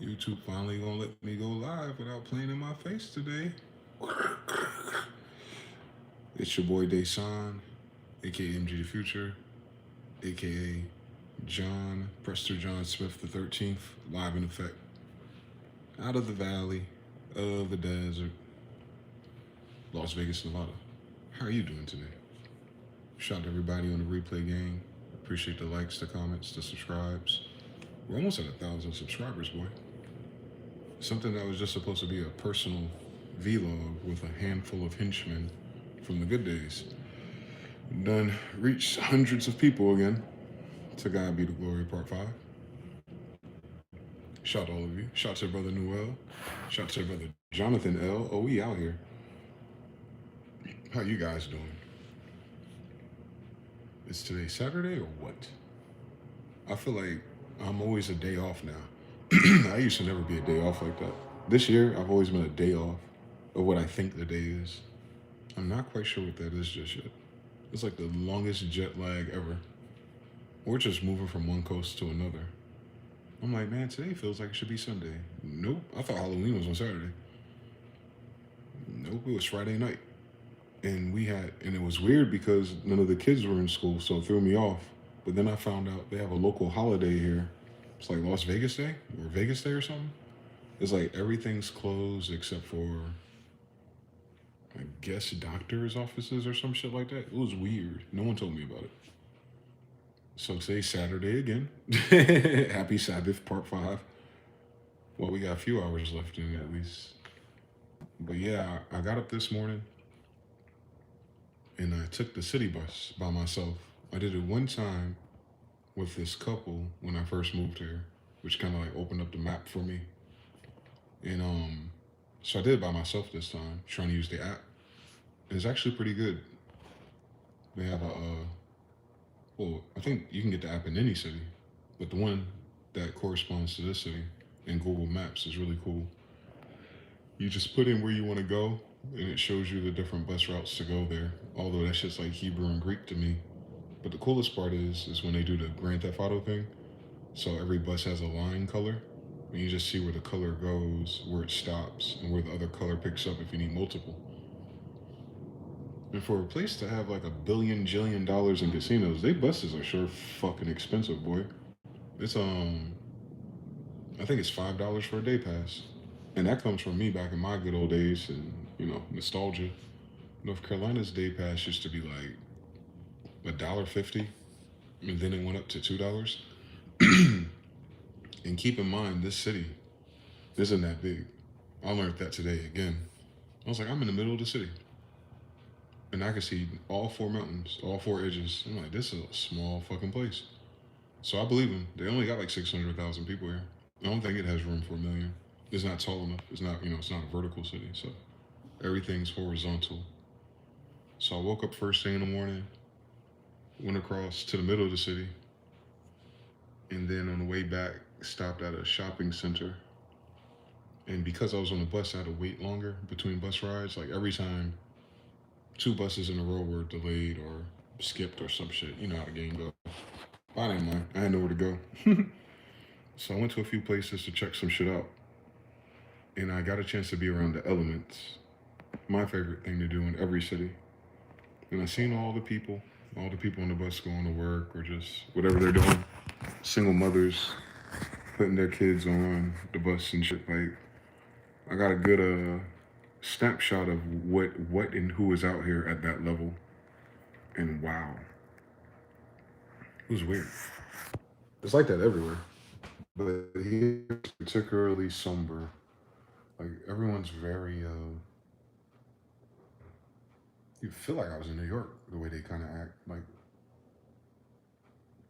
YouTube finally gonna let me go live without playing in my face today. It's your boy Desan, aka mgthefuture, aka John Prester John Smith the 13th, live in effect, out of the valley of the desert, Las Vegas, Nevada. How are you doing today? Shout out to everybody on the replay gang. Appreciate the likes, the comments, the subscribes. We're almost at 1,000 subscribers, boy. Something that was just supposed to be a personal vlog with a handful of henchmen from the good days. Done reached hundreds of people again. To God be the glory, part 5. Shout all of you. Shout to brother Noel. Shout to brother Jonathan L. Oh, we out here. How you guys doing? Is today Saturday or what? I feel like I'm always a day off now. I used to never be a day off like that. This year, I've always been a day off of what I think the day is. I'm not quite sure what that is just yet. It's like the longest jet lag ever. We're just moving from one coast to another. I'm like, man, today feels like it should be Sunday. Nope, I thought Halloween was on Saturday. Nope, it was Friday night. And it was weird because none of the kids were in school, so it threw me off. But then I found out they have a local holiday here. It's like Las Vegas Day or Vegas Day or something. It's like everything's closed except for, I guess, doctors' offices or some shit like that. It was weird. No one told me about it. So today's Saturday again. Happy Sabbath, part 5. Well, we got a few hours left in it at least. But yeah, I got up this morning and I took the city bus by myself. I did it one time with this couple when I first moved here, which kind of like opened up the map for me. And so I did it by myself this time, trying to use the app. It's actually pretty good. They have a well, I think you can get the app in any city, but the one that corresponds to this city in Google Maps is really cool. You just put in where you want to go, and it shows you the different bus routes to go there. Although that shit's like Hebrew and Greek to me. But the coolest part is when they do the Grand Theft Auto thing. So every bus has a line color, and you just see where the color goes, where it stops, and where the other color picks up if you need multiple. And for a place to have like $1 billion in casinos, they buses are sure fucking expensive, boy. It's I think it's $5 for a day pass, and that comes from me back in my good old days and nostalgia. North Carolina's day pass used to be like $1.50, and then it went up to $2. And keep in mind, this city isn't that big. I learned that today again. I was like, I'm in the middle of the city, and I can see all 4 mountains, all 4 edges. I'm like, this is a small fucking place. So I believe them. They only got like 600,000 people here. I don't think it has room for a million. It's not tall enough. It's not, it's not a vertical city. So everything's horizontal. So I woke up first thing in the morning, went across to the middle of the city, and then on the way back, stopped at a shopping center. And because I was on the bus, I had to wait longer between bus rides. Like every time 2 buses in a row were delayed or skipped or some shit. You know how the game goes. But I didn't mind. I had nowhere to go. So I went to a few places to check some shit out. And I got a chance to be around the elements. My favorite thing to do in every city. And I seen all the people on the bus going to work or just whatever they're doing. Single mothers putting their kids on the bus and shit. Like, I got a good snapshot of what and who is out here at that level. And wow. It was weird. It's like that everywhere. But here it's particularly somber. Like everyone's very you feel like I was in New York, the way they kinda act. Like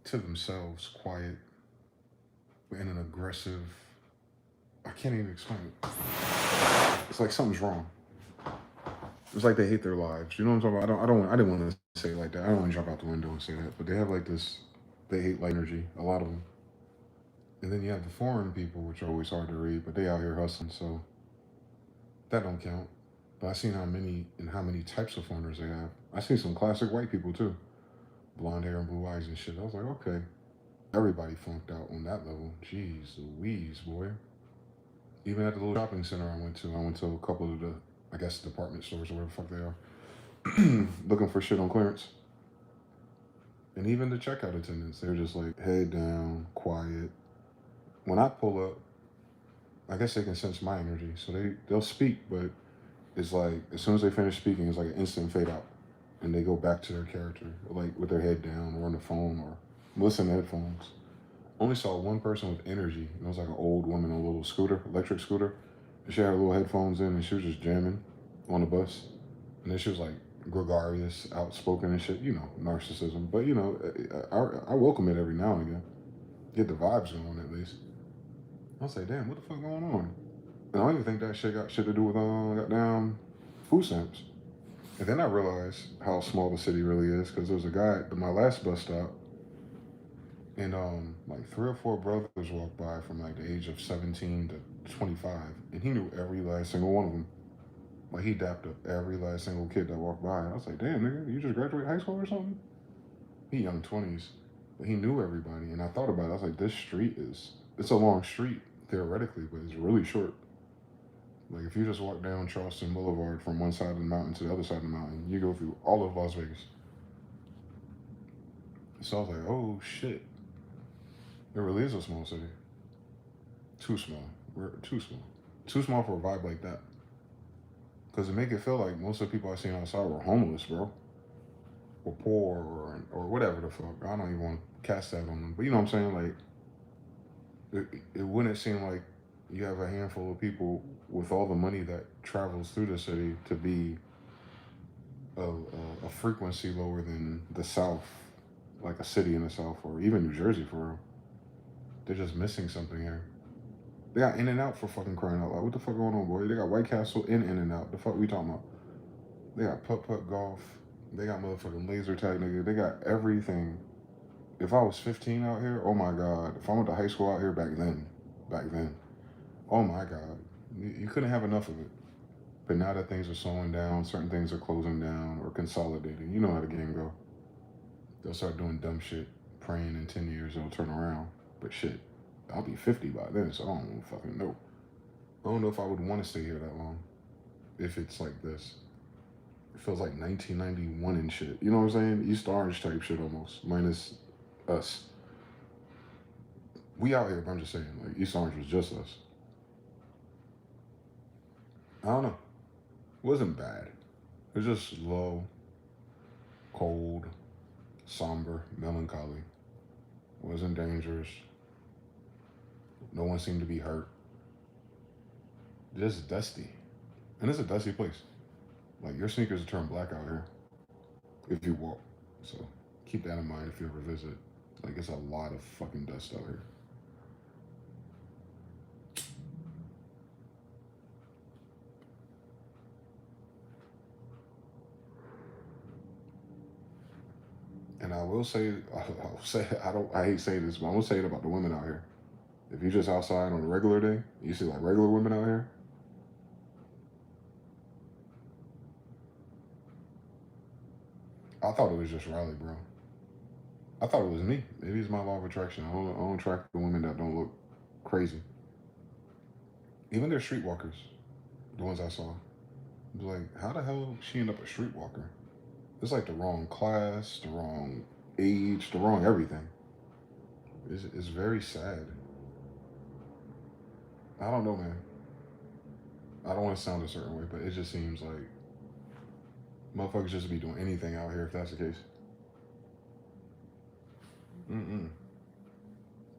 to themselves, quiet, but in an aggressive I can't even explain it. It's like something's wrong. It's like they hate their lives. You know what I'm talking about? I didn't want to say it like that. I don't want to jump out the window and say that. But they have like this they hate life energy, a lot of them. And then you have the foreign people, which are always hard to read, but they out here hustling, so that don't count. But I seen how many types of foreigners they have. I seen some classic white people too, blonde hair and blue eyes and shit. I was like, okay, everybody flunked out on that level. Jeez Louise, boy. Even at the little shopping center I went to a couple of the, I guess, department stores or whatever the fuck they are, looking for shit on clearance. And even the checkout attendants, they're just like head down, quiet. When I pull up, I guess they can sense my energy, so they'll speak, but it's like as soon as they finish speaking, it's like an instant fade out, and they go back to their character, like with their head down or on the phone or listen to headphones. Only saw one person with energy. It was like an old woman on a little scooter, electric scooter. And she had her little headphones in and she was just jamming on the bus. And then she was like gregarious, outspoken and shit. You know, narcissism. But you know, I welcome it every now and again. Get the vibes going at least. I'll say, damn, what the fuck going on? And I don't even think that shit got shit to do with goddamn food stamps. And then I realized how small the city really is because there was a guy at my last bus stop, and like three or four brothers walked by from like the age of 17 to 25, and he knew every last single one of them. Like he dapped up every last single kid that walked by. I was like, damn, nigga, you just graduated high school or something? He young 20s, but he knew everybody. And I thought about it. I was like, this street it's a long street theoretically, but it's really short. Like if you just walk down Charleston Boulevard from one side of the mountain to the other side of the mountain, you go through all of Las Vegas. So I was like, oh shit, it really is a small city. Too small. We're too small. Too small for a vibe like that. Because it make it feel like most of the people I seen outside were homeless, bro. Or poor or whatever the fuck. I don't even want to cast that on them. But you know what I'm saying? Like, it wouldn't seem like you have a handful of people with all the money that travels through the city to be a frequency lower than the South, like a city in the South, or even New Jersey for real. They're just missing something here. They got In and Out for fucking crying out loud. What the fuck going on, boy? They got White Castle In and Out. The fuck we talking about? They got putt golf. They got motherfucking laser tag, nigga. They got everything. If I was 15 out here, oh my god. If I went to high school out here back then, oh my god, you couldn't have enough of it. But now that things are slowing down, certain things are closing down or consolidating. You know how the game go. They'll start doing dumb shit, praying in 10 years it'll turn around. But shit, I'll be 50 by then, so I don't fucking know. I don't know if I would want to stay here that long if it's like this. It feels like 1991 and shit. You know what I'm saying? East Orange type shit almost, minus us. We out here, but I'm just saying, like, East Orange was just us. I don't know. It wasn't bad. It was just low, cold, somber, melancholy. It wasn't dangerous. No one seemed to be hurt. Just dusty. And it's a dusty place. Like, your sneakers will turn black out here if you walk. So keep that in mind if you ever visit. Like, it's a lot of fucking dust out here. And I will say, I hate saying this, but I will say it about the women out here. If you're just outside on a regular day, you see like regular women out here. I thought it was just Riley, bro. I thought it was me. Maybe it's my law of attraction. I don't attract the women that don't look crazy. Even their streetwalkers, the ones I saw. I was like, how the hell she end up a streetwalker? It's like the wrong class, the wrong age, the wrong everything. It's very sad. I don't know, man. I don't want to sound a certain way, but it just seems like motherfuckers just be doing anything out here if that's the case. Mm-mm.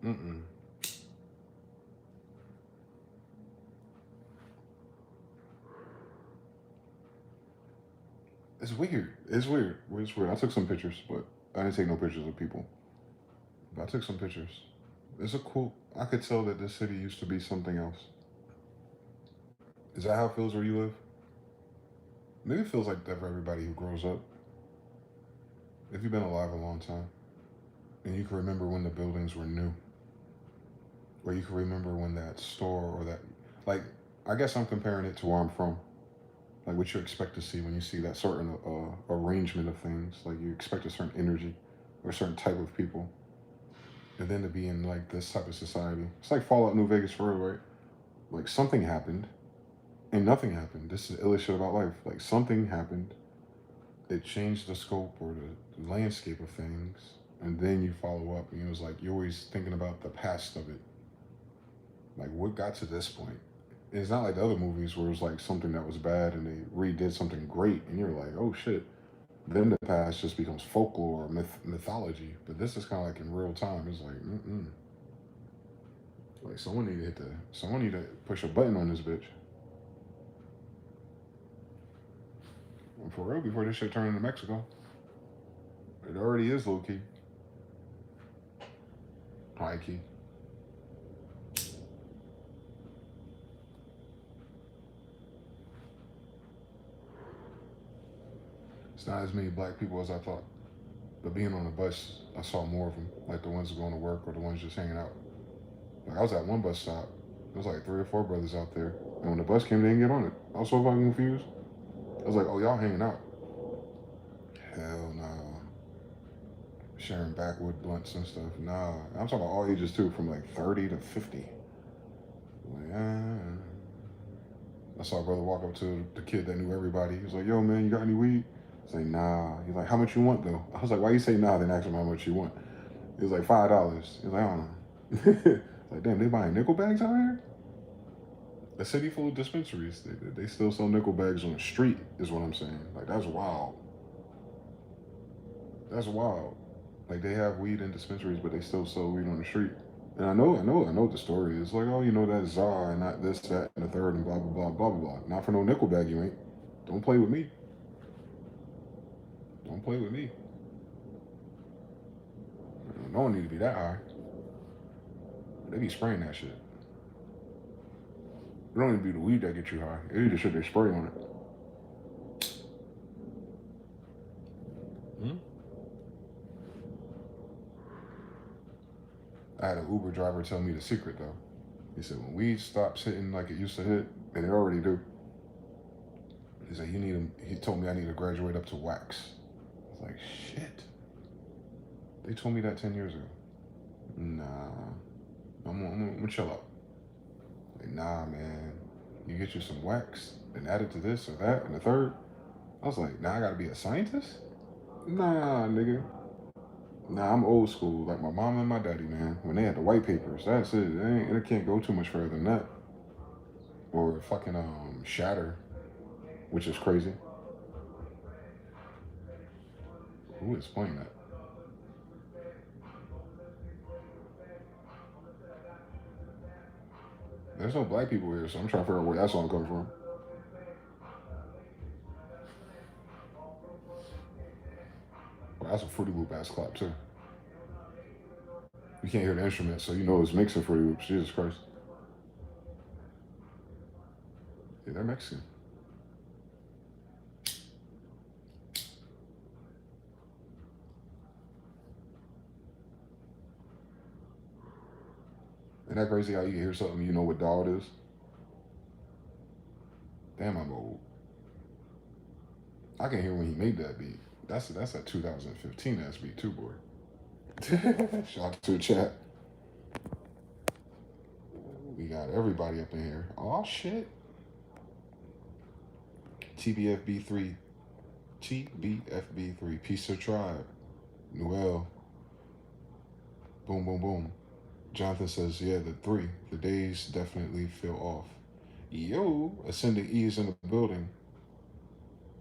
Mm-mm. It's weird. It's weird. It's weird. I took some pictures, but I didn't take no pictures of people. But I took some pictures. It's a cool. I could tell that this city used to be something else. Is that how it feels where you live? Maybe it feels like that for everybody who grows up. If you've been alive a long time, and you can remember when the buildings were new, or you can remember when that store or that, like, I guess I'm comparing it to where I'm from. Like what you expect to see when you see that certain arrangement of things. Like you expect a certain energy or a certain type of people. And then to be in like this type of society. It's like Fallout New Vegas for real, right? Like something happened and nothing happened. This is the illest shit about life. Like something happened, it changed the scope or the landscape of things, and then you follow up, and it was like you're always thinking about the past of it. Like what got to this point? And it's not like the other movies where it was like something that was bad and they redid something great, and you're like, oh shit. Then the past just becomes folklore or mythology. But this is kind of like in real time. It's like, like someone need to push a button on this bitch. And for real, before this shit turned into Mexico, it already is low key, high key. It's not as many black people as I thought. But being on the bus, I saw more of them, like the ones going to work or the ones just hanging out. Like I was at one bus stop, there was like 3 or 4 brothers out there, and when the bus came, they didn't get on it. I was so fucking confused. I was like, "Oh, y'all hanging out?" Hell no. Sharing backwood blunts and stuff. Nah, I'm talking about all ages too, from like 30 to 50. Like, I saw a brother walk up to the kid that knew everybody. He was like, "Yo, man, you got any weed?" He's like, "Nah." He's like, "How much you want though?" I was like, "Why you say nah?" Then ask him how much you want. He was like, $5. He was like, "I don't know." Like, damn, they buying nickel bags out here? A city full of dispensaries. They still sell nickel bags on the street, is what I'm saying. Like, that's wild. That's wild. Like, they have weed in dispensaries, but they still sell weed on the street. And I know what the story is. Like, oh, you know, that's czar and not this, that, and the third, and blah, blah, blah, blah, blah, blah. Not for no nickel bag, you ain't. Don't play with me. Don't play with me. No one need to be that high. They be spraying that shit. It don't even be the weed that get you high. It be the shit they spray on it. Hmm? I had an Uber driver tell me the secret though. He said when weed stops hitting like it used to hit, and it already do. He said he told me I need to graduate up to wax. I was like, shit. They told me that 10 years ago. Nah, I'm gonna chill out. Like, nah, man. You get you some wax, then add it to this or that and the third. I was like, nah, I gotta be a scientist? Nah, nigga. Nah, I'm old school. Like my mom and my daddy, man. When they had the white papers, that's it. It can't go too much further than that. Or fucking shatter, which is crazy. Who is playing that? There's no black people here, so I'm trying to figure out where that song comes from. Well, that's a Fruity Loop ass clap too. You can't hear the instrument, so you know it's mixing Fruity Loops. Jesus Christ. Yeah, they're Mexican. Isn't that crazy how you can hear something you know what dog it is? Damn, I'm old. I can hear when he made that beat. That's a 2015 ass beat too, boy. Shout out to the chat. We got everybody up in here. Oh shit. TBFB3. TBFB3. Peace of Tribe. Noel. Boom, boom, boom. Jonathan says, yeah, the 3. The days definitely feel off. Yo, Ascending E is in the building.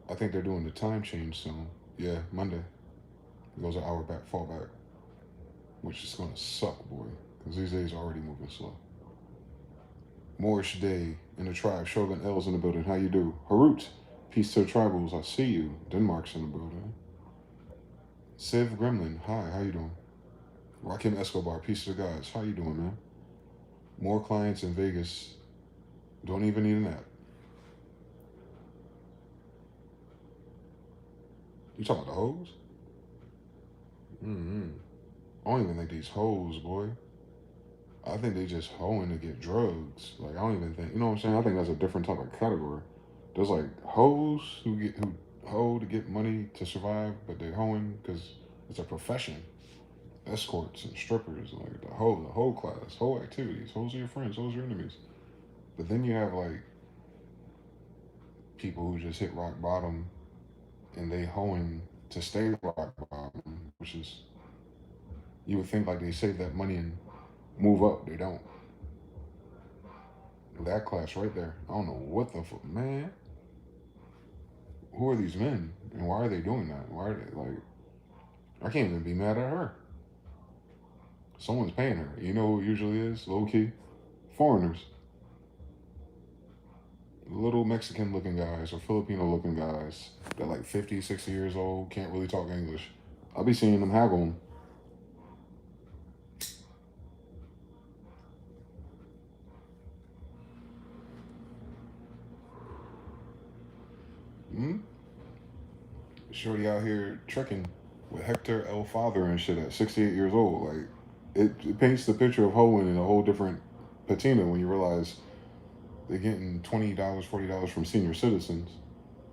I think they're doing the time change soon. Yeah, Monday. It goes an hour back, fall back. Which is gonna suck, boy. Because these days are already moving slow. Moorish Day in the tribe. Shogun L's in the building. How you do? Harut. Peace to the tribals. I see you. Denmark's in the building. Civ Gremlin. Hi, how you doing? Rakim Escobar. Peace to the guys. How you doing, man? More clients in Vegas. Don't even need an app. You talking about the hoes? Mm-hmm. I don't even think these hoes, boy. I think they just hoeing to get drugs. Like I don't even think you know what I'm saying. I think that's a different type of category. There's like hoes who hoe to get money to survive, but they're hoeing because it's a profession. Escorts and strippers, like the whole class, whole activities. Hoes are your friends, hoes are your enemies. But then you have like people who just hit rock bottom and they hoeing to stay rock bottom, which is you would think like they save that money and move up. They don't. That class right there. I don't know what the fuck, man. Who are these men and why are they doing that? Why are they like? I can't even be mad at her. Someone's paying her. You know who it usually is? Low key, foreigners, little Mexican looking guys or Filipino looking guys that like 50, 60 years old, can't really talk English. I'll be seeing them haggle. Hmm? Shorty out here tricking with Hector El Father and shit at 68 years old. Like, it paints the picture of hoeing in a whole different patina when you realize they're getting $20, $40 from senior citizens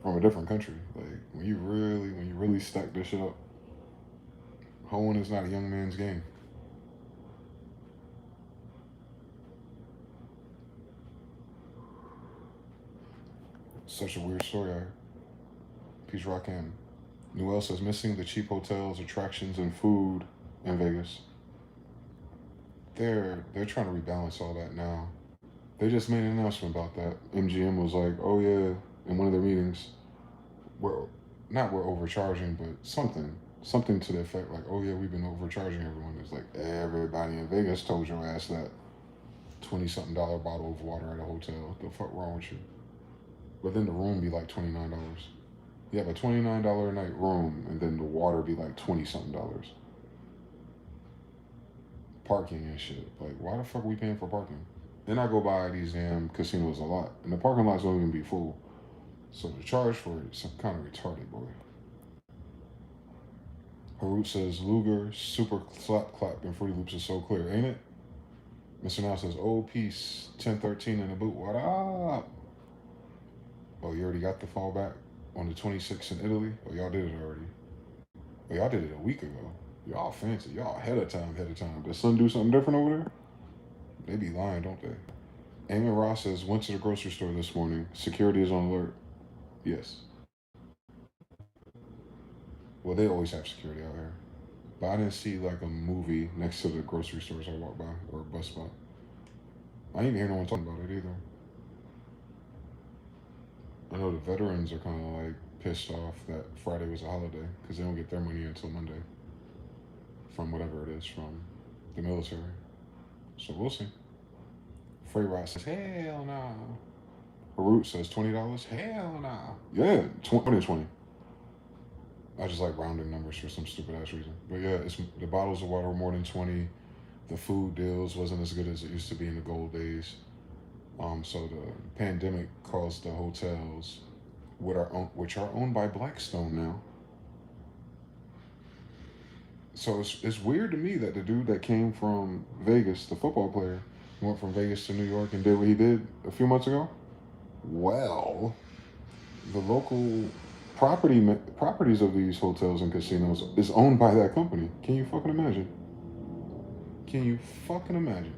from a different country. Like, when you really stack this shit up, hoeing is not a young man's game. Such a weird story. Peace Rock in. Noel says missing the cheap hotels, attractions, and food in Vegas. They're trying to rebalance all that now. They just made an announcement about that. MGM was like, "Oh yeah," in one of their meetings, we're not we're overcharging, but something to the effect like, "Oh yeah, we've been overcharging everyone." It's like everybody in Vegas told your ass that 20 something dollar bottle of water at a hotel. The fuck wrong with you? But then the room be like $29. You have a $29 a night room, and then the water be like 20 something dollars. Parking and shit. Like, why the fuck are we paying for parking? Then I go by these damn casinos a lot, and the parking lots don't even be full. So the charge for it is some kind of retarded, boy. Harut says Luger super slap clap and Fruity Loops is so clear, ain't it? Mr. Now says, "Oh peace, 1013 in the boot. What up?" Oh, you already got the fallback on the 26th in Italy. Oh, y'all did it already. Oh, y'all did it a week ago. Y'all fancy. Y'all ahead of time. Ahead of time. Does Sun do something different over there? They be lying, don't they? Eamon Ross says, "Went to the grocery store this morning. Security is on alert." Yes. Well, they always have security out here. But I didn't see like a movie next to the grocery stores I walked by or a bus stop. I didn't hear no one talking about it either. I know the veterans are kind of like pissed off that Friday was a holiday because they don't get their money until Monday from whatever it is from the military. So we'll see. Frey Rod says, "Hell no." Harut says $20. Hell no. Yeah, 20. I just like rounding numbers for some stupid ass reason. But yeah, it's the bottles of water were more than 20. The food deals wasn't as good as it used to be in the gold days. So the pandemic caused the hotels, which are owned by Blackstone now. So it's weird to me that the dude that came from Vegas, the football player, went from Vegas to New York and did what he did a few months ago. Well, the local properties of these hotels and casinos is owned by that company. Can you fucking imagine? Can you fucking imagine?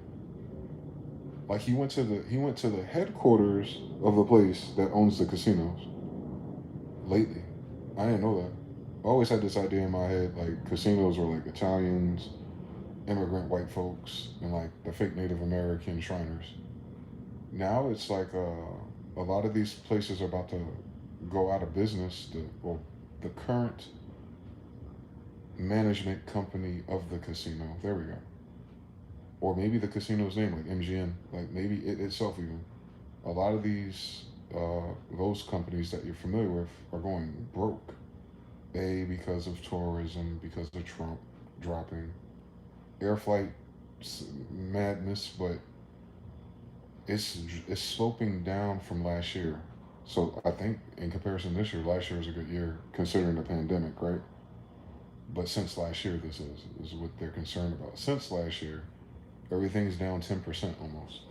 Like he went to the headquarters of the place that owns the casinos lately. I didn't know that. I always had this idea in my head like casinos were like Italians, immigrant white folks, and like the fake Native American Shriners. Now it's like a lot of these places are about to go out of business. The current management company of the casino. There we go. Or maybe the casino's name, like MGM, like maybe it itself even. A lot of those companies that you're familiar with are going broke. A, because of tourism, because of Trump dropping. Air flight madness, but it's sloping down from last year. So I think in comparison this year, last year was a good year considering the pandemic, right? But since last year, this is what they're concerned about. Since last year, everything's down 10% almost.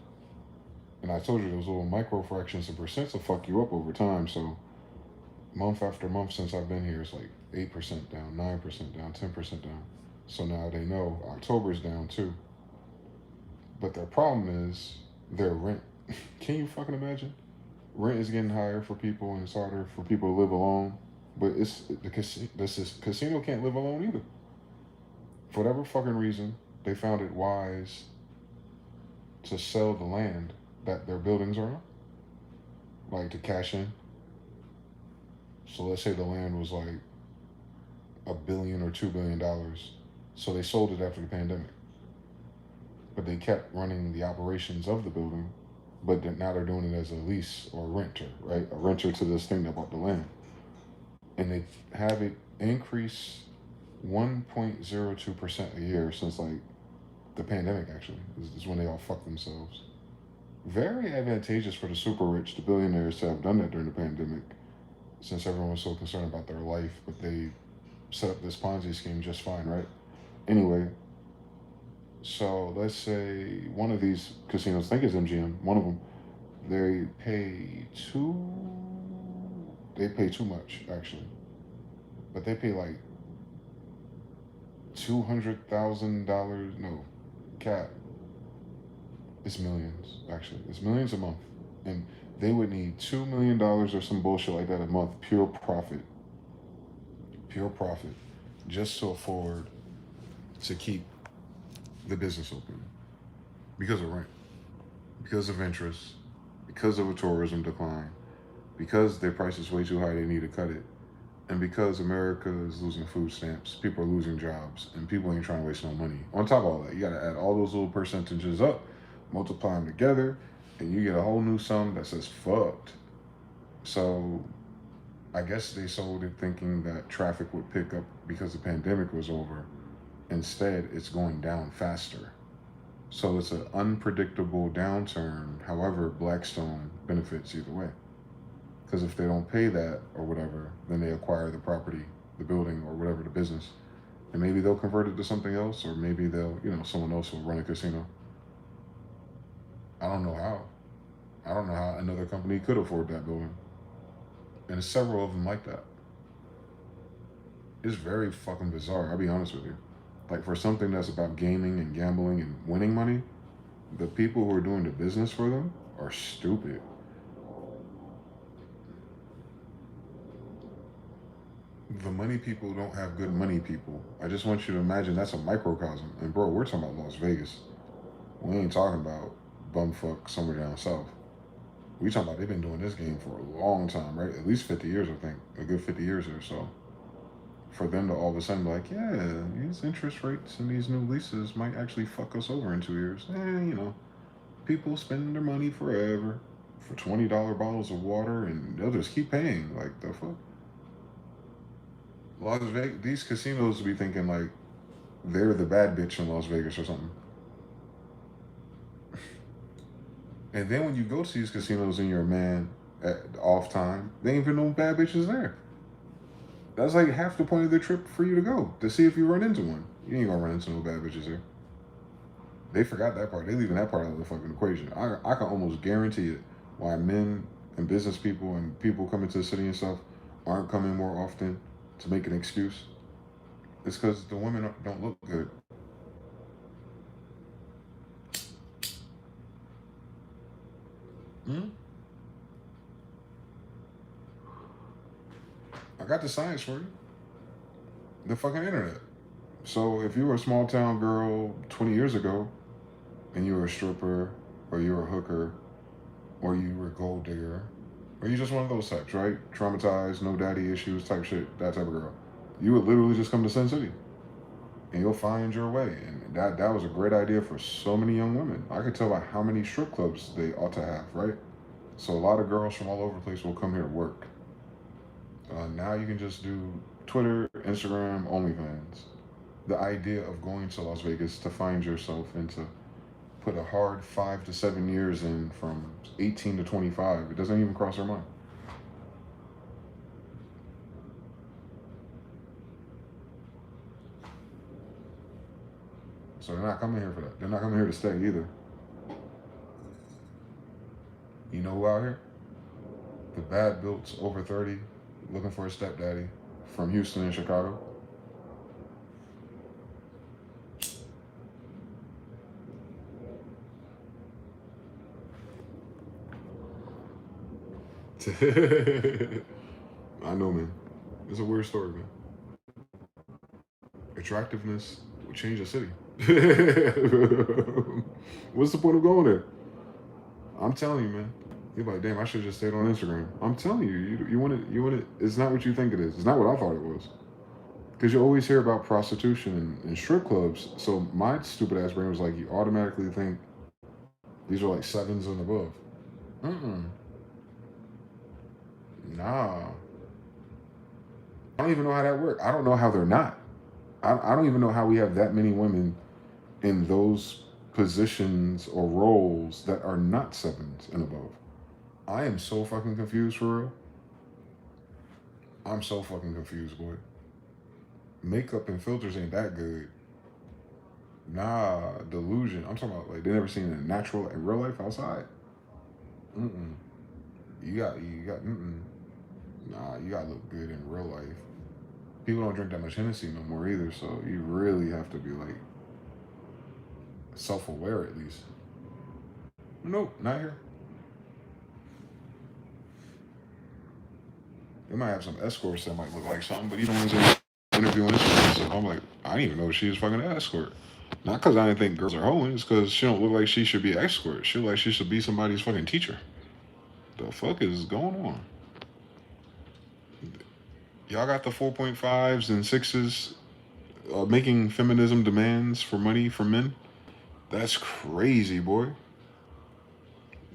And I told you those little micro fractions of percents will fuck you up over time. So month after month since I've been here, it's like 8% down, 9% down, 10% down. So now they know October's down too. But their problem is their rent Can you fucking imagine? Rent is getting higher for people, and it's harder for people to live alone. But it's the casino can't live alone either. For whatever fucking reason, they found it wise to sell the land that their buildings are on, like to cash in. So let's say the land was like $1 billion or $2 billion. So they sold it after the pandemic, but they kept running the operations of the building. But now they're doing it as a lease or a renter, right? A renter to this thing that bought the land, and they have it increase 1.02% a year since like the pandemic. Actually, is when they all fucked themselves. Very advantageous for the super rich, the billionaires, to have done that during the pandemic, since everyone was so concerned about their life. But they set up this Ponzi scheme just fine, right? Anyway, so let's say one of these casinos, I think it's MGM, one of them, they pay too, they pay too much actually, but they pay like $200,000. No, cap. It's millions actually. It's millions a month, and they would need $2 million or some bullshit like that a month, pure profit, just to afford to keep the business open because of rent, because of interest, because of a tourism decline, because their price is way too high, they need to cut it, and because America is losing food stamps, people are losing jobs, and people ain't trying to waste no money. On top of all that, you gotta add all those little percentages up, multiply them together, and you get a whole new sum that says fucked. So I guess they sold it thinking that traffic would pick up because the pandemic was over. Instead, it's going down faster. So it's an unpredictable downturn. However, Blackstone benefits either way. Because if they don't pay that or whatever, then they acquire the property, the building, or whatever, the business. And maybe they'll convert it to something else, or maybe they'll, someone else will run a casino. I don't know how. I don't know how another company could afford that building. And there's several of them like that. It's very fucking bizarre, I'll be honest with you. Like, for something that's about gaming and gambling and winning money, the people who are doing the business for them are stupid. The money people don't have good money people. I just want you to imagine that's a microcosm. And bro, we're talking about Las Vegas. We ain't talking about bumfuck somewhere down south. We talking about they've been doing this game for a long time, right? At least 50 years, I think. A good 50 years or so. For them to all of a sudden be like, yeah, these interest rates and these new leases might actually fuck us over in 2 years. People spending their money forever for $20 bottles of water, and they'll just keep paying. Like, the fuck? Las Vegas, these casinos be thinking like they're the bad bitch in Las Vegas or something. And then when you go to these casinos and you're a man at off time, they ain't even no bad bitches there. That's like half the point of the trip for you to go, to see if you run into one. You ain't gonna run into no bad bitches there. They forgot that part. They leaving that part out of the fucking equation. I can almost guarantee it why men and business people and people coming to the city and stuff aren't coming more often to make an excuse. It's because the women don't look good. Hmm? I got the science for you. The fucking internet. So if you were a small town girl 20 years ago and you were a stripper or you were a hooker or you were a gold digger or you just one of those types, right? Traumatized, no daddy issues type shit, that type of girl. You would literally just come to Sin City and you'll find your way. And that was a great idea for so many young women. I could tell by how many strip clubs they ought to have, right? So a lot of girls from all over the place will come here to work. Now you can just do Twitter, Instagram, OnlyFans. The idea of going to Las Vegas to find yourself and to put a hard 5 to 7 years in from 18 to 25, it doesn't even cross our mind. So they're not coming here for that. They're not coming here to stay either. You know who out here? The bad builts over 30 looking for a stepdaddy from Houston and Chicago. I know, man. It's a weird story, man. Attractiveness will change a city. What's the point of going there? I'm telling you, man. You're like, damn, I should have just stayed on Instagram. I'm telling you, you want it. You want it. It's not what you think it is. It's not what I thought it was. Because you always hear about prostitution and strip clubs. So my stupid ass brain was like, you automatically think these are like sevens and above. Mm-mm. Nah. I don't even know how that works. I don't know how they're not. I don't even know how we have that many women in those positions or roles that are not sevens and above. I am so fucking confused for real. I'm so fucking confused, boy. Makeup and filters ain't that good. Nah, delusion. I'm talking about like they never seen a natural in real life outside. Mm-mm. Mm-mm. Nah, you gotta look good in real life. People don't drink that much Hennessy no more either, so you really have to be like self-aware at least. Nope, not here. They might have some escorts that might look like something, but you don't want to interviewing this. So I'm like, I didn't even know she was fucking an escort. Not because I didn't think girls are hoeing, it's because she don't look like she should be an escort. She look like she should be somebody's fucking teacher. The fuck is going on? Y'all got the 4.5s and 6s making feminism demands for money from men? That's crazy, boy.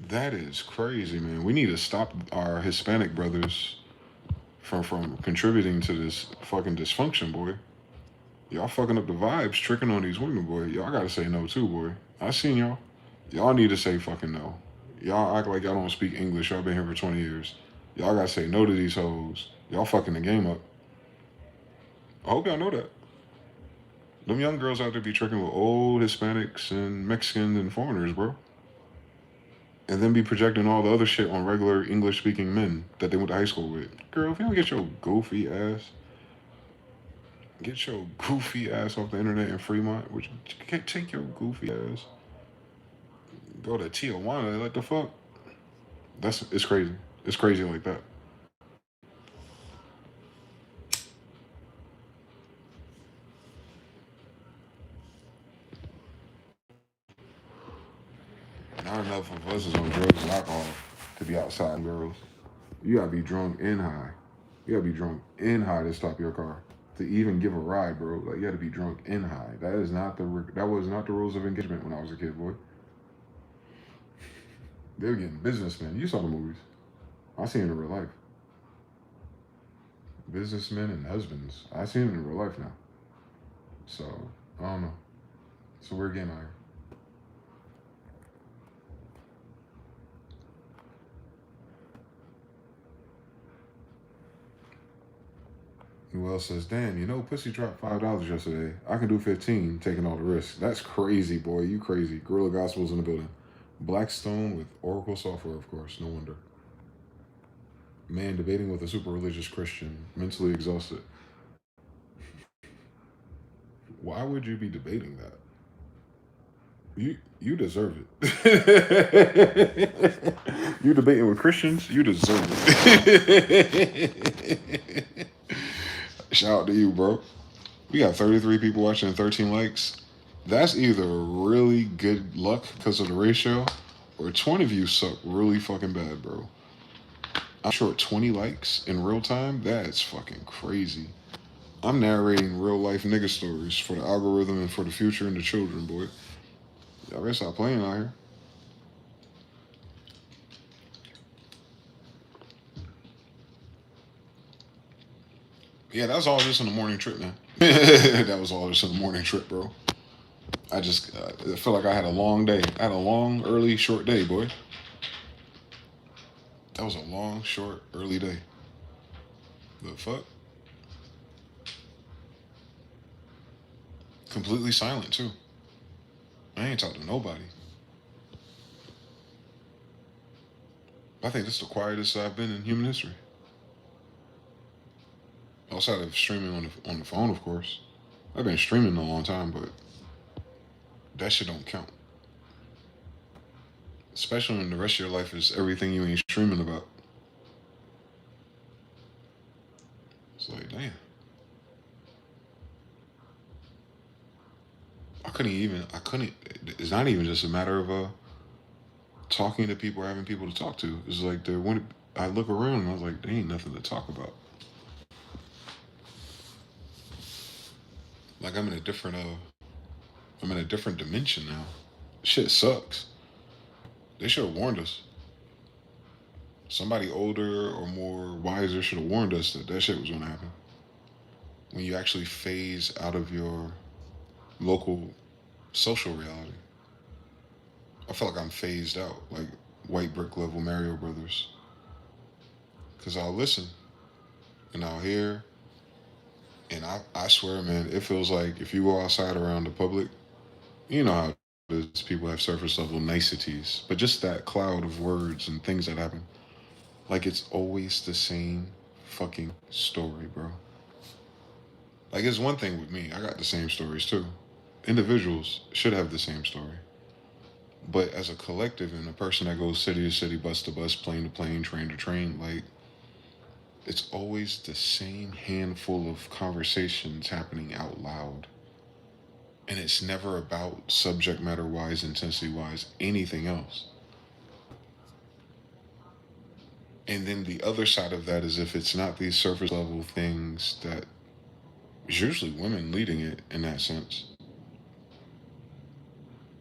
That is crazy, man. We need to stop our Hispanic brothers from contributing to this fucking dysfunction, boy. Y'all fucking up the vibes, tricking on these women, boy. Y'all gotta say no too, boy. I seen y'all. Y'all need to say fucking no. Y'all act like y'all don't speak English. Y'all been here for 20 years. Y'all gotta say no to these hoes. Y'all fucking the game up. I hope y'all know that. Them young girls out there be tricking with old Hispanics and Mexicans and foreigners, bro. And then be projecting all the other shit on regular English speaking men that they went to high school with. Girl, if you don't get your goofy ass off the internet in Fremont, which take your goofy ass. Go to Tijuana, like the fuck? It's crazy. It's crazy like that. Not enough of us is on drugs and alcohol to be outside girls. You gotta be drunk and high. You gotta be drunk and high to stop your car. To even give a ride, bro. Like you gotta be drunk and high. That was not the rules of engagement when I was a kid, boy. They were getting businessmen. You saw the movies. I seen it in real life. Businessmen and husbands. I seen it in real life now. So I don't know. So we're getting out here. Who else says, damn, you know, pussy dropped $5 yesterday. I can do 15, taking all the risks. That's crazy, boy. You crazy. Gorilla Gospel's in the building. Blackstone with Oracle software, of course. No wonder. Man debating with a super religious Christian, mentally exhausted. Why would you be debating that? You deserve it. You debating with Christians, you deserve it. Shout out to you, bro. We got 33 people watching and 13 likes. That's either really good luck because of the ratio, or 20 of you suck really fucking bad, bro. I'm sure 20 likes in real time, that's fucking crazy. I'm narrating real life nigga stories for the algorithm and for the future and the children, boy. Y'all better stop playing out here. Yeah, that was all just in the morning trip, man. That was all just in the morning trip, bro. I felt like I had a long day. I had a long, early, short day, boy. That was a long, short, early day. The fuck? Completely silent, too. I ain't talked to nobody. I think this is the quietest I've been in human history. Outside of streaming on the phone, of course. I've been streaming a long time, but that shit don't count. Especially when the rest of your life is everything you ain't streaming about. It's like, damn. I couldn't, it's not even just a matter of talking to people or having people to talk to. It's like, when I look around and I was like, there ain't nothing to talk about. Like I'm in a different dimension now. Shit sucks. They should have warned us. Somebody older or more wiser should have warned us that that shit was going to happen. When you actually phase out of your local social reality. I feel like I'm phased out, like white brick level Mario Brothers. Because I'll listen and I'll hear, and I swear, man, it feels like if you go outside around the public, you know how it is. People have surface level niceties, but just that cloud of words and things that happen, like it's always the same fucking story, bro. Like it's one thing with me, I got the same stories too. Individuals should have the same story. But as a collective and a person that goes city to city, bus to bus, plane to plane, train to train, like it's always the same handful of conversations happening out loud. And it's never about subject matter wise, intensity wise, anything else. And then the other side of that is if it's not these surface level things that is usually women leading it in that sense.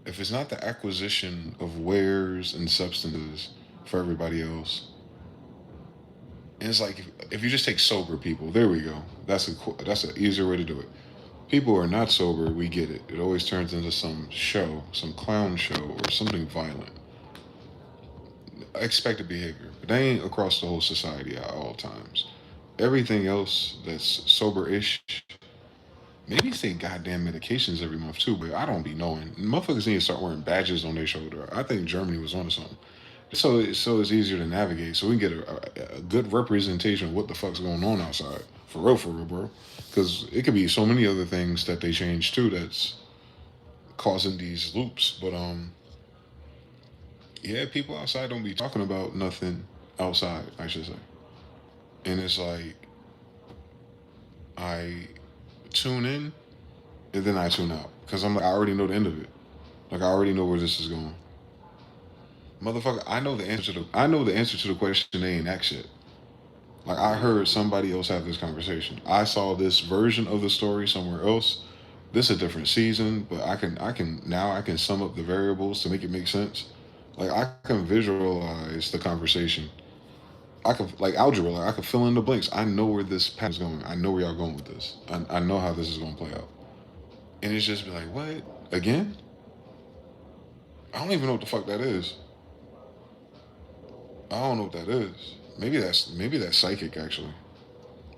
If it's not the acquisition of wares and substances for everybody else, and it's like if you just take sober people, there we go. That's an easier way to do it. People who are not sober, we get it. It always turns into some show, some clown show, or something violent. Expected behavior, but they ain't across the whole society at all times. Everything else that's sober-ish, maybe say goddamn medications every month too, but I don't be knowing. Motherfuckers need to start wearing badges on their shoulder. I think Germany was onto something. So it's easier to navigate, so we can get a good representation of what the fuck's going on outside. For real, bro. Because it could be so many other things that they change too that's causing these loops. But yeah, people outside don't be talking about nothing outside, I should say. And it's like I tune in and then I tune out because I'm like I already know the end of it. Like I already know where this is going. Motherfucker, I know the answer to the question. They ain't that shit. Like I heard somebody else have this conversation. I saw this version of the story somewhere else. This is a different season, but I can sum up the variables to make it make sense. Like I can visualize the conversation. I could like algebra. Like I could fill in the blanks. I know where this path is going. I know where y'all going with this. I know how this is going to play out. And it's just be like, what again? I don't even know what the fuck that is. I don't know what that is. Maybe that's psychic actually.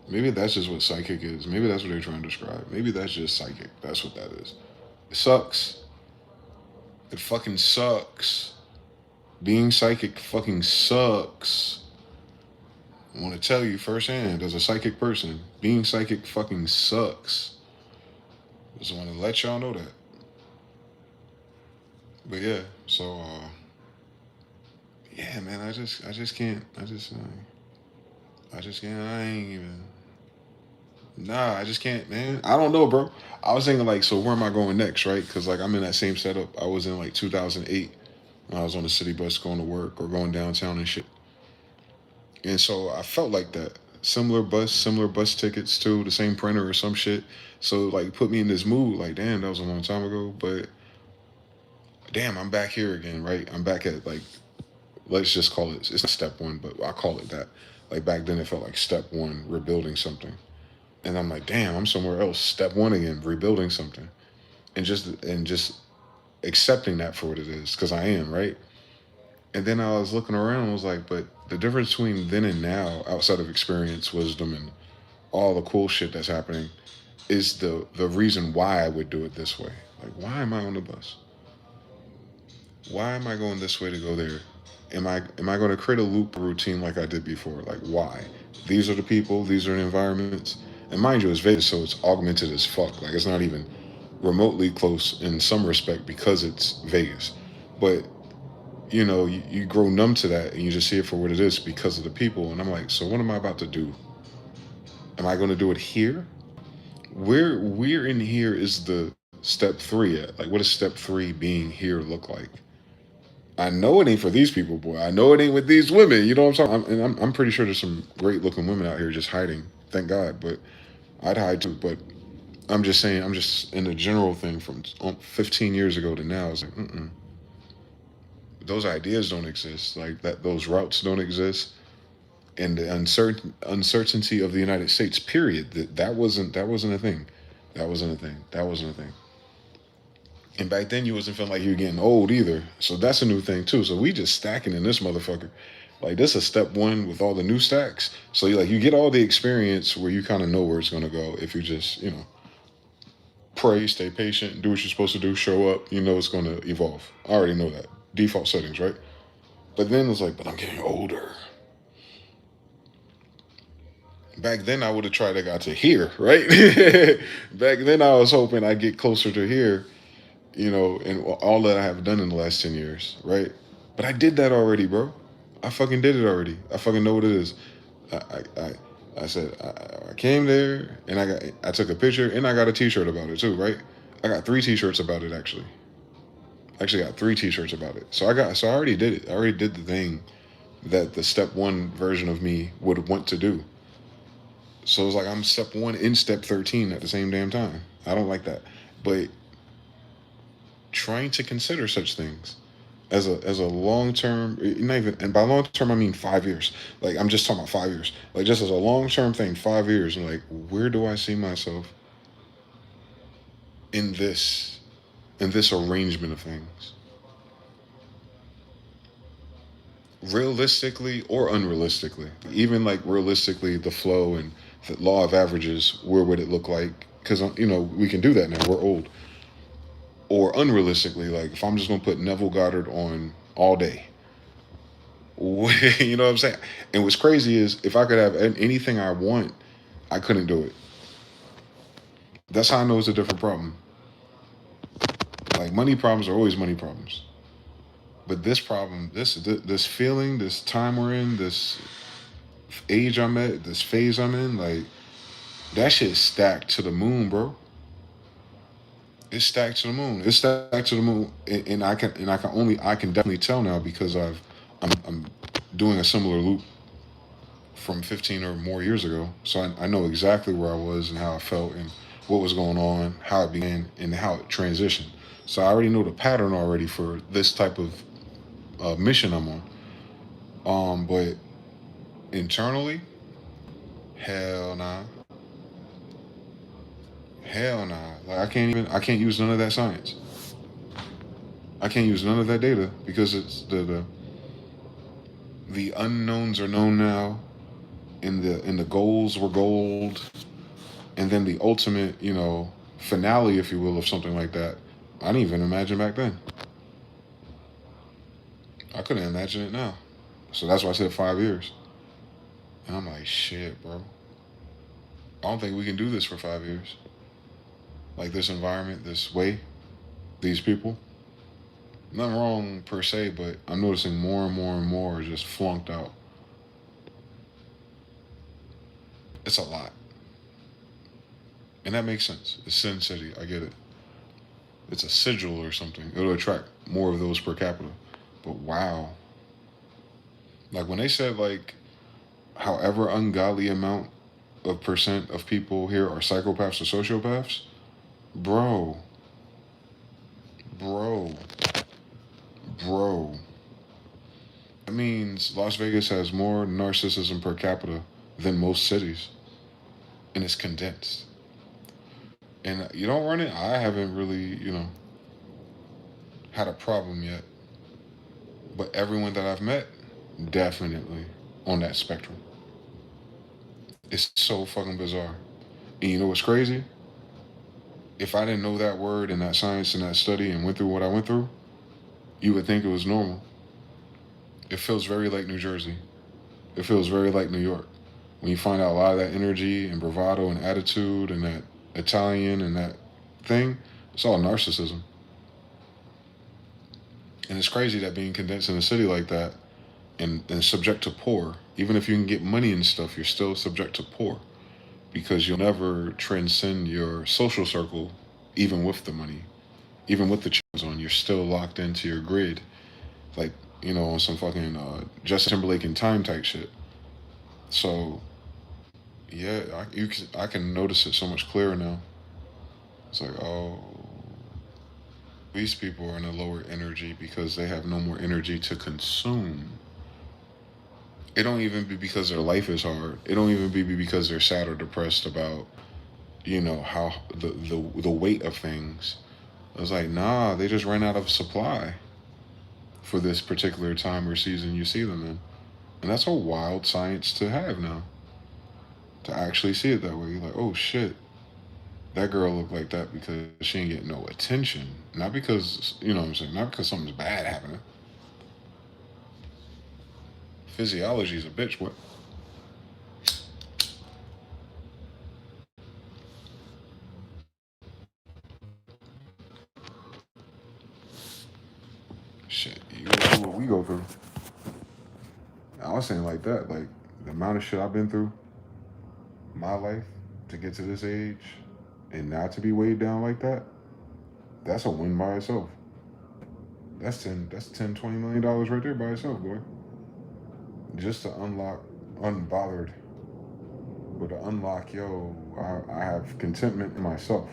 Maybe that's just what psychic is. Maybe that's what they're trying to describe. Maybe that's just psychic. That's what that is. It sucks. It fucking sucks. Being psychic fucking sucks. I want to tell you firsthand, as a psychic person, being psychic fucking sucks. Just want to let y'all know that. But yeah, so yeah, man, I just can't. I just can't. I ain't even. Nah, I just can't, man. I don't know, bro. I was thinking like, so where am I going next, right? Because like I'm in that same setup I was in like 2008 when I was on the city bus going to work or going downtown and shit. And so I felt like that. Similar bus tickets too, the same printer or some shit. So like put me in this mood, like damn, that was a long time ago. But damn, I'm back here again, right? I'm back at like let's just call it's not step one, but I call it that. Like back then it felt like step one, rebuilding something. And I'm like, damn, I'm somewhere else. Step one again, rebuilding something. And just accepting that for what it is, because I am, right? And then I was looking around and was like, but the difference between then and now, outside of experience, wisdom, and all the cool shit that's happening, is the reason why I would do it this way. Like, why am I on the bus? Why am I going this way to go there? Am I going to create a loop routine like I did before? Like, why? These are the people. These are the environments. And mind you, it's Vegas, so it's augmented as fuck. Like, it's not even remotely close in some respect because it's Vegas. But you grow numb to that and you just see it for what it is because of the people. And I'm like, so what am I about to do? Am I going to do it here? Where in here is the step three at? Like, what does step three being here look like? I know it ain't for these people, boy. I know it ain't with these women. You know what I'm saying? I'm pretty sure there's some great looking women out here just hiding. Thank God, but I'd hide too. But I'm just saying, I'm just in a general thing from 15 years ago to now. It's like, those ideas don't exist. Like that, those routes don't exist, and the uncertainty of the United States. Period. That wasn't a thing. That wasn't a thing. That wasn't a thing. And back then, you wasn't feeling like you were getting old either. So that's a new thing too. So we just stacking in this motherfucker. Like this is step one with all the new stacks. So you get all the experience where you kind of know where it's gonna go if you just pray, stay patient, do what you're supposed to do, show up. You know it's gonna evolve. I already know that default settings, right? But then it's like, but I'm getting older. Back then, I would have tried to got to here, right? Back then, I was hoping I'd get closer to here, and all that I have done in the last 10 years, right? But I did that already, bro. I fucking did it already. I fucking know what it is. I I, I, I said I came there and I took a picture and I got a T-shirt about it too, right? I got three T-shirts about it actually. Actually got three T-shirts about it. So I already did it. I already did the thing that the step one version of me would want to do. So it's like I'm step one in step 13 at the same damn time. I don't like that, but trying to consider such things as a long term, not even, and by long term I mean 5 years. Like I'm just talking about 5 years. Like just as a long term thing, 5 years. And like, where do I see myself in this arrangement of things, realistically or unrealistically? Even like realistically, the flow and the law of averages. Where would it look like? Because we can do that now. We're old. Or unrealistically, like if I'm just gonna put Neville Goddard on all day, you know what I'm saying? And what's crazy is if I could have anything I want, I couldn't do it. That's how I know it's a different problem. Like money problems are always money problems, but this problem, this feeling, this time we're in, this age I'm at, this phase I'm in, like that shit's stacked to the moon, bro. It's stacked to the moon. It's stacked to the moon, and I can definitely tell now because I'm doing a similar loop from 15 or more years ago. So I know exactly where I was and how I felt and what was going on, how it began, and how it transitioned. So I already know the pattern already for this type of mission I'm on. But internally, hell nah, hell nah. Like I can't use none of that science. I can't use none of that data because it's the unknowns are known now, and the goals were gold, and then the ultimate, finale, if you will, of something like that. I didn't even imagine back then. I couldn't imagine it now. So that's why I said 5 years. And I'm like, shit, bro. I don't think we can do this for 5 years. Like this environment, this way, these people. Nothing wrong per se, but I'm noticing more and more and more are just flunked out. It's a lot. And that makes sense. It's Sin City. I get it. It's a sigil or something. It'll attract more of those per capita. But wow. Like when they said like however ungodly amount of percent of people here are psychopaths or sociopaths, bro, bro, bro. That means Las Vegas has more narcissism per capita than most cities, and it's condensed. And you don't run it. I haven't really, had a problem yet. But everyone that I've met, definitely on that spectrum. It's so fucking bizarre. And you know what's crazy? If I didn't know that word and that science and that study and went through what I went through, you would think it was normal. It feels very like New Jersey. It feels very like New York. When you find out a lot of that energy and bravado and attitude and that Italian and that thing, it's all narcissism. And it's crazy that being condensed in a city like that and subject to poor, even if you can get money and stuff, you're still subject to poor. because you'll never transcend your social circle, even with the money, even with the chains on. You're still locked into your grid, like on some fucking Justin Timberlake and Time type shit. So yeah, I can notice it so much clearer now. It's like, oh, these people are in a lower energy because they have no more energy to consume. It don't even be because their life is hard. It don't even be because they're sad or depressed about how the weight of things. I was like, nah, they just ran out of supply for this particular time or season you see them in. And that's a wild science to have now. To actually see it that way. You're like, oh shit, that girl looked like that because she ain't getting no attention. Not because, what I'm saying, not because something's bad happening. Physiology is a bitch. What? Shit, you go through what we go through. I was saying like that, like the amount of shit I've been through in my life to get to this age and not to be weighed down like that, that's a win by itself. That's 20 million dollars right there by itself, boy. Just to unlock unbothered, but to unlock, I have contentment in myself.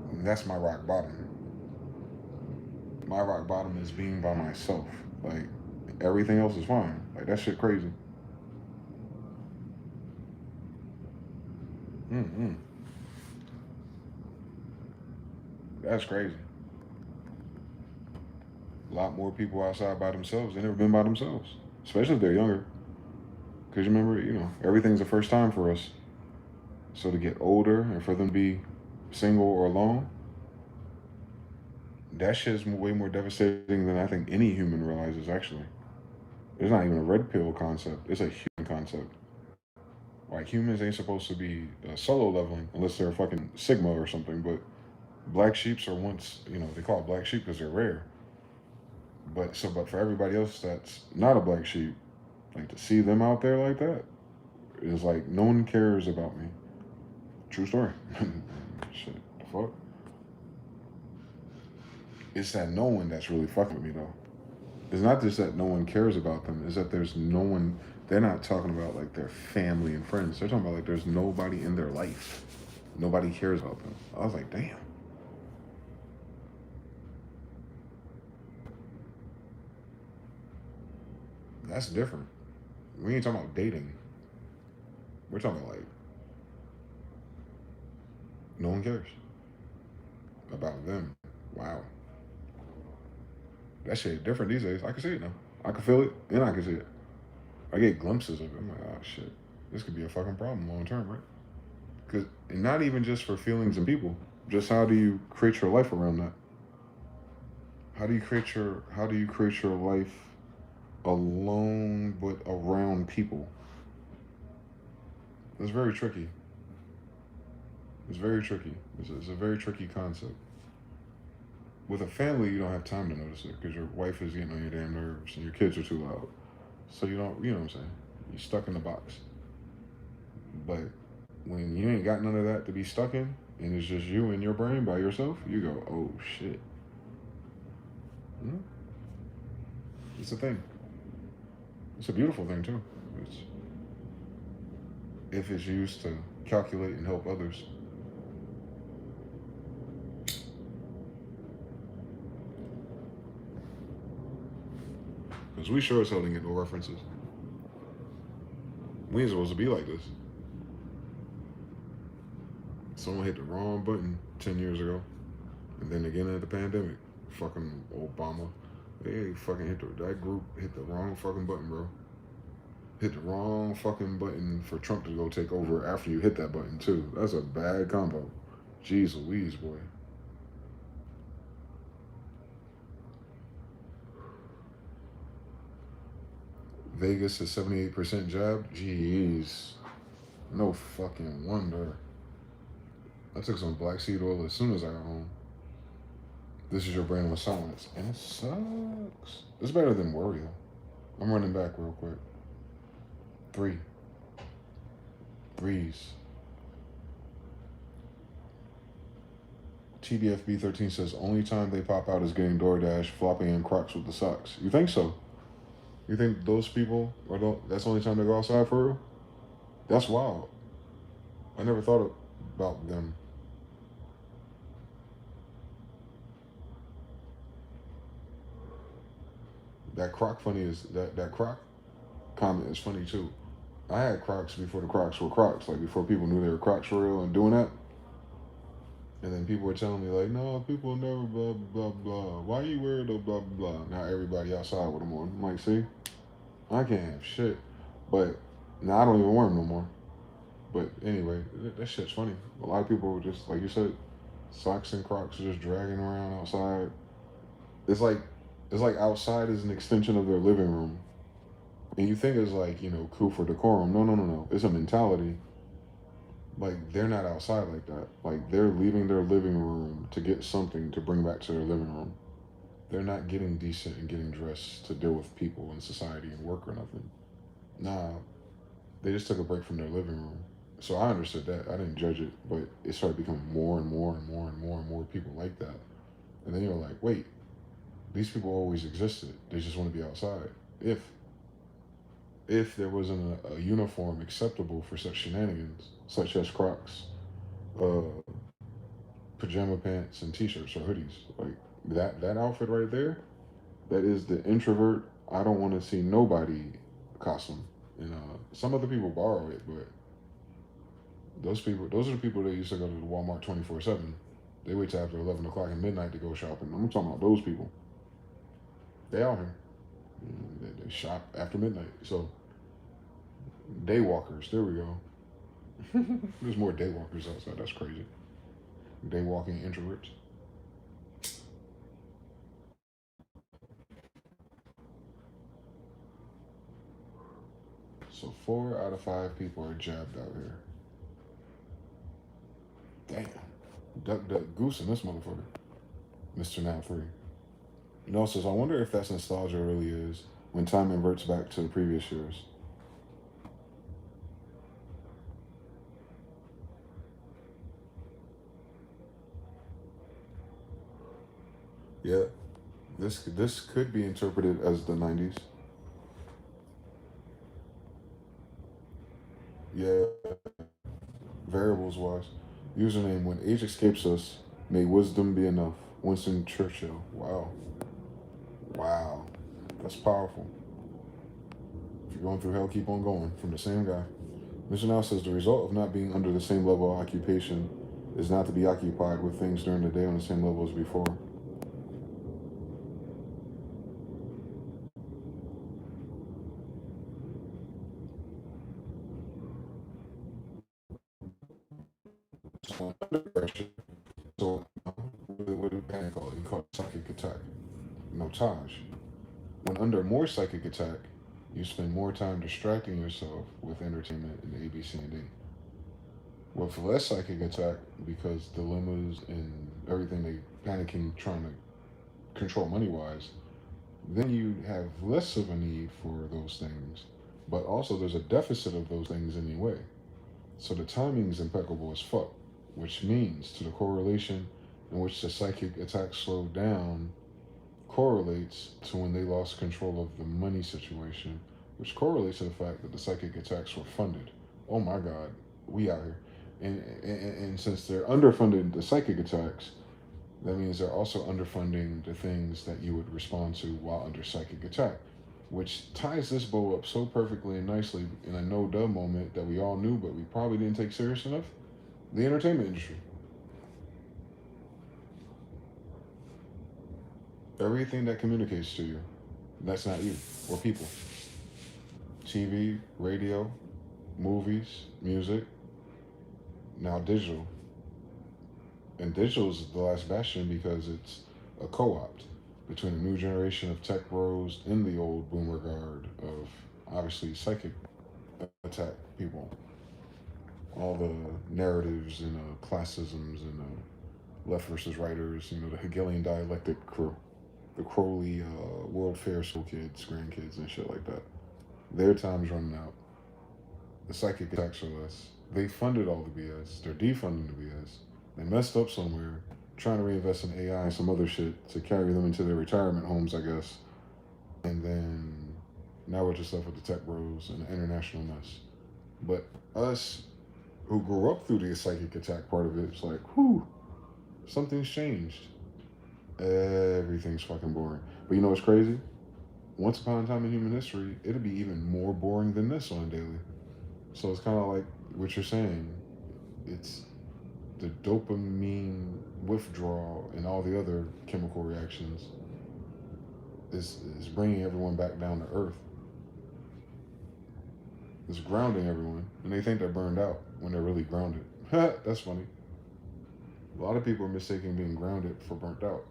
And that's my rock bottom. My rock bottom is being by myself. Like everything else is fine. Like that shit crazy. Mm-mm. That's crazy. A lot more people outside by themselves. They never been by themselves, especially if they're younger. Because you remember, everything's the first time for us. So to get older and for them to be single or alone, that shit's way more devastating than I think any human realizes, actually. It's not even a red pill concept, it's a human concept. Like, humans ain't supposed to be solo leveling unless they're fucking Sigma or something, but black sheeps are once, they call it black sheep because they're rare. But for everybody else that's not a black sheep, like to see them out there like that is like no one cares about me. True story. Shit, the fuck. It's that no one that's really fucking with me though. It's not just that no one cares about them. It's that there's no one. They're not talking about like their family and friends. They're talking about like there's nobody in their life. Nobody cares about them. I was like, damn. That's different. We ain't talking about dating. We're talking about like no one cares about them. Wow. That shit different these days. I can see it now. I can feel it and I can see it. I get glimpses of it. I'm like, oh shit. This could be a fucking problem long term, right? Cause and not even just for feelings and people. Just how do you create your life around that? How do you create your life alone but around people? It's very tricky. It's very tricky. It's a very tricky concept. With a family, you don't have time to notice it because your wife is getting on your damn nerves and your kids are too loud. So you don't, you know what I'm saying? You're stuck in the box. But when you ain't got none of that to be stuck in, and it's just you and your brain by yourself, you go, oh shit. Hmm? It's a thing. It's a beautiful thing too. It's, if it's used to calculate and help others. Because we sure as hell didn't get no references. We ain't supposed to be like this. Someone hit the wrong button 10 years ago. And then again at the pandemic. Fucking Obama. They fucking that group hit the wrong fucking button, bro. Hit the wrong fucking button for Trump to go take over after you hit that button, too. That's a bad combo. Jeez Louise, boy. Vegas is 78% jab. Jeez. No fucking wonder. I took some black seed oil as soon as I got home. This is your brain on silence. And it sucks. It's better than worry, though. I'm running back real quick. 3, Breeze. TDFB13 says only time they pop out is getting DoorDash, flopping in Crocs with the socks. You think so? You think those people that's the only time they go outside for real? That's wild. I never thought about them. That Croc funny is that Croc comment is funny too. I had Crocs before the Crocs were Crocs, like before people knew they were Crocs for real and doing that. And then people were telling me like, no, people never blah blah blah. Why you wear the blah blah blah? Now everybody outside with them on. I'm like, see, I can't have shit. But now I don't even wear them no more. But anyway, that shit's funny. A lot of people just like you said, socks and Crocs are just dragging around outside. It's like outside is an extension of their living room. And you think it's like, cool for decorum. No, no, no, no. It's a mentality. Like, they're not outside like that. Like, they're leaving their living room to get something to bring back to their living room. They're not getting decent and getting dressed to deal with people in society and work or nothing. Nah, they just took a break from their living room. So I understood that. I didn't judge it, but it started becoming more and more and more and more and more people like that. And then you're like, wait, these people always existed. They just want to be outside. If there wasn't a uniform acceptable for such shenanigans, such as Crocs, uh, pajama pants, and t-shirts or hoodies, like that outfit right there, that is the introvert. I don't want to see nobody costume. And some other people borrow it, but those are the people that used to go to the Walmart 24/7. They wait till after 11 o'clock and midnight to go shopping. I'm talking about those people. They out here. They shop after midnight. So day walkers. There we go. There's more day walkers outside. That's crazy. Day walking introverts. So 4 out of 5 people are jabbed out here. Damn. Duck, duck, goose in this motherfucker. Mr. Now 3. No, says, I wonder if that's nostalgia really is when time inverts back to the previous years. Yeah, this could be interpreted as the 90s. Yeah, variables wise. Username, when age escapes us, may wisdom be enough. Winston Churchill. Wow. Wow. That's powerful. If you're going through hell, keep on going. From the same guy. Mr. Now says the result of not being under the same level of occupation is not to be occupied with things during the day on the same level as before. So, under pressure. So, what do panic call it? You call it psychic attack. No, Taj. When under more psychic attack, you spend more time distracting yourself with entertainment and A, B, C, and D. With less psychic attack, because dilemmas and everything they panicking trying to control money wise, then you have less of a need for those things. But also, there's a deficit of those things anyway. So the timing is impeccable as fuck, which means to the correlation in which the psychic attack slowed down correlates to when they lost control of the money situation, which correlates to the fact that the psychic attacks were funded. Oh my God, we out here. And since they're underfunded the psychic attacks, that means they're also underfunding the things that you would respond to while under psychic attack, which ties this bow up so perfectly and nicely in a no duh moment that we all knew but we probably didn't take serious enough. The entertainment industry. Everything that communicates to you, that's not you or people. TV, radio, movies, music, now digital. And digital is the last bastion because it's a co opt between a new generation of tech bros and the old boomer guard of obviously psychic attack people. All the narratives and classisms and left versus writers, the Hegelian dialectic crew, the Crowley World Fair school kids, grandkids, and shit like that. Their time's running out. The psychic attacks are less. They funded all the BS. They're defunding the BS. They messed up somewhere, trying to reinvest in AI and some other shit to carry them into their retirement homes, I guess. And then now we're just left with the tech bros and the international mess. But us who grew up through the psychic attack part of it, it's like, whew, something's changed. Everything's fucking boring. But you know what's crazy? Once upon a time in human history, it'd be even more boring than this on a daily. So it's kind of like what you're saying. It's the dopamine withdrawal and all the other chemical reactions is bringing everyone back down to earth. It's grounding everyone, and they think they're burned out when they're really grounded. That's funny. A lot of people are mistaking being grounded for burnt out.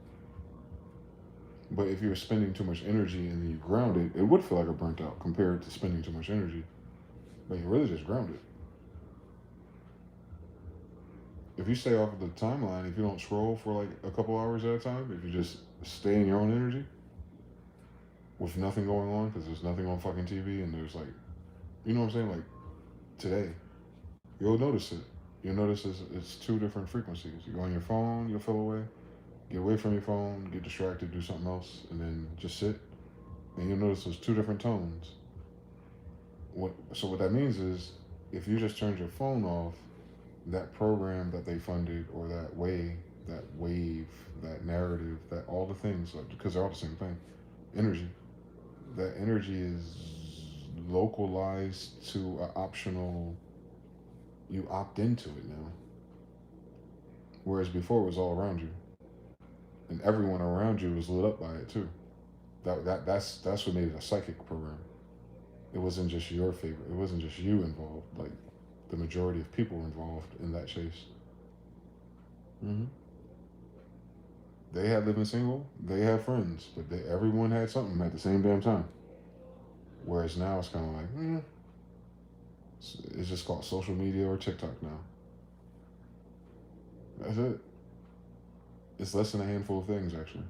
But if you're spending too much energy and then you ground it, it would feel like a burnt out compared to spending too much energy. But you're really just grounded. If you stay off of the timeline, if you don't scroll for like a couple hours at a time, if you just stay in your own energy with nothing going on, because there's nothing on fucking TV and there's like, you know what I'm saying? Like today, you'll notice it. You'll notice it's two different frequencies. You go on your phone, you'll feel away. Get away from your phone, get distracted, do something else, and then just sit. And you'll notice there's two different tones. So what that means is, if you just turned your phone off, that program that they funded, or that wave, that narrative, that all the things, like, because they're all the same thing, energy. That energy is localized to an optional. You opt into it now, whereas before it was all around you, and everyone around you was lit up by it too. That's what made it a psychic program. It wasn't just your favorite. It wasn't just you involved. Like the majority of people were involved in that chase. Mm-hmm. They had living single. They had friends, but everyone had something at the same damn time. Whereas now it's kind of like, it's just called social media or TikTok now. That's it. It's less than a handful of things actually.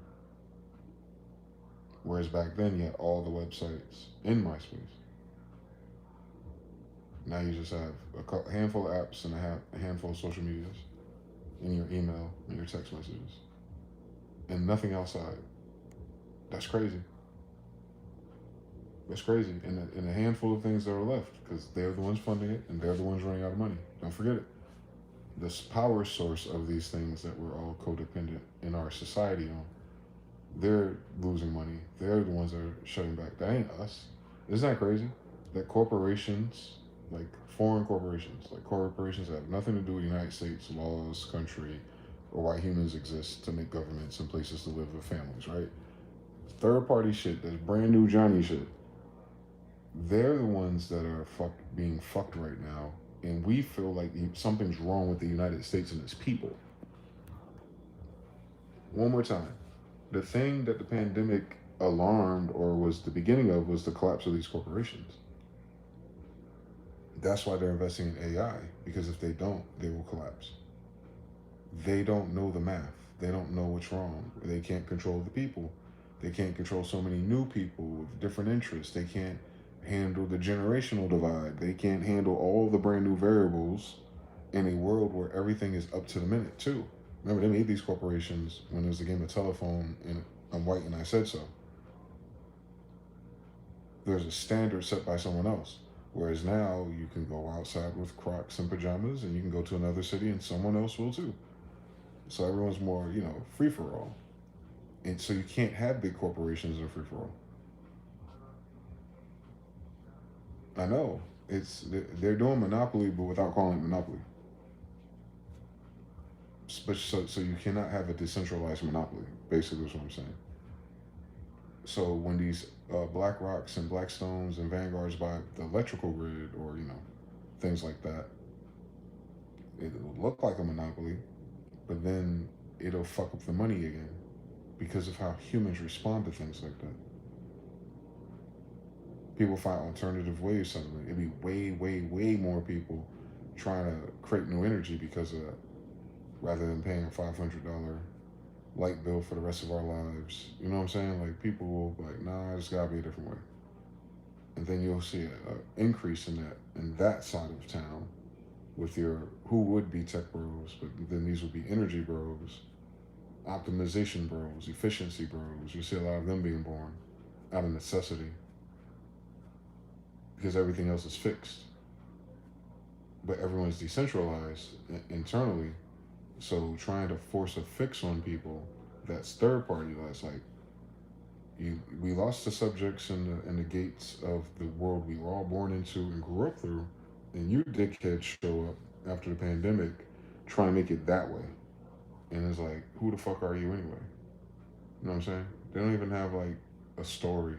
Whereas back then you had all the websites in MySpace. Now you just have a handful of apps and a handful of social medias in your email and your text messages, and nothing outside. That's crazy. That's crazy. And a handful of things that are left because they're the ones funding it and they're the ones running out of money. Don't forget it. This power source of these things that we're all codependent in our society on, they're losing money. They're the ones that are shutting back. That ain't us. Isn't that crazy? That corporations, like foreign corporations, like corporations that have nothing to do with the United States laws, country, or why humans exist to make governments and places to live with families, right? Third party shit, that's brand new Johnny shit. They're the ones that are being fucked right now, and we feel like something's wrong with the United States and its people. One more time. The thing that the pandemic alarmed or was the beginning of was the collapse of these corporations. That's why they're investing in AI, because if they don't, they will collapse. They don't know the math. They don't know what's wrong. They can't control the people. They can't control so many new people with different interests. They can't handle the generational divide. They can't handle all the brand new variables in a world where everything is up to the minute too. Remember, they made these corporations when it was a game of telephone and I'm white and I said so. There's a standard set by someone else. Whereas now you can go outside with Crocs and pajamas and you can go to another city and someone else will too. So everyone's more, free for all. And so you can't have big corporations that are free for all. I know. They're doing monopoly, but without calling it monopoly. But so you cannot have a decentralized monopoly. Basically, is what I'm saying. So when these Black Rocks and Blackstones and Vanguards buy the electrical grid, or things like that, it'll look like a monopoly, but then it'll fuck up the money again because of how humans respond to things like that. People find alternative ways suddenly. It'd be way, way, way more people trying to create new energy because of that, rather than paying a $500 light bill for the rest of our lives. You know what I'm saying? Like, people will be like, nah, it's gotta be a different way. And then you'll see an increase in that side of town, with your who would be tech bros, but then these would be energy bros, optimization bros, efficiency bros. You see a lot of them being born out of necessity because everything else is fixed. But everyone's decentralized internally. So trying to force a fix on people, that's third party. That's like we lost the subjects and the gates of the world we were all born into and grew up through, and you dickheads show up after the pandemic trying to make it that way. And it's like, who the fuck are you anyway? You know what I'm saying? They don't even have like a story.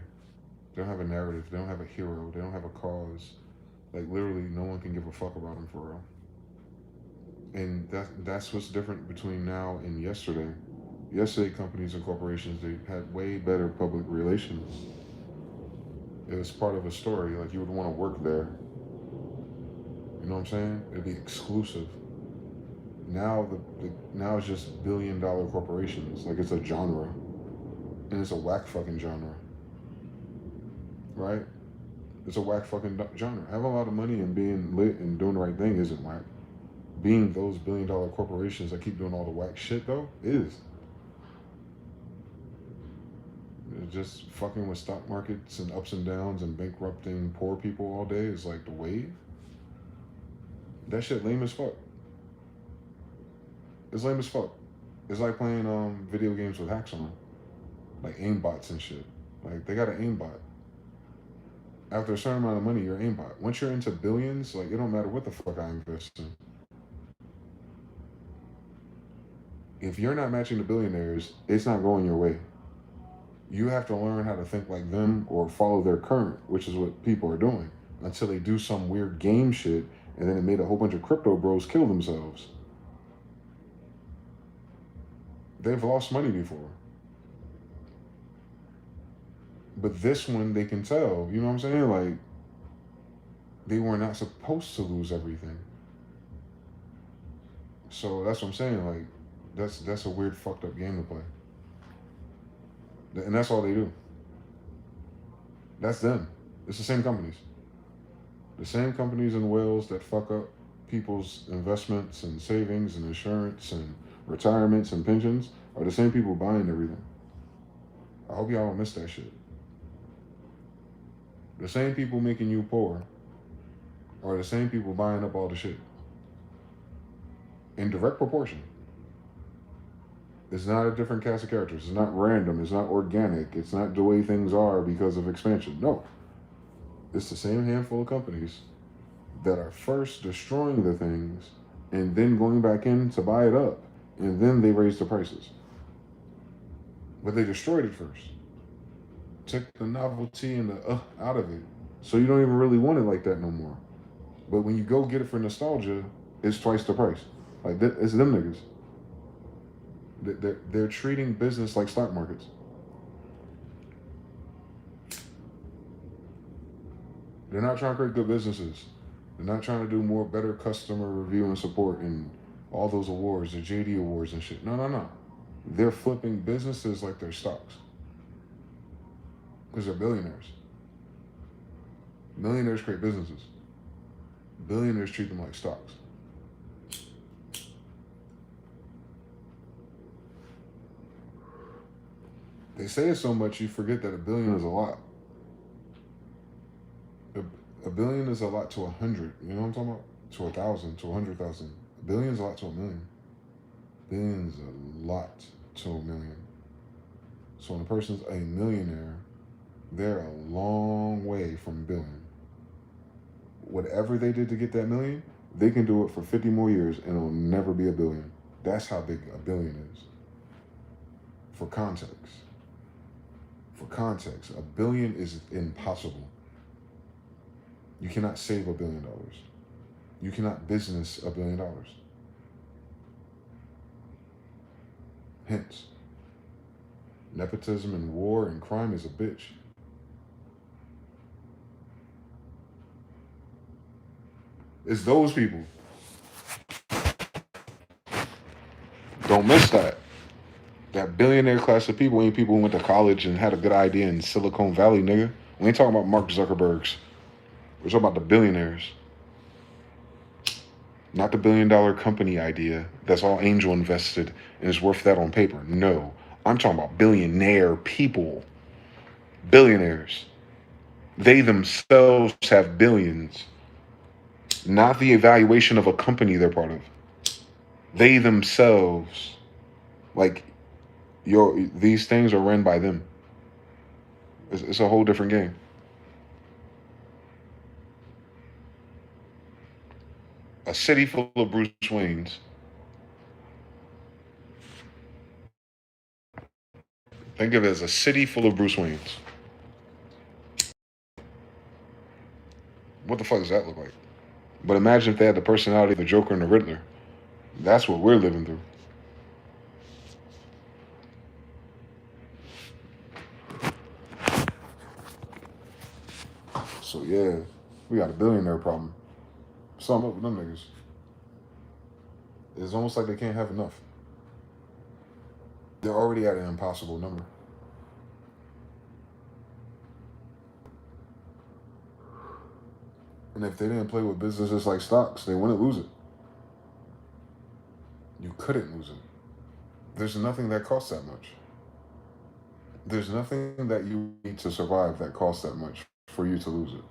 They don't have a narrative. They don't have a hero. They don't have a cause. Like literally, no one can give a fuck about them for real. And that's what's different between now and yesterday. Yesterday, companies and corporations, they had way better public relations. It was part of a story. Like you would want to work there. You know what I'm saying? It'd be exclusive. Now now it's just $1 billion corporations. Like it's a genre, and it's a whack fucking genre, right? It's a whack fucking genre. Having a lot of money and being lit and doing the right thing isn't whack. Being those $1 billion corporations that keep doing all the whack shit though is. It's just fucking with stock markets and ups and downs and bankrupting poor people all day is like the wave. That shit lame as fuck. It's lame as fuck. It's like playing video games with hacks on, like aimbots and shit. Like they got an aimbot. After a certain amount of money, you're aimbot. Once you're into billions, like it don't matter what the fuck I invest in. If you're not matching the billionaires, it's not going your way. You have to learn how to think like them or follow their current, which is what people are doing, until they do some weird game shit, and then it made a whole bunch of crypto bros kill themselves. They've lost money before. But this one, they can tell, you know what I'm saying? Like, they were not supposed to lose everything. So that's what I'm saying. Like, that's a weird, fucked up game to play. And that's all they do. That's them. It's the same companies. The same companies in Wales that fuck up people's investments and savings and insurance and retirements and pensions are the same people buying everything. I hope y'all don't miss that shit. The same people making you poor are the same people buying up all the shit. In direct proportion. It's not a different cast of characters. It's not random. It's not organic. It's not the way things are because of expansion. No. It's the same handful of companies that are first destroying the things and then going back in to buy it up. And then they raise the prices. But they destroyed it first. Took the novelty and the out of it. So you don't even really want it like that no more. But when you go get it for nostalgia, it's twice the price. Like, it's them niggas. They're treating business like stock markets. They're not trying to create good businesses. They're not trying to do more better customer review and support and all those awards, the JD awards and shit. No. They're flipping businesses like they're stocks. Because they're billionaires. Millionaires create businesses. Billionaires treat them like stocks. They say it so much you forget that a billion is a lot. A billion is a lot to 100. You know what I'm talking about? To 1,000, to 100,000. A billion is a lot to a million. Billion is a lot to a million. So when a person's a millionaire, they're a long way from a billion. Whatever they did to get that million, they can do it for 50 more years and it'll never be a billion. That's how big a billion is. For context. A billion is impossible. You cannot save $1 billion. You cannot business $1 billion. Hence, nepotism and war and crime is a bitch. It's those people. Don't miss that. That billionaire class of people ain't people who went to college and had a good idea in Silicon Valley, nigga. We ain't talking about Mark Zuckerbergs. We're talking about the billionaires. Not the $1 billion company idea that's all angel invested and is worth that on paper. No, I'm talking about billionaire people, billionaires. They themselves have billions, not the evaluation of a company they're part of. They themselves, like these things are run by them. It's a whole different game. A city full of Bruce Waynes. Think of it as a city full of Bruce Waynes. What the fuck does that look like? But imagine if they had the personality of the Joker and the Riddler. That's what we're living through. So yeah, we got a billionaire problem. Sum up with them niggas. It's almost like they can't have enough. They're already at an impossible number. And if they didn't play with businesses like stocks, they wouldn't lose it. You couldn't lose it. There's nothing that costs that much. There's nothing that you need to survive that costs that much for you to lose it.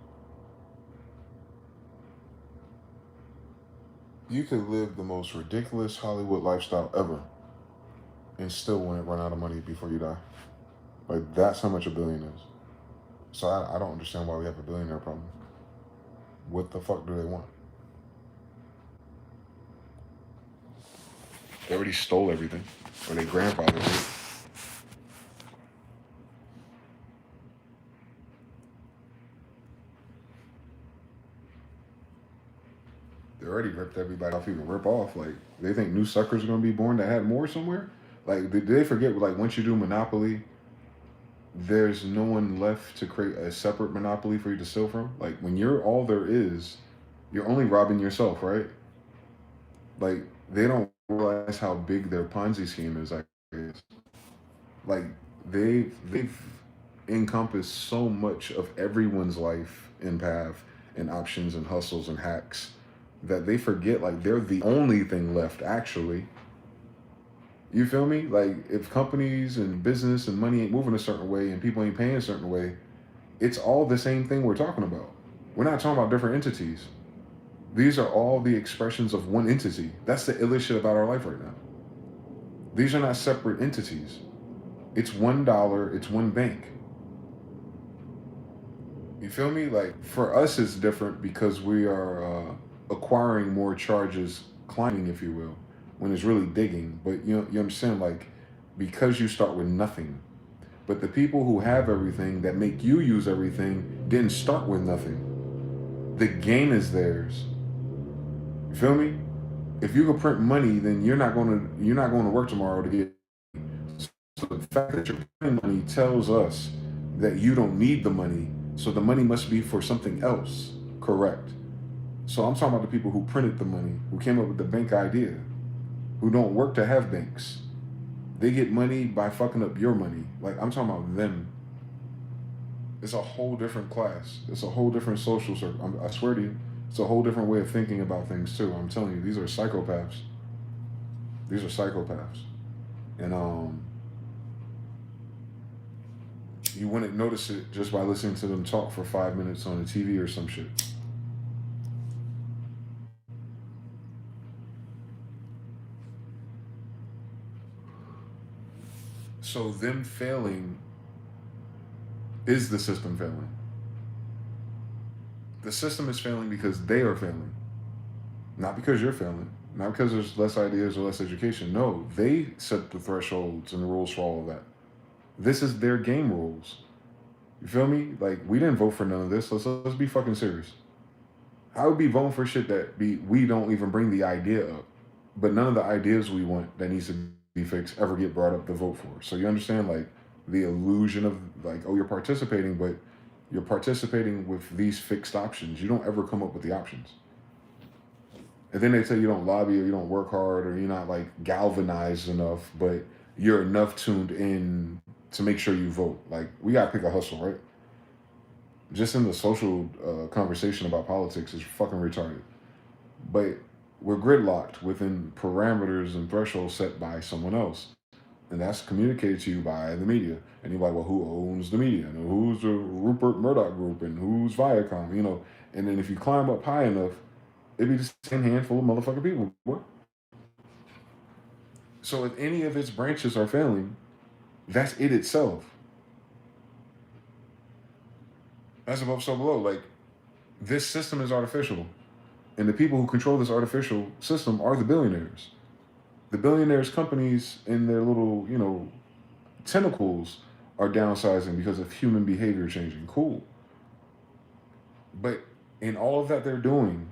You could live the most ridiculous Hollywood lifestyle ever and still wouldn't run out of money before you die. Like, that's how much a billion is. So I don't understand why we have a billionaire problem. What the fuck do they want? They already stole everything, or their grandfather did. They already ripped everybody off. Even rip off. Like, they think new suckers are gonna be born that had more somewhere. Like, did they forget? Like, once you do Monopoly, there's no one left to create a separate Monopoly for you to steal from. Like, when you're all there is, you're only robbing yourself, right? Like, they don't realize how big their Ponzi scheme is. I guess. Like, they've encompassed so much of everyone's life and path and options and hustles and hacks that they forget like they're the only thing left actually. You feel me? Like, if companies and business and money ain't moving a certain way and people ain't paying a certain way, it's all the same thing we're talking about. We're not talking about different entities. These are all the expressions of one entity. That's the illest shit about our life right now. These are not separate entities. It's $1, it's one bank. You feel me? Like, for us, it's different because we are acquiring more charges, climbing, if you will, when it's really digging. But you understand, like, because you start with nothing. But the people who have everything that make you use everything didn't start with nothing. The gain is theirs. You feel me? If you can print money, then you're not going to work tomorrow to get. So the fact that you're printing money tells us that you don't need the money. So the money must be for something else. Correct. So I'm talking about the people who printed the money, who came up with the bank idea, who don't work to have banks. They get money by fucking up your money. Like, I'm talking about them. It's a whole different class. It's a whole different social circle. I swear to you, it's a whole different way of thinking about things too. I'm telling you, these are psychopaths. These are psychopaths, and you wouldn't notice it just by listening to them talk for 5 minutes on the TV or some shit. So them failing is the system failing. The system is failing because they are failing, not because you're failing, not because there's less ideas or less education. No, they set the thresholds and the rules for all of that. This is their game rules. You feel me? Like, we didn't vote for none of this. Let's be fucking serious. I would be voting for shit that we don't even bring the idea up, but none of the ideas we want that needs to be fixed ever get brought up to vote for. So you understand, like, the illusion of, like, oh, you're participating, but you're participating with these fixed options. You don't ever come up with the options. And then they tell you don't lobby or you don't work hard or you're not like galvanized enough, but you're enough tuned in to make sure you vote. Like, we gotta pick a hustle, right? Just in the social conversation about politics is fucking retarded. But We're gridlocked within parameters and thresholds set by someone else. And that's communicated to you by the media. And you're like, well, who owns the media? And who's the Rupert Murdoch group? And who's Viacom? You know, and then if you climb up high enough, it'd be the same handful of motherfucking people. What? So if any of its branches are failing, that's it itself. That's above so below. Like, this system is artificial. And the people who control this artificial system are the billionaires. The billionaires' companies in their little, tentacles are downsizing because of human behavior changing. Cool. But in all of that they're doing,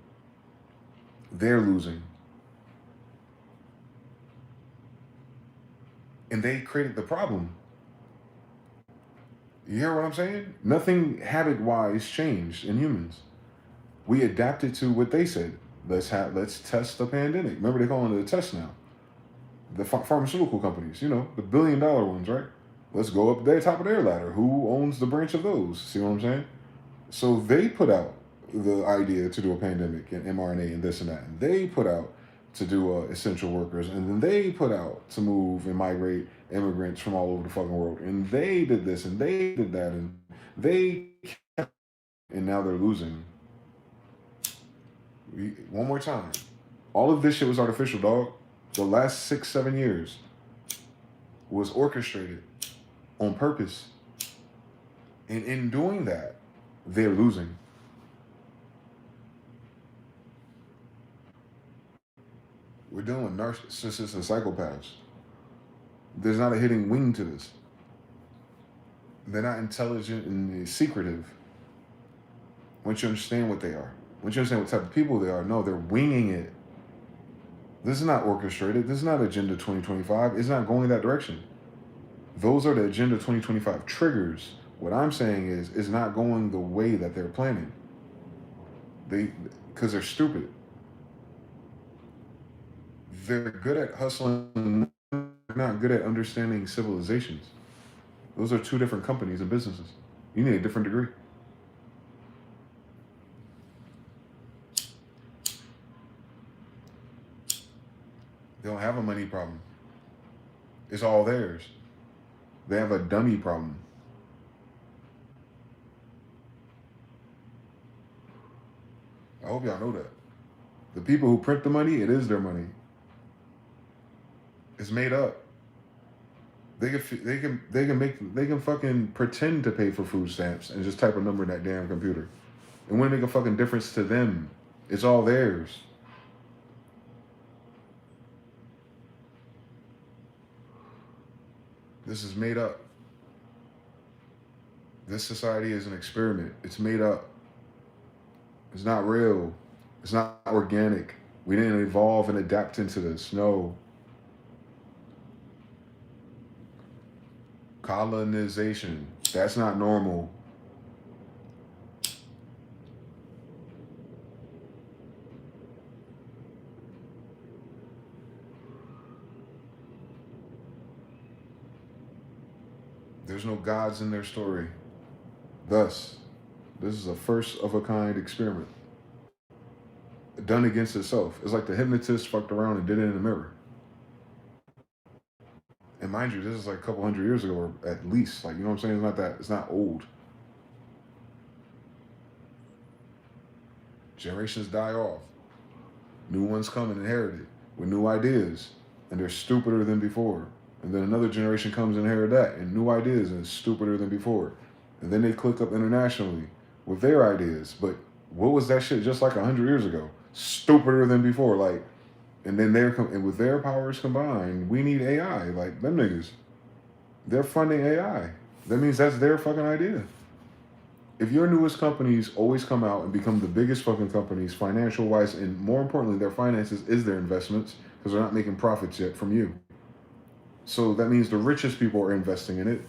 they're losing. And they created the problem. You hear what I'm saying? Nothing habit-wise changed in humans. We adapted to what they said. Let's test the pandemic. Remember, they call it a test now. The pharmaceutical companies, the $1 billion ones, right? Let's go up there, top of their ladder. Who owns the branch of those? See what I'm saying? So they put out the idea to do a pandemic and mRNA and this and that. And they put out to do essential workers. And then they put out to move and migrate immigrants from all over the fucking world. And they did this and they did that. And they kept, and now they're losing. One more time. All of this shit was artificial, dog. The last 6-7 years was orchestrated on purpose. And in doing that, they're losing. We're dealing with narcissists and psychopaths. There's not a hidden wing to this. They're not intelligent and secretive. Once you understand what they are, once you understand what type of people they are, no, they're winging it. This is not orchestrated. This is not Agenda 2025. It's not going in that direction. Those are the Agenda 2025 triggers. What I'm saying is, it's not going the way that they're planning. Because they're stupid. They're good at hustling. They're not good at understanding civilizations. Those are two different companies and businesses. You need a different degree. They don't have a money problem. It's all theirs. They have a dummy problem. I hope y'all know that. The people who print the money, it is their money. It's made up. They can fucking pretend to pay for food stamps and just type a number in that damn computer. It wouldn't make a fucking difference to them. It's all theirs. This is made up. This society is an experiment. It's made up. It's not real. It's not organic. We didn't evolve and adapt into this. No. Colonization. That's not normal. There's no gods in their story. Thus, this is a first of a kind experiment done against itself. It's like the hypnotist fucked around and did it in the mirror. And mind you, this is like a couple hundred years ago, or at least. Like, you know what I'm saying? It's not old. Generations die off. New ones come and inherit it with new ideas, and they're stupider than before. And then another generation comes and inherit that, and new ideas, and it's stupider than before. And then they click up internationally with their ideas. But what was that shit just like 100 years ago? Stupider than before. Like, and then and with their powers combined, we need AI. Like, them niggas, they're funding AI. That means that's their fucking idea. If your newest companies always come out and become the biggest fucking companies financial wise, and more importantly, their finances is their investments, because they're not making profits yet from you. So that means the richest people are investing in it.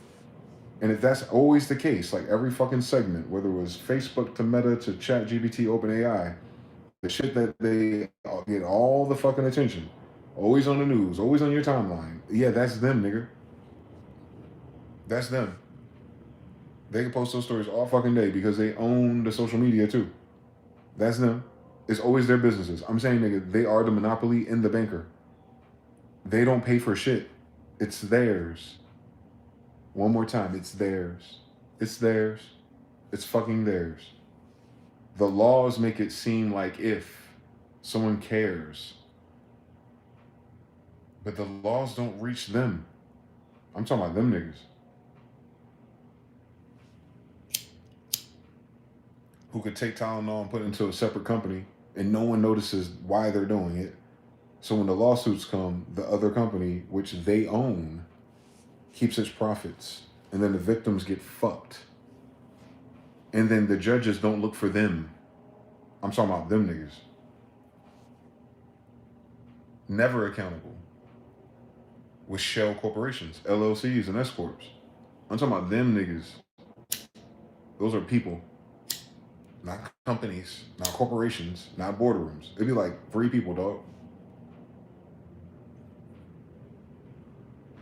And if that's always the case, like every fucking segment, whether it was Facebook to Meta to ChatGPT, OpenAI, the shit that they get all the fucking attention, always on the news, always on your timeline. Yeah, that's them, nigga. That's them. They can post those stories all fucking day because they own the social media too. That's them. It's always their businesses. I'm saying, nigga, they are the monopoly and the banker. They don't pay for shit. It's theirs. One more time, it's theirs. It's theirs. It's fucking theirs. The laws make it seem like if someone cares, but the laws don't reach them. I'm talking about them niggas who could take Tylenol and put it into a separate company and no one notices why they're doing it. So when the lawsuits come, the other company, which they own, keeps its profits. And then the victims get fucked. And then the judges don't look for them. I'm talking about them niggas. Never accountable. With shell corporations, LLCs, and S corps. I'm talking about them niggas. Those are people, not companies, not corporations, not boardrooms. It'd be like 3 people, dog.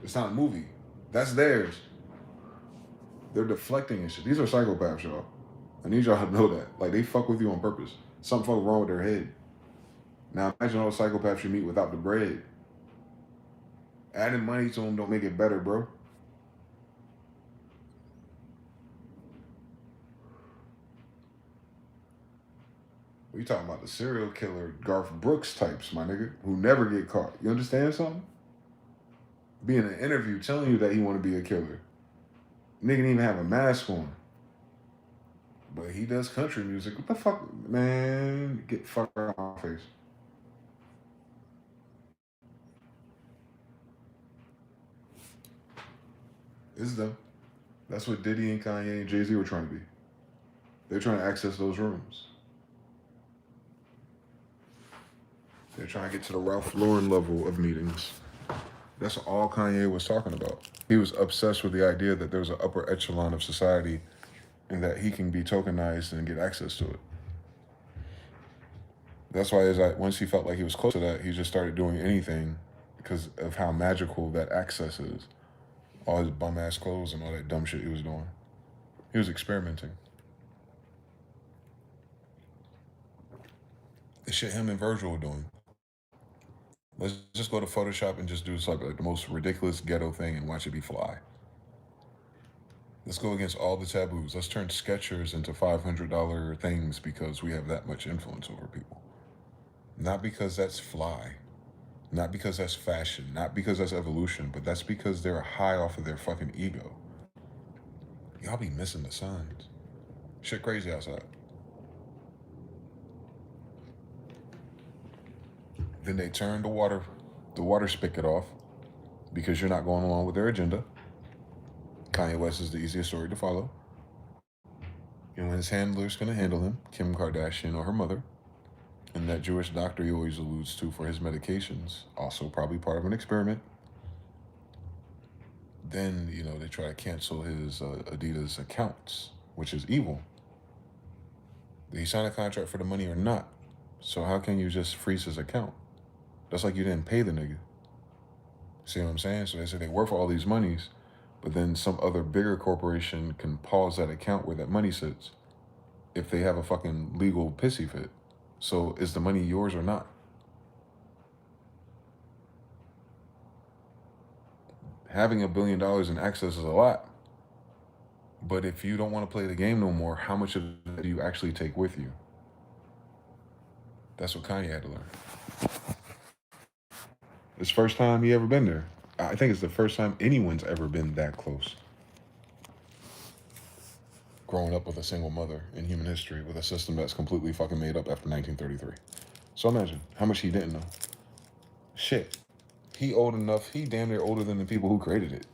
It's not a movie. That's theirs. They're deflecting and shit. These are psychopaths, y'all. I need y'all to know that. Like, they fuck with you on purpose. Something fuck wrong with their head. Now, imagine all the psychopaths you meet without the bread. Adding money to them don't make it better, bro. We talking about the serial killer Garth Brooks types, my nigga, who never get caught. You understand something? Be in an interview telling you that he want to be a killer. Nigga didn't even have a mask on. But he does country music. What the fuck? Man, get fucked out of my face. It's them. That's what Diddy and Kanye and Jay-Z were trying to be. They're trying to access those rooms. They're trying to get to the Ralph Lauren level of meetings. That's all Kanye was talking about. He was obsessed with the idea that there's an upper echelon of society and that he can be tokenized and get access to it. That's why once he felt like he was close to that, he just started doing anything because of how magical that access is. All his bum-ass clothes and all that dumb shit he was doing. He was experimenting. The shit him and Virgil were doing. Let's just go to Photoshop and just do like the most ridiculous ghetto thing and watch it be fly. Let's go against all the taboos. Let's turn Skechers into $500 things because we have that much influence over people. Not because that's fly. Not because that's fashion. Not because that's evolution. But that's because they're high off of their fucking ego. Y'all be missing the signs. Shit crazy outside. Then they turn the water spigot off because you're not going along with their agenda. Kanye West is the easiest story to follow. And when his handler's going to handle him, Kim Kardashian or her mother, and that Jewish doctor he always alludes to for his medications, also probably part of an experiment. Then, they try to cancel his Adidas accounts, which is evil. Did he sign a contract for the money or not? So how can you just freeze his account? That's like you didn't pay the nigga. See what I'm saying? So they say they work for all these monies, but then some other bigger corporation can pause that account where that money sits if they have a fucking legal pissy fit. So is the money yours or not? Having $1 billion in access is a lot. But if you don't want to play the game no more, how much of that do you actually take with you? That's what Kanye had to learn. It's the first time he ever been there. I think it's the first time anyone's ever been that close. Growing up with a single mother in human history with a system that's completely fucking made up after 1933. So imagine how much he didn't know. Shit. He old enough, he damn near older than the people who created it.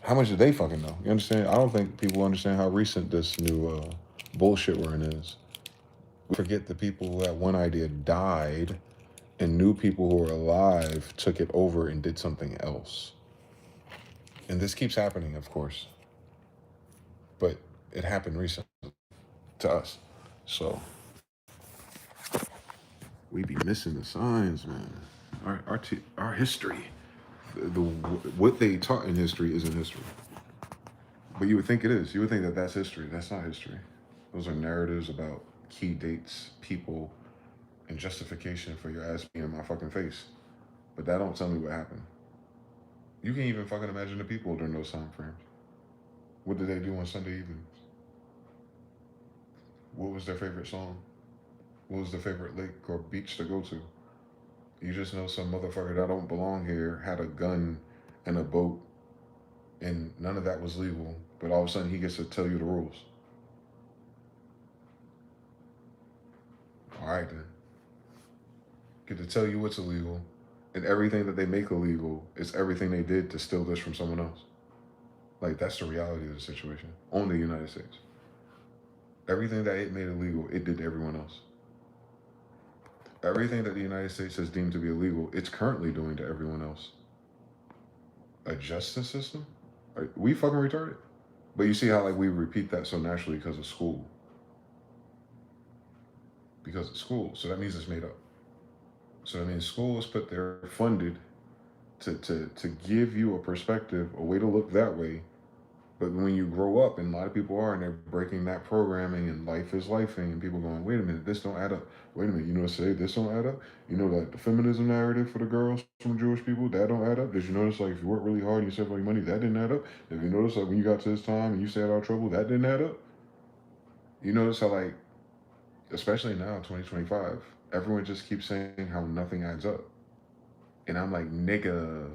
How much did they fucking know? You understand? I don't think people understand how recent this new bullshit we're in is. We forget the people who had one idea died and new people who are alive took it over and did something else. And this keeps happening, of course. But it happened recently to us. So we be missing the signs, man. Our history. What they taught in history isn't history. But you would think it is. You would think that that's history. That's not history. Those are narratives about key dates, people, and justification for your ass being in my fucking face. But that don't tell me what happened. You can't even fucking imagine the people during those time frames. What did they do on Sunday evenings? What was their favorite song? What was their favorite lake or beach to go to? You just know some motherfucker that don't belong here had a gun and a boat, and none of that was legal, but all of a sudden he gets to tell you the rules. All right, then. Get to tell you what's illegal, and everything that they make illegal is everything they did to steal this from someone else. Like, that's the reality of the situation. Only the United States. Everything that it made illegal, it did to everyone else. Everything that the United States has deemed to be illegal, it's currently doing to everyone else. A justice system? Are we fucking retarded? But you see how like we repeat that so naturally because of school. Because it's school. So that means it's made up. So that means school is put there, funded to give you a perspective, a way to look that way. But when you grow up, and a lot of people are, and they're breaking that programming, and life is lifing, and people going, wait a minute, this don't add up. Wait a minute, you know what I say? This don't add up. You know that the feminism narrative for the girls from Jewish people, that don't add up. Did you notice like if you work really hard and you save all your money, that didn't add up? If you notice like when you got to this time and you stayed out of trouble, that didn't add up? You notice how like, especially now, 2025, everyone just keeps saying how nothing adds up. And I'm like, nigga,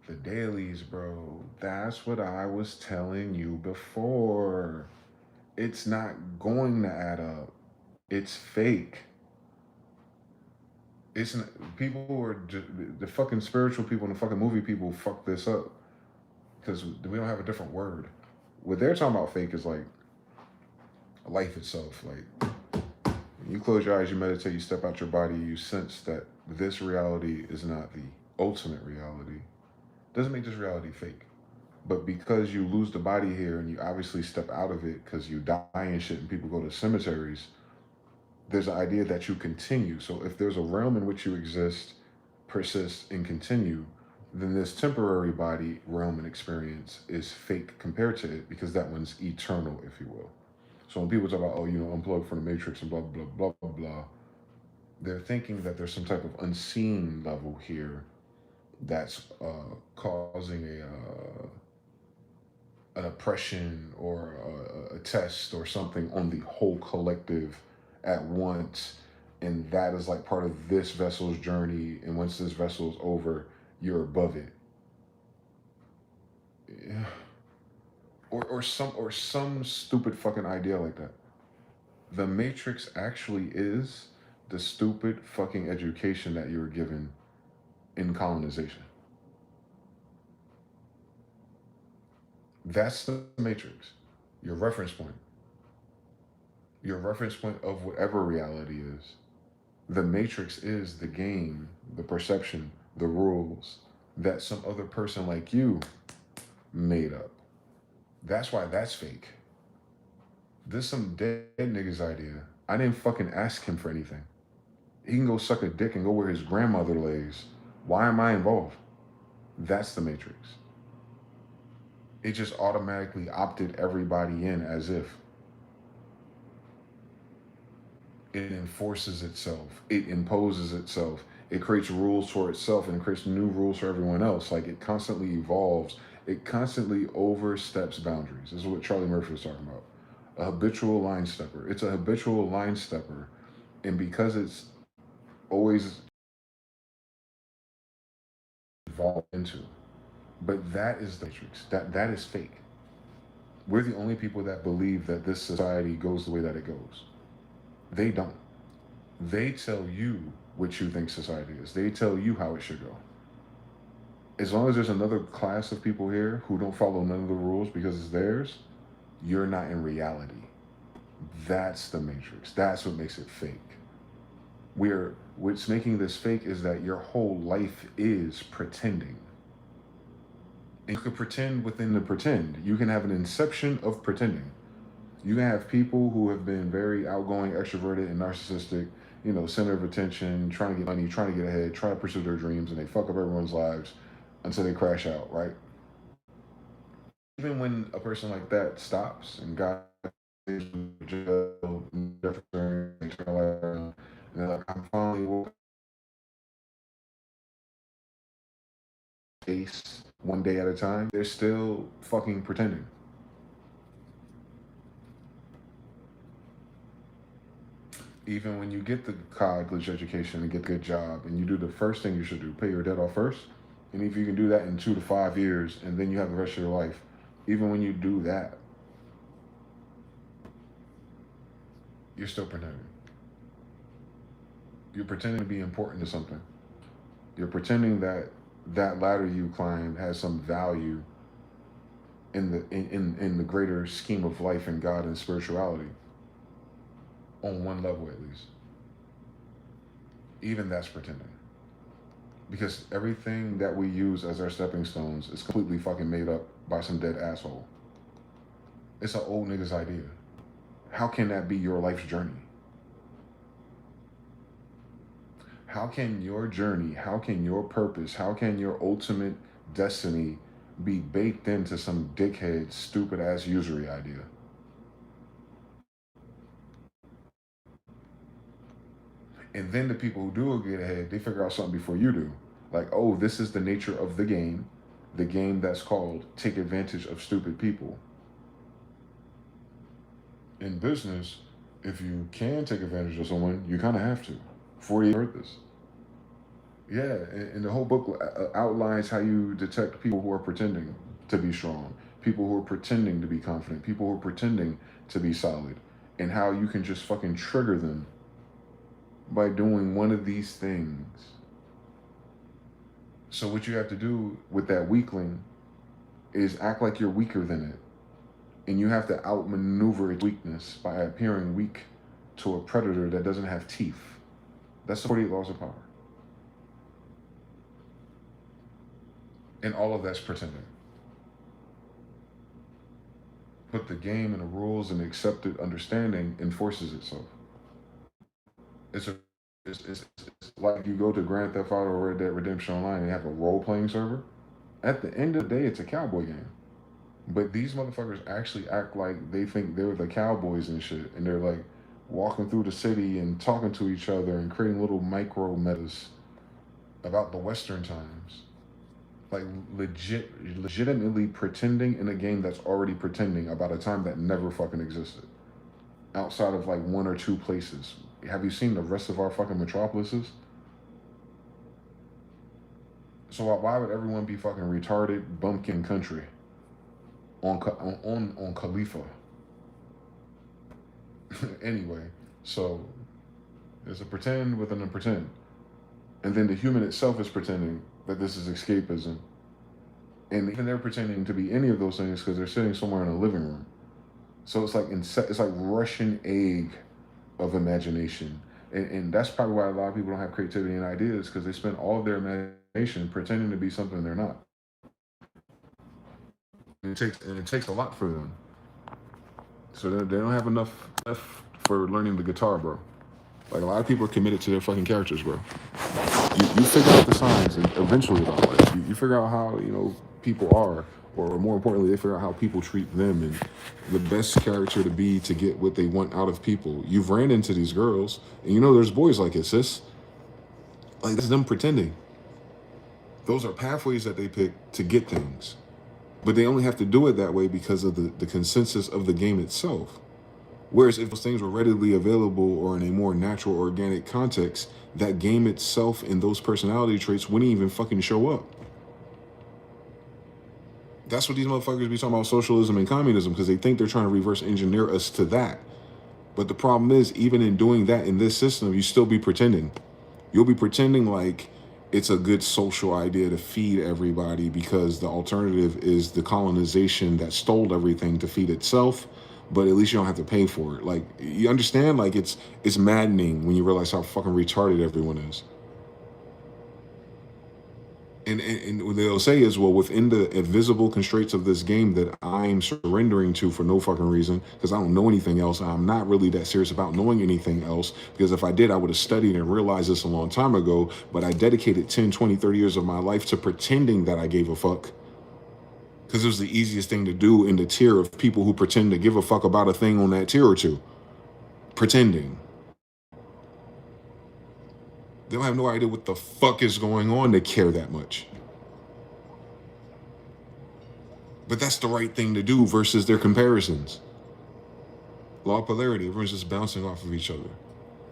the dailies, bro. That's what I was telling you before. It's not going to add up. It's fake. It's not, people who are just, the fucking spiritual people and the fucking movie people fuck this up because we don't have a different word. What they're talking about fake is like life itself. Like when you close your eyes, you meditate, you step out your body, you sense that this reality is not the ultimate reality. Doesn't make this reality fake. But because you lose the body here and you obviously step out of it because you die and shit and people go to cemeteries, there's an idea that you continue. So if there's a realm in which you exist, persist, and continue, then this temporary body, realm, and experience is fake compared to it because that one's eternal, if you will. So when people talk about, oh, you know, unplug from the matrix and blah, blah, blah, blah, blah, they're thinking that there's some type of unseen level here that's causing an oppression or a test or something on the whole collective at once, and that is like part of this vessel's journey, and once this vessel is over, you're above it. Yeah. Or some stupid fucking idea like that. The matrix actually is the stupid fucking education that you were given in colonization. That's the matrix. Your reference point. Your reference point of whatever reality is. The matrix is the game, the perception, the rules that some other person like you made up. That's why that's fake. This some dead nigga's idea. I didn't fucking ask him for anything. He can go suck a dick and go where his grandmother lays. Why am I involved? That's the matrix. It just automatically opted everybody in as if it enforces itself, it imposes itself, it creates rules for itself and creates new rules for everyone else. Like it constantly evolves, it constantly oversteps boundaries. This is what Charlie Murphy was talking about. A habitual line stepper. It's a habitual line stepper, and because it's always evolved into, but that is the matrix. That is fake. We're the only people that believe that this society goes the way that it goes. They don't. They tell you what you think society is. They tell you how it should go. As long as there's another class of people here who don't follow none of the rules because it's theirs, you're not in reality. That's the matrix. That's what makes it fake. What's making this fake is that your whole life is pretending. And you can pretend within the pretend. You can have an inception of pretending. You can have people who have been very outgoing, extroverted, and narcissistic, you know, center of attention, trying to get money, trying to get ahead, trying to pursue their dreams, and they fuck up everyone's lives until they crash out, right? Even when a person like that stops and God peace one day at a time, they're still fucking pretending. Even when you get the college education and get a good job and you do the first thing you should do, pay your debt off first. And if you can do that in 2 to 5 years and then you have the rest of your life, even when you do that, you're still pretending. You're pretending to be important to something. You're pretending that that ladder you climbed has some value in the greater scheme of life and God and spirituality. On one level at least. Even that's pretending. Because everything that we use as our stepping stones is completely fucking made up by some dead asshole. It's an old nigga's idea. How can that be your life's journey? How can your journey, how can your purpose, how can your ultimate destiny be baked into some dickhead, stupid ass usury idea? And then the people who do get ahead, they figure out something before you do. Like, oh, this is the nature of the game that's called take advantage of stupid people. In business, if you can take advantage of someone, you kind of have to before you hurt this. Yeah, and the whole book outlines how you detect people who are pretending to be strong, people who are pretending to be confident, people who are pretending to be solid, and how you can just fucking trigger them by doing one of these things. So what you have to do with that weakling is act like you're weaker than it. And you have to outmaneuver its weakness by appearing weak to a predator that doesn't have teeth. That's the 48 laws of power. And all of that's pretending. But the game and the rules and the accepted understanding enforces itself. It's a it's like you go to Grand Theft Auto or Red Dead Redemption Online and have a role-playing server. At the end of the day, it's a cowboy game. But these motherfuckers actually act like they think they're the cowboys and shit. And they're like walking through the city and talking to each other and creating little micro metas about the Western times. Like legitimately pretending in a game that's already pretending about a time that never fucking existed. Outside of like one or two places. Have you seen the rest of our fucking metropolises? So why would everyone be fucking retarded bumpkin country on Khalifa? Anyway, so there's a pretend within a pretend. And then the human itself is pretending that this is escapism. And even they're pretending to be any of those things because they're sitting somewhere in a living room. So it's like Russian egg of imagination. And that's probably why a lot of people don't have creativity and ideas, because they spend all of their imagination pretending to be something they're not. And it takes a lot for them. So they don't have enough left for learning the guitar, bro. Like a lot of people are committed to their fucking characters, bro. You figure out the signs and eventually about life. You figure out how, people are, or more importantly, they figure out how people treat them and the best character to be to get what they want out of people. You've ran into these girls, and there's boys like it, sis. Like, that's them pretending. Those are pathways that they pick to get things. But they only have to do it that way because of the consensus of the game itself. Whereas if those things were readily available or in a more natural, organic context, that game itself and those personality traits wouldn't even fucking show up. That's what these motherfuckers be talking about socialism and communism, because they think they're trying to reverse engineer us to that. But the problem is, even in doing that in this system, you still be pretending. You'll be pretending like it's a good social idea to feed everybody because the alternative is the colonization that stole everything to feed itself, but at least you don't have to pay for it. Like, you understand? Like, it's maddening when you realize how fucking retarded everyone is. And what they'll say is, well, within the invisible constraints of this game that I'm surrendering to for no fucking reason, because I don't know anything else, I'm not really that serious about knowing anything else, because if I did, I would have studied and realized this a long time ago, but I dedicated 10, 20, 30 years of my life to pretending that I gave a fuck. Because it was the easiest thing to do in the tier of people who pretend to give a fuck about a thing on that tier or two. Pretending. They don't have no idea what the fuck is going on to care that much. But that's the right thing to do versus their comparisons. Law of polarity, everyone's just bouncing off of each other.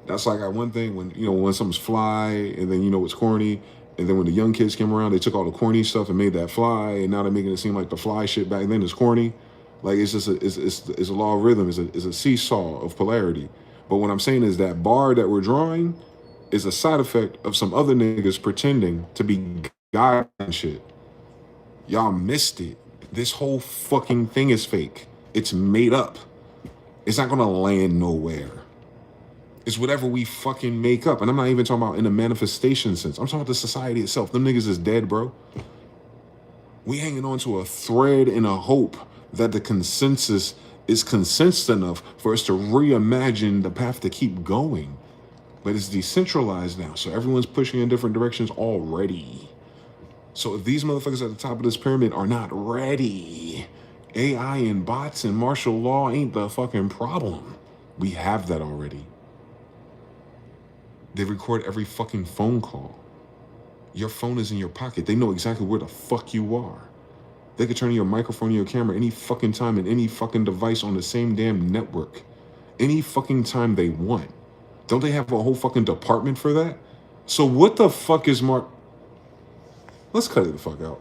That's like one thing when, when something's fly and then it's corny. And then when the young kids came around, they took all the corny stuff and made that fly. And now they're making it seem like the fly shit back then is corny. Like it's just it's a law of rhythm. It's a seesaw of polarity. But what I'm saying is that bar that we're drawing is a side effect of some other niggas pretending to be God and shit. Y'all missed it. This whole fucking thing is fake. It's made up. It's not gonna land nowhere. It's whatever we fucking make up. And I'm not even talking about in a manifestation sense. I'm talking about the society itself. Them niggas is dead, bro. We hanging on to a thread and a hope that the consensus is consistent enough for us to reimagine the path to keep going. But it's decentralized now, so everyone's pushing in different directions already. So if these motherfuckers at the top of this pyramid are not ready, AI and bots and martial law ain't the fucking problem. We have that already. They record every fucking phone call. Your phone is in your pocket. They know exactly where the fuck you are. They could turn your microphone or your camera any fucking time and any fucking device on the same damn network. Any fucking time they want. Don't they have a whole fucking department for that? So what the fuck is Mark? Let's cut it the fuck out.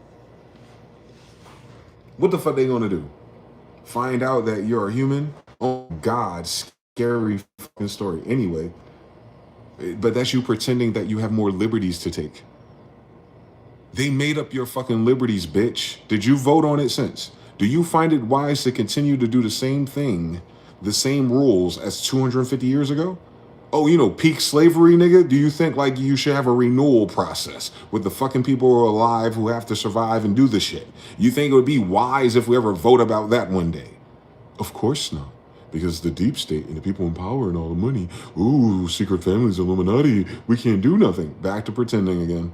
What the fuck they gonna do? Find out that you're a human? Oh God, scary fucking story. Anyway, but that's you pretending that you have more liberties to take. They made up your fucking liberties, bitch. Did you vote on it since? Do you find it wise to continue to do the same thing, the same rules as 250 years ago? Oh, peak slavery, nigga? Do you think like you should have a renewal process with the fucking people who are alive who have to survive and do the shit? You think it would be wise if we ever vote about that one day? Of course not. Because the deep state and the people in power and all the money, ooh, secret families, Illuminati, we can't do nothing. Back to pretending again.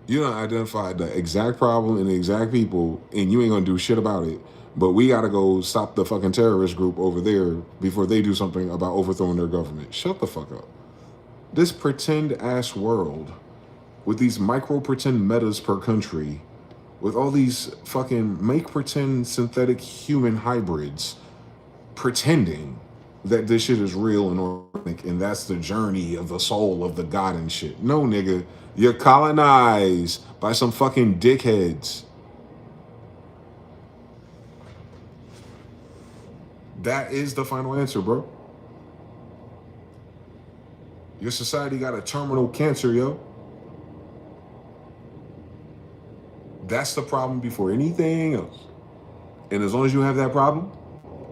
You done identified the exact problem and the exact people, and you ain't gonna do shit about it. But we gotta go stop the fucking terrorist group over there before they do something about overthrowing their government. Shut the fuck up. This pretend-ass world, with these micro-pretend metas per country, with all these fucking make-pretend synthetic human hybrids, pretending that this shit is real and organic, and that's the journey of the soul of the god and shit. No, nigga. You're colonized by some fucking dickheads. That is the final answer, bro. Your society got a terminal cancer, yo. That's the problem before anything else. And as long as you have that problem,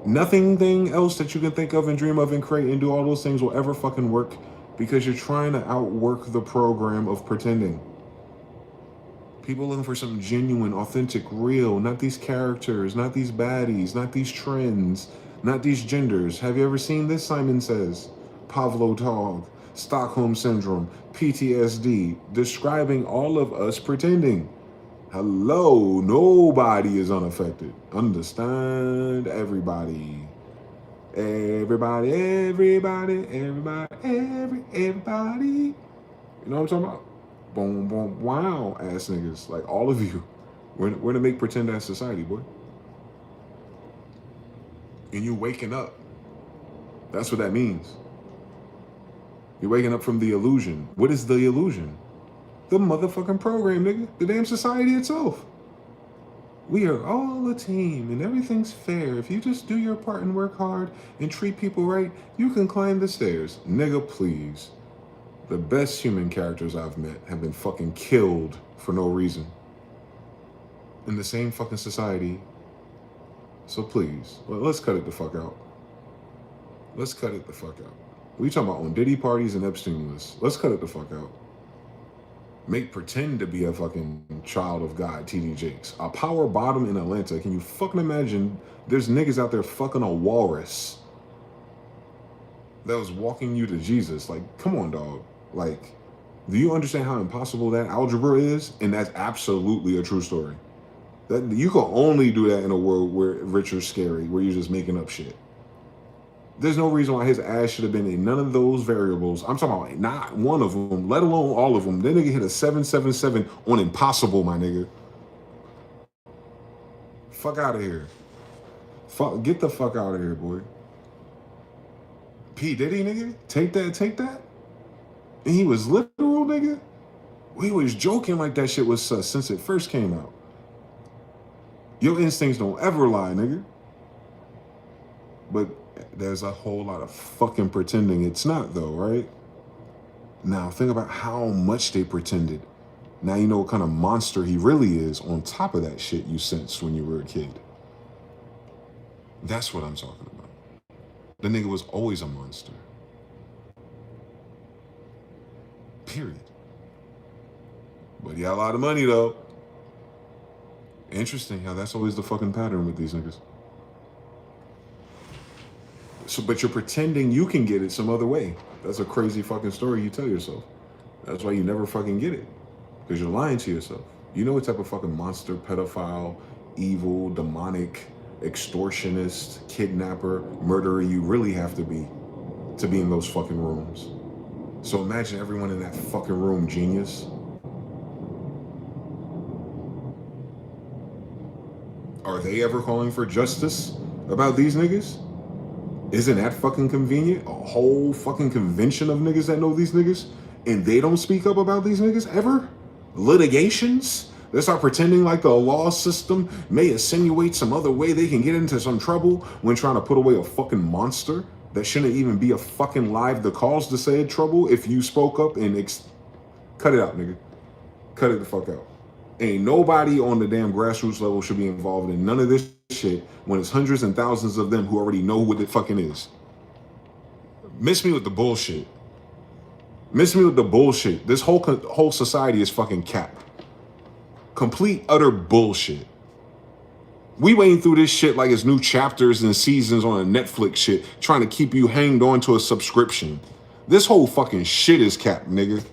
nothing else that you can think of and dream of and create and do all those things will ever fucking work, because you're trying to outwork the program of pretending. People looking for something genuine, authentic, real, not these characters, not these baddies, not these trends, not these genders. Have you ever seen this? Simon Says, Pavlov dog, Stockholm Syndrome, PTSD, describing all of us pretending. Hello, nobody is unaffected. Understand? Everybody. Everybody. You know what I'm talking about? Boom, boom, wow, ass niggas. Like all of you. We're gonna make pretend ass society, boy. And you waking up. That's what that means. You're waking up from the illusion. What is the illusion? The motherfucking program, nigga. The damn society itself. We are all a team and everything's fair. If you just do your part and work hard and treat people right, you can climb the stairs. Nigga, please. The best human characters I've met have been fucking killed for no reason. In the same fucking society. So please, let's cut it the fuck out. Let's cut it the fuck out. We talking about on Diddy parties and Epstein lists. Let's cut it the fuck out. Make pretend to be a fucking child of God, TD Jakes. A power bottom in Atlanta. Can you fucking imagine? There's niggas out there fucking a walrus that was walking you to Jesus. Like, come on, dog. Like, do you understand how impossible that algebra is? And that's absolutely a true story. That you can only do that in a world where Richard's scary, where you're just making up shit. There's no reason why his ass should have been in none of those variables. I'm talking about not one of them, let alone all of them. That nigga hit a 777 on impossible, my nigga. Fuck out of here. Get the fuck out of here, boy. P. Diddy, nigga? Take that? And he was literal, nigga? We was joking like that shit was sus since it first came out. Your instincts don't ever lie, nigga. But there's a whole lot of fucking pretending it's not, though, right? Now, think about how much they pretended. Now you know what kind of monster he really is on top of that shit you sensed when you were a kid. That's what I'm talking about. The nigga was always a monster. Period. But he had a lot of money, though. Interesting how that's always the fucking pattern with these niggas. So, but you're pretending you can get it some other way. That's a crazy fucking story you tell yourself. That's why you never fucking get it. Because you're lying to yourself. You know what type of fucking monster, pedophile, evil, demonic, extortionist, kidnapper, murderer you really have to be in those fucking rooms. So imagine everyone in that fucking room, genius. Are they ever calling for justice about these niggas? Isn't that fucking convenient? A whole fucking convention of niggas that know these niggas and they don't speak up about these niggas ever? Litigations? They start pretending like the law system may insinuate some other way they can get into some trouble when trying to put away a fucking monster that shouldn't even be a fucking live the cause to say trouble if you spoke up and cut it out, nigga. Cut it the fuck out. Ain't nobody on the damn grassroots level should be involved in none of this shit when it's hundreds and thousands of them who already know what it fucking is. Miss me with the bullshit. Miss me with the bullshit. This whole society is fucking cap. Complete utter bullshit. We waiting through this shit like it's new chapters and seasons on a Netflix shit, trying to keep you hanged on to a subscription. This whole fucking shit is cap, nigga.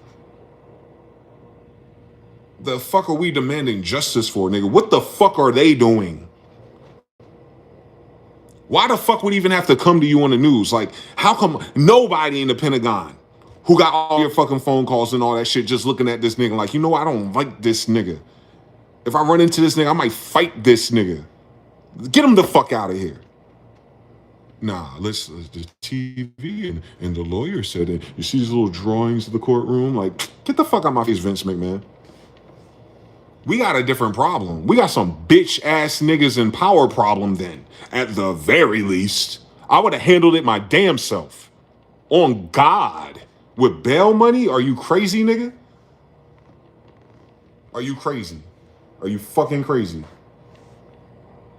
The fuck are we demanding justice for, nigga? What the fuck are they doing? Why the fuck would even have to come to you on the news? Like, how come nobody in the Pentagon who got all your fucking phone calls and all that shit just looking at this nigga like, you know, I don't like this nigga. If I run into this nigga, I might fight this nigga. Get him the fuck out of here. Nah, let's the TV and the lawyer said it. You see these little drawings of the courtroom? Like, get the fuck out of my face, Vince McMahon. We got a different problem. We got some bitch ass niggas in power problem then. At the very least, I would have handled it my damn self. On God. With bail money? Are you crazy, nigga? Are you crazy? Are you fucking crazy?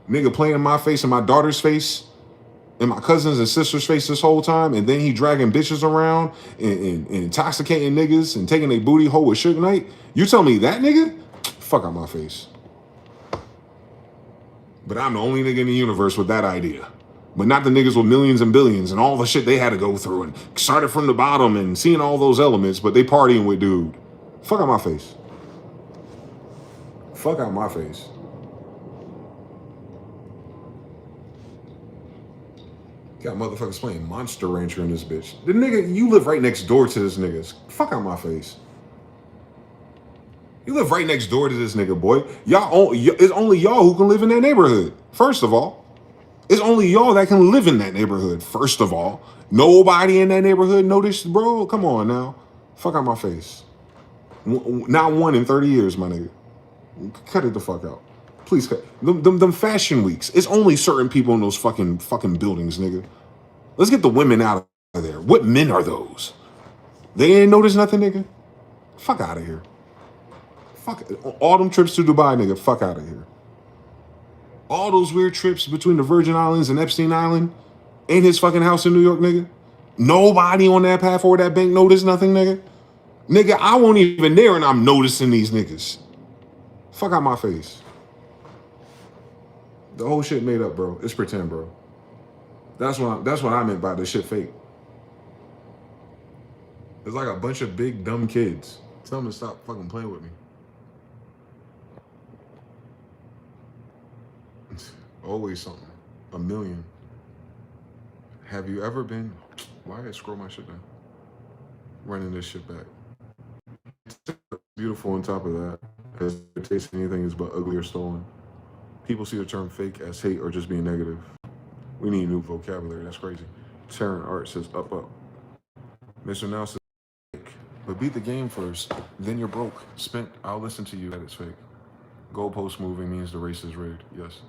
Nigga playing in my face and my daughter's face and my cousins and sisters' face this whole time, and then he dragging bitches around and intoxicating niggas and taking a booty hole with Suge Knight? You tell me that, nigga? Fuck out my face. But I'm the only nigga in the universe with that idea. But not the niggas with millions and billions and all the shit they had to go through and started from the bottom and seeing all those elements, but they partying with dude. Fuck out my face. Fuck out my face. Got motherfuckers playing Monster Rancher in this bitch. The nigga, you live right next door to this nigga. Fuck out my face. You live right next door to this nigga, boy. It's only y'all who can live in that neighborhood. First of all, it's only y'all that can live in that neighborhood. First of all, nobody in that neighborhood noticed, bro. Come on now, fuck out my face. Not one in 30 years, my nigga. Cut it the fuck out, please. Cut them fashion weeks. It's only certain people in those fucking buildings, nigga. Let's get the women out of there. What men are those? They ain't notice nothing, nigga. Fuck out of here. Fuck all them trips to Dubai, nigga. Fuck out of here. All those weird trips between the Virgin Islands and Epstein Island and his fucking house in New York, nigga. Nobody on that path or that bank noticed nothing, nigga. Nigga, I won't even there and I'm noticing these niggas. Fuck out my face. The whole shit made up, bro. It's pretend, bro. That's what I meant by this shit fake. It's like a bunch of big dumb kids. Tell them to stop fucking playing with me. Always something. A million. Have you ever been... Why did I scroll my shit down? Running this shit back. Beautiful on top of that. Because it tastes anything is but ugly or stolen. People see the term fake as hate or just being negative. We need new vocabulary. That's crazy. Terran Art says up up. Mr. Now says fake. But beat the game first. Then you're broke. Spent. I'll listen to you that it's fake. Goalpost moving means the race is rigged. Yes.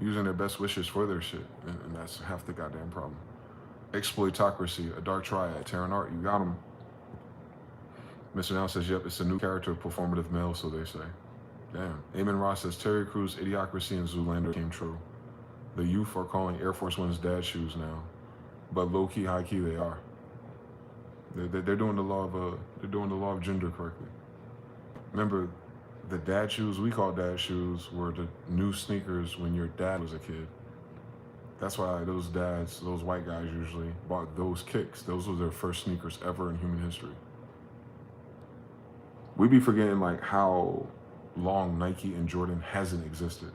Using their best wishes for their shit. And that's half the goddamn problem. Exploitocracy, a dark triad. Terran Art, you got him. Mr. Now says, yep, it's a new character, performative male, so they say. Damn. Eamon Ross says, Terry Crews' Idiocracy and Zoolander came true. The youth are calling Air Force One's dad shoes now. But low-key, high-key, they are. They're doing the law of gender correctly. Remember, the dad shoes we call dad shoes were the new sneakers when your dad was a kid. That's why those dads, those white guys usually bought those kicks. Those were their first sneakers ever in human history. We be forgetting like how long Nike and Jordan hasn't existed.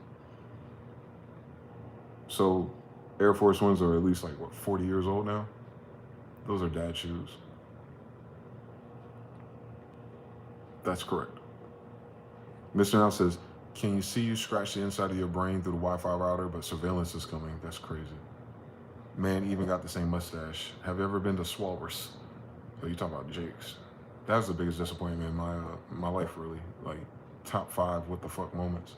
So Air Force Ones are at least like, what, 40 years old now? Those are dad shoes. That's correct. Mr. Now says, can you see you scratch the inside of your brain through the Wi-Fi router, but surveillance is coming? That's crazy. Man even got the same mustache. Have you ever been to Swalwers? Oh, you talking about Jake's. That was the biggest disappointment in my life, really. Like, top 5 what the fuck moments.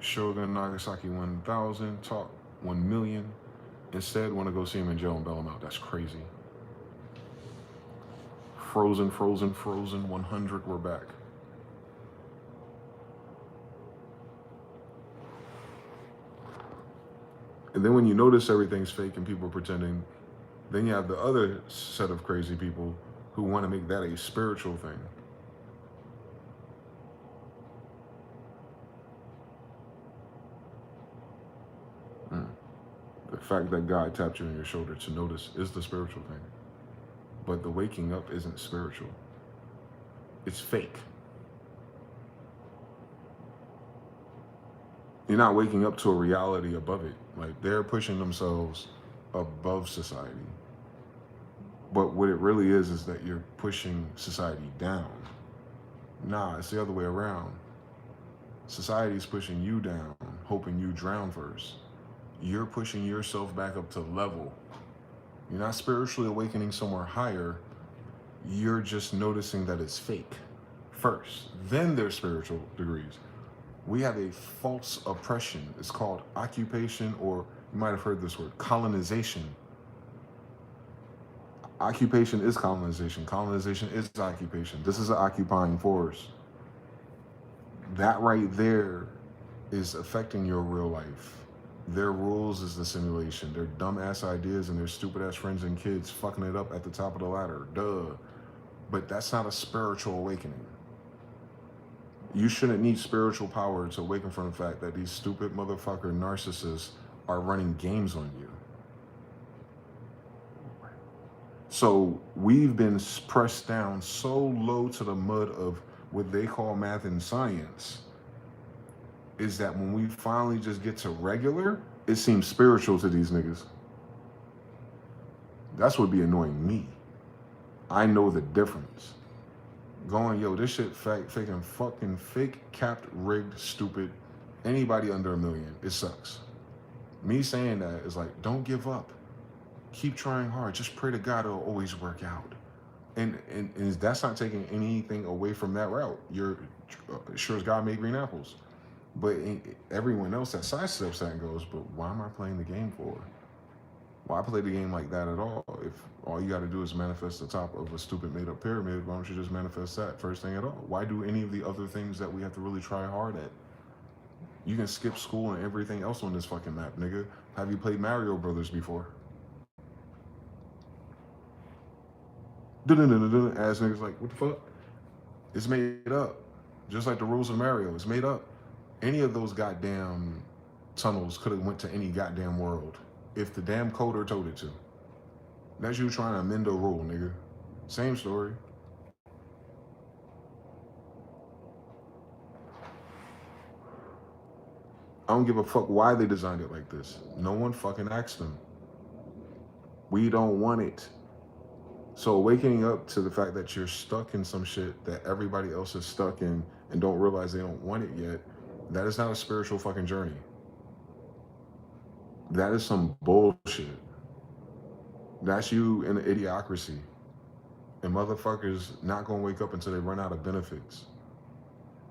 Shogun Nagasaki 1000, talk 1 million. Instead, want to go see him in jail and bail him out. That's crazy. Frozen 100, we're back. And then when you notice everything's fake and people are pretending, then you have the other set of crazy people who want to make that a spiritual thing. The fact that God tapped you on your shoulder to notice is the spiritual thing. But the waking up isn't spiritual. It's fake. You're not waking up to a reality above it. Like, they're pushing themselves above society. But what it really is that you're pushing society down. Nah, it's the other way around. Society's pushing you down, hoping you drown first. You're pushing yourself back up to level. You're not spiritually awakening somewhere higher. You're just noticing that it's fake first. Then there's spiritual degrees. We have a false oppression. It's called occupation, or you might have heard this word, colonization. Occupation is colonization. Colonization is occupation. This is an occupying force. That right there is affecting your real life. Their rules is the simulation. Their dumb-ass ideas and their stupid-ass friends and kids fucking it up at the top of the ladder. Duh. But that's not a spiritual awakening. You shouldn't need spiritual power to awaken from the fact that these stupid motherfucker narcissists are running games on you. So we've been pressed down so low to the mud of what they call math and science, is that when we finally just get to regular, it seems spiritual to these niggas. That's what be annoying me. I know the difference. Going, yo, this shit fucking fake, capped, rigged, stupid. Anybody under $1 million, it sucks. Me saying that is like, don't give up. Keep trying hard. Just pray to God it'll always work out. And that's not taking anything away from that route. You're sure as God made green apples. But everyone else that sidesteps that and goes, but why am I playing the game for? Why play the game like that at all? If all you got to do is manifest the top of a stupid made-up pyramid, why don't you just manifest that first thing at all? Why do any of the other things that we have to really try hard at? You can skip school and everything else on this fucking map, nigga. Have you played Mario Brothers before? Ass niggas like, what the fuck? It's made up. Just like the rules of Mario, it's made up. Any of those goddamn tunnels could have went to any goddamn world if the damn coder told it to. That's you trying to amend a rule, nigga. Same story. I don't give a fuck why they designed it like this. No one fucking asked them. We don't want it. So waking up to the fact that you're stuck in some shit that everybody else is stuck in and don't realize they don't want it yet, that is not a spiritual fucking journey. That is some bullshit. That's you in an idiocracy. And motherfuckers not gonna wake up until they run out of benefits.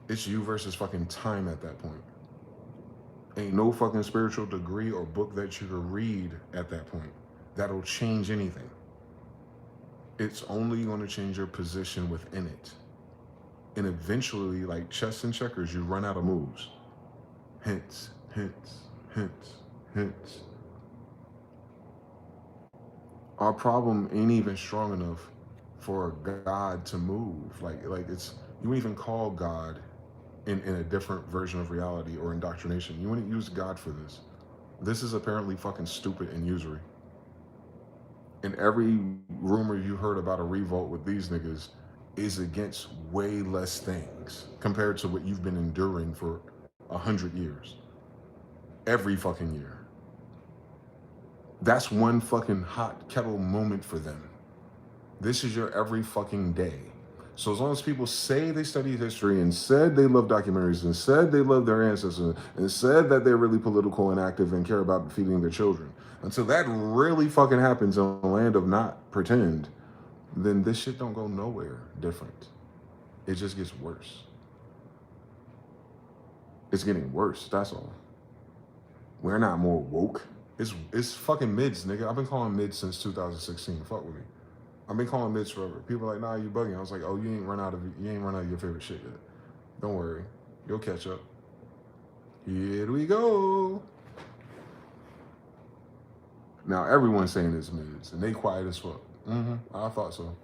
It's you versus fucking time at that point. Ain't no fucking spiritual degree or book that you can read at that point that'll change anything. It's only gonna change your position within it. And eventually, like chess and checkers, you run out of moves. Hints, hints, hints, hints. Our problem ain't even strong enough for God to move. Like it's, you wouldn't even call God in a different version of reality or indoctrination. You wouldn't use God for this. This is apparently fucking stupid and usury. And every rumor you heard about a revolt with these niggas is against way less things compared to what you've been enduring for 100 years. Every fucking year. That's one fucking hot kettle moment for them. This is your every fucking day. So as long as people say they studied history and said they love documentaries and said they love their ancestors and said that they're really political and active and care about feeding their children, until that really fucking happens in a land of not pretend, then this shit don't go nowhere different. It just gets worse. It's getting worse, that's all. We're not more woke. It's fucking mids, nigga. I've been calling mids since 2016. Fuck with me. I've been calling mids forever. People are like, nah, you bugging. I was like, oh, you ain't run out of your favorite shit yet. Don't worry. You'll catch up. Here we go. Now everyone's saying it's mids, and they quiet as fuck. I thought so.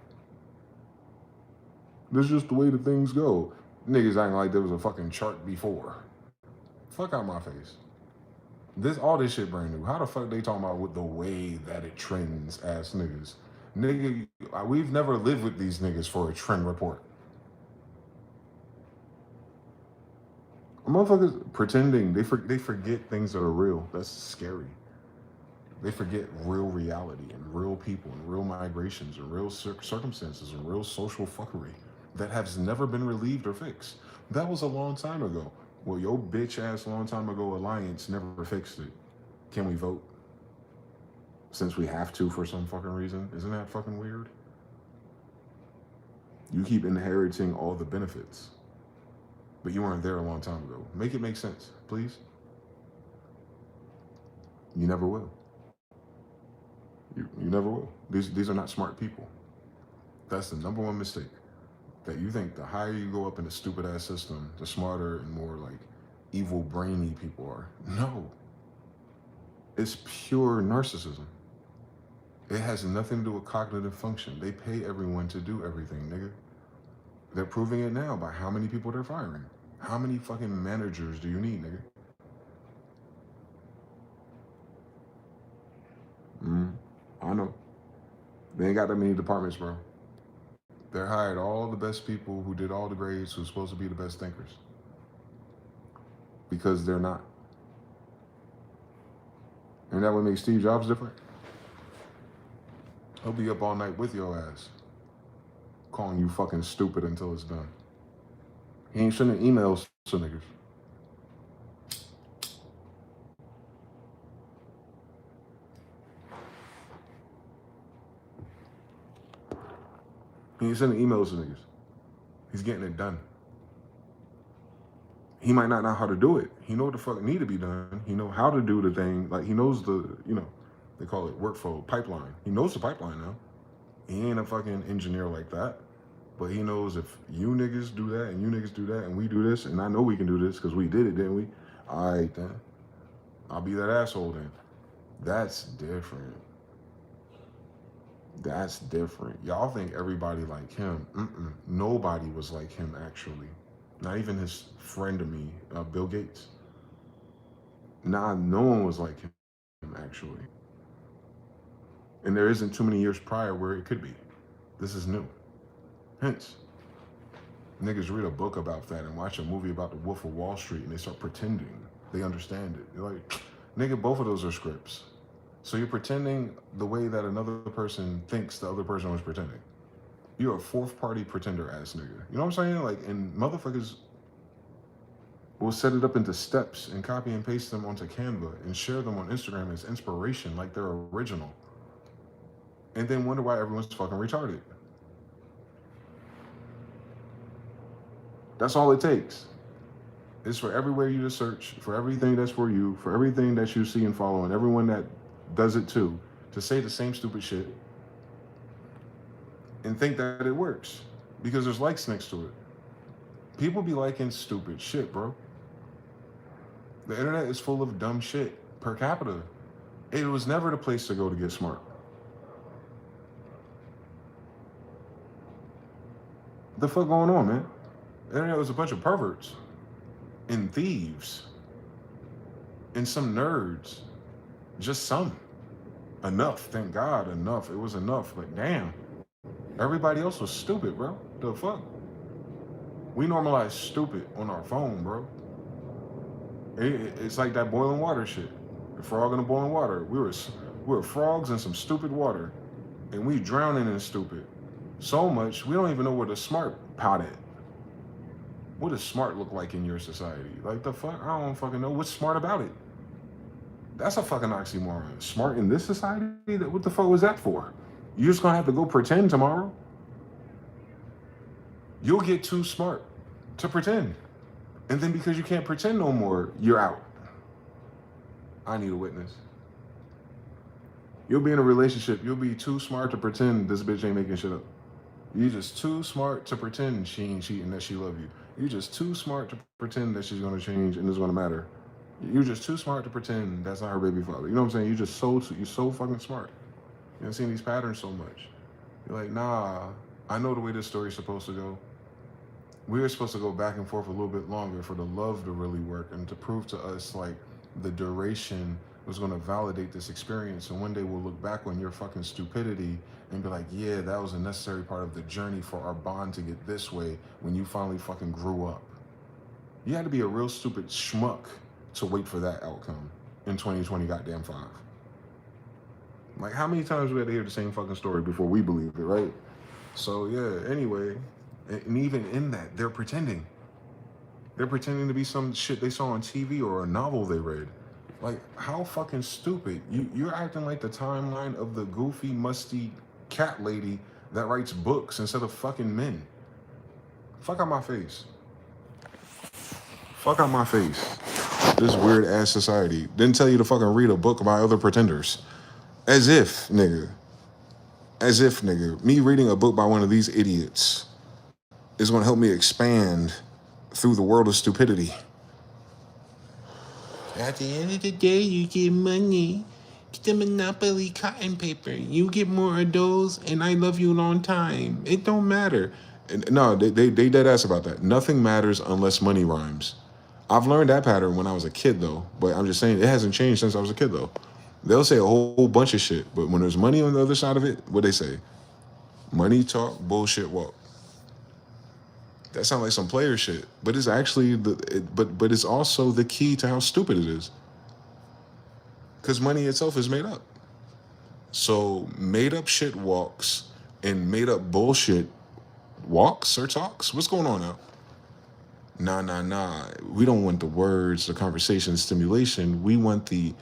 This is just the way the things go. Niggas acting like there was a fucking chart before. Fuck out my face. All this shit brand new. How the fuck they talking about with the way that it trends ass niggas? Nigga, we've never lived with these niggas for a trend report. Motherfuckers pretending, they forget things that are real. That's scary. They forget real reality and real people and real migrations and real circumstances and real social fuckery that has never been relieved or fixed. That was a long time ago. Well, your bitch ass long time ago alliance never fixed it. Can we vote? Since we have to for some fucking reason. Isn't that fucking weird? You keep inheriting all the benefits. But you weren't there a long time ago. Make it make sense, please. You never will. You never will. These are not smart people. That's the number one mistake. That you think the higher you go up in a stupid ass system, the smarter and more like evil brainy people are. No. It's pure narcissism. It has nothing to do with cognitive function. They pay everyone to do everything, nigga. They're proving it now by how many people they're firing. How many fucking managers do you need, nigga? I know. They ain't got that many departments, bro. They hired all the best people who did all the grades who's supposed to be the best thinkers. Because they're not. And that what makes Steve Jobs different? He'll be up all night with your ass. Calling you fucking stupid until it's done. He ain't sending emails to niggas. He ain't sending emails to niggas. He's getting it done. He might not know how to do it. He know what the fuck need to be done. He know how to do the thing. Like he knows the, they call it workflow pipeline. He knows the pipeline now. He ain't a fucking engineer like that. But he knows if you niggas do that and you niggas do that and we do this and I know we can do this because we did it, didn't we? All right then. I'll be that asshole then. That's different. That's different. Y'all think everybody like him. Nobody was like him actually. Not even his friend to me, Bill Gates. Nah, no one was like him actually. And there isn't too many years prior where it could be. This is new. Hence, niggas read a book about that and watch a movie about the Wolf of Wall Street and they start pretending they understand it. They're like, nigga, both of those are scripts. So you're pretending the way that another person thinks the other person was pretending. You're a fourth party pretender ass nigga. You know what I'm saying? Like, and motherfuckers, We'll set it up into steps and copy and paste them onto Canva and share them on Instagram as inspiration, like they're original. And then wonder why everyone's fucking retarded. That's all it takes. It's for everywhere you just search, for everything that's for you, for everything that you see and follow, and everyone that does it too, to say the same stupid shit and think that it works because there's likes next to it. People be liking stupid shit, bro. The internet is full of dumb shit per capita. It was never the place to go to get smart. What the fuck going on, man? The internet was a bunch of perverts and thieves and some nerds. Just some. Enough, thank God, enough. It was enough, but damn. Everybody else was stupid, bro. The fuck? We normalize stupid on our phone, bro. It's like that boiling water shit. The frog in the boiling water. We were frogs in some stupid water, and we drowning in stupid. So much we don't even know where the smart pot at. What does smart look like in your society? Like the fuck? I don't fucking know. What's smart about it? That's a fucking oxymoron. Smart in this society? What the fuck was that for? You're just gonna have to go pretend tomorrow? You'll get too smart to pretend. And then because you can't pretend no more, you're out. I need a witness. You'll be in a relationship. You'll be too smart to pretend this bitch ain't making shit up. You're just too smart to pretend she ain't cheating, that she love you. You're just too smart to pretend that she's gonna change and it's gonna matter. You're just too smart to pretend that's not her baby father. You know what I'm saying? You're so fucking smart. You've seen these patterns so much. You're like, nah, I know the way this story's supposed to go. We were supposed to go back and forth a little bit longer for the love to really work and to prove to us like the duration was going to validate this experience. And one day we'll look back on your fucking stupidity and be like, yeah, that was a necessary part of the journey for our bond to get this way when you finally fucking grew up. You had to be a real stupid schmuck to wait for that outcome in 2020 goddamn 5. Like, how many times we had to hear the same fucking story before we believed it, right? So yeah, anyway, and even in that, they're pretending. They're pretending to be some shit they saw on TV or a novel they read. Like, how fucking stupid. You're acting like the timeline of the goofy, musty cat lady that writes books instead of fucking men. Fuck out my face. Fuck out my face. This weird ass society didn't tell you to fucking read a book by other pretenders. As if, nigga. As if, nigga. Me reading a book by one of these idiots is going to help me expand through the world of stupidity. At the end of the day, you get money. Get the Monopoly cotton paper. You get more of those, and I love you a long time. It don't matter. And no, they dead ass about that. Nothing matters unless money rhymes. I've learned that pattern when I was a kid, though. But I'm just saying, it hasn't changed since I was a kid, though. They'll say a whole bunch of shit, but when there's money on the other side of it, what they say? Money talk, bullshit walk. That sounds like some player shit, but it's actually but it's also the key to how stupid it is. Because money itself is made up. So made up shit walks and made up bullshit walks or talks. What's going on now? Nah. We don't want the words, the conversation, the stimulation. We want the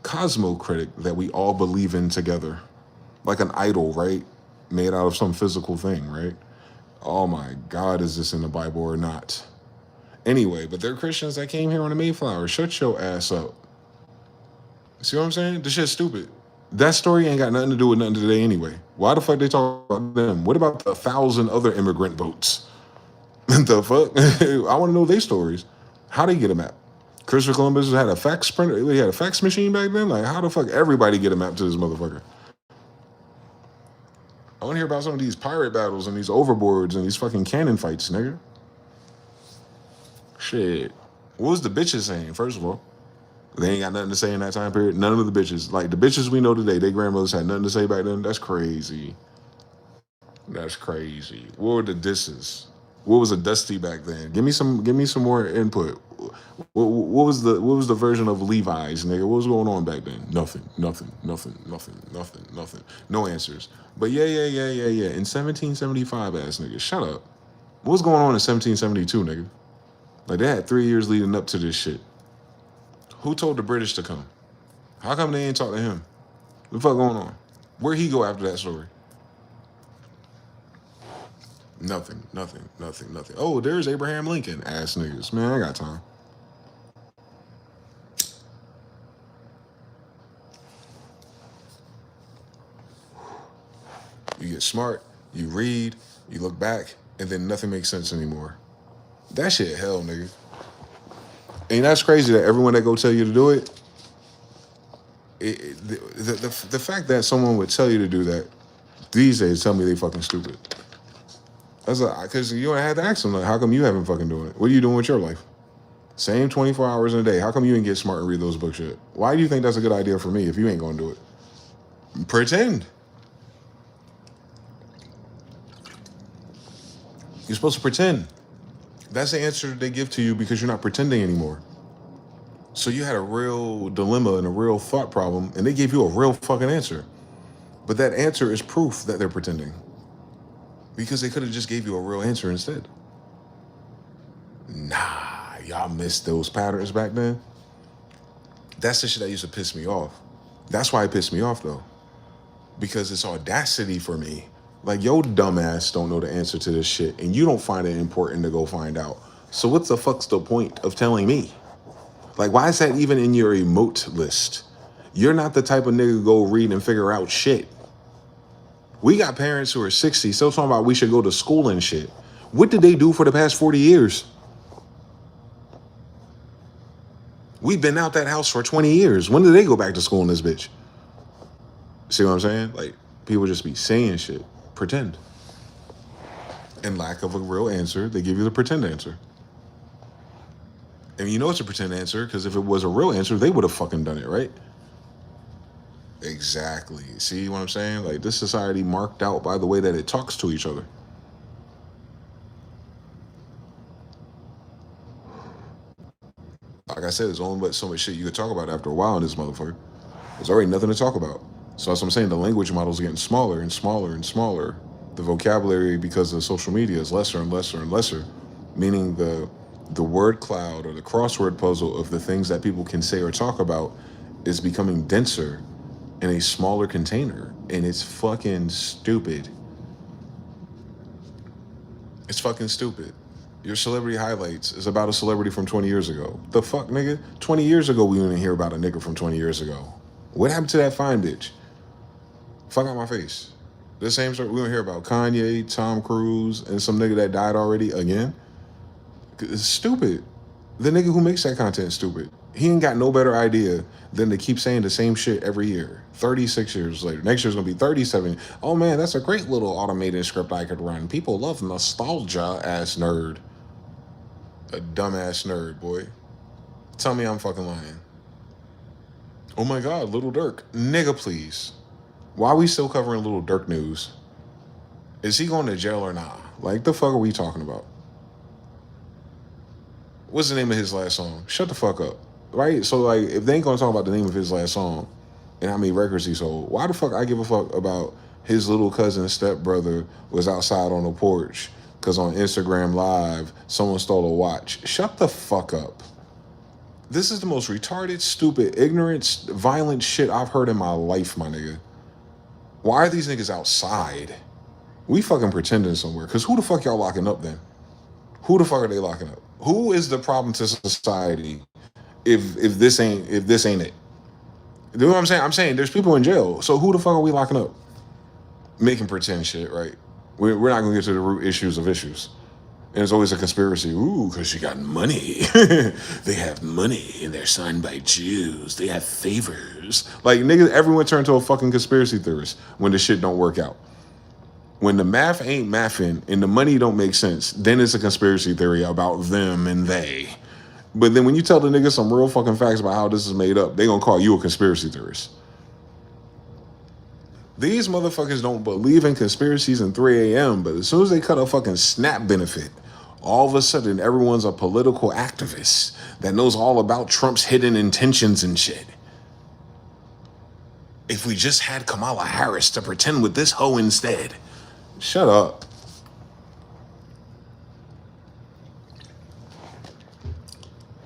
cosmo critic that we all believe in together. Like an idol, right? Made out of some physical thing, right? Oh my God, is this in the Bible or not? Anyway, but they're Christians that came here on the Mayflower. Shut your ass up. See what I'm saying? This shit's stupid. That story ain't got nothing to do with nothing today anyway. Why the fuck they talk about them? What about the 1,000 other immigrant boats? The fuck? I want to know their stories. How they get a map? Christopher Columbus had a fax printer. He had a fax machine back then. Like, how the fuck everybody get a map to this motherfucker? I want to hear about some of these pirate battles and these overboards and these fucking cannon fights, nigga. Shit. What was the bitches saying, first of all? They ain't got nothing to say in that time period. None of the bitches. Like, the bitches we know today, their grandmothers had nothing to say back then. That's crazy. That's crazy. What were the disses? What was a dusty back then? Give me some more input. What was the version of Levi's, nigga? What was going on back then? Nothing. No answers. But yeah. In 1775, ass nigga, shut up. What was going on in 1772, nigga? Like they had 3 years leading up to this shit. Who told the British to come? How come they ain't talk to him? What the fuck going on? Where'd he go after that story? Nothing. Oh, there's Abraham Lincoln. Ass niggas. Man, I got time. You get smart, you read, you look back, and then nothing makes sense anymore. That shit hell, nigga. And that's crazy that everyone that go tell you to do it, the fact that someone would tell you to do that these days tell me they fucking stupid. That's because you don't have to ask them, like, how come you haven't fucking doing it? What are you doing with your life? Same 24 hours in a day. How come you ain't get smart and read those books yet? Why do you think that's a good idea for me if you ain't gonna do it? Pretend. You're supposed to pretend. That's the answer they give to you because you're not pretending anymore. So you had a real dilemma and a real thought problem, and they gave you a real fucking answer. But that answer is proof that they're pretending. Because they could have just gave you a real answer instead. Nah, y'all missed those patterns back then. That's the shit that used to piss me off. That's why it pissed me off, though. Because it's audacity for me. Like, yo dumbass don't know the answer to this shit, and you don't find it important to go find out. So what the fuck's the point of telling me? Like, why is that even in your emote list? You're not the type of nigga to go read and figure out shit. We got parents who are 60 still talking about we should go to school and shit. What did they do for the past 40 years? We've been out that house for 20 years. When did they go back to school in this bitch? See what I'm saying? Like, people just be saying shit. Pretend. In lack of a real answer, they give you the pretend answer. And you know it's a pretend answer because if it was a real answer, they would have fucking done it, right? Exactly. See what I'm saying? Like, this society marked out by the way that it talks to each other. Like I said, there's only but so much shit you could talk about after a while in this motherfucker. There's already nothing to talk about. So that's what I'm saying. The language models are getting smaller and smaller and smaller. The vocabulary, because of social media, is lesser and lesser and lesser. Meaning the word cloud or the crossword puzzle of the things that people can say or talk about is becoming denser in a smaller container, and it's fucking stupid. It's fucking stupid. Your celebrity highlights is about a celebrity from 20 years ago. The fuck, nigga? 20 years ago, we didn't hear about a nigga from 20 years ago. What happened to that fine bitch? Fuck out my face. The same story. We don't hear about Kanye, Tom Cruise, and some nigga that died already again. It's stupid. The nigga who makes that content is stupid. He ain't got no better idea than to keep saying the same shit every year. 36 years later. Next year's gonna be 37. Oh man, that's a great little automated script I could run. People love nostalgia, ass nerd. A dumbass nerd, boy. Tell me I'm fucking lying. Oh my God, Little Durk. Nigga, please. Why are we still covering Little Durk news? Is he going to jail or not? Like, the fuck are we talking about? What's the name of his last song? Shut the fuck up. Right? So, like, if they ain't gonna talk about the name of his last song and how many records he sold, why the fuck I give a fuck about his little cousin's stepbrother was outside on the porch because on Instagram Live, someone stole a watch? Shut the fuck up. This is the most retarded, stupid, ignorant, violent shit I've heard in my life, my nigga. Why are these niggas outside? We fucking pretending somewhere. Because who the fuck y'all locking up then? Who the fuck are they locking up? Who is the problem to society if this ain't it? You know what I'm saying? I'm saying there's people in jail. So who the fuck are we locking up? Making pretend shit, right? We're not going to get to the root issues of issues. And it's always a conspiracy. Ooh, because you got money. They have money and they're signed by Jews. They have favors. Like, niggas, everyone turned to a fucking conspiracy theorist when the shit don't work out. When the math ain't mathing and the money don't make sense, then it's a conspiracy theory about them and they. But then when you tell the niggas some real fucking facts about how this is made up, they gonna call you a conspiracy theorist. These motherfuckers don't believe in conspiracies in 3 a.m., but as soon as they cut a fucking SNAP benefit, all of a sudden everyone's a political activist that knows all about Trump's hidden intentions and shit. If we just had Kamala Harris to pretend with this hoe instead. Shut up.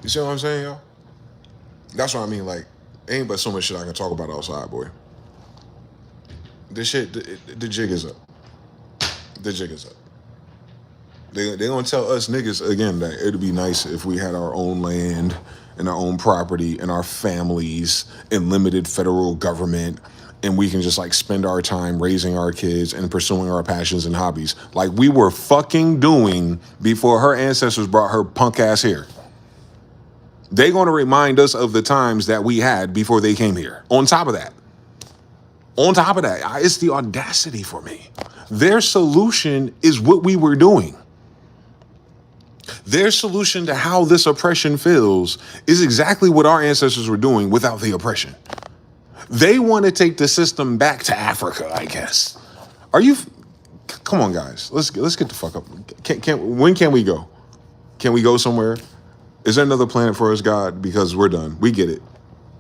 You see what I'm saying, y'all? That's what I mean. Like, ain't but so much shit I can talk about outside, boy. This shit, the jig is up. The jig is up. They gonna tell us niggas again that it'd be nice if we had our own land and our own property and our families and limited federal government, and we can just like spend our time raising our kids and pursuing our passions and hobbies like we were fucking doing before her ancestors brought her punk ass here. They gonna remind us of the times that we had before they came here. On top of that, it's the audacity for me. Their solution is what we were doing. Their solution to how this oppression feels is exactly what our ancestors were doing without the oppression. They want to take the system back to Africa, I guess. Are you? Come on, guys. Let's get the fuck up. When can we go? Can we go somewhere? Is there another planet for us, God? Because we're done. We get it.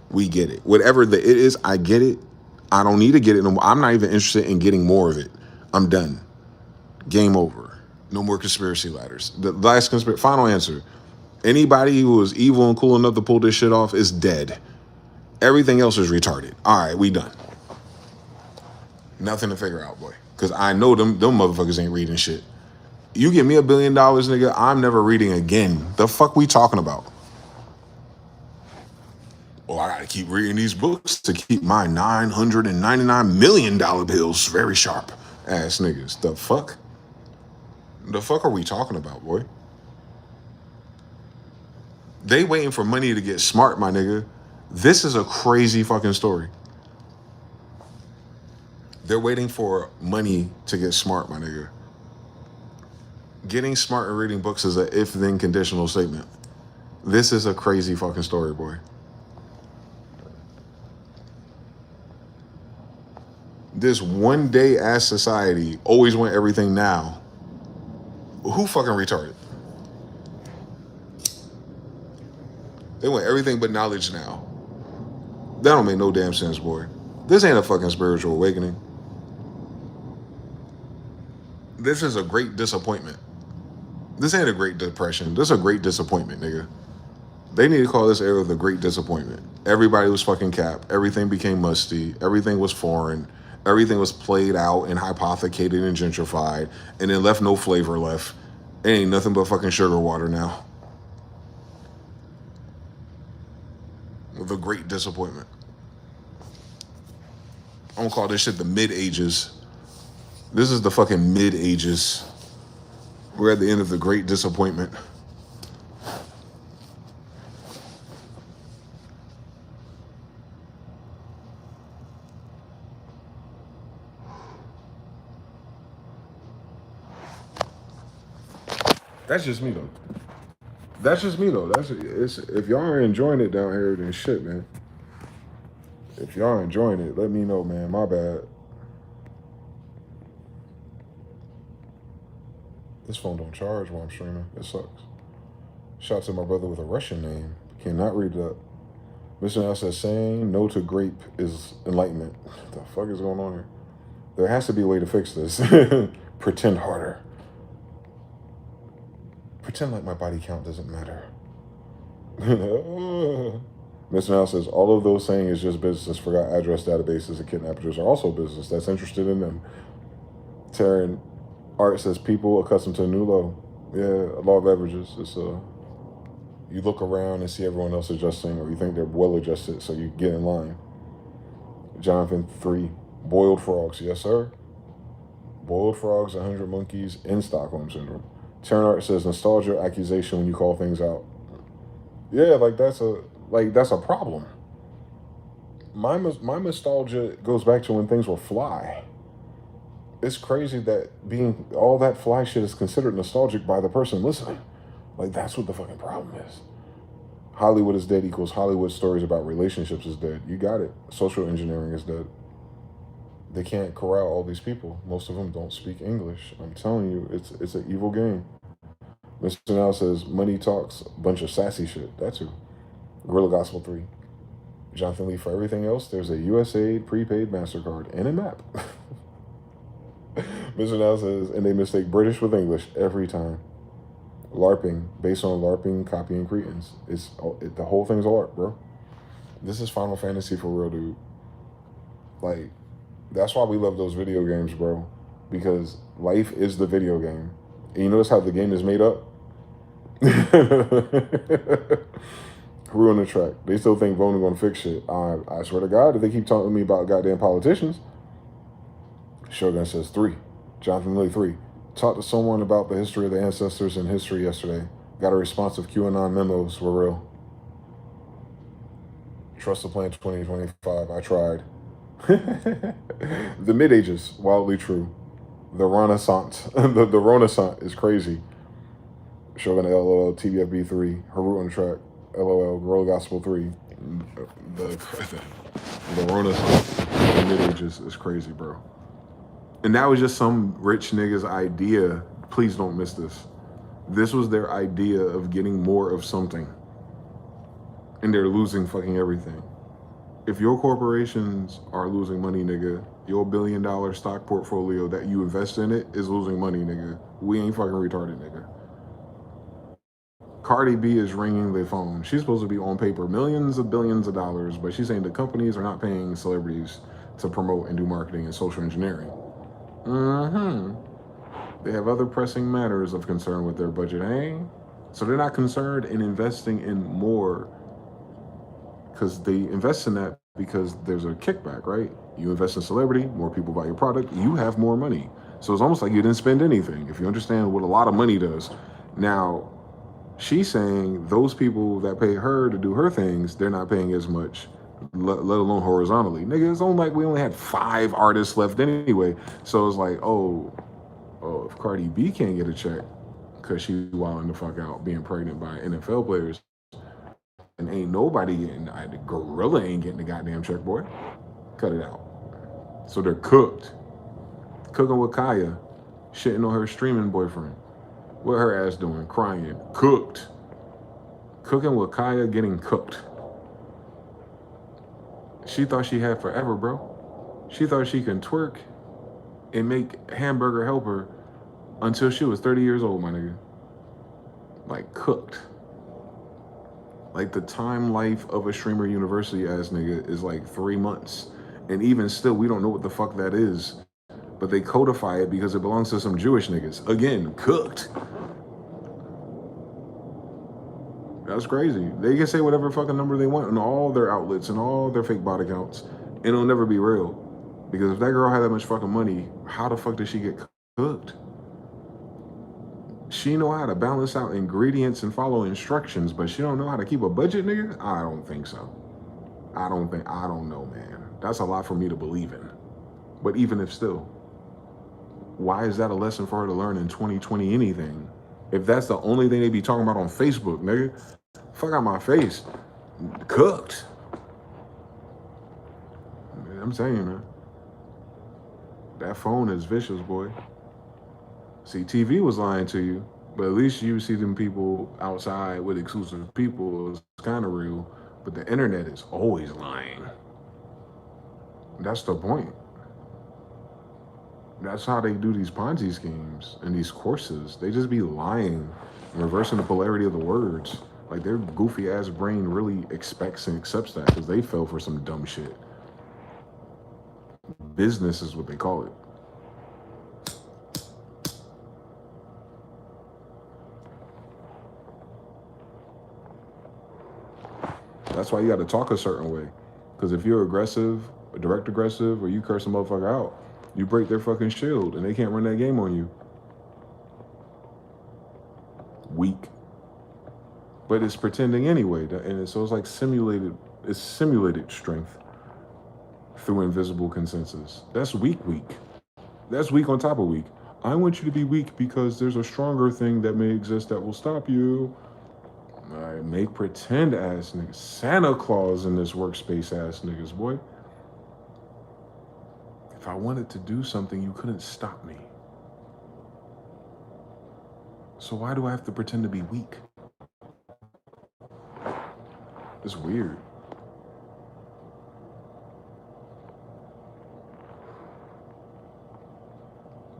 We get it. Whatever it is, I get it. I don't need to get it no more. I'm not even interested in getting more of it. I'm done. Game over. No more conspiracy ladders. The last final answer. Anybody who was evil and cool enough to pull this shit off is dead. Everything else is retarded. All right, we done. Nothing to figure out, boy. Because I know them motherfuckers ain't reading shit. You give me $1 billion, nigga, I'm never reading again. The fuck we talking about? Oh, I gotta keep reading these books to keep my $999 million bills very sharp. Ass niggas. The fuck? The fuck are we talking about, boy? They waiting for money to get smart, my nigga. This is a crazy fucking story. They're waiting for money to get smart, my nigga. Getting smart and reading books is a if-then conditional statement. This is a crazy fucking story, boy. This one day ass society always want everything now. Who fucking retarded? They want everything but knowledge now. That don't make no damn sense, boy. This ain't a fucking spiritual awakening. This is a great disappointment. This ain't a great depression. This is a great disappointment, nigga. They need to call this era the Great Disappointment. Everybody was fucking capped. Everything became musty. Everything was foreign. Everything was played out and hypothecated and gentrified, and then left no flavor left. It ain't nothing but fucking sugar water now. The Great Disappointment. I'm gonna call this shit the mid-ages. This is the fucking mid-ages. We're at the end of the Great Disappointment. That's just me though. If y'all are enjoying it down here, then shit, man. If y'all are enjoying it, let me know, man. My bad. This phone don't charge while I'm streaming. It sucks. Shout out to my brother with a Russian name. Cannot read it up. Mr. Now says saying no to grape is enlightenment. What the fuck is going on here? There has to be a way to fix this. Pretend harder. Pretend like my body count doesn't matter. Mr. Now says all of those saying is just business. Forgot address databases and kidnappers are also business that's interested in them. Taryn Art says people accustomed to a new low. Yeah, a law of averages. It's you look around and see everyone else adjusting, or you think they're well adjusted, so you get in line. Jonathan 3, boiled frogs. Yes, sir. Boiled frogs, 100 monkeys in Stockholm Syndrome. Taryn Art says nostalgia accusation when you call things out. Yeah, that's a problem. My nostalgia goes back to when things were fly. It's crazy that being all that fly shit is considered nostalgic by the person listening. That's what the fucking problem is. Hollywood is dead equals Hollywood stories about relationships is dead. You got it. Social engineering is dead. They can't corral all these people. Most of them don't speak English. I'm telling you, it's an evil game. Mr. Now says money talks, a bunch of sassy shit. That's who. Gorilla Gospel 3. Jonathan Lee, for everything else, there's a USAID prepaid MasterCard and a map. Mr. Now says, and they mistake British with English every time. LARPing, based on LARPing, copying cretins. The whole thing's a LARP, bro. This is Final Fantasy for real, dude. Like, that's why we love those video games, bro. Because life is the video game. And you notice how the game is made up? Who on the track? They still think voting gonna fix shit. I swear to God, if they keep talking to me about goddamn politicians, Shogun says 3. Jonathan Lee 3. Talked to someone about the history of the ancestors in history yesterday. Got a response of QAnon memos were real. Trust the plan 2025. I tried. The mid ages, wildly true. The Renaissance. the Renaissance is crazy. Shogun LOL, TBFB 3, Harut on the track, LOL, Girl Gospel 3. The Renaissance, the mid ages is crazy, bro. And that was just some rich nigga's idea. Please don't miss this. This was their idea of getting more of something. And they're losing fucking everything. If your corporations are losing money, nigga, your $1 billion stock portfolio that you invest in it is losing money, nigga. We ain't fucking retarded, nigga. Cardi B is ringing the phone. She's supposed to be on paper millions of billions of dollars, but she's saying the companies are not paying celebrities to promote and do marketing and social engineering. They have other pressing matters of concern with their budget, eh? So they're not concerned in investing in more because they invest in that because there's a kickback, right? You invest in celebrity, more people buy your product, you have more money. So it's almost like you didn't spend anything, if you understand what a lot of money does. Now, she's saying those people that pay her to do her things, they're not paying as much, let alone horizontally. Nigga, it's only like we only had 5 artists left anyway. So it's like, oh, if Cardi B can't get a check because she's wilding the fuck out being pregnant by NFL players, and ain't nobody getting, the gorilla ain't getting the goddamn check, boy. Cut it out. So they're cooked. Cooking with Kaya, shitting on her streaming boyfriend. What her ass doing? Crying. Cooked. Cooking with Kaya, getting cooked. She thought she had forever, bro. She thought she can twerk and make hamburger helper until she was 30 years old, my nigga. Like, cooked. Like, the time life of a streamer university ass nigga is like 3 months. And even still, we don't know what the fuck that is. But they codify it because it belongs to some Jewish niggas. Again, cooked. That's crazy. They can say whatever fucking number they want on all their outlets and all their fake bot accounts. And it'll never be real. Because if that girl had that much fucking money, how the fuck did she get cooked? She know how to balance out ingredients and follow instructions, but she don't know how to keep a budget, nigga? I don't think so. I don't know, man. That's a lot for me to believe in. But even if still, why is that a lesson for her to learn in 2020 anything? If that's the only thing they be talking about on Facebook, nigga, fuck out my face. Cooked. I'm saying, man. That phone is vicious, boy. See, TV was lying to you, but at least you see them people outside with exclusive people. It's kind of real, but the internet is always lying. That's the point. That's how they do these Ponzi schemes and these courses. They just be lying, reversing the polarity of the words. Like, their goofy ass brain really expects and accepts that because they fell for some dumb shit. Business is what they call it. That's why you got to talk a certain way. Because if you're aggressive, direct aggressive, or you curse a motherfucker out, you break their fucking shield and they can't run that game on you. Weak. But it's pretending anyway. And so it's like simulated strength through invisible consensus. That's weak. That's weak on top of weak. I want you to be weak because there's a stronger thing that may exist that will stop you. I make pretend ass niggas. Santa Claus in this workspace ass niggas, boy. If I wanted to do something, you couldn't stop me. So why do I have to pretend to be weak? It's weird.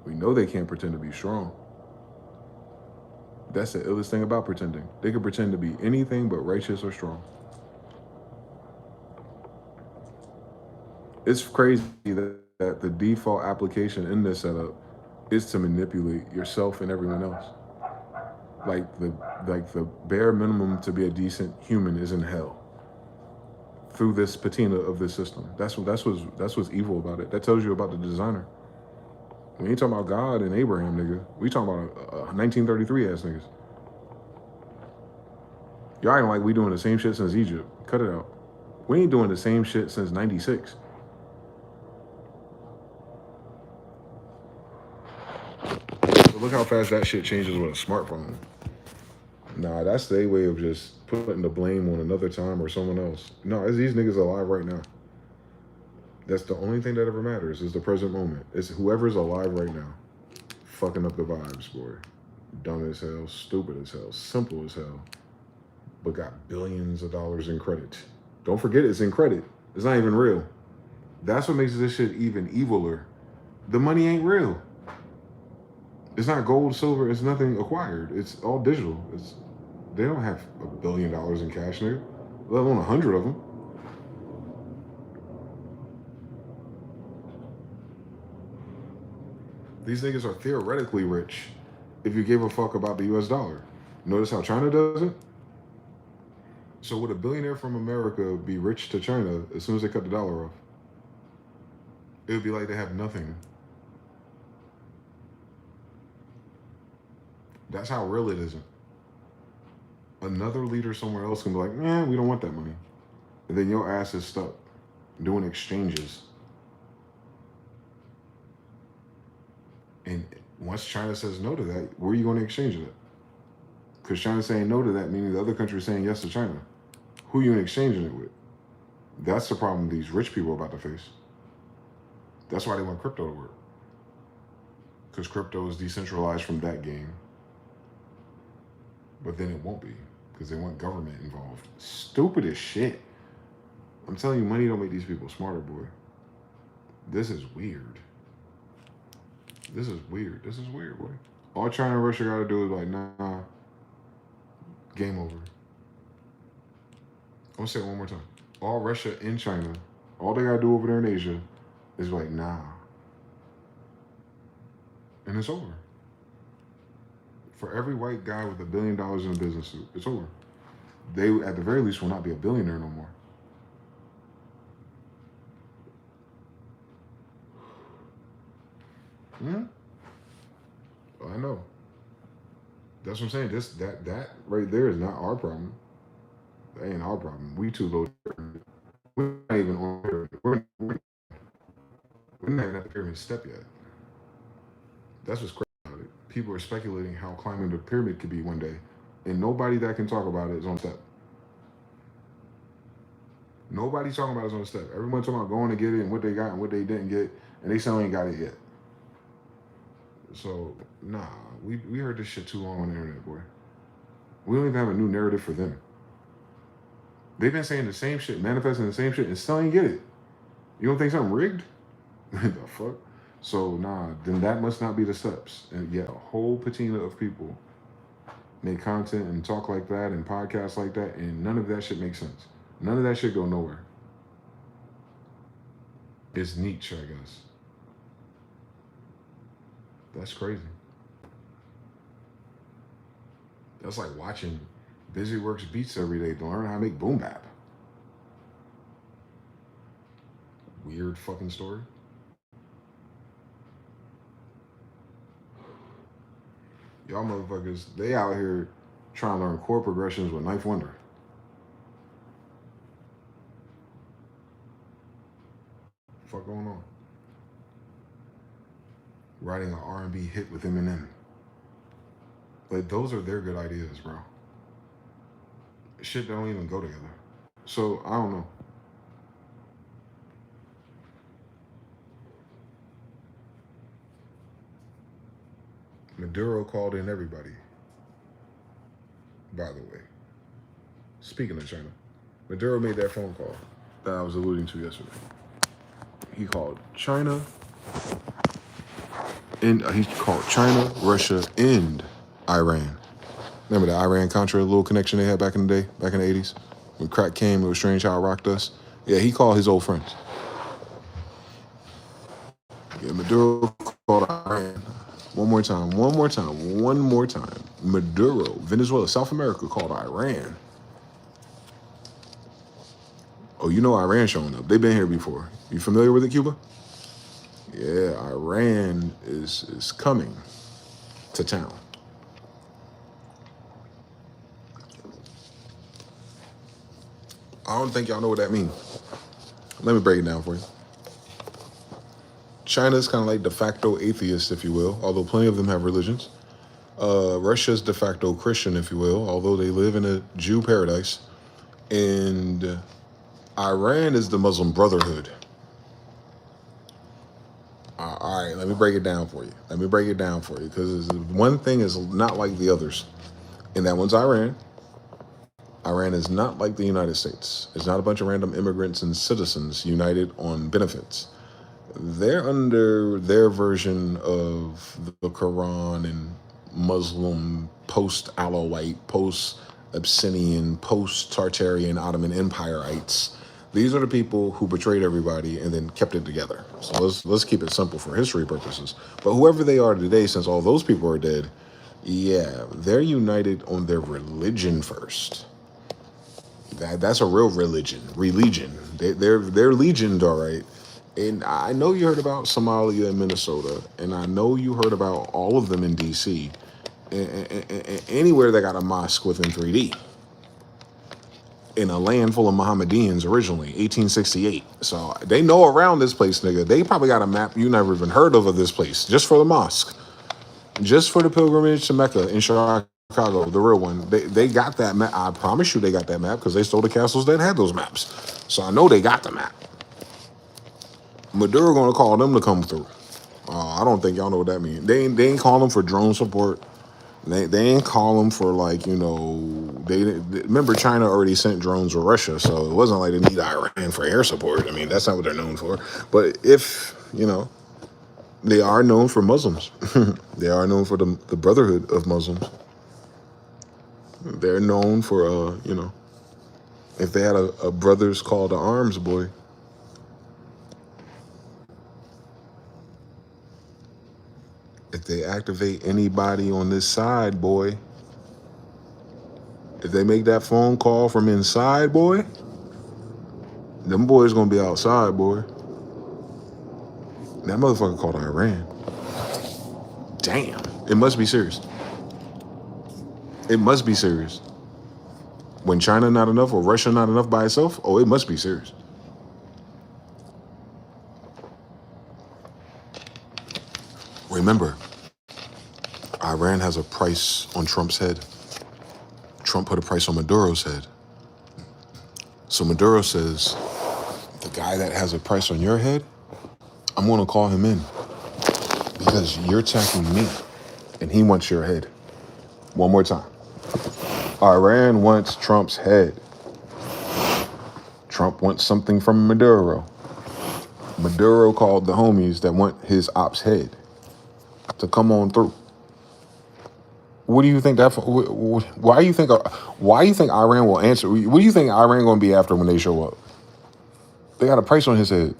We know they can't pretend to be strong. That's the illest thing about pretending. They can pretend to be anything but righteous or strong. It's crazy that the default application in this setup is to manipulate yourself and everyone else. Like the bare minimum to be a decent human is in hell through this patina of this system. That's what's evil about it. That tells you about the designer. We ain't talking about God and Abraham, nigga. We talking about 1933 ass niggas. Y'all acting like we doing the same shit since Egypt. Cut it out. We ain't doing the same shit since '96. So look how fast that shit changes with a smartphone. Nah, that's their way of just putting the blame on another time or someone else. No, it's these niggas alive right now. That's the only thing that ever matters is the present moment. It's whoever's alive right now. Fucking up the vibes, boy. Dumb as hell, stupid as hell, simple as hell, but got billions of dollars in credit. Don't forget it's in credit. It's not even real. That's what makes this shit even eviler. The money ain't real. It's not gold, silver, it's nothing acquired. It's all digital. They don't have $1 billion in cash, nigga. Let alone 100 of them. These niggas are theoretically rich if you gave a fuck about the US dollar. Notice how China does it? So would a billionaire from America be rich to China as soon as they cut the dollar off? It would be like they have nothing. That's how real it isn't. Another leader somewhere else can be like, we don't want that money. And then your ass is stuck doing exchanges. And once China says no to that, where are you going to exchange it at? Because China's saying no to that, meaning the other country is saying yes to China. Who are you exchanging it with? That's the problem these rich people are about to face. That's why they want crypto to work. Because crypto is decentralized from that game. But then it won't be, because they want government involved. Stupid as shit. I'm telling you, money don't make these people smarter, boy. This is weird. This is weird, boy. All China and Russia gotta do is like, nah, game over. I'm gonna say it one more time. All Russia and China, all they gotta do over there in Asia is like, nah. And it's over. For every white guy with $1 billion in a business suit, it's over. They, at the very least, will not be a billionaire no more. I know. That's what I'm saying. That right there is not our problem. That ain't our problem. We too low. We're not even on the pyramid. We're not even at the pyramid step yet. That's what's crazy about it. People are speculating how climbing the pyramid could be one day, and nobody that can talk about it is on the step. Nobody's talking about it on the step. Everyone's talking about going to get it and what they got and what they didn't get, and they still ain't got it yet. So, nah, we heard this shit too long on the internet, boy. We don't even have a new narrative for them. They've been saying the same shit, manifesting the same shit, and still ain't get it. You don't think something rigged? The fuck? So, nah, then that must not be the steps. And yet, a whole patina of people make content and talk like that and podcasts like that, and none of that shit makes sense. None of that shit go nowhere. It's niche, I guess. That's crazy. That's like watching Busy Works beats every day to learn how to make boom bap. Weird fucking story. Y'all motherfuckers, they out here trying to learn chord progressions with Ninth Wonder. Fuck going on? Writing an R&B hit with Eminem. Like, those are their good ideas, bro. Shit don't even go together. So, I don't know. Maduro called in everybody. By the way. Speaking of China, Maduro made that phone call that I was alluding to yesterday. He called China, and he called China, Russia, and Iran. Remember the Iran-Contra little connection they had back in the day, back in the 80s? When crack came, it was strange how it rocked us. Yeah, he called his old friends. Yeah, Maduro called Iran. One more time, one more time, one more time. Maduro, Venezuela, South America called Iran. Oh, you know Iran showing up. They've been here before. You familiar with it, Cuba? Yeah, Iran is coming to town. I don't think y'all know what that means. Let me break it down for you. China's kind of like de facto atheist, if you will, although plenty of them have religions. Russia's de facto Christian, if you will, although they live in a Jew paradise. And Iran is the Muslim Brotherhood. All right, let me break it down for you. Let me break it down for you, because one thing is not like the others. And that one's Iran. Iran is not like the United States. It's not a bunch of random immigrants and citizens united on benefits. They're under their version of the Quran and Muslim post-Alawite, post-Abyssinian, post-Tartarian Ottoman Empire-ites. These are the people who betrayed everybody and then kept it together. So let's keep it simple for history purposes. But whoever they are today, since all those people are dead, yeah, they're united on their religion first. That's a real religion. They're legion, all right. And I know you heard about Somalia and Minnesota, and I know you heard about all of them in D.C. And anywhere that got a mosque within 3D. In a land full of Mohammedans originally, 1868. So they know around this place, nigga. They probably got a map you never even heard of this place, just for the mosque. Just for the pilgrimage to Mecca in Chicago, the real one. They got that map. I promise you they got that map because they stole the castles that had those maps. So I know they got the map. Maduro gonna call them to come through. I don't think y'all know what that means. They ain't call them for drone support. They ain't call them for like, they remember China already sent drones to Russia, so it wasn't like they need Iran for air support. I mean, that's not what they're known for. But if, they are known for Muslims. They are known for the brotherhood of Muslims. They're known for, if they had a brothers call to arms, boy. If they activate anybody on this side, boy. If they make that phone call from inside, boy, them boys gonna be outside, boy. That motherfucker called Iran. Damn. It must be serious. It must be serious. When China not enough or Russia not enough by itself, oh, it must be serious. Remember, Iran has a price on Trump's head. Trump put a price on Maduro's head. So Maduro says, the guy that has a price on your head, I'm gonna call him in because you're attacking me and he wants your head. One more time. Iran wants Trump's head. Trump wants something from Maduro. Maduro called the homies that want his ops head to come on through. What do you think that? Why do you think Iran will answer? What do you think Iran going to be after when they show up? They got a price on his head,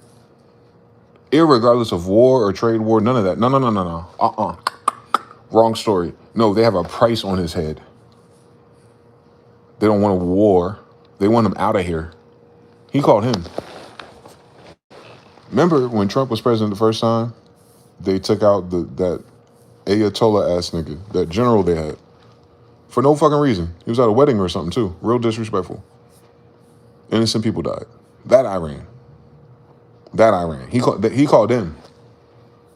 irregardless of war or trade war. None of that. No. Wrong story. No, they have a price on his head. They don't want a war. They want him out of here. He called him. Remember when Trump was president the first time? They took out that Ayatollah ass nigga, that general they had, for no fucking reason. He was at a wedding or something too. Real disrespectful. Innocent people died. That Iran. He called them.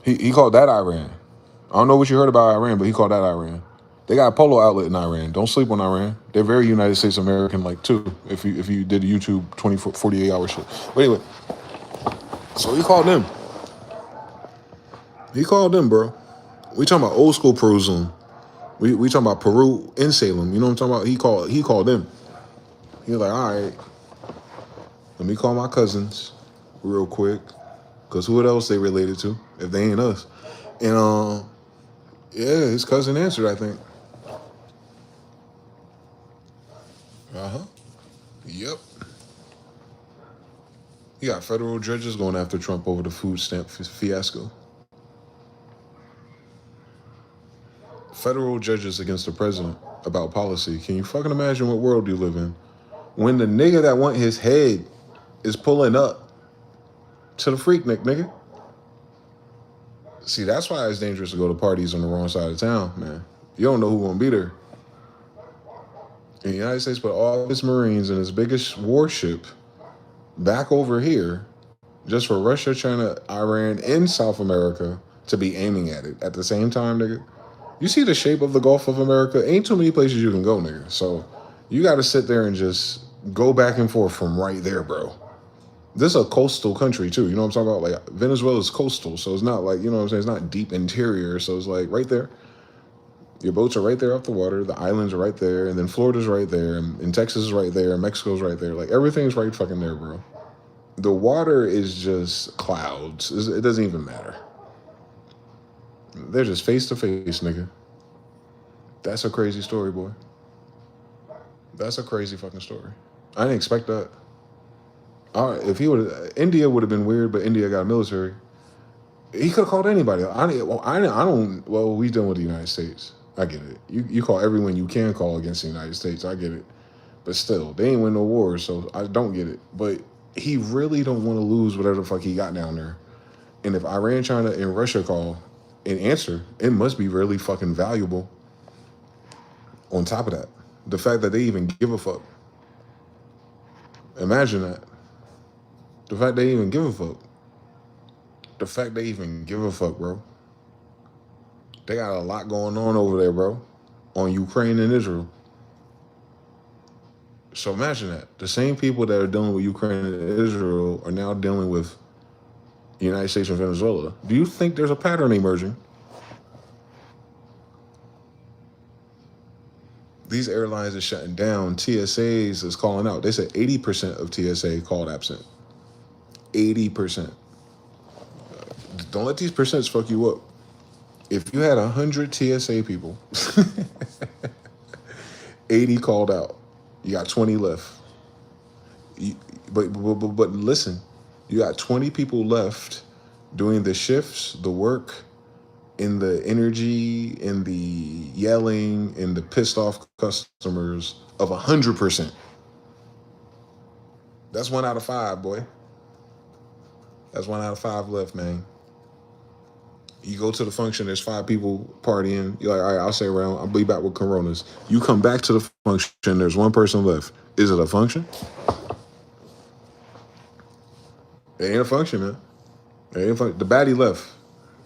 He called that Iran. I don't know what you heard about Iran, but he called that Iran. They got a polo outlet in Iran. Don't sleep on Iran. They're very United States American like too. If you did a YouTube 48 hour shit. But anyway, so he called them. He called them, bro. We talking about old school Peruvian. We talking about Peru in Salem. You know what I'm talking about? He called them. He was like, all right, let me call my cousins real quick, because who else they related to if they ain't us? And yeah, his cousin answered, I think. Yep. You got federal judges going after Trump over the food stamp fiasco. Federal judges against the president about policy. Can you fucking imagine what world you live in? When the nigga that want his head is pulling up to the Freaknik, nigga. See, that's why it's dangerous to go to parties on the wrong side of town, man. You don't know who's gonna be there. And the United States put all of its Marines and its biggest warship back over here just for Russia, China, Iran, and South America to be aiming at it at the same time, nigga. You see the shape of the Gulf of America? Ain't too many places you can go, nigga. So you got to sit there and just go back and forth from right there, bro. This is a coastal country, too. You know what I'm talking about? Like, Venezuela is coastal, so it's not like, you know what I'm saying? It's not deep interior, so it's like right there. Your boats are right there off the water. The islands are right there, and then Florida's right there, and Texas is right there, and Mexico's right there. Like, everything's right fucking there, bro. The water is just clouds. It doesn't even matter. They're just face to face, nigga. That's a crazy story, boy. That's a crazy fucking story. I didn't expect that. If he would, India would have been weird, but India got military. He could have called anybody. I don't. Well, we dealing with the United States. I get it. You call everyone you can call against the United States. I get it. But still, they ain't win no wars, so I don't get it. But he really don't want to lose whatever the fuck he got down there. And if Iran, China, and Russia call and answer, it must be really fucking valuable. On top of that, the fact that they even give a fuck. Imagine that. The fact they even give a fuck. The fact they even give a fuck, bro. They got a lot going on over there, bro. On Ukraine and Israel. So imagine that. The same people that are dealing with Ukraine and Israel are now dealing with the United States and Venezuela. Do you think there's a pattern emerging? These airlines are shutting down. TSAs is calling out. They said 80% of TSA called absent. 80%. Don't let these percents fuck you up. If you had 100 TSA people, 80 called out. You got 20 left. But listen, you got 20 people left doing the shifts, the work, in the energy, in the yelling, in the pissed off customers of 100%. That's 1 out of 5, boy. That's 1 out of 5 left, man. You go to the function, there's 5 people partying. You're like, all right, I'll stay around. I'll be back with coronas. You come back to the function, there's 1 person left. Is it a function? It ain't a function, man. It ain't a function. The baddie left.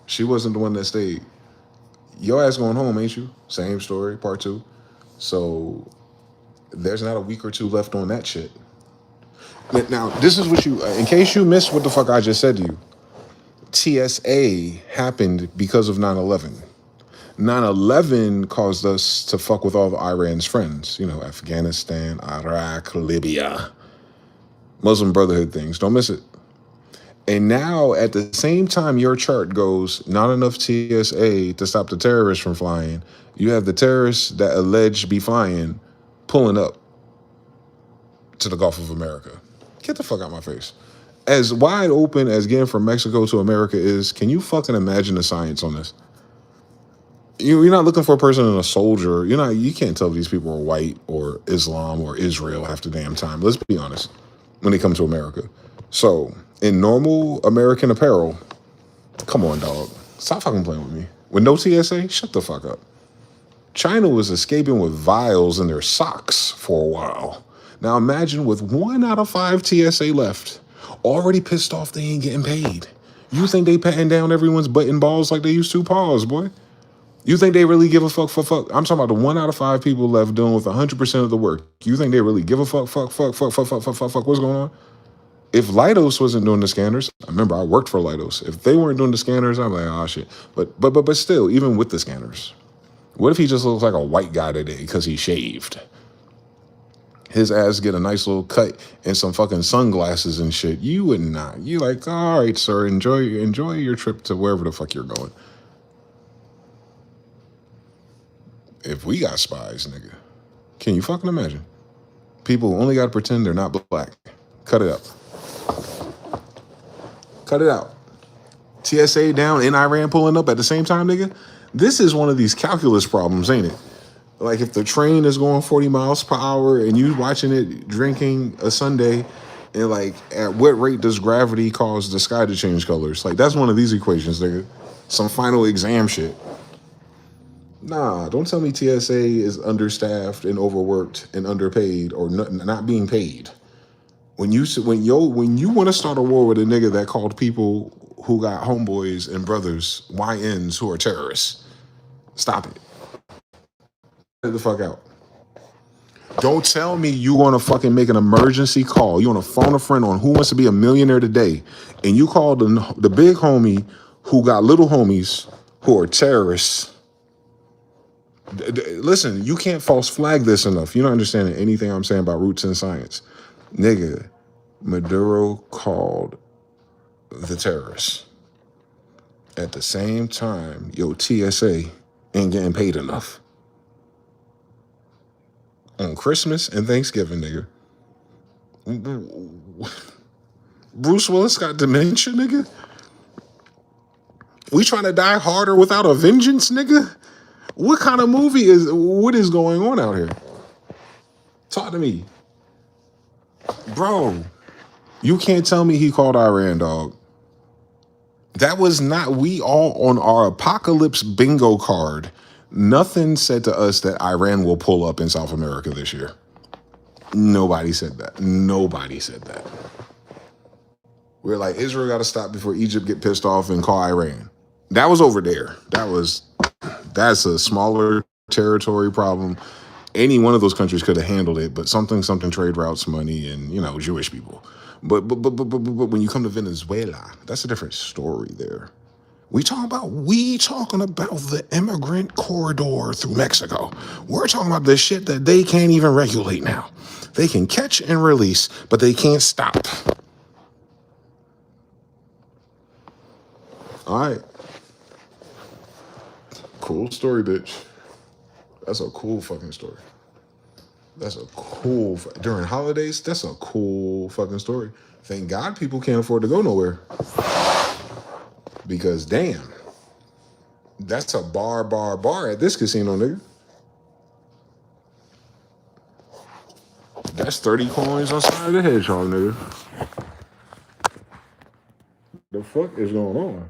She wasn't the one that stayed. Your ass going home, ain't you? Same story, part 2. So there's not a week or 2 left on that shit. Now, this is what you, in case you missed what the fuck I just said to you. TSA happened because of 9/11. 9/11 caused us to fuck with all of Iran's friends. You know, Afghanistan, Iraq, Libya. Muslim Brotherhood things. Don't miss it. And now, at the same time your chart goes, not enough TSA to stop the terrorists from flying, you have the terrorists that allege be flying, pulling up to the Gulf of America. Get the fuck out my face. As wide open as getting from Mexico to America is, can you fucking imagine the science on this? You're not looking for a person and a soldier. You can't tell these people are white or Islam or Israel half the damn time. Let's be honest when they come to America. So, in normal American apparel, come on, dog. Stop fucking playing with me. With no TSA, shut the fuck up. China was escaping with vials in their socks for a while. Now imagine with 1 out of 5 TSA left, already pissed off they ain't getting paid. You think they patting down everyone's butt and balls like they used to? Pause, boy. You think they really give a fuck? I'm talking about the 1 out of 5 people left doing with 100% of the work. You think they really give a fuck? What's going on? If Leidos wasn't doing the scanners, I remember I worked for Leidos. If they weren't doing the scanners, I'm like, oh shit. But still, even with the scanners, what if he just looks like a white guy today because he shaved? His ass get a nice little cut and some fucking sunglasses and shit. You would not. You like, all right, sir, enjoy your trip to wherever the fuck you're going. If we got spies, nigga, can you fucking imagine? People only got to pretend they're not black. Cut it out. Cut it out. TSA down and Iran pulling up at the same time, nigga. This is one of these calculus problems, ain't it? Like if the train is going 40 miles per hour and you watching it drinking a sundae, and like at what rate does gravity cause the sky to change colors? Like that's one of these equations, nigga. Some final exam shit. Nah, don't tell me TSA is understaffed and overworked and underpaid or not being paid. When you want to start a war with a nigga that called people who got homeboys and brothers YNs who are terrorists, stop it. Get the fuck out. Don't tell me you want to fucking make an emergency call. You want to phone a friend on Who Wants to Be a Millionaire Today, and you call the big homie who got little homies who are terrorists. Listen, you can't false flag this enough. You're not understanding anything I'm saying about roots in science. Nigga, Maduro called the terrorists. At the same time, TSA ain't getting paid enough. On Christmas and Thanksgiving, nigga. Bruce Willis got dementia, nigga? We trying to die harder without a vengeance, nigga? What kind of movie what is going on out here? Talk to me. Bro, you can't tell me he called Iran, dog. That was not, we all on our apocalypse bingo card. Nothing said to us that Iran will pull up in South America this year. Nobody said that. Nobody said that. We're like, Israel got to stop before Egypt get pissed off and call Iran. That was over there. That's a smaller territory problem. Any one of those countries could have handled it, but something trade routes, money, and Jewish people. But when you come to Venezuela, that's a different story there. We talking about the immigrant corridor through Mexico. We're talking about the shit that they can't even regulate now. They can catch and release, but they can't stop. All right. Cool story, bitch. That's a cool fucking story. During holidays, that's a cool fucking story. Thank God people can't afford to go nowhere. Because damn, that's a bar at this casino, nigga. That's 30 coins on Side of the Hedgehog, nigga. The fuck is going on?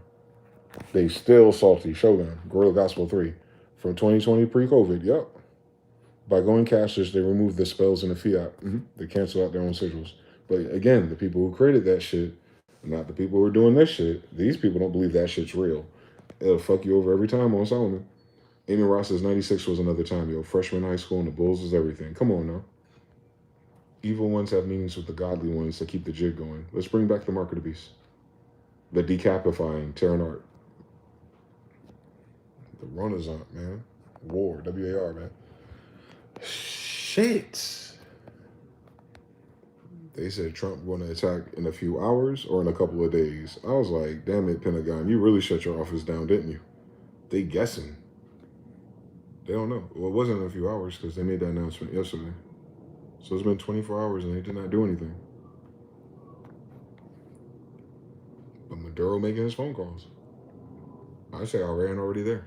They still salty. Shogun, Gorilla Gospel 3. From 2020 pre-COVID, yep. By going cashless, they removed the spells and the fiat. They cancel out their own sigils. But again, the people who created that shit, not the people who are doing this shit, these people don't believe that shit's real. It'll fuck you over every time on Solomon. Amy Ross says 96 was another time, yo. Freshman high school and the Bulls is everything. Come on now. Evil ones have meanings with the godly ones to keep the jig going. Let's bring back the Mark of the Beast. The decapifying, Terran art. The Renaissance, man. War, W-A-R, man. Shit. They said Trump going to attack in a few hours or in a couple of days. I was like, damn it, Pentagon, you really shut your office down, didn't you? They guessing. They don't know. Well, it wasn't in a few hours because they made that announcement yesterday. So it's been 24 hours and they did not do anything. But Maduro making his phone calls. I say Iran already there.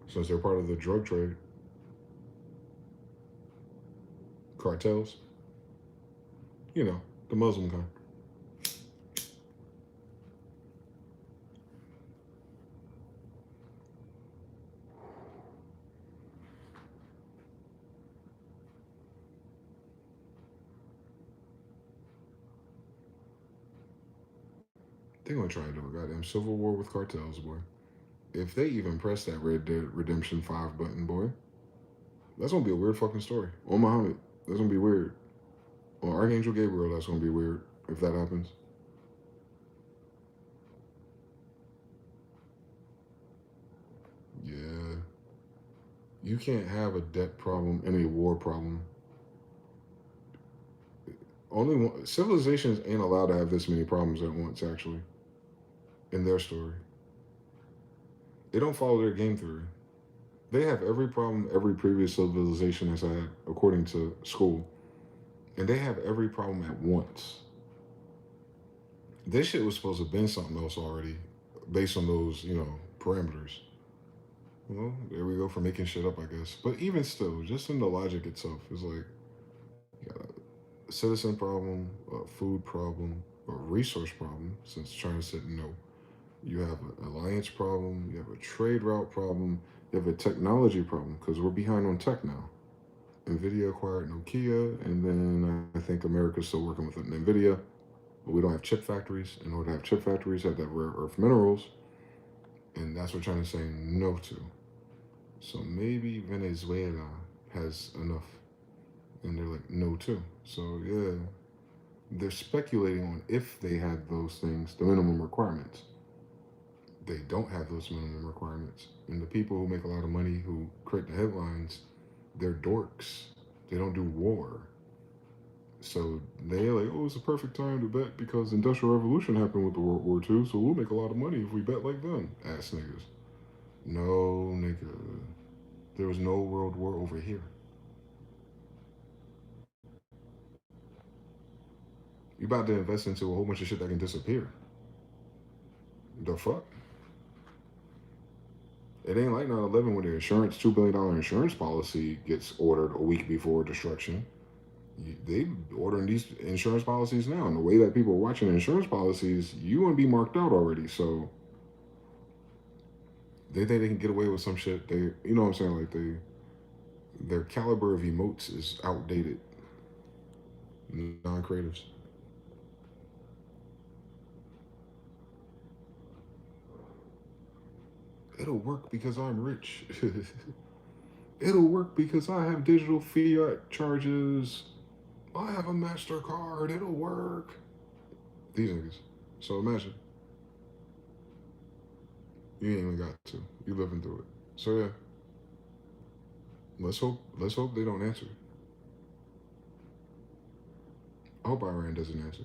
Since they're part of the drug trade. Cartels. The Muslim kind. They're going to try to do a goddamn civil war with cartels, boy. If they even press that Red Dead Redemption 5 button, boy, that's going to be a weird fucking story. On Muhammad, that's going to be weird. On Archangel Gabriel, that's going to be weird if that happens. Yeah. You can't have a debt problem and a war problem. Civilizations ain't allowed to have this many problems at once, actually. In their story. They don't follow their game theory. They have every problem every previous civilization has had, according to school, and they have every problem at once. This shit was supposed to have been something else already, based on those, parameters. Well, there we go for making shit up, I guess. But even still, just in the logic itself, it's like you got a citizen problem, a food problem, a resource problem, since China said no. You have an alliance problem, you have a trade route problem, you have a technology problem, because we're behind on tech now. NVIDIA acquired Nokia, and then I think America's still working with NVIDIA, but we don't have chip factories. In order to have chip factories, have to have rare earth minerals, and that's what China's saying no to. So maybe Venezuela has enough, and they're like no too. So yeah, they're speculating on if they had those things, the minimum requirements. They don't have those minimum requirements, and the people who make a lot of money who create the headlines, they're dorks. They don't do war. So they're like, oh, it's a perfect time to bet because the Industrial Revolution happened with the World War II, so we'll make a lot of money if we bet like them. Ass niggas. No, nigga. There was no World War over here. You about to invest into a whole bunch of shit that can disappear. The fuck? It ain't like 9/11 when the insurance, $2 billion insurance policy gets ordered a week before destruction. They ordering these insurance policies now, and the way that people are watching insurance policies, you want to be marked out already. So they think they can get away with some shit. They, you know what I'm saying? Like their caliber of emotes is outdated. Non-creatives. It'll work because I'm rich. It'll work because I have digital fiat charges. I have a MasterCard. It'll work. These niggas. So imagine you ain't even got to. You living through it. So yeah, let's hope. Let's hope they don't answer. I hope Iran doesn't answer.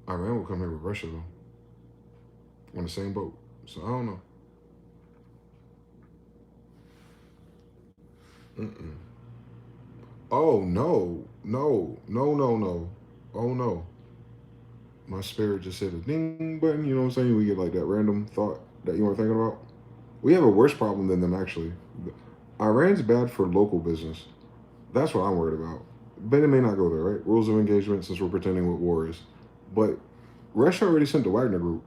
Iran will come here with Russia though, on the same boat. So I don't know. Mm-mm. Oh no, no, no, no, no. Oh no. My spirit just hit a ding button. You know what I'm saying? We get like that random thought that you weren't thinking about. We have a worse problem than them actually. Iran's bad for local business. That's what I'm worried about. But it may not go there, right? Rules of engagement, since we're pretending what war is. But Russia already sent the Wagner Group.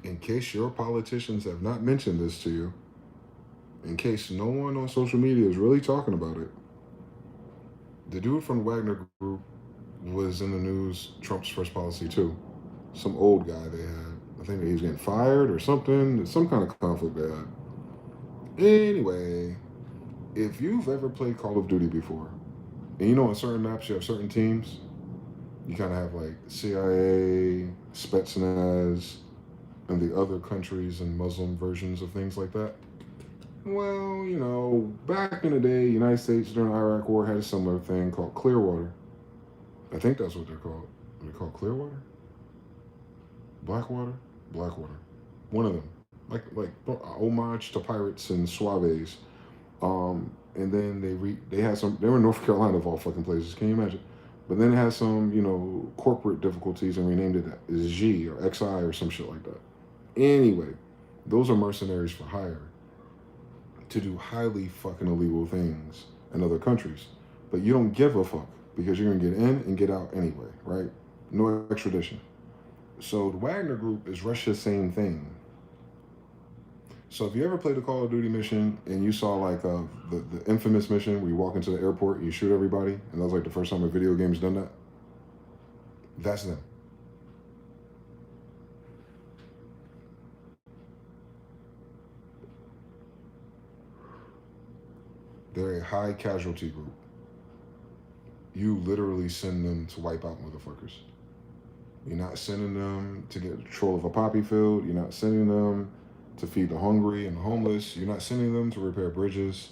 In case your politicians have not mentioned this to you, in case no one on social media is really talking about it, the dude from the Wagner Group was in the news, Trump's first policy too. Some old guy they had. I think that he was getting fired or something. Some kind of conflict they had. Anyway, if you've ever played Call of Duty before, and you know on certain maps you have certain teams, you kind of have like CIA, Spetsnaz, and the other countries and Muslim versions of things like that. Well, back in the day, United States during the Iraq War had a similar thing called Clearwater. I think that's what they're called. Are they called Clearwater? Blackwater? Blackwater. One of them. Like homage to pirates and Suaves. And then they had some. They were in North Carolina of all fucking places. Can you imagine? But then it had some corporate difficulties and renamed it as G or XI or some shit like that. Anyway, those are mercenaries for hire to do highly fucking illegal things in other countries. But you don't give a fuck because you're gonna get in and get out anyway, right? No extradition. So the Wagner Group is Russia's same thing. So if you ever played a Call of Duty mission and you saw like the infamous mission where you walk into the airport and you shoot everybody, and that was like the first time a video game's done that, that's them. They're a high casualty group. You literally send them to wipe out motherfuckers. You're not sending them to get control of a poppy field. You're not sending them to feed the hungry and the homeless. You're not sending them to repair bridges.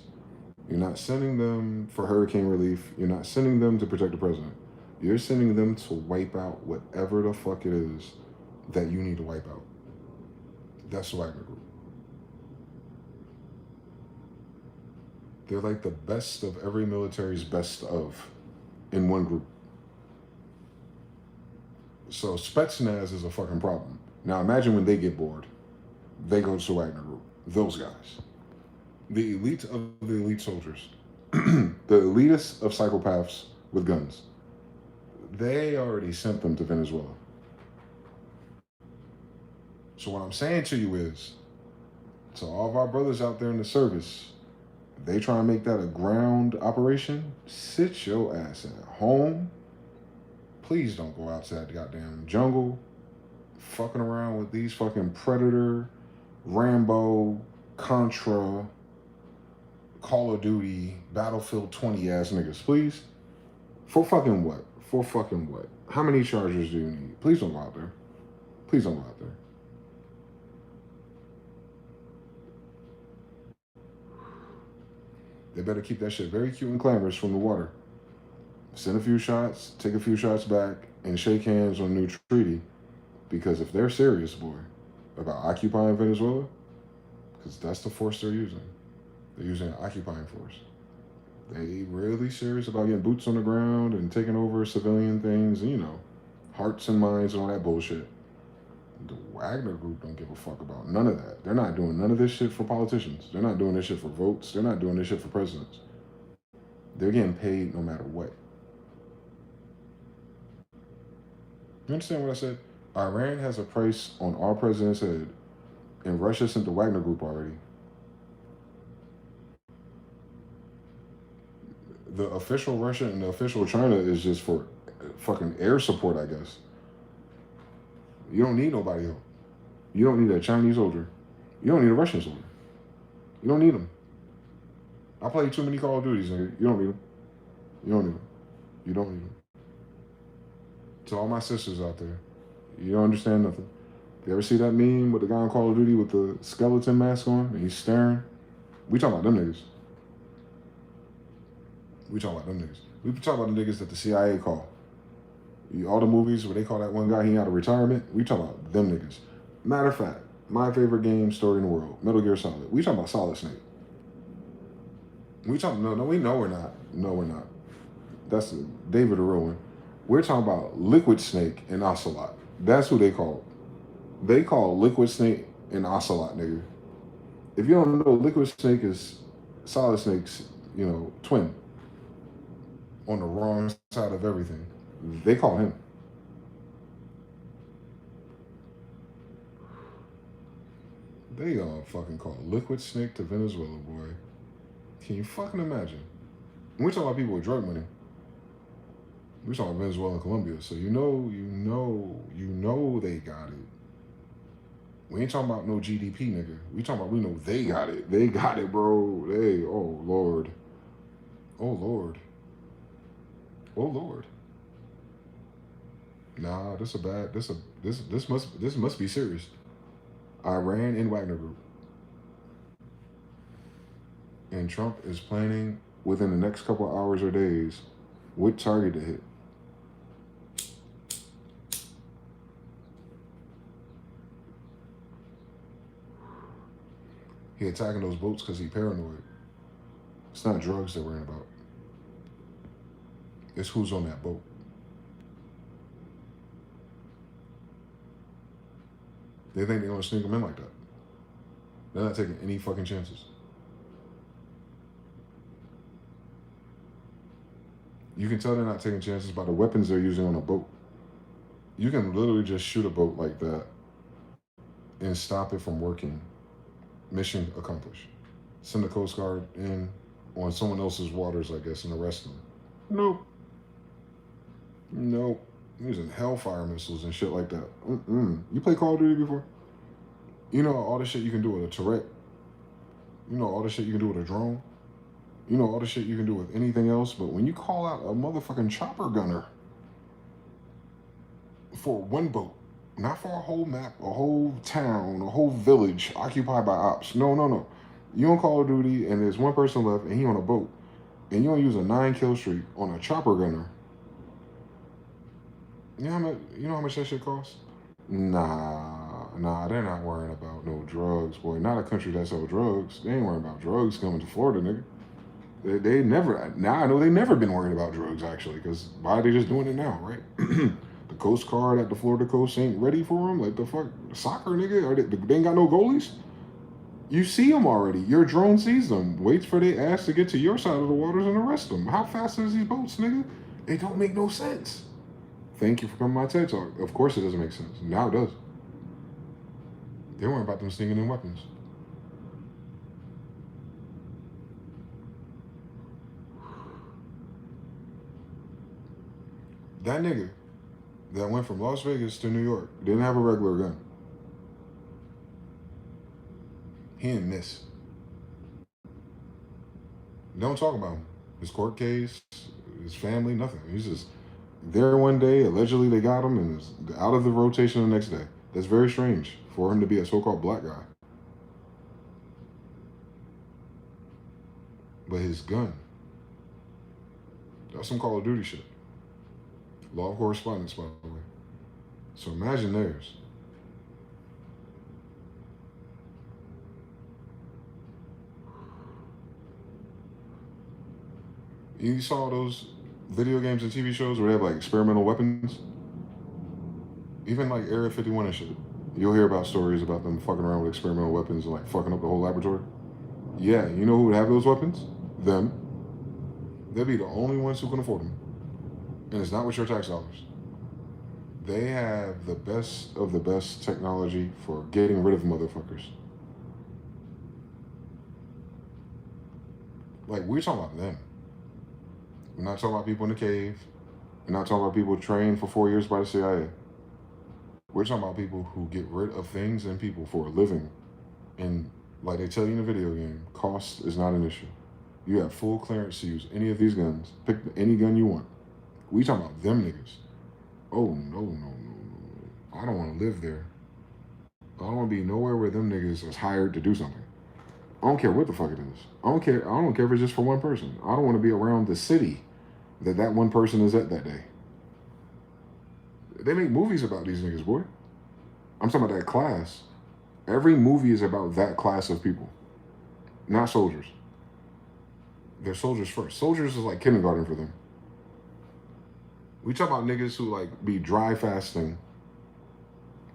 You're not sending them for hurricane relief. You're not sending them to protect the president. You're sending them to wipe out whatever the fuck it is that you need to wipe out. That's the Wagner Group. They're like the best of every military's best of in one group. So Spetsnaz is a fucking problem. Now imagine when they get bored, they go to the Wagner Group. Those guys. The elite of the elite soldiers. The elitists of psychopaths with guns. They already sent them to Venezuela. So what I'm saying to you is, to all of our brothers out there in the service, they try and make that a ground operation, sit your ass at home. Please don't go outside the goddamn jungle fucking around with these fucking Predator, Rambo, Contra, Call of Duty, Battlefield 20 ass niggas, please. For fucking what? For fucking what? How many chargers do you need? Please don't go out there. Please don't go out there. They better keep that shit very cute and glamorous from the water. Send a few shots, take a few shots back, and shake hands on a new treaty. Because if they're serious, boy, about occupying Venezuela, because that's the force they're using. They're using an occupying force. They really serious about getting boots on the ground and taking over civilian things, and, you know, hearts and minds and all that bullshit. The Wagner Group don't give a fuck about none of that. They're not doing none of this shit for politicians. They're not doing this shit for votes. They're not doing this shit for presidents. They're getting paid no matter what. You understand what I said? Iran has a price on our president's head, and Russia sent the Wagner Group already. The official Russia and the official China is just for fucking air support, I guess. You don't need nobody else. You don't need a Chinese soldier. You don't need a Russian soldier. You don't need them. I play too many Call of Duties, nigga. You don't need them. You don't need them. You don't need them. To all my sisters out there, you don't understand nothing. You ever see that meme with the guy on Call of Duty with the skeleton mask on and he's staring? We talking about them niggas. We talking about them niggas. We talking about the niggas that the CIA call. All the movies where they call that one guy he out of retirement, we talking about them niggas. Matter of fact, my favorite game story in the world, Metal Gear Solid. We talking about Solid Snake. We talking, no, we know we're not. No, we're not. That's David Irwin. We're talking about Liquid Snake and Ocelot. That's who they call. They call Liquid Snake and Ocelot, nigga. If you don't know, Liquid Snake is Solid Snake's, you know, twin. On the wrong side of everything. They call him. They all fucking call Liquid Snake to Venezuela, boy. Can you fucking imagine? We're talking about people with drug money. We're talking about Venezuela and Colombia. So you know they got it. We ain't talking about no GDP, nigga. We talking about, we know they got it. They got it, bro. They, oh Lord. Oh Lord. Oh Lord. Nah, this must be serious. Iran and Wagner Group. And Trump is planning within the next couple of hours or days what target to hit. He attacking those boats because he paranoid. It's not drugs they're worrying about. It's who's on that boat. They think they're gonna sneak them in like that. They're not taking any fucking chances. You can tell they're not taking chances by the weapons they're using on a boat. You can literally just shoot a boat like that and stop it from working. Mission accomplished. Send the Coast Guard in on someone else's waters, I guess, and arrest them. Nope. Nope. Using Hellfire missiles and shit like that. You play Call of Duty before? You know all the shit you can do with a turret. You know all the shit you can do with a drone. You know all the shit you can do with anything else. But when you call out a motherfucking chopper gunner for one boat, not for a whole map, a whole town, a whole village occupied by ops. No. You on Call of Duty and there's one person left and he on a boat and you don't use a 9-kill streak on a chopper gunner. You know how much that shit costs? Nah, they're not worrying about no drugs, boy. Not a country that sell drugs. They ain't worrying about drugs coming to Florida, nigga. They never. Now I know they never been worried about drugs actually, because why are they just doing it now, right? The Coast Guard at the Florida coast ain't ready for them. Like the fuck, soccer, nigga. They ain't got no goalies. You see them already. Your drone sees them. Waits for their ass to get to your side of the waters and arrest them. How fast is these boats, nigga? It don't make no sense. Thank you for coming to my TED Talk. Of course it doesn't make sense. Now it does. They weren't about them stinging in weapons. That nigga that went from Las Vegas to New York didn't have a regular gun. He didn't miss. Don't talk about him. His court case, his family, nothing. He's just there one day. Allegedly, they got him and is out of the rotation the next day. That's very strange for him to be a so-called black guy. But his gun, that's some Call of Duty shit. Law of correspondence, by the way. So imagine theirs. You saw those video games and TV shows where they have like experimental weapons? Even like Area 51 and shit. You'll hear about stories about them fucking around with experimental weapons and like fucking up the whole laboratory. Yeah, you know who would have those weapons? Them. They'll be the only ones who can afford them. And it's not with your tax dollars. They have the best of the best technology for getting rid of motherfuckers. Like, we're talking about them. We're not talking about people in the cave. We're not talking about people trained for 4 years by the CIA. We're talking about people who get rid of things and people for a living. And like they tell you in a video game, cost is not an issue. You have full clearance to use any of these guns. Pick any gun you want. We talking about them niggas. Oh, no. I don't want to live there. I don't want to be nowhere where them niggas is hired to do something. I don't care what the fuck it is. I don't care if it's just for one person. I don't want to be around the city that one person is at that day. They make movies about these niggas, boy. I'm talking about that class. Every movie is about that class of people. Not soldiers. They're soldiers first. Soldiers is like kindergarten for them. We talk about niggas who like be dry fasting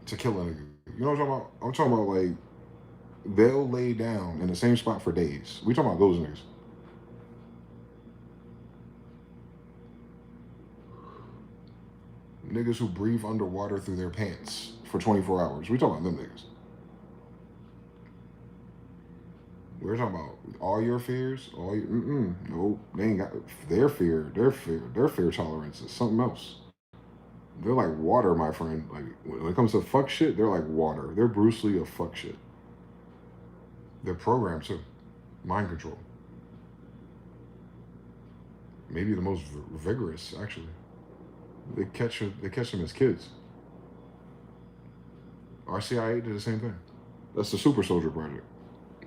to kill a nigga. You know what I'm talking about? I'm talking about like they'll lay down in the same spot for days. We talking about those niggas. Niggas who breathe underwater through their pants for 24 hours. We talking about them niggas. We're talking about all your fears, no, they ain't got their fear tolerance is something else. They're like water, my friend. Like when it comes to fuck shit, they're like water. They're Bruce Lee of fuck shit. They're programmed too. Mind control. Maybe the most vigorous, actually. They catch them as kids. Our CIA did the same thing. That's the Super Soldier Project.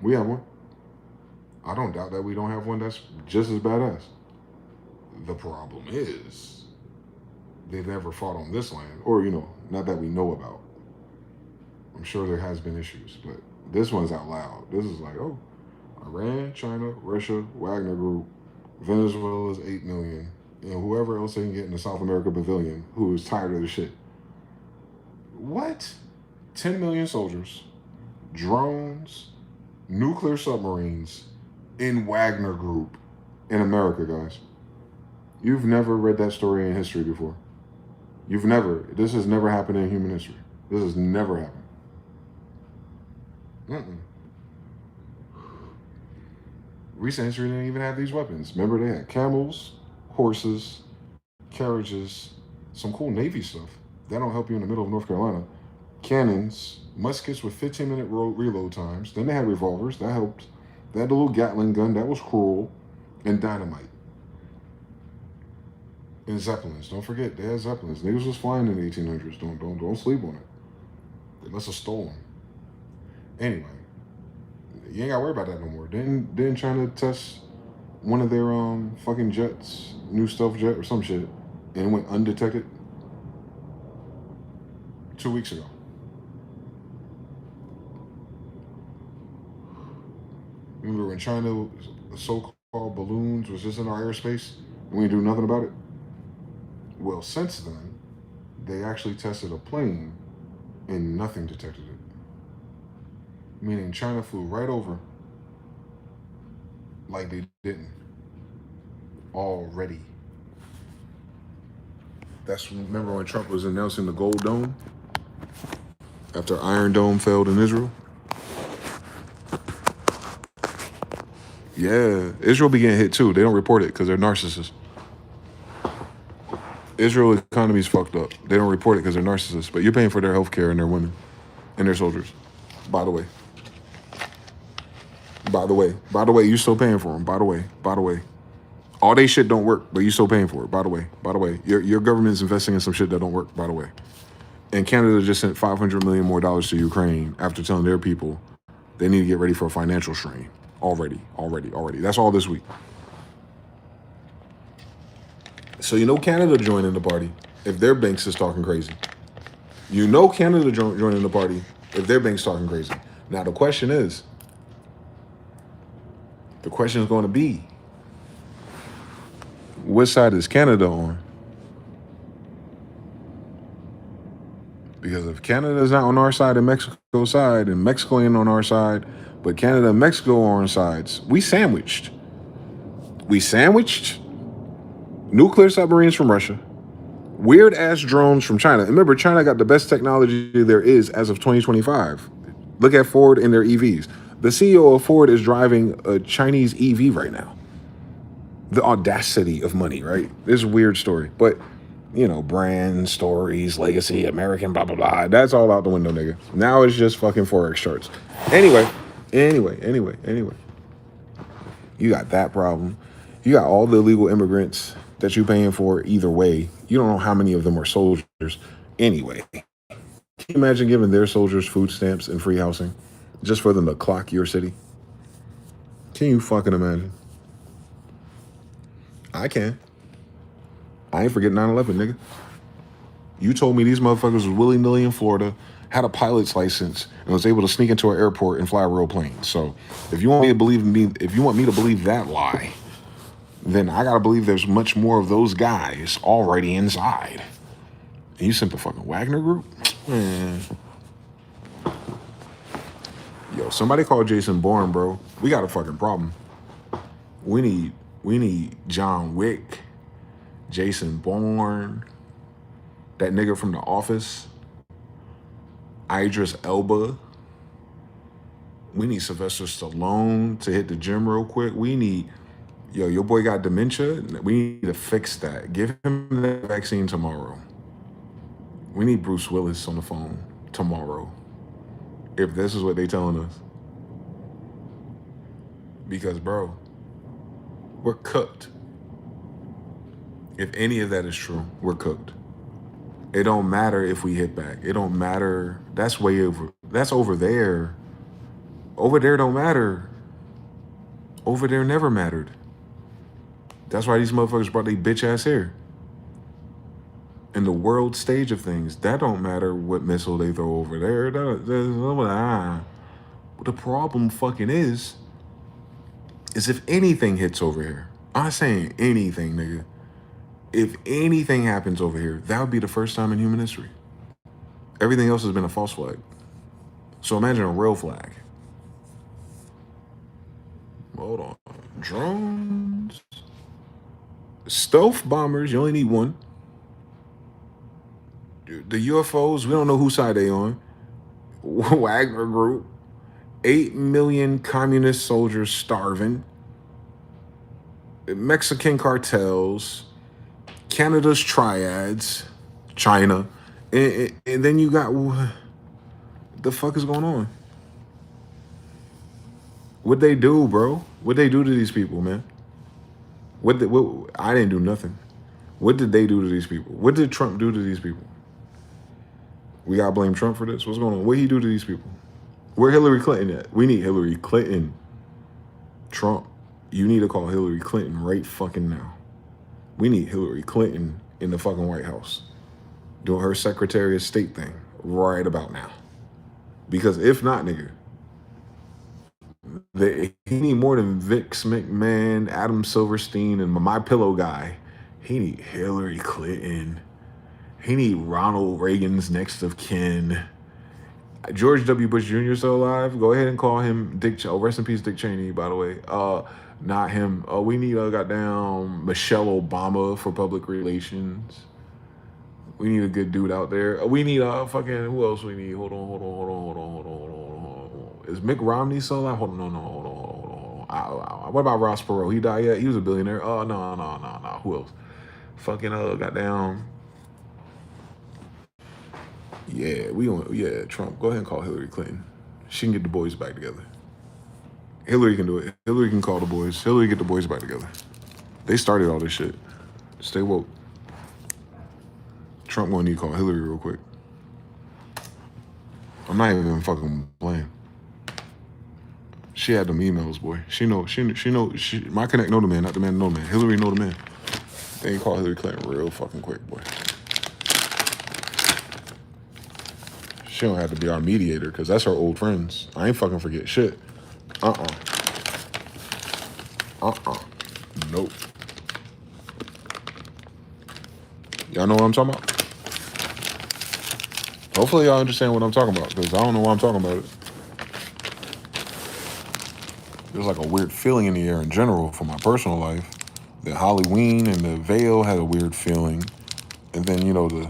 We have one. I don't doubt that we don't have one that's just as badass. The problem is, they've never fought on this land, or not that we know about. I'm sure there has been issues, but this one's out loud. This is like, oh, Iran, China, Russia, Wagner Group, Venezuela's 8 million, and whoever else they can get in the South America Pavilion who is tired of the shit. What? 10 million soldiers, drones, nuclear submarines in Wagner Group in America, guys. You've never read that story in history before. This has never happened in human history. This has never happened. Recent history didn't even have these weapons. Remember, they had camels, horses, carriages, some cool Navy stuff. That don't help you in the middle of North Carolina. Cannons, muskets with 15-minute reload times. Then they had revolvers. That helped. They had the little Gatling gun. That was cruel. And dynamite. And Zeppelins. Don't forget, they had Zeppelins. Niggas was flying in the 1800s. Don't sleep on it. They must have stolen. Anyway, You ain't gotta worry about that no more. Didn't China test one of their fucking jets, new stealth jet or some shit, and it went undetected 2 weeks ago. Remember when China so-called balloons was just in our airspace and we didn't do nothing about it? Well, since then, they actually tested a plane and nothing detected it. Meaning China flew right over like they didn't already. Remember when Trump was announcing the Gold Dome after Iron Dome failed in Israel? Yeah, Israel be getting hit too. They don't report it because they're narcissists. Israel economy's fucked up. They don't report it because they're narcissists. But you're paying for their health care and their women and their soldiers. By the way, you still paying for them. By the way, all they shit don't work, but you still paying for it. By the way, your government's investing in some shit that don't work. By the way, and Canada just sent $500 million more to Ukraine after telling their people they need to get ready for a financial strain. Already. That's all this week. So you know Canada joining the party if their banks is talking crazy. You know Canada joining the party if their bank's talking crazy. Now the question is going to be, what side is Canada on? Because if Canada is not on our side and Mexico's side, and Mexico ain't on our side, but Canada and Mexico are on sides, we sandwiched. Nuclear submarines from Russia, weird ass drones from China. And remember, China got the best technology there is as of 2025. Look at Ford and their EVs. The CEO of Ford is driving a Chinese EV right now. The audacity of money, right? This is a weird story, but you know, brand, stories, legacy, American, blah, blah, blah. That's all out the window, nigga. Now it's just fucking Forex charts. Anyway. You got that problem. You got all the illegal immigrants that you're paying for either way. You don't know how many of them are soldiers. Anyway, can you imagine giving their soldiers food stamps and free housing just for them to clock your city? Can you fucking imagine? I can. I ain't forget 9/11, nigga. You told me these motherfuckers was willy-nilly in Florida, had a pilot's license, and was able to sneak into an airport and fly a real plane. So if you want me to believe that lie, then I gotta believe there's much more of those guys already inside. And you sent the fucking Wagner group? Man. Yo, somebody call Jason Bourne, bro. We got a fucking problem. We need John Wick, Jason Bourne, that nigga from The Office, Idris Elba. We need Sylvester Stallone to hit the gym real quick. We need, your boy got dementia. We need to fix that. Give him the vaccine tomorrow. We need Bruce Willis on the phone tomorrow. If this is what they telling us. Because, bro, we're cooked. If any of that is true, we're cooked. It don't matter if we hit back. It don't matter. That's way over. That's over there. Over there don't matter. Over there never mattered. That's why these motherfuckers brought their bitch ass here. In the world stage of things, that don't matter what missile they throw over there. The problem fucking is if anything hits over here, I'm not saying anything, nigga. If anything happens over here, that would be the first time in human history. Everything else has been a false flag. So imagine a real flag. Hold on. Drones. Stealth bombers, you only need one. The UFOs, we don't know whose side they on. Wagner Group. 8 million communist soldiers starving. Mexican cartels. Canada's triads. China. And then you got, what the fuck is going on? What'd they do, bro? What'd they do to these people, man? I didn't do nothing. What did they do to these people? What did Trump do to these people? We gotta blame Trump for this? What's going on? What did he do to these people? Where Hillary Clinton at? We need Hillary Clinton. Trump, you need to call Hillary Clinton right fucking now. We need Hillary Clinton in the fucking White House doing her Secretary of State thing right about now. Because if not, nigga, he need more than Vix McMahon, Adam Silverstein, and My Pillow guy. He need Hillary Clinton. He need Ronald Reagan's next of kin. George W. Bush Jr. still alive. Go ahead and call him Dick. Oh, rest in peace, Dick Cheney. By the way, not him. We need a goddamn Michelle Obama for public relations. We need a good dude out there. We need fucking who else we need? Hold on. Is Mitt Romney still alive? Hold on. What about Ross Perot? He died yet? He was a billionaire. No. Who else? Fucking goddamn. Yeah, Trump. Go ahead and call Hillary Clinton. She can get the boys back together. Hillary can do it. Hillary can call the boys. Hillary get the boys back together. They started all this shit. Stay woke. Trump gonna need to call Hillary real quick. I'm not even fucking playing. She had them emails, boy. She know. My connect know the man, not the man know the man. Hillary know the man. They ain't call Hillary Clinton real fucking quick, boy. She don't have to be our mediator because that's her old friends. I ain't fucking forget shit. Nope. Y'all know what I'm talking about? Hopefully y'all understand what I'm talking about because I don't know why I'm talking about it. There's like a weird feeling in the air in general for my personal life. The Halloween and the veil had a weird feeling. And then, the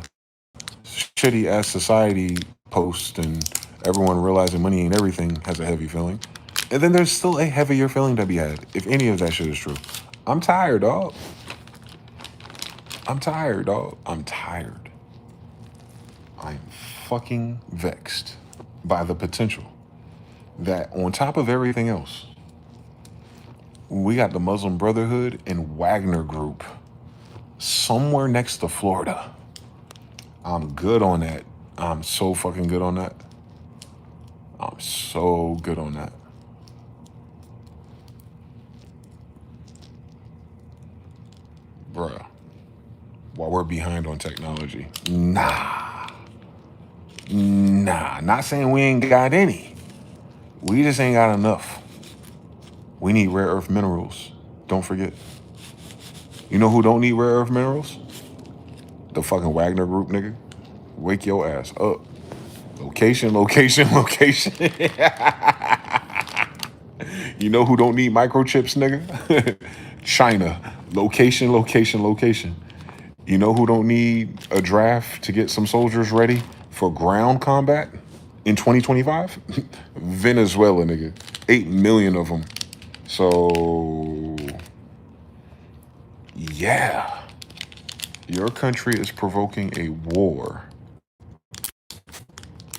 shitty ass society post and everyone realizing money ain't everything has a heavy feeling. And then there's still a heavier feeling to be had if any of that shit is true. I'm tired, dog. I'm tired. I'm fucking vexed by the potential that on top of everything else, we got the Muslim Brotherhood and Wagner Group somewhere next to Florida. I'm good on that. I'm so fucking good on that. I'm so good on that. Bruh. While we're behind on technology. Nah. Not saying we ain't got any. We just ain't got enough. We need rare earth minerals. Don't forget. You know who don't need rare earth minerals? The fucking Wagner Group, nigga. Wake your ass up. Location. You know who don't need microchips, nigga? China. Location. You know who don't need a draft to get some soldiers ready for ground combat in 2025? Venezuela, nigga. 8 million of them. So, yeah. Your country is provoking a war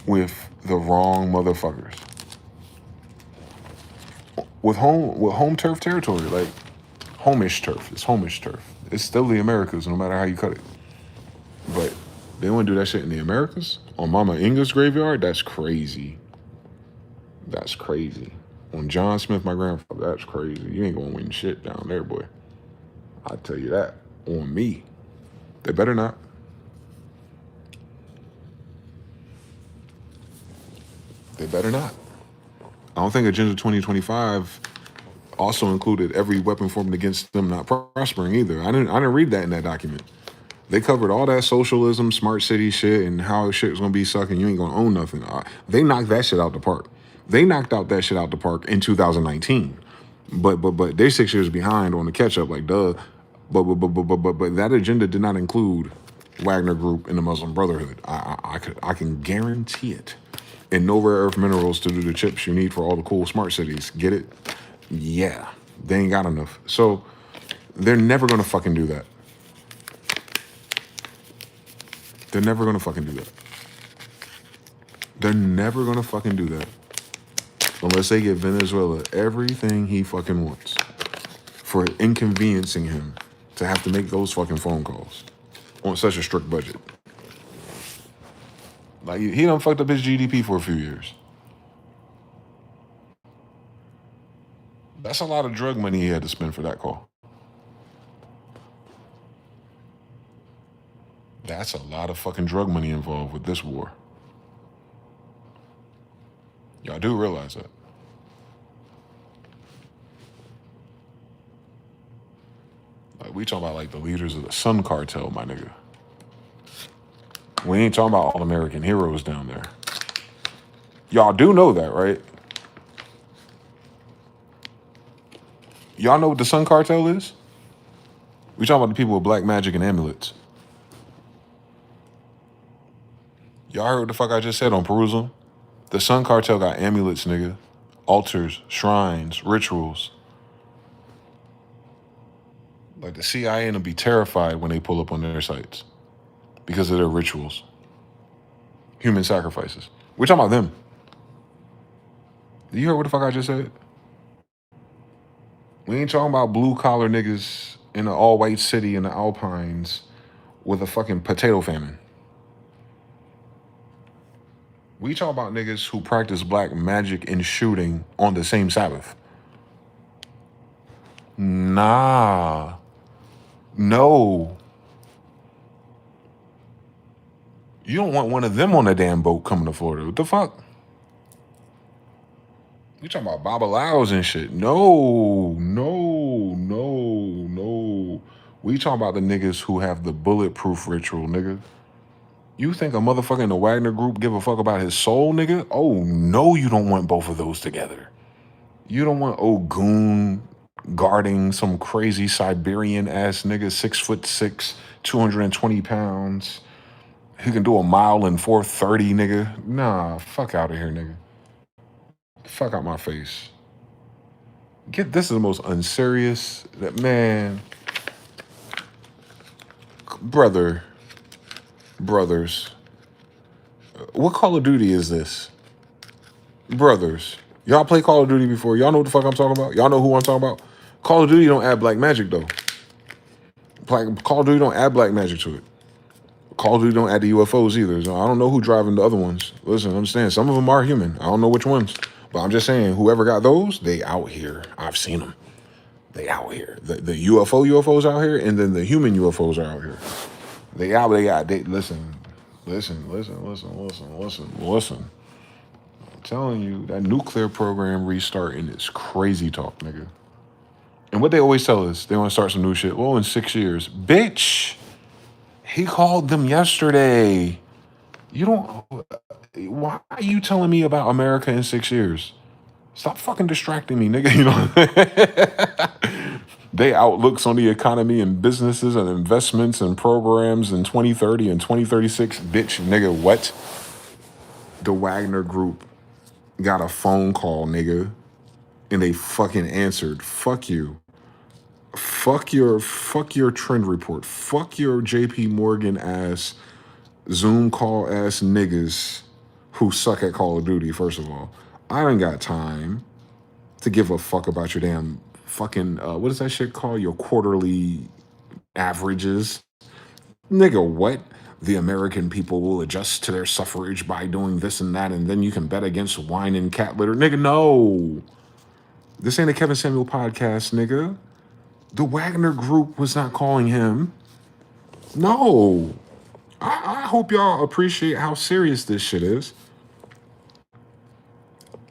with the wrong motherfuckers. With home turf territory, like homish turf. It's homish turf. It's still the Americas, no matter how you cut it. But they want to do that shit in the Americas? On Mama Inga's graveyard? That's crazy. On John Smith, my grandfather, that's crazy. You ain't gonna win shit down there, boy. I tell you that. On me. They better not. I don't think Agenda 2025 also included every weapon formed against them not prospering either. I didn't read that in that document. They covered all that socialism, smart city shit, and how shit was gonna be sucking. You ain't gonna own nothing. They knocked that shit out the park. They knocked out that shit out the park in 2019. But they're 6 years behind on the catch up. Like duh. But that agenda did not include Wagner Group and the Muslim Brotherhood. I can guarantee it. And no rare earth minerals to do the chips you need for all the cool smart cities. Get it? Yeah. They ain't got enough. So they're never gonna fucking do that. They're never gonna fucking do that. Unless they give Venezuela everything he fucking wants for inconveniencing him to have to make those fucking phone calls on such a strict budget. Like, he done fucked up his GDP for a few years. That's a lot of drug money he had to spend for that call. That's a lot of fucking drug money involved with this war. Y'all do realize that. Like, we talking about like the leaders of the Sun Cartel, my nigga. We ain't talking about all American heroes down there. Y'all do know that, right? Y'all know what the Sun Cartel is? We talking about the people with black magic and amulets. Y'all heard what the fuck I just said on Perusal? The Sun Cartel got amulets, nigga. Altars, shrines, rituals. Like the CIA will be terrified when they pull up on their sites because of their rituals. Human sacrifices. We're talking about them. You heard what the fuck I just said? We ain't talking about blue collar niggas in an all white city in the Alpines with a fucking potato famine. We talk about niggas who practice black magic and shooting on the same Sabbath. Nah. No. You don't want one of them on a damn boat coming to Florida. What the fuck? You talking about Babalaos and shit. No. We talking about the niggas who have the bulletproof ritual, nigga. You think a motherfucker in the Wagner group give a fuck about his soul, nigga? Oh, no, you don't want both of those together. You don't want Ogun guarding some crazy Siberian ass nigga, 6'6", 220 pounds. Who can do a mile in 4:30, nigga? Nah, fuck out of here, nigga. Fuck out my face. This is the most unserious that man. Brothers. What Call of Duty is this? Brothers. Y'all play Call of Duty before? Y'all know what the fuck I'm talking about? Y'all know who I'm talking about? Call of Duty don't add black magic though. Call of Duty don't add black magic to it. Call of Duty don't add the UFOs either. So I don't know who driving the other ones. Listen, understand, some of them are human. I don't know which ones. But I'm just saying, whoever got those, they out here. I've seen them. They out here. The UFOs out here, and then the human UFOs are out here. Listen. I'm telling you, that nuclear program restarting is crazy talk, nigga. And what they always tell us, they want to start some new shit. Well, in 6 years. Bitch! He called them yesterday. Why are you telling me about America in 6 years? Stop fucking distracting me, nigga. You know, they outlooks on the economy and businesses and investments and programs in 2030 and 2036. Bitch, nigga, what? The Wagner Group got a phone call, nigga, and they fucking answered. Fuck you. Fuck your trend report. Fuck your JP Morgan ass, Zoom call ass niggas who suck at Call of Duty, first of all. I ain't got time to give a fuck about your damn fucking, what is that shit called? Your quarterly averages. Nigga, what? The American people will adjust to their suffrage by doing this and that, and then you can bet against wine and cat litter. Nigga, no. This ain't a Kevin Samuel podcast, nigga. The Wagner Group was not calling him. No. I hope y'all appreciate how serious this shit is.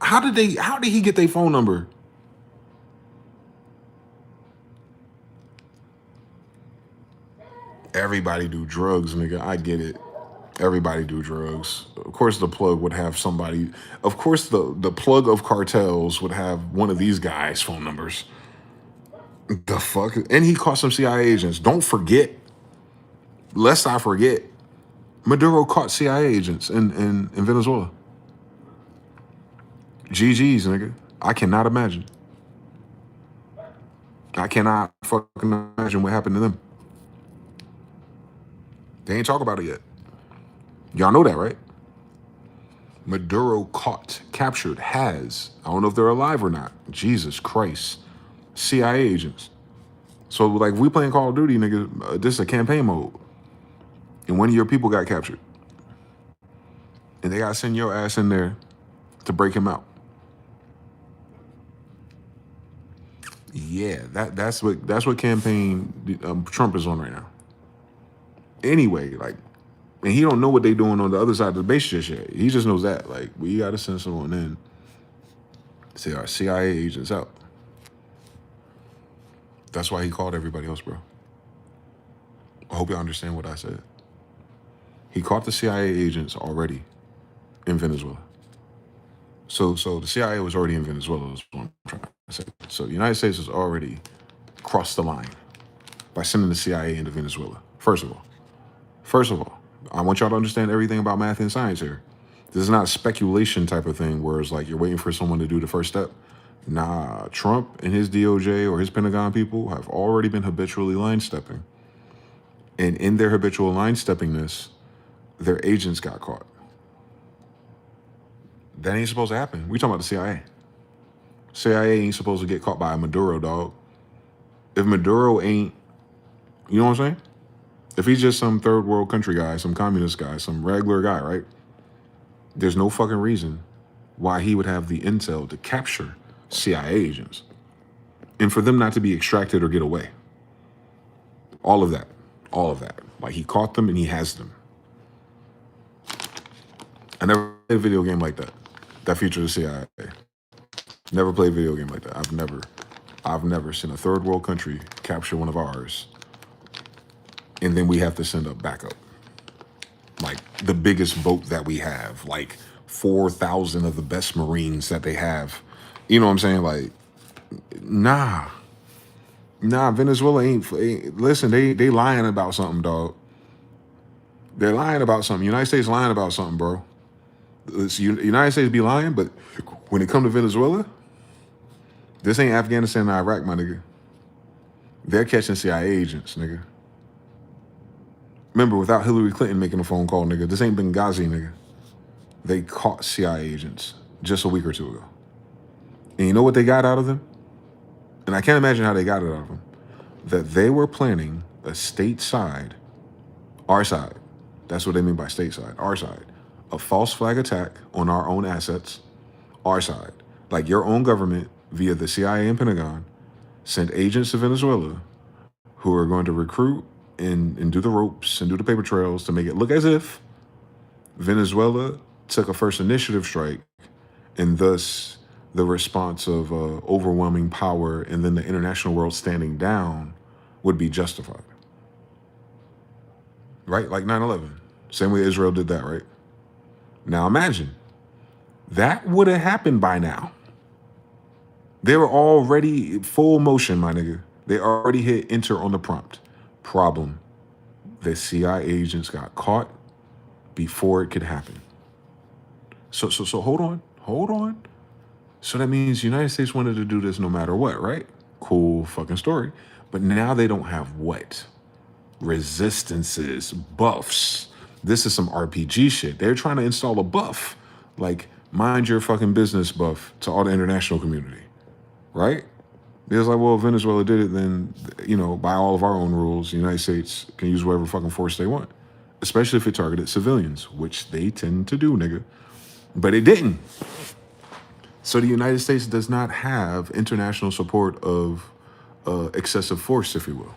How did he get their phone number? Everybody do drugs, nigga. I get it. Everybody do drugs. Of course the plug would have somebody. Of course the plug of cartels would have one of these guys' phone numbers. The fuck? And he caught some CIA agents. Don't forget. Lest I forget. Maduro caught CIA agents in Venezuela. GG's, nigga. I cannot imagine. I cannot fucking imagine what happened to them. They ain't talk about it yet. Y'all know that, right? Maduro captured, I don't know if they're alive or not. Jesus Christ. CIA agents. So, like, if we playing Call of Duty, nigga, this is a campaign mode. And one of your people got captured. And they got to send your ass in there to break him out. Yeah, that's what campaign Trump is on right now. Anyway, like, and he don't know what they doing on the other side of the base just yet. He just knows that, like, we got to send someone in, say our CIA agents out. That's why he called everybody else, bro. I hope you understand what I said. He caught the CIA agents already in Venezuela. So the CIA was already in Venezuela, is what I'm trying to say. So the United States has already crossed the line by sending the CIA into Venezuela. First of all, I want y'all to understand everything about math and science here. This is not a speculation type of thing where it's like you're waiting for someone to do the first step. Nah, Trump and his DOJ or his Pentagon people have already been habitually line stepping. And in their habitual line steppingness, their agents got caught. That ain't supposed to happen. We talking about the CIA. CIA ain't supposed to get caught by a Maduro, dog. If Maduro ain't, you know what I'm saying? If he's just some third world country guy, some communist guy, some regular guy, right? There's no fucking reason why he would have the intel to capture CIA agents and for them not to be extracted or get away. All of that. Like, he caught them and he has them. I never played a video game like that. That featured the CIA. Never played a video game like that. I've never seen a third world country capture one of ours and then we have to send up backup. Like, the biggest boat that we have, like 4,000 of the best Marines that they have. You know what I'm saying? Like, nah, Venezuela ain't listen, they lying about something, dog. They're lying about something. United States lying about something, bro. United States be lying, but when it come to Venezuela, this ain't Afghanistan and Iraq, my nigga. They're catching CIA agents, nigga. Remember, without Hillary Clinton making a phone call, nigga, this ain't Benghazi, nigga. They caught CIA agents just a week or two ago. And you know what they got out of them? And I can't imagine how they got it out of them. That they were planning a stateside, our side. That's what they mean by stateside, our side. A false flag attack on our own assets, our side. Like, your own government, via the CIA and Pentagon, sent agents to Venezuela who are going to recruit and do the ropes and do the paper trails to make it look as if Venezuela took a first initiative strike, and thus the response of overwhelming power and then the international world standing down would be justified. Right? Like 9/11. Same way Israel did that, right? Now imagine, that would have happened by now. They were already full motion, my nigga. They already hit enter on the prompt. Problem: the CIA agents got caught before it could happen. So hold on. So that means the United States wanted to do this no matter what, right? Cool fucking story. But now they don't have what? Resistances, buffs. This is some RPG shit. They're trying to install a buff, like mind your fucking business buff to all the international community, right? It's like, well, if Venezuela did it, then, you know, by all of our own rules, the United States can use whatever fucking force they want, especially if it targeted civilians, which they tend to do, nigga. But it didn't. So the United States does not have international support of excessive force, if you will,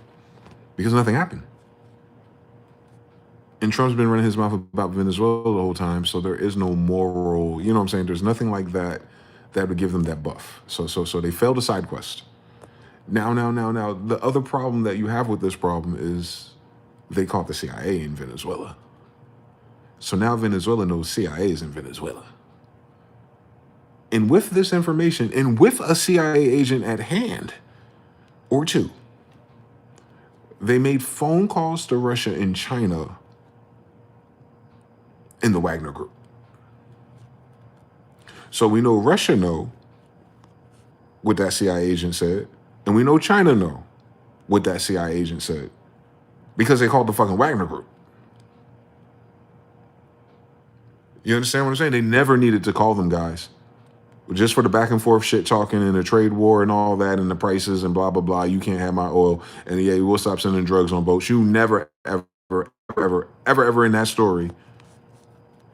because nothing happened. And Trump's been running his mouth about Venezuela the whole time, so there is no moral, you know what I'm saying? There's nothing like that that would give them that buff. So they failed a side quest. Now, the other problem that you have with this problem is they caught the CIA in Venezuela. So now Venezuela knows CIA is in Venezuela. And with this information, and with a CIA agent at hand, or two, they made phone calls to Russia and China in the Wagner Group. So we know Russia know what that CIA agent said, and we know China know what that CIA agent said, because they called the fucking Wagner Group. You understand what I'm saying? They never needed to call them, guys. Just for the back and forth shit talking and the trade war and all that and the prices and blah, blah, blah. You can't have my oil. And yeah, we'll stop sending drugs on boats. You never, ever in that story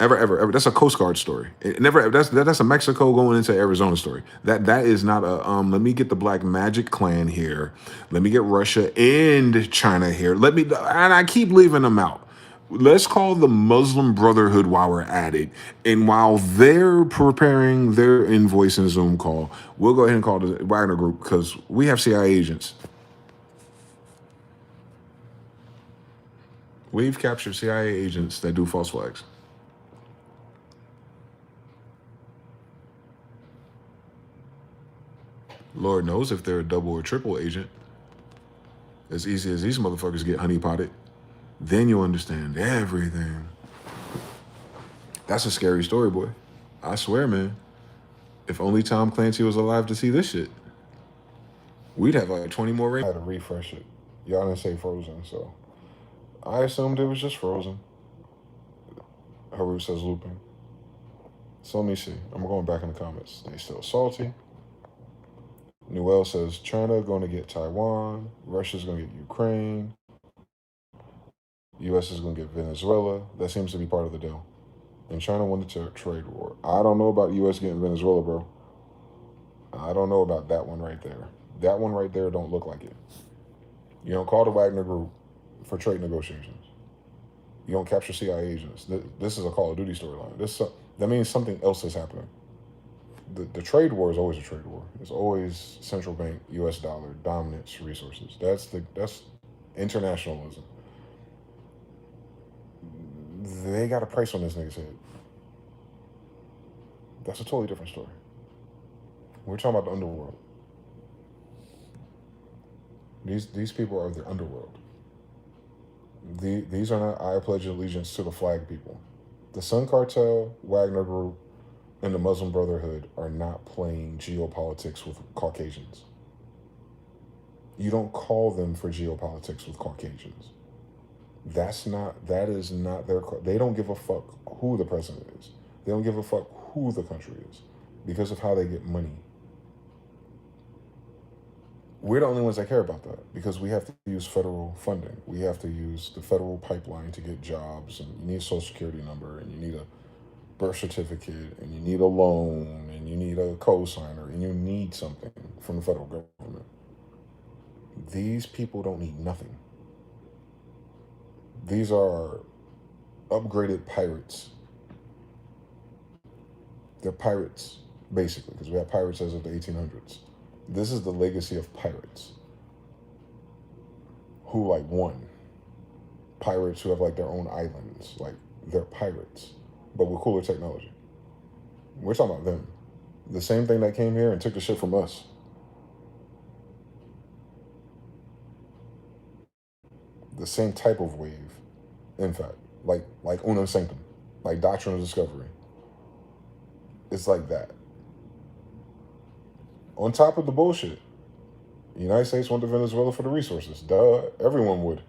Ever. That's a Coast Guard story. It never. That's a Mexico going into Arizona story. That is not a. Let me get the Black Magic Clan here. Let me get Russia and China here. And I keep leaving them out. Let's call the Muslim Brotherhood while we're at it. And while they're preparing their invoice and Zoom call, we'll go ahead and call the Wagner Group because we have CIA agents. We've captured CIA agents that do false flags. Lord knows if they're a double or triple agent. As easy as these motherfuckers get honeypotted, then you'll understand everything. That's a scary story, boy. I swear, man. If only Tom Clancy was alive to see this shit, we'd have like 20 more rings. I had to refresh it. Y'all didn't say frozen, so I assumed it was just frozen. Haru says looping. So let me see. I'm going back in the comments. They still salty. Noel says China going to get Taiwan. Russia's going to get Ukraine. U.S. is going to get Venezuela. That seems to be part of the deal. And China won the trade war. I don't know about U.S. getting Venezuela, bro. I don't know about that one right there. That one right there don't look like it. You don't call the Wagner Group for trade negotiations. You don't capture CIA agents. This is a Call of Duty storyline. That means something else is happening. The trade war is always a trade war. It's always central bank, U.S. dollar, dominance, resources. That's internationalism. They got a price on this nigga's head. That's a totally different story. We're talking about the underworld. These people are the underworld. These are not I pledge allegiance to the flag people. The Sun Cartel, Wagner Group, and the Muslim Brotherhood are not playing geopolitics with Caucasians. You don't call them for geopolitics with Caucasians. That is not their, they don't give a fuck who the president is. They don't give a fuck who the country is because of how they get money. We're the only ones that care about that because we have to use federal funding. We have to use the federal pipeline to get jobs, and you need a social security number, and you need a birth certificate, and you need a loan, and you need a cosigner, and you need something from the federal government. These people don't need nothing. These are upgraded pirates. They're pirates, basically, because we have pirates as of the 1800s. This is the legacy of pirates who won. Pirates who have their own islands. They're pirates, but with cooler technology. We're talking about them. The same thing that came here and took the shit from us. The same type of wave, in fact, like Unum Sanctum, like Doctrine of Discovery. It's like that. On top of the bullshit, the United States went to Venezuela for the resources. Duh, everyone would.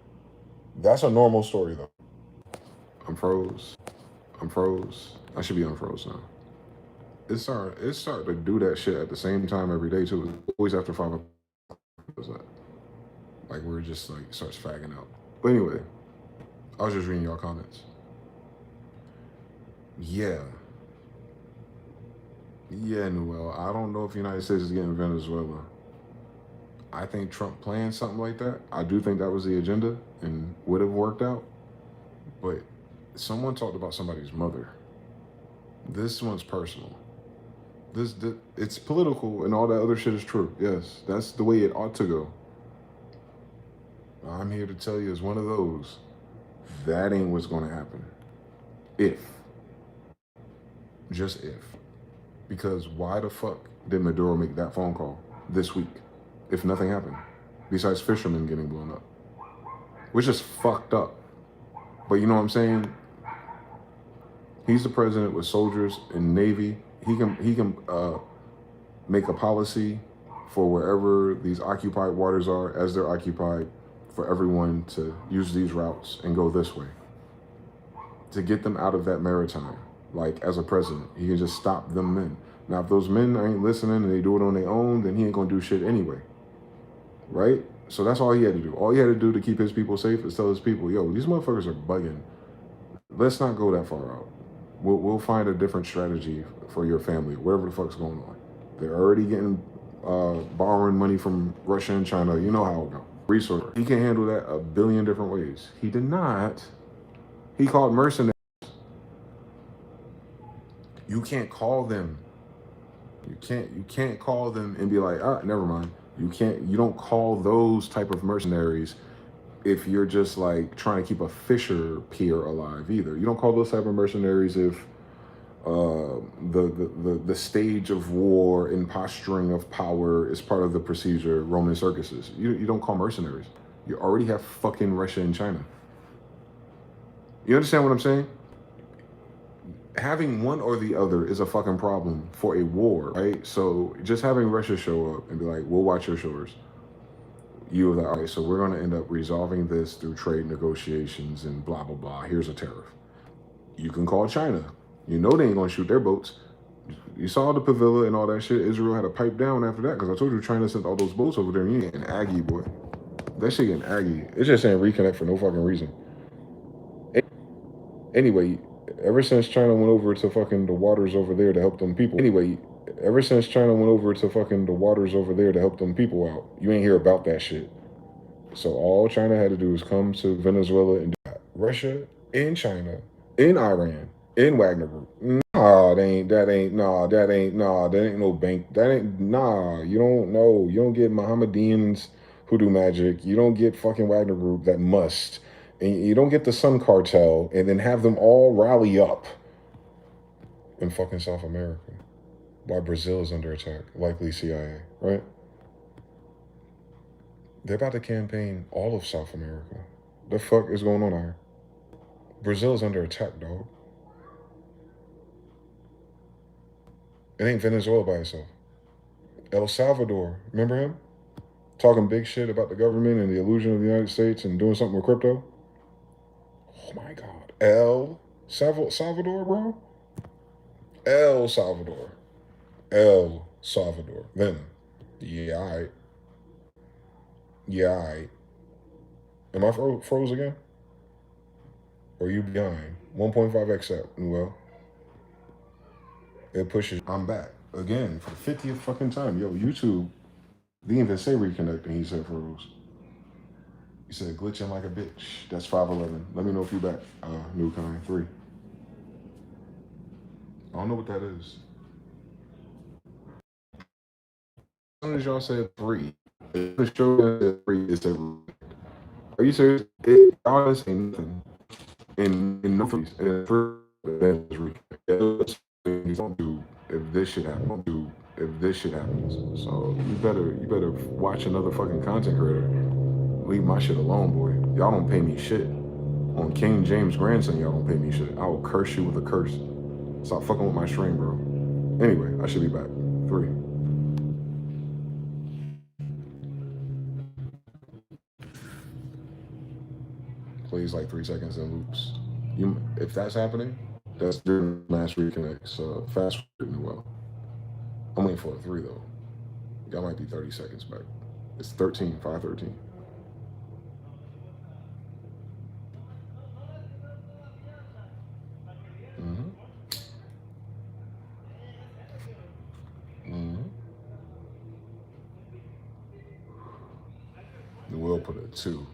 That's a normal story, though. I'm froze. I should be unfroze now. It's starting to do that shit at the same time every day, too. It's always after 5 o'clock. We're just, starts fagging out. But anyway, I was just reading y'all comments. Yeah, Noel, I don't know if the United States is getting Venezuela. I think Trump planned something like that. I do think that was the agenda and would have worked out. But someone talked about somebody's mother. This one's personal. It's political and all that other shit is true. Yes, that's the way it ought to go. I'm here to tell you, as one of those, that ain't what's going to happen. Just if. Because why the fuck did Maduro make that phone call this week if nothing happened? Besides fishermen getting blown up. Which is fucked up. But you know what I'm saying? He's the president with soldiers and Navy. He can make a policy for wherever these occupied waters are, as they're occupied, for everyone to use these routes and go this way. To get them out of that maritime. As a president, he can just stop them men. Now, if those men ain't listening and they do it on their own, then he ain't gonna do shit anyway. Right? So that's all he had to do. All he had to do to keep his people safe is tell his people, yo, these motherfuckers are bugging. Let's not go that far out. We'll find a different strategy for your family, whatever the fuck's going on. They're already getting borrowing money from Russia and China. You know how it go. Resource. He can handle that a billion different ways. He did not. He called mercenaries. You can't call them. You can't call them and be like, ah, never mind. You don't call those type of mercenaries if you're just like trying to keep a fisher peer alive either. You don't call those type of mercenaries if the stage of war and posturing of power is part of the procedure Roman circuses. You don't call mercenaries. You already have fucking Russia and China. You understand what I'm saying? Having one or the other is a fucking problem for a war, right? So just having Russia show up and be like, we'll watch your shores. You are like, all right, so we're going to end up resolving this through trade negotiations and blah, blah, blah. Here's a tariff. You can call China. You know they ain't going to shoot their boats. You saw the Pavilla and all that shit. Israel had to pipe down after that because I told you China sent all those boats over there and you getting aggy, boy. That shit getting aggy. It's just saying reconnect for no fucking reason. Anyway, ever since China went over to fucking the waters over there to help them people. Ever since China went over to fucking the waters over there to help them people out, you ain't hear about that shit. So all China had to do was come to Venezuela and do that. Russia in China, in Iran, in Wagner Group. That ain't no bank. You don't know. You don't get Mohammedans who do magic. You don't get fucking Wagner Group that must. And you don't get the Sun Cartel and then have them all rally up in fucking South America. Why Brazil is under attack, likely CIA, right? They're about to campaign all of South America. The fuck is going on out here? Brazil is under attack, dog. It ain't Venezuela by itself. El Salvador, remember him? Talking big shit about the government and the illusion of the United States and doing something with crypto. Oh my God. El Salvador, bro? El Salvador. El Salvador. Them. Yeah, all right. Yeah, all right. Am I froze again? Or are you behind? 1.5x up, Noel. It pushes. I'm back again for the 50th fucking time. Yo, YouTube didn't even say reconnect and he said froze. He said glitching like a bitch. That's 511. Let me know if you back. New kind 3. I don't know what that is. As soon as y'all said 3, the show said 3 is said. Are you serious? Y'all didn't say nothing. In no freeze. And 3 is reconnect. Don't do if this shit happens. Don't do if this shit happens. So you better watch another fucking content creator. Leave my shit alone, boy. Y'all don't pay me shit. On King James' grandson, y'all don't pay me shit. I will curse you with a curse. Stop fucking with my stream, bro. Anyway, I should be back. 3. Plays like 3 seconds and loops. If that's happening, that's during last reconnect. So fast forward well. I'm waiting for a 3 though. Y'all might be 30 seconds back. It's 13, 513. We'll put a 2.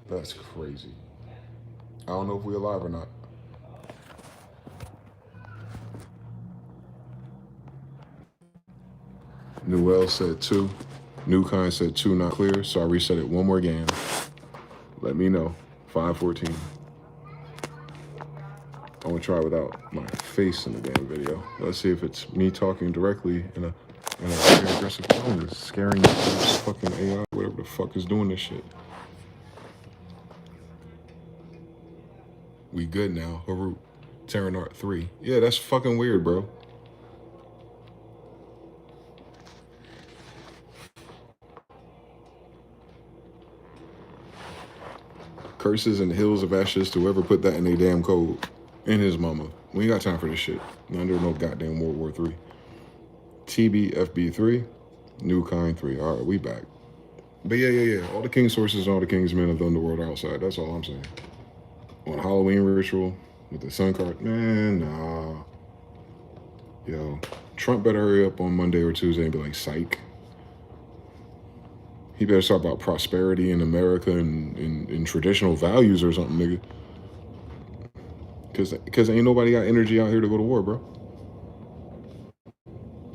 That's crazy. I don't know if we're alive or not. Noel said 2. New kind said 2 not clear, so I reset it one more again. Let me know. 514. I want to try without my face in the damn video. Let's see if it's me talking directly in a very aggressive tone. It's scaring this fucking AI, whatever the fuck is doing this shit. We good now. Harut. Terranart 3. Yeah, that's fucking weird, bro. Curses and hills of ashes to whoever put that in a damn code. And his mama. We ain't got time for this shit. Under no goddamn World War 3. TBFB 3. New kind 3. All right, we back. But yeah. All the king sources and all the king's men of the underworld are outside. That's all I'm saying. On Halloween ritual, with the sun card. Man, nah. Yo, Trump better hurry up on Monday or Tuesday and be like, psych. He better talk about prosperity in America and traditional values or something, nigga. Cause ain't nobody got energy out here to go to war, bro.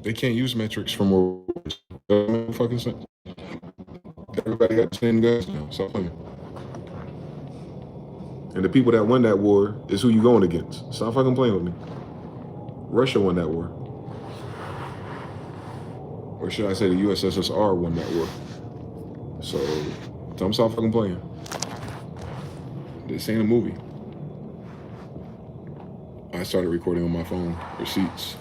They can't use metrics from war. That don't make fucking sense. Everybody got 10 guns now. Stop playing. And the people that won that war is who you going against. Stop fucking playing with me. Russia won that war. Or should I say the USSR won that war. So, don't stop fucking playing. This ain't a movie. I started recording on my phone. Receipts.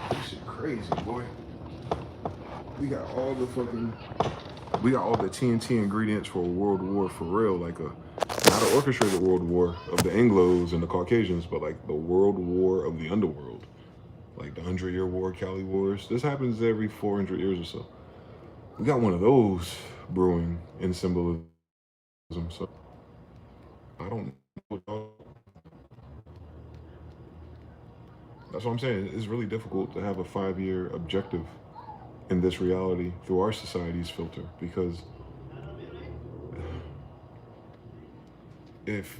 This shit crazy, boy. We got all the TNT ingredients for a world war for real. Like not an orchestrated world war of the Anglos and the Caucasians, but like the world war of the underworld. Like the 100-Year War, Cali Wars. This happens every 400 years or so. We got one of those brewing in symbolism. So I don't know. That's what I'm saying. It's really difficult to have a 5-year objective in this reality through our society's filter, because if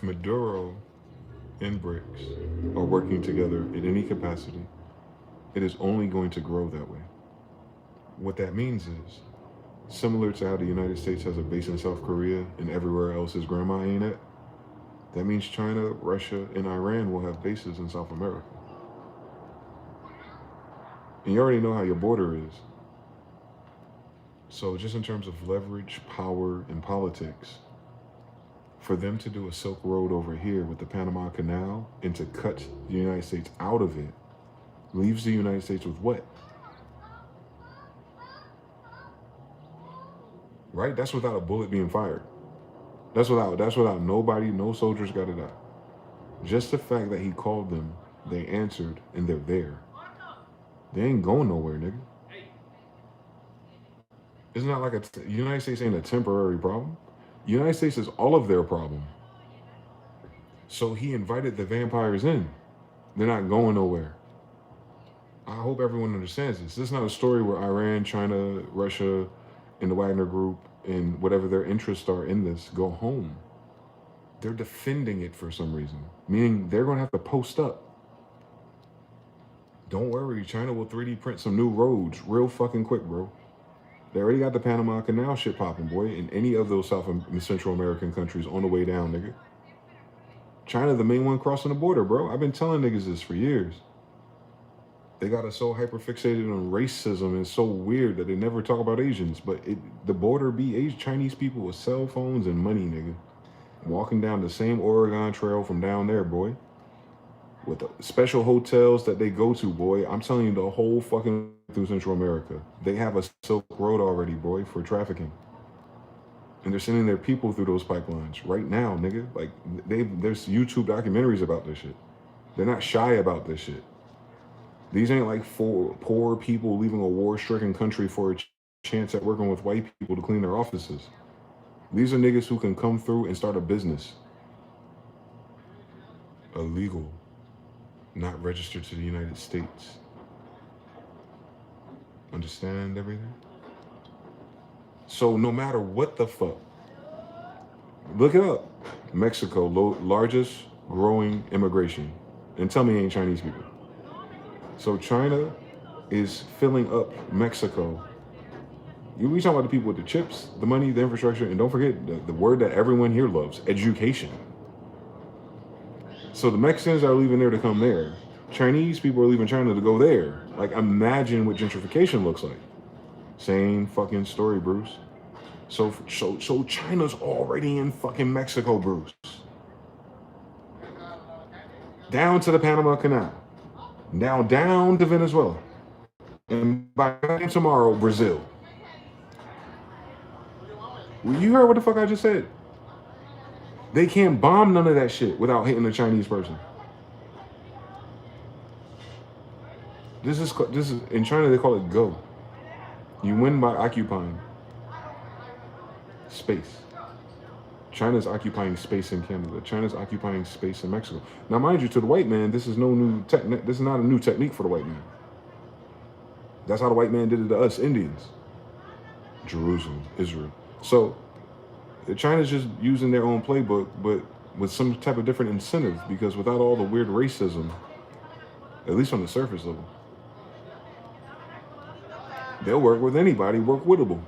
Maduro and BRICS are working together in any capacity, it is only going to grow that way. What that means is, similar to how the United States has a base in South Korea and everywhere else his grandma ain't at, that means China, Russia, and Iran will have bases in South America. And you already know how your border is. So just in terms of leverage, power, and politics, for them to do a Silk Road over here with the Panama Canal and to cut the United States out of it, leaves the United States with what? Right? That's without a bullet being fired. That's without nobody, no soldiers got to die. Just the fact that he called them, they answered, and they're there. They ain't going nowhere, nigga. It's not like the United States ain't a temporary problem. The United States is all of their problem. So he invited the vampires in. They're not going nowhere. I hope everyone understands this. This is not a story where Iran, China, Russia, and the Wagner Group and whatever their interests are in this go home. They're defending it for some reason, meaning they're going to have to post up. Don't worry, China will 3D print some new roads real fucking quick, bro. They already got the Panama Canal shit popping, boy, in any of those South and Central American countries on the way down, nigga. China, the main one crossing the border, bro. I've been telling niggas this for years. They got us so hyper-fixated on racism and it's so weird that they never talk about Asians. But the border be Chinese people with cell phones and money, nigga. Walking down the same Oregon Trail from down there, boy. With the special hotels that they go to, boy. I'm telling you, the whole fucking through Central America. They have a Silk Road already, boy, for trafficking. And they're sending their people through those pipelines right now, nigga. Like, there's YouTube documentaries about this shit. They're not shy about this shit. These ain't like poor people leaving a war-stricken country for a chance at working with white people to clean their offices. These are niggas who can come through and start a business. Illegal. Not registered to the United States. Understand everything? So no matter what the fuck, look it up. Mexico, largest growing immigration. And tell me it ain't Chinese people. So China is filling up Mexico. We talking about the people with the chips, the money, the infrastructure, and don't forget the word that everyone here loves, education. So the Mexicans are leaving there to come there. Chinese people are leaving China to go there. Like, imagine what gentrification looks like. Same fucking story, Bruce. So China's already in fucking Mexico, Bruce. Down to the Panama Canal. Now down to Venezuela. And by tomorrow, Brazil. Well, you heard what the fuck I just said. They can't bomb none of that shit without hitting a Chinese person. This is in China they call it go. You win by occupying. space. China's occupying space in Canada. China's occupying space in Mexico. Now, mind you, to the white man, this is no new technique. This is not a new technique for the white man. That's how the white man did it to us Indians. Jerusalem, Israel. So China's just using their own playbook, but with some type of different incentive, because without all the weird racism, at least on the surface level, they'll work with anybody, work wittable.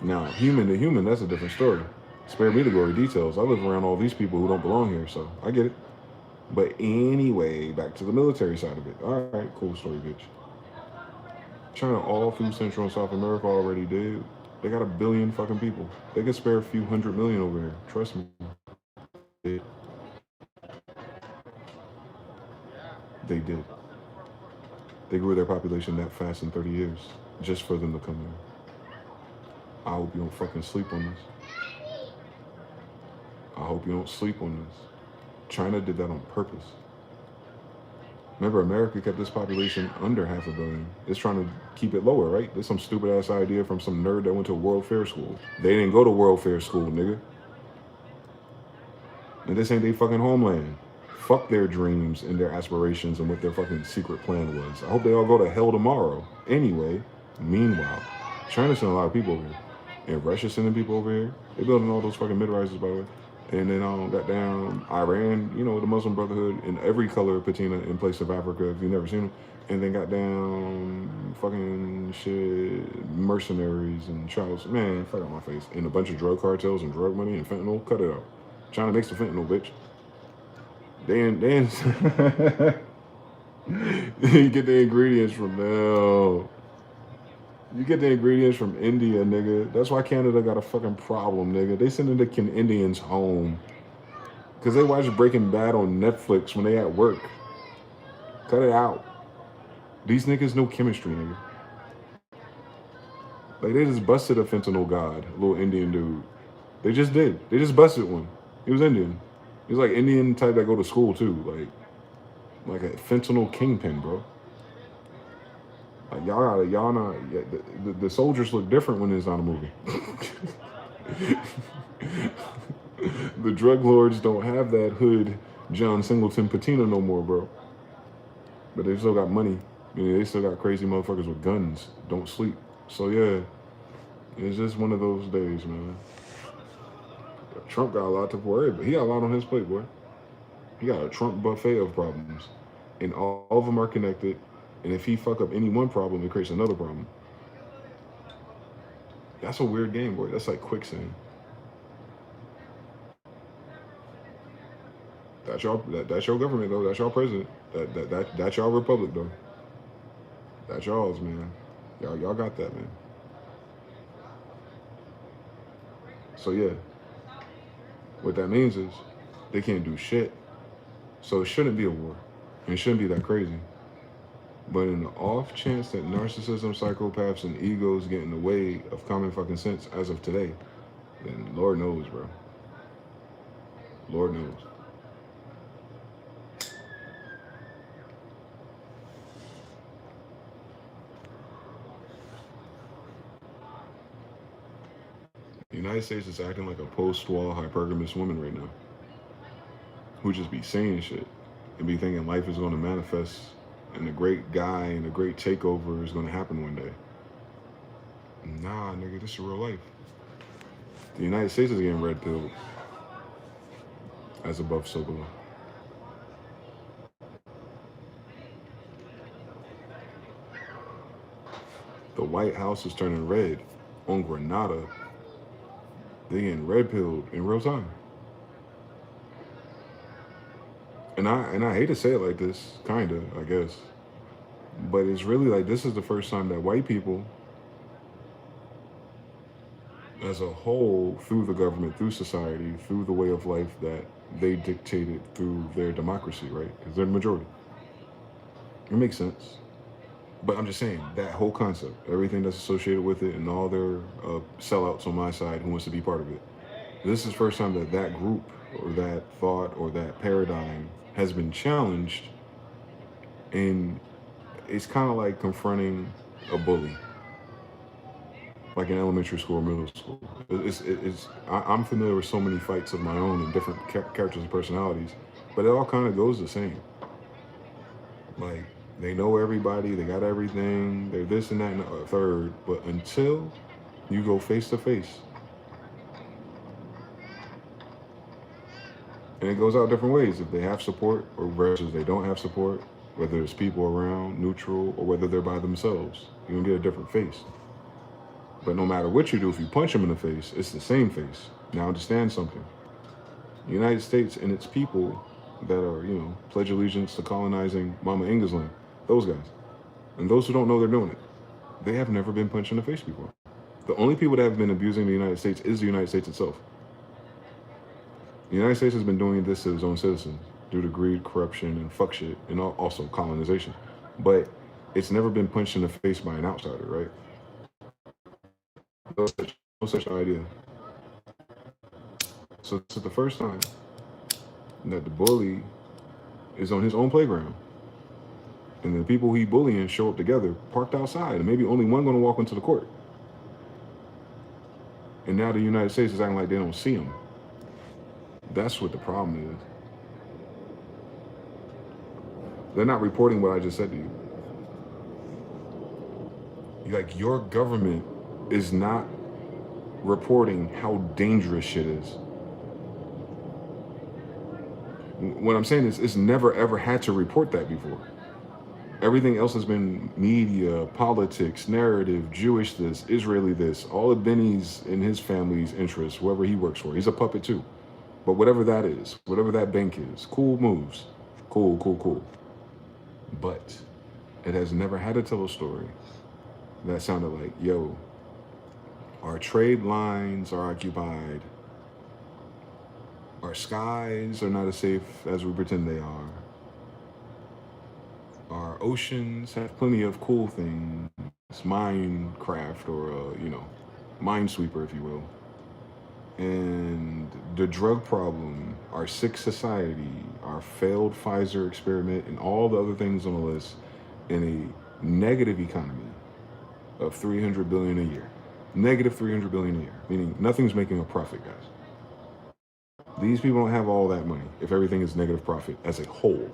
Now, human to human, that's a different story. Spare me the gory details. I live around all these people who don't belong here, so I get it. But anyway, back to the military side of it. All right, cool story, bitch. China all through Central and South America already did. They got 1 billion fucking people. They can spare a few 100 million over here. Trust me. They did. They grew their population that fast in 30 years just for them to come here. I hope you don't fucking sleep on this. I hope you don't sleep on this. China did that on purpose. Remember, America kept this population under 500 million. It's trying to keep it lower, right? There's some stupid ass idea from some nerd that went to World Fair School. They didn't go to World Fair School, nigga. And this ain't their fucking homeland. Fuck their dreams and their aspirations and what their fucking secret plan was. I hope they all go to hell tomorrow. Anyway, meanwhile, China's sending a lot of people over here. And Russia's sending people over here. They're building all those fucking mid-rises, by the way. And then got down Iran, you know, the Muslim Brotherhood in every color patina in place of Africa, if you've never seen them. And then got down fucking shit, mercenaries and trials. Man, fuck out my face. And a bunch of drug cartels and drug money and fentanyl. Cut it out. China makes the fentanyl, bitch. Then you get the ingredients from there. You get the ingredients from India, nigga. That's why Canada got a fucking problem, nigga. They sending the Indians home. Because they watch Breaking Bad on Netflix when they at work. Cut it out. These niggas know chemistry, nigga. Like, they just busted a fentanyl god, a little Indian dude. They just did. They just busted one. He was Indian. He was like Indian type that go to school, too. Like a fentanyl kingpin, bro. Like, y'all not, the soldiers look different when it's not a movie. The drug lords don't have that hood John Singleton patina no more, bro. But they still got money. You know, they still got crazy motherfuckers with guns. Don't sleep. So yeah, it's just one of those days, man. Trump got a lot to worry about. He got a lot on his plate, boy. He got a Trump buffet of problems. And all of them are connected. And if he fuck up any one problem, it creates another problem. That's a weird game, boy. That's like quicksand. That's your government, though. That's your president. That's your republic, though. That's y'all's, man. Y'all got that, man. So yeah, what that means is they can't do shit. So it shouldn't be a war. And it shouldn't be that crazy. But in the off chance that narcissism, psychopaths, and egos get in the way of common fucking sense as of today, then Lord knows, bro. Lord knows. The United States is acting like a post-war hypergamous woman right now, who just be saying shit and be thinking life is going to manifest and the great guy and the great takeover is going to happen one day. Nah, nigga, this is real life. The United States is getting red pilled. As above, so below. The White House is turning red on Grenada. They getting red pilled in real time. And I hate to say it like this, kinda, I guess. But it's really like this is the first time that white people, as a whole, through the government, through society, through the way of life that they dictated through their democracy, right? Because they're the majority. It makes sense. But I'm just saying, that whole concept, everything that's associated with it, and all their sellouts on my side who wants to be part of it. This is the first time that that group, or that thought, or that paradigm has been challenged, and it's kind of like confronting a bully. like in elementary school or middle school. I'm familiar with so many fights of my own and different characters and personalities, but it all kind of goes the same. Like, they know everybody, they got everything, they're this and that and the third, but until you go face to face, and it goes out different ways. If they have support or versus they don't have support, whether there's people around, neutral, or whether they're by themselves, you're gonna get a different face. But no matter what you do, if you punch them in the face, it's the same face. Now understand something. The United States and its people that are, pledge allegiance to colonizing Mama England, those guys, and those who don't know they're doing it, they have never been punched in the face before. The only people that have been abusing the United States is the United States itself. The United States has been doing this to its own citizens due to greed, corruption, and fuck shit, and also colonization. But it's never been punched in the face by an outsider, right? No such idea. So this is the first time that the bully is on his own playground, and the people he bullying show up together, parked outside, and maybe only one going to walk into the court. And now the United States is acting like they don't see him. That's what the problem is. They're not reporting what I just said to you. Like, your government is not reporting how dangerous shit is. What I'm saying is, it's never ever had to report that before. Everything else has been media, politics, narrative, Jewish this, Israeli this, all of Benny's and his family's interests, whoever he works for. He's a puppet too. But whatever that is, whatever that bank is, cool moves. Cool. But it has never had to tell a story that sounded like, yo, our trade lines are occupied. Our skies are not as safe as we pretend they are. Our oceans have plenty of cool things, Minecraft or, Minesweeper, if you will. And the drug problem, our sick society, our failed Pfizer experiment, and all the other things on the list, in a negative economy of $300 billion a year. Negative $300 billion a year, meaning nothing's making a profit, guys. These people don't have all that money if everything is negative profit as a whole.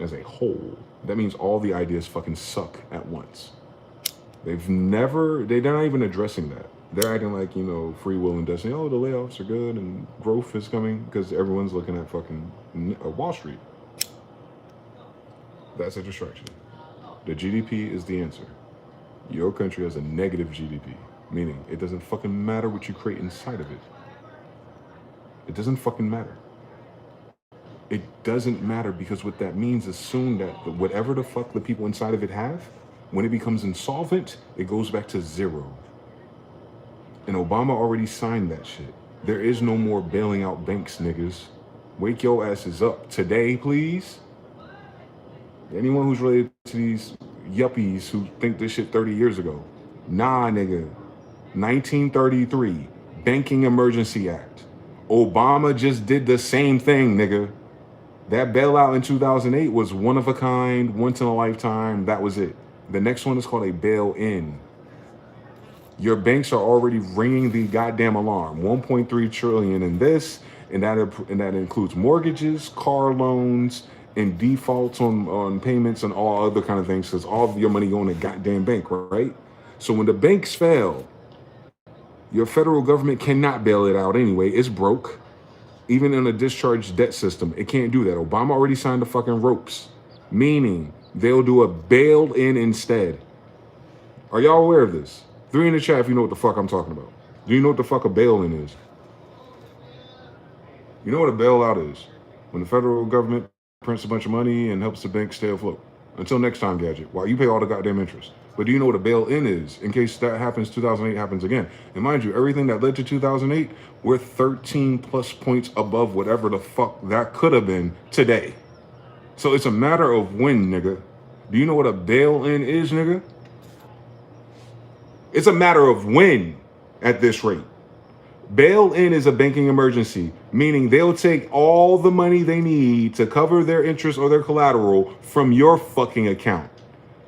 As a whole. That means all the ideas fucking suck at once. They're not even addressing that. They're acting like, free will and destiny. Oh, the layoffs are good and growth is coming because everyone's looking at fucking Wall Street. That's a distraction. The GDP is the answer. Your country has a negative GDP, meaning it doesn't fucking matter what you create inside of it. It doesn't fucking matter. It doesn't matter because what that means is soon that whatever the fuck the people inside of it have, when it becomes insolvent, it goes back to zero. And Obama already signed that shit. There is no more bailing out banks, niggas. Wake your asses up today, please. Anyone who's related to these yuppies who think this shit 30 years ago. Nah, nigga. 1933, Banking Emergency Act. Obama just did the same thing, nigga. That bailout in 2008 was one of a kind, once in a lifetime. That was it. The next one is called a bail-in. Your banks are already ringing the goddamn alarm. 1.3 trillion in this, and that includes mortgages, car loans, and defaults on payments and all other kind of things, because all of your money going to goddamn bank, right? So when the banks fail, your federal government cannot bail it out anyway. It's broke. Even in a discharged debt system, it can't do that. Obama already signed the fucking ropes, meaning they'll do a bail-in instead. Are y'all aware of this? 3 in the chat if you know what the fuck I'm talking about. Do you know what the fuck a bail-in is? You know what a bailout is? When the federal government prints a bunch of money and helps the bank stay afloat. Until next time, Gadget. While you pay all the goddamn interest. But do you know what a bail-in is? In case that happens, 2008 happens again. And mind you, everything that led to 2008, we're 13 plus points above whatever the fuck that could have been today. So it's a matter of when, nigga. Do you know what a bail-in is, nigga? It's a matter of when at this rate. Bail-in is a banking emergency, meaning they'll take all the money they need to cover their interest or their collateral from your fucking account.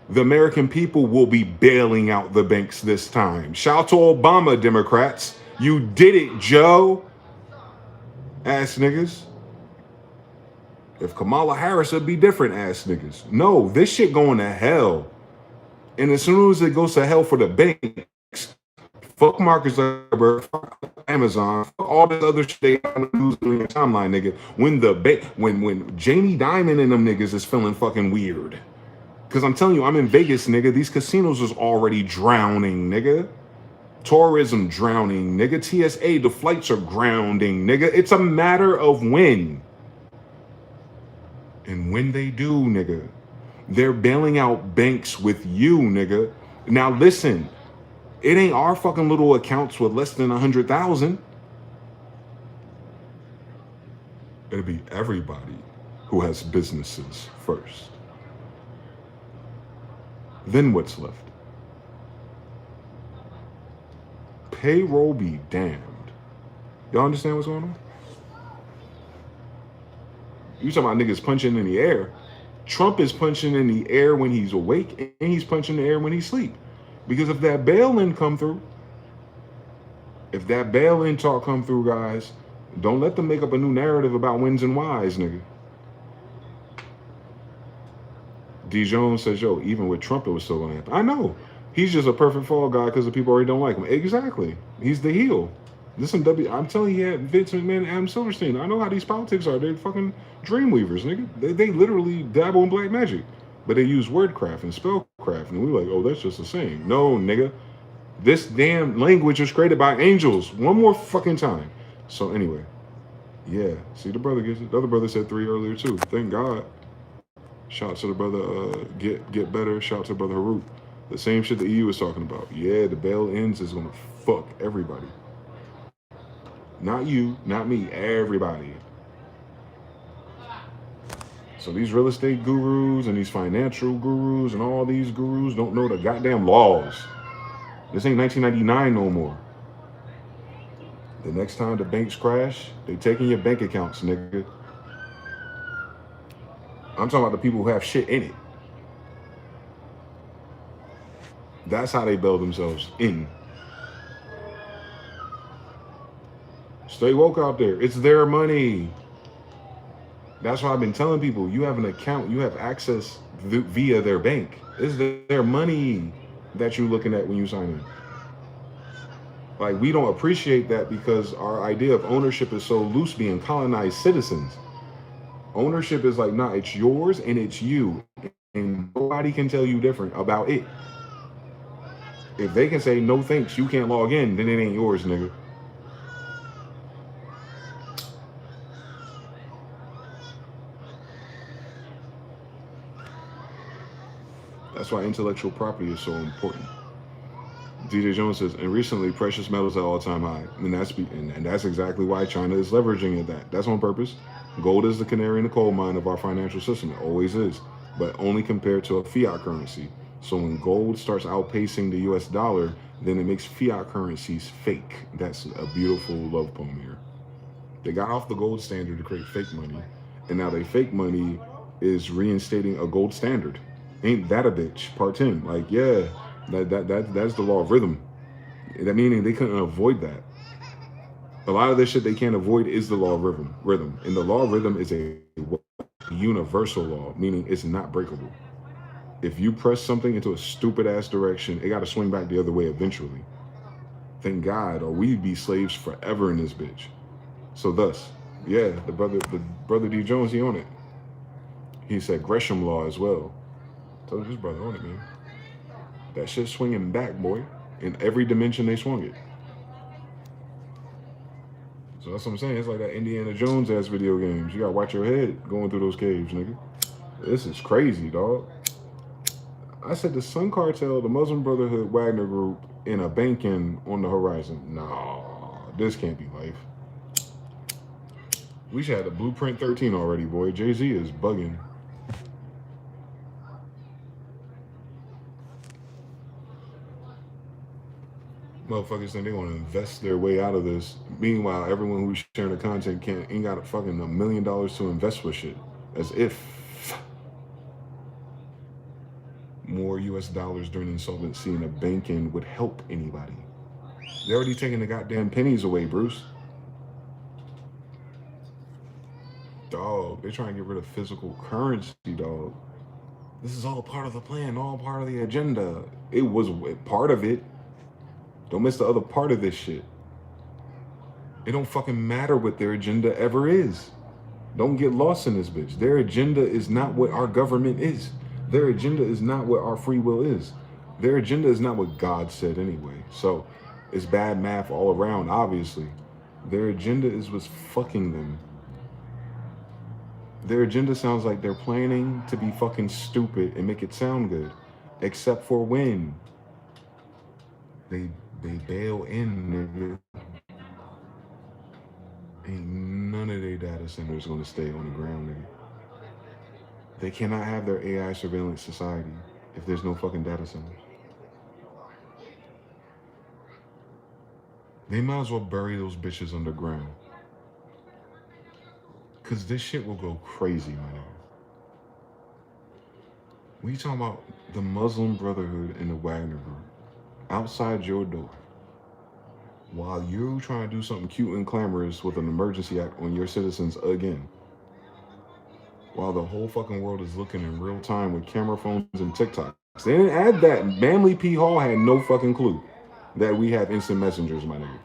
The American people will be bailing out the banks this time. Shout out to Obama, Democrats. You did it, Joe. Ass niggas. If Kamala Harris would be different, ass niggas. No, this shit going to hell. And as soon as it goes to hell for the banks, fuck Marcus Zuckerberg, fuck Amazon, fuck all this other shit they got on your timeline, nigga. When Jamie Dimon and them niggas is feeling fucking weird. Cause I'm telling you, I'm in Vegas, nigga. These casinos is already drowning, nigga. Tourism drowning, nigga. TSA, the flights are grounding, nigga. It's a matter of when. And when they do, nigga, they're bailing out banks with you, nigga. Now listen, it ain't our fucking little accounts with less than 100,000. It'll be everybody who has businesses first. Then what's left? Payroll be damned. Y'all understand what's going on? You talking about niggas punching in the air. Trump is punching in the air when he's awake, and he's punching in the air when he's asleep. Because if that bail-in come through, if that bail-in talk come through, guys, don't let them make up a new narrative about wins and whys, nigga. D. Jones says, yo, even with Trump, it was still going to happen. I know. He's just a perfect fall guy because the people already don't like him. Exactly. He's the heel. I'm telling you, he had Vince McMahon and Adam Silverstein. I know how these politics are. They're fucking dreamweavers, nigga. They literally dabble in black magic. But they use wordcraft and spellcraft. And we're like, oh, that's just the same. No, nigga. This damn language was created by angels. One more fucking time. So anyway. Yeah. See, the brother gets it. The other brother said 3 earlier, too. Thank God. Shout out to the brother Get Better. Shout out to the brother Harut. The same shit the EU is talking about. Yeah, the bail-ins is going to fuck everybody. Not you, not me, everybody. So these real estate gurus and these financial gurus and all these gurus don't know the goddamn laws. This ain't 1999 no more. The next time the banks crash, they taking your bank accounts, nigga. I'm talking about the people who have shit in it. That's how they bail themselves in. Stay woke out there. It's their money. That's why I've been telling people, you have an account, you have access via their bank. It's their money that you're looking at when you sign in. Like, we don't appreciate that because our idea of ownership is so loose, being colonized citizens. Ownership is like, nah, it's yours and it's you. And nobody can tell you different about it. If they can say, no thanks, you can't log in, then it ain't yours, nigga. That's why intellectual property is so important. DJ Jones says, and recently precious metals at all-time high. And that's exactly why China is leveraging that. That's on purpose. Gold is the canary in the coal mine of our financial system. It always is, but only compared to a fiat currency. So when gold starts outpacing the US dollar, then it makes fiat currencies fake. That's a beautiful love poem here. They got off the gold standard to create fake money, and now they fake money is reinstating a gold standard. Ain't that a bitch? Part 10. Like, yeah, that's the law of rhythm. That meaning they couldn't avoid that. A lot of this shit they can't avoid is the law of rhythm. And the law of rhythm is a universal law, meaning it's not breakable. If you press something into a stupid ass direction, it got to swing back the other way eventually. Thank God, or we'd be slaves forever in this bitch. So thus, yeah, the brother D Jones, he on it. He said Gresham law as well. Told his brother on it, man. That shit swinging back, boy. In every dimension they swung it. So that's what I'm saying. It's like that Indiana Jones ass video games. You gotta watch your head going through those caves, nigga. This is crazy, dog. I said the Sun Cartel, the Muslim Brotherhood, Wagner Group, and a banking on the horizon. Nah, this can't be life. We should have the Blueprint 13 already, boy. Jay-Z is bugging. Motherfuckers think they want to invest their way out of this. Meanwhile, everyone who's sharing the content ain't got fucking $1 million to invest with shit. As if $1 more US dollars during insolvency and a banking would help anybody. They're already taking the goddamn pennies away, Bruce. Dog, they're trying to get rid of physical currency, dog. This is all part of the plan, all part of the agenda. It was part of it. Don't miss the other part of this shit. It don't fucking matter what their agenda ever is. Don't get lost in this bitch. Their agenda is not what our government is. Their agenda is not what our free will is. Their agenda is not what God said anyway. So it's bad math all around, obviously. Their agenda is what's fucking them. Their agenda sounds like they're planning to be fucking stupid and make it sound good. Except for when they bail in, nigga. Ain't none of their data centers gonna stay on the ground, nigga. They cannot have their AI surveillance society if there's no fucking data centers. They might as well bury those bitches underground. Cause this shit will go crazy, my nigga. We talking about the Muslim Brotherhood and the Wagner Group outside your door, while you trying to do something cute and clamorous with an emergency act on your citizens again. While the whole fucking world is looking in real time with camera phones and TikToks. They didn't add that. Manly P. Hall had no fucking clue that we have instant messengers, my nigga.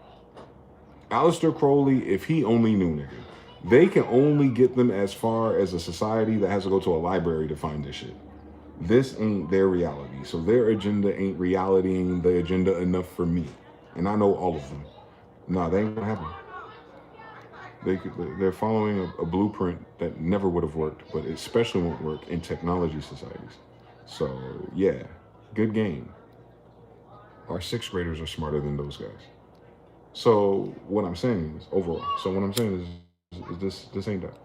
Aleister Crowley, if he only knew, nigga. They can only get them as far as a society that has to go to a library to find this shit. This ain't their reality. So their agenda ain't realitying the agenda enough for me. And I know all of them. Nah, they ain't gonna happen. They're following a blueprint that never would have worked, but it especially won't work in technology societies. So yeah, good game. Our 6th graders are smarter than those guys. So what I'm saying is, overall, this ain't that.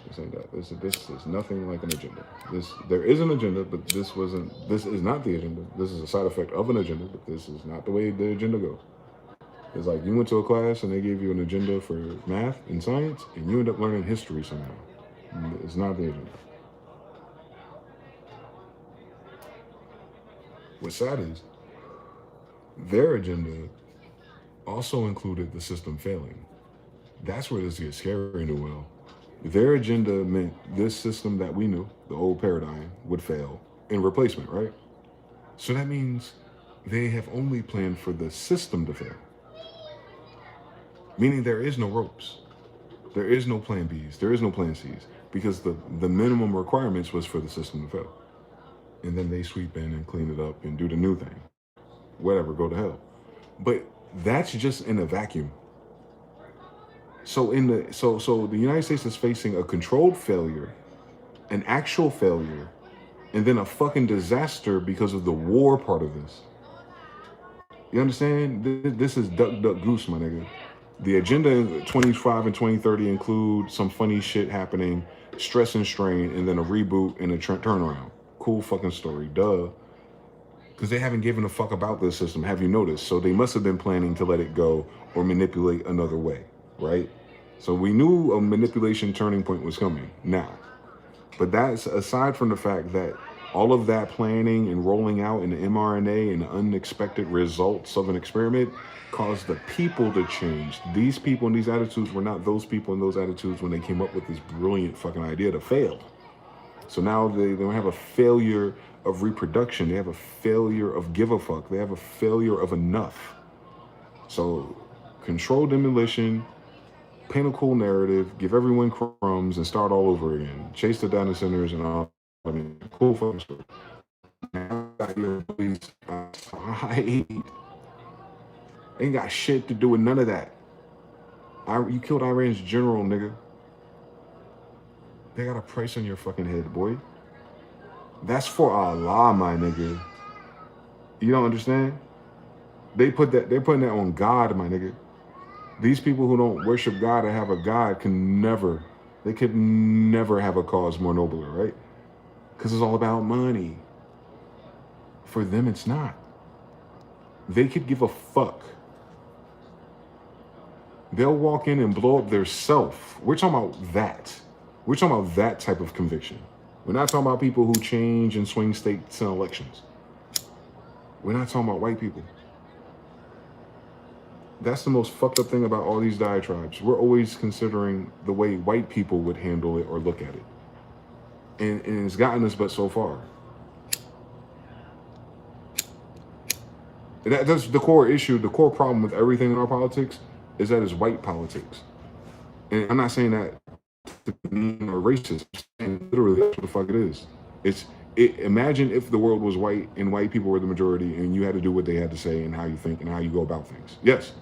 This ain't that. This is nothing like an agenda. There is an agenda, but this is not the agenda. This is a side effect of an agenda, but this is not the way the agenda goes. It's like you went to a class and they gave you an agenda for math and science, and you end up learning history somehow. It's not the agenda. What's sad is, their agenda also included the system failing. That's where this gets scary, Noel. Their agenda meant this system that we knew, the old paradigm, would fail in replacement, right? So that means they have only planned for the system to fail. Meaning there is no ropes. There is no plan Bs. There is no plan Cs. Because the minimum requirements was for the system to fail. And then they sweep in and clean it up and do the new thing. Whatever, go to hell. But that's just in a vacuum. So the United States is facing a controlled failure, an actual failure, and then a fucking disaster because of the war part of this. You understand? This is duck, duck, goose, my nigga. The agenda in 25 and 2030 include some funny shit happening, stress and strain, and then a reboot and a turnaround. Cool fucking story, duh. Because they haven't given a fuck about this system, have you noticed? So they must have been planning to let it go or manipulate another way, right? So we knew a manipulation turning point was coming now. But that's aside from the fact that all of that planning and rolling out in the mRNA and the unexpected results of an experiment caused the people to change. These people and these attitudes were not those people and those attitudes when they came up with this brilliant fucking idea to fail. So now they don't have a failure of reproduction. They have a failure of give a fuck. They have a failure of enough. So control demolition, paint a cool narrative, give everyone crumbs, and start all over again. Chase the data centers and all. I mean, cool fucking story. Now I got your police outside. Ain't got shit to do with none of that. You killed Iran's general, nigga. They got a price on your fucking head, boy. That's for Allah, my nigga. You don't understand? They're putting that on God, my nigga. These people who don't worship God or have a God could never have a cause more nobler, right? Because it's all about money. For them, it's not. They could give a fuck. They'll walk in and blow up their self. We're talking about that. We're talking about that type of conviction. We're not talking about people who change and swing states and elections. We're not talking about white people. That's the most fucked up thing about all these diatribes. We're always considering the way white people would handle it or look at it. And it's gotten us but so far. That's the core issue. The core problem with everything in our politics is that it's white politics. And I'm not saying that to be mean or racist. I'm saying literally that's what the fuck it is. Imagine if the world was white and white people were the majority and you had to do what they had to say and how you think and how you go about things. Yes.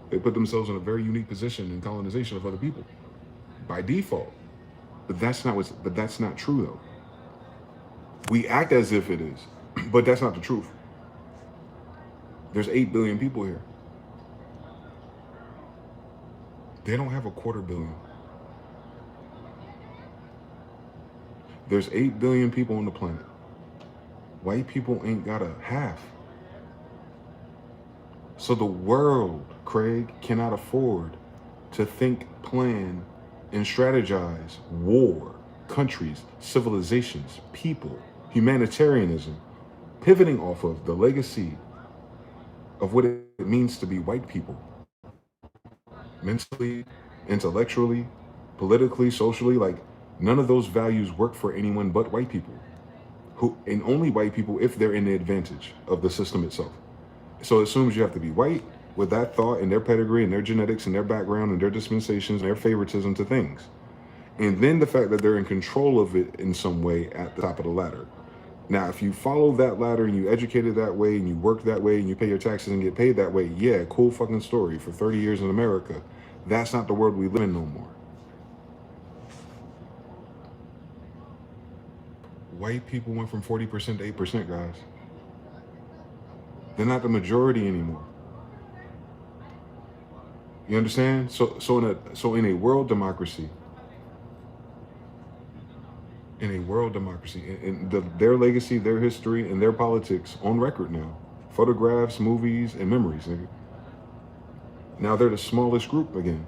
They put themselves in a very unique position in colonization of other people by default. But that's not true though. We act as if it is, but that's not the truth. There's 8 billion people here. They don't have a 250 million. There's 8 billion people on the planet. White people ain't got a half. So the world, Craig, cannot afford to think, plan, and strategize war, countries, civilizations, people, humanitarianism, pivoting off of the legacy of what it means to be white people. Mentally, intellectually, politically, socially, like none of those values work for anyone but white people. And only white people if they're in the advantage of the system itself. So it assumes you have to be white with that thought and their pedigree and their genetics and their background and their dispensations and their favoritism to things. And then the fact that they're in control of it in some way at the top of the ladder. Now, if you follow that ladder and you educate it that way and you work that way and you pay your taxes and get paid that way, yeah, cool fucking story. For 30 years in America, that's not the world we live in no more. White people went from 40% to 8%, guys. They're not the majority anymore. You understand? So in a world democracy, and their legacy, their history, and their politics on record now, photographs, movies, and memories. Nigga. Now they're the smallest group again,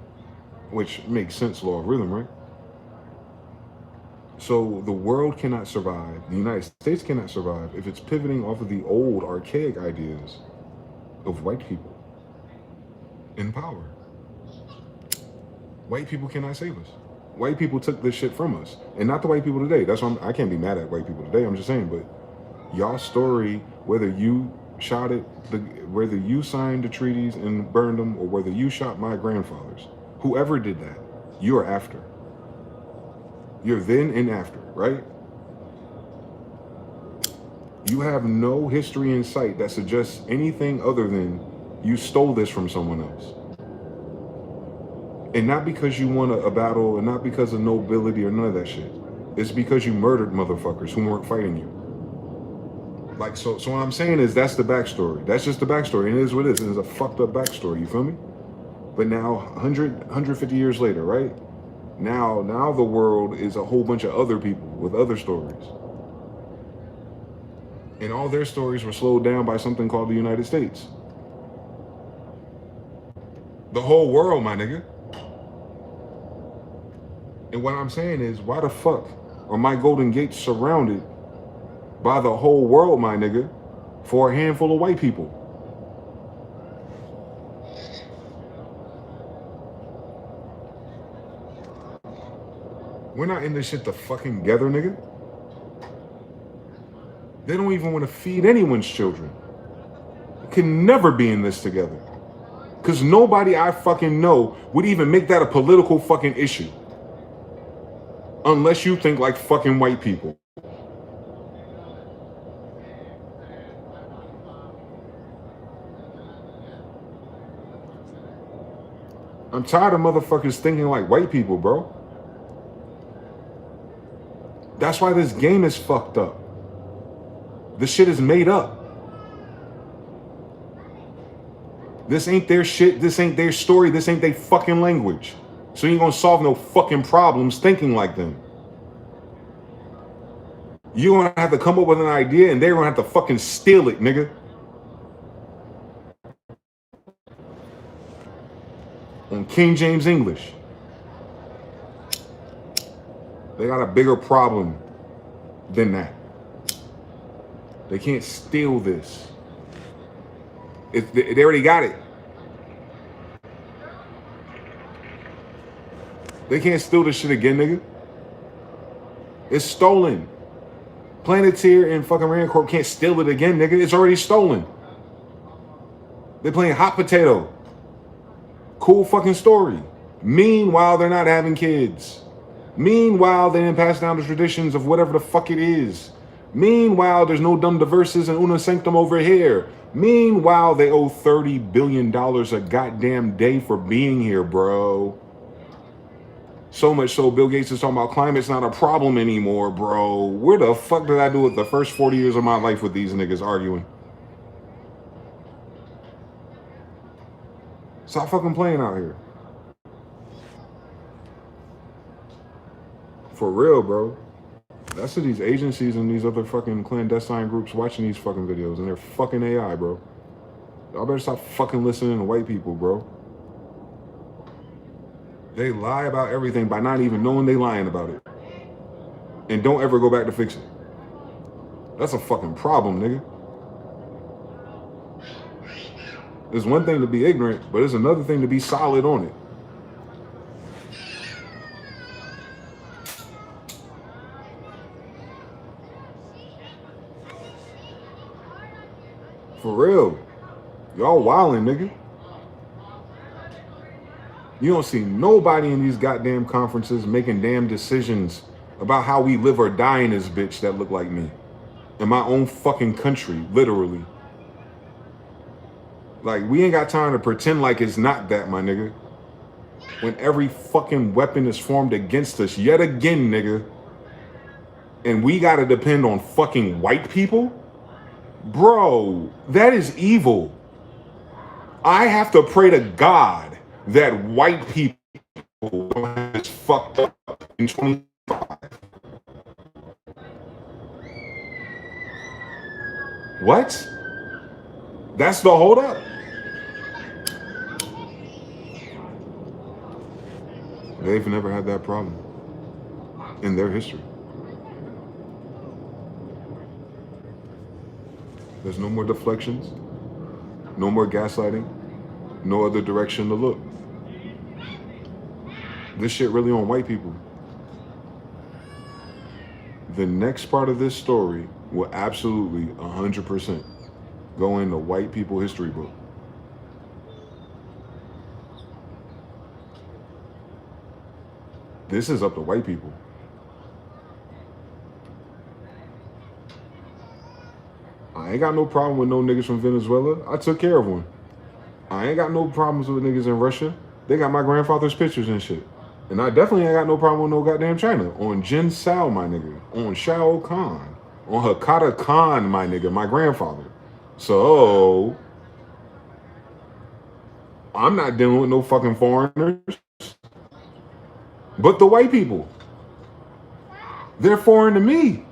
which makes sense, law of rhythm, right? So the world cannot survive, the United States cannot survive if it's pivoting off of the old, archaic ideas of white people in power. White people cannot save us. White people took this shit from us. And not the white people today. That's why I can't be mad at white people today. I'm just saying, but y'all story, whether you shot it, whether you signed the treaties and burned them, or whether you shot my grandfathers, whoever did that, you are after. You're then and after, right? You have no history in sight that suggests anything other than you stole this from someone else. And not because you won a battle, and not because of nobility or none of that shit. It's because you murdered motherfuckers who weren't fighting you. Like, so what I'm saying is that's the backstory. That's just the backstory. And it is what it is. It is a fucked up backstory, you feel me? But now, 150 years later, right? Now the world is a whole bunch of other people with other stories. And all their stories were slowed down by something called the United States. The whole world, my nigga. And what I'm saying is, why the fuck are my Golden Gates surrounded by the whole world, my nigga, for a handful of white people? We're not in this shit to fucking gather, nigga. They don't even want to feed anyone's children. Can never be in this together. Because nobody I fucking know would even make that a political fucking issue. Unless you think like fucking white people. I'm tired of motherfuckers thinking like white people, bro. That's why this game is fucked up. This shit is made up. This ain't their shit. This ain't their story. This ain't their fucking language. So you ain't gonna solve no fucking problems thinking like them. You're gonna have to come up with an idea and they're gonna have to fucking steal it, nigga. On King James English. They got a bigger problem than that. They can't steal this. They already got it. They can't steal this shit again, nigga. It's stolen. Planeteer and fucking Rand Corp can't steal it again, nigga. It's already stolen. They're playing hot potato. Cool fucking story. Meanwhile, they're not having kids. Meanwhile, they didn't pass down the traditions of whatever the fuck it is. Meanwhile, there's no dumb diverses and una sanctum over here. Meanwhile, they owe $30 billion a goddamn day for being here, bro. So much so, Bill Gates is talking about climate's not a problem anymore, bro. Where the fuck did I do it the first 40 years of my life with these niggas arguing? Stop fucking playing out here. For real, bro. That's what these agencies and these other fucking clandestine groups watching these fucking videos, and they're fucking AI, bro. Y'all better stop fucking listening to white people, bro. They lie about everything by not even knowing they lying about it. And don't ever go back to fix it. That's a fucking problem, nigga. It's one thing to be ignorant, but it's another thing to be solid on it. For real. Y'all wildin', nigga. You don't see nobody in these goddamn conferences making damn decisions about how we live or die in this bitch that look like me. In my own fucking country, literally. Like, we ain't got time to pretend like it's not that, my nigga. When every fucking weapon is formed against us yet again, nigga. And we gotta depend on fucking white people? Bro, that is evil. I have to pray to God that white people don't have this fucked up in 25. What? That's the holdup? They've never had that problem in their history. There's no more deflections, no more gaslighting, no other direction to look. This shit really on white people. The next part of this story will absolutely 100% go in the white people history book. This is up to white people. I ain't got no problem with no niggas from Venezuela. I took care of one. I ain't got no problems with niggas in Russia. They got my grandfather's pictures and shit. And I definitely ain't got no problem with no goddamn China. On Jin Sao, my nigga. On Shao Kahn. On Hakata Khan, my nigga, my grandfather. So, I'm not dealing with no fucking foreigners. But the white people. They're foreign to me.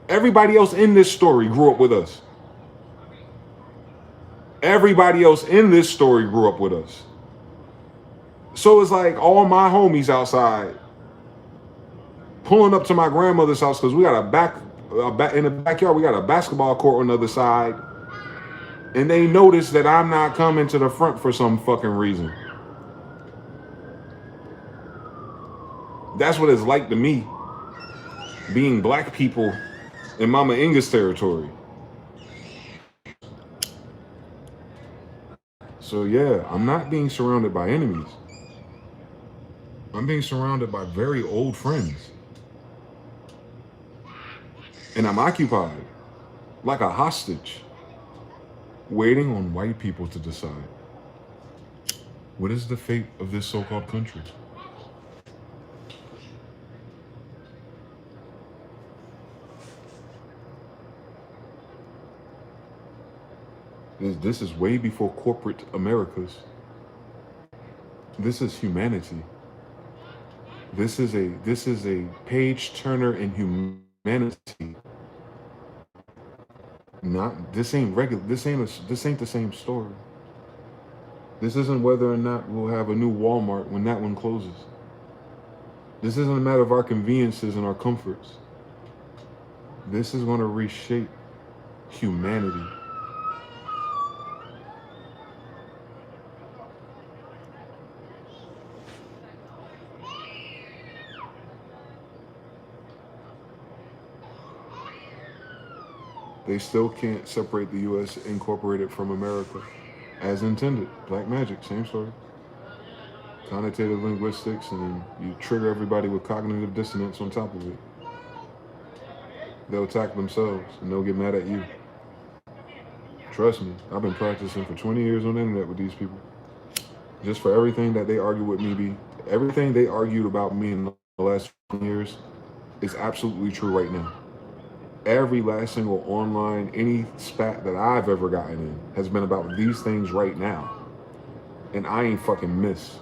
Everybody else in this story grew up with us. Everybody else in this story grew up with us. So it's like all my homies outside pulling up to my grandmother's house because we got in the backyard, we got a basketball court on the other side. And they notice that I'm not coming to the front for some fucking reason. That's what it's like to me, being black people in Mama Inga's territory. So yeah, I'm not being surrounded by enemies. I'm being surrounded by very old friends. And I'm occupied, like a hostage, waiting on white people to decide. What is the fate of this so-called country? This is way before corporate Americas. This is humanity. This is a page turner in humanity. This ain't the same story. This isn't whether or not we'll have a new Walmart when that one closes. This isn't a matter of our conveniences and our comforts. This is going to reshape humanity. They still can't separate the U.S. Incorporated from America as intended. Black magic, same story. Connotative linguistics, and then you trigger everybody with cognitive dissonance on top of it. They'll attack themselves and they'll get mad at you. Trust me, I've been practicing for 20 years on the internet with these people. Just for everything that they argue with me, everything they argued about me in the last 20 years is absolutely true right now. Every last single online, any spat that I've ever gotten in has been about these things right now. And I ain't fucking missed.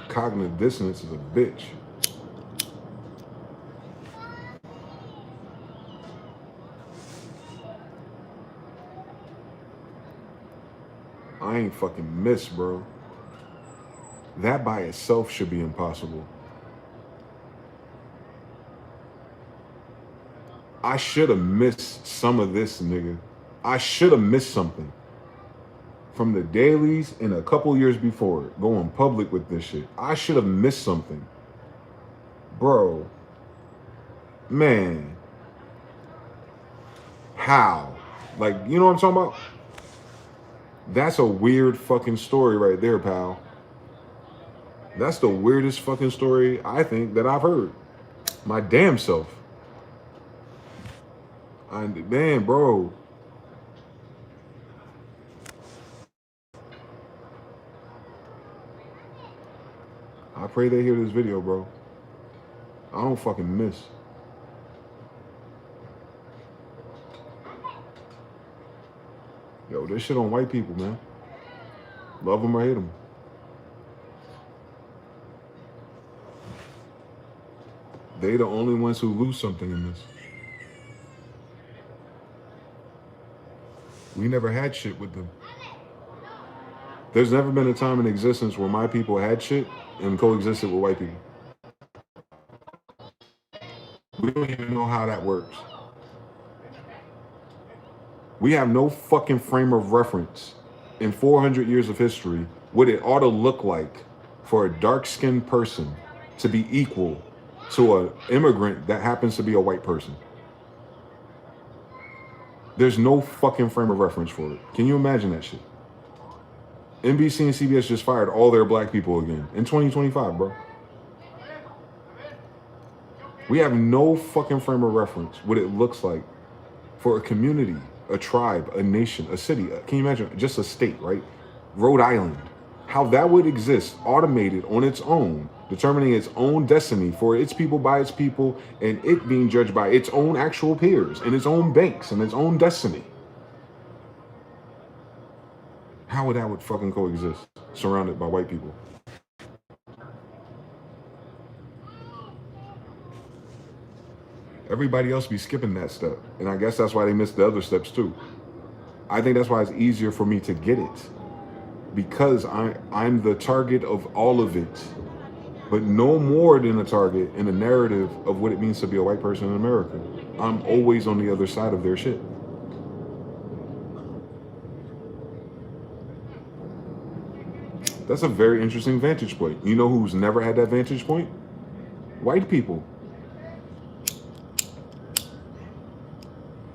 Cognitive dissonance is a bitch. I ain't fucking missed, bro. That by itself should be impossible. I should have missed some of this, nigga. I should have missed something. From the dailies and a couple years before, going public with this shit. I should have missed something. Bro. Man. How? Like, you know what I'm talking about? That's a weird fucking story right there, pal. That's the weirdest fucking story, I think, that I've heard. My damn self. Man, bro. I pray they hear this video, bro. I don't fucking miss. Yo, this shit on white people, man. Love them or hate them. They the only ones who lose something in this. We never had shit with them. There's never been a time in existence where my people had shit and coexisted with white people. We don't even know how that works. We have no fucking frame of reference in 400 years of history what it ought to look like for a dark-skinned person to be equal to an immigrant that happens to be a white person. There's no fucking frame of reference for it. Can you imagine that shit? NBC and CBS just fired all their black people again in 2025, bro. We have no fucking frame of reference what it looks like for a community, a tribe, a nation, a city. Can you imagine just a state, right? Rhode Island. How that would exist automated on its own, determining its own destiny for its people by its people, and it being judged by its own actual peers and its own banks and its own destiny. How would that fucking coexist surrounded by white people? Everybody else be skipping that step. And I guess that's why they missed the other steps too. I think that's why it's easier for me to get it. Because I'm the target of all of it. But no more than a target in the narrative of what it means to be a white person in America. I'm always on the other side of their shit. That's a very interesting vantage point. You know who's never had that vantage point? White people.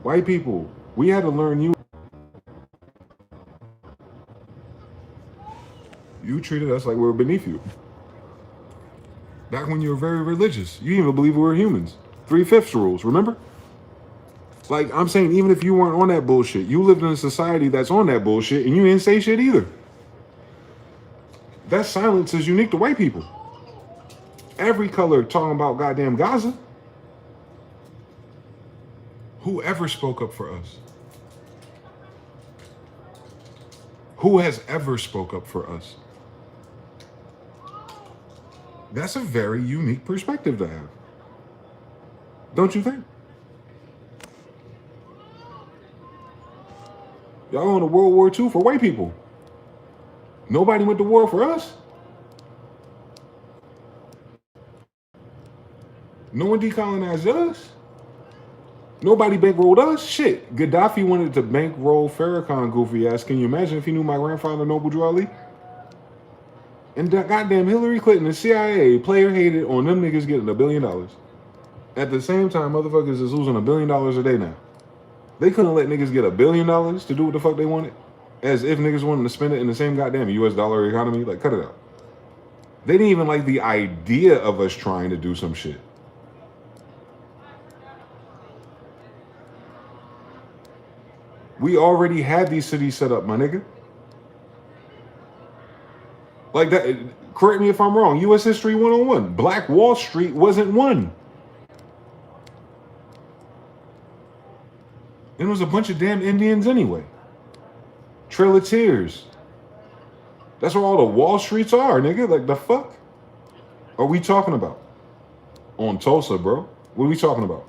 White people. We had to learn you. You treated us like we were beneath you. Back when you were very religious. You didn't even believe we were humans. 3/5 rules, remember? Like, I'm saying, even if you weren't on that bullshit, you lived in a society that's on that bullshit and you didn't say shit either. That silence is unique to white people. Every color talking about goddamn Gaza. Whoever spoke up for us? Who has ever spoke up for us? That's a very unique perspective to have. Don't you think? Y'all going to World War II for white people. Nobody went to war for us. No one decolonized us. Nobody bankrolled us. Shit. Gaddafi wanted to bankroll Farrakhan goofy ass. Can you imagine if he knew my grandfather, Noble Drew Ali? And that goddamn Hillary Clinton, the CIA, player hated on them niggas getting $1 billion. At the same time, motherfuckers is losing $1 billion a day now. They couldn't let niggas get $1 billion to do what the fuck they wanted. As if niggas wanted to spend it in the same goddamn US dollar economy. Like, cut it out. They didn't even like the idea of us trying to do some shit. We already had these cities set up, my nigga. Like that, correct me if I'm wrong. US History 101. Black Wall Street wasn't one. It was a bunch of damn Indians anyway. Trail of Tears. That's where all the Wall Streets are, nigga. Like, the fuck are we talking about? On Tulsa, bro. What are we talking about?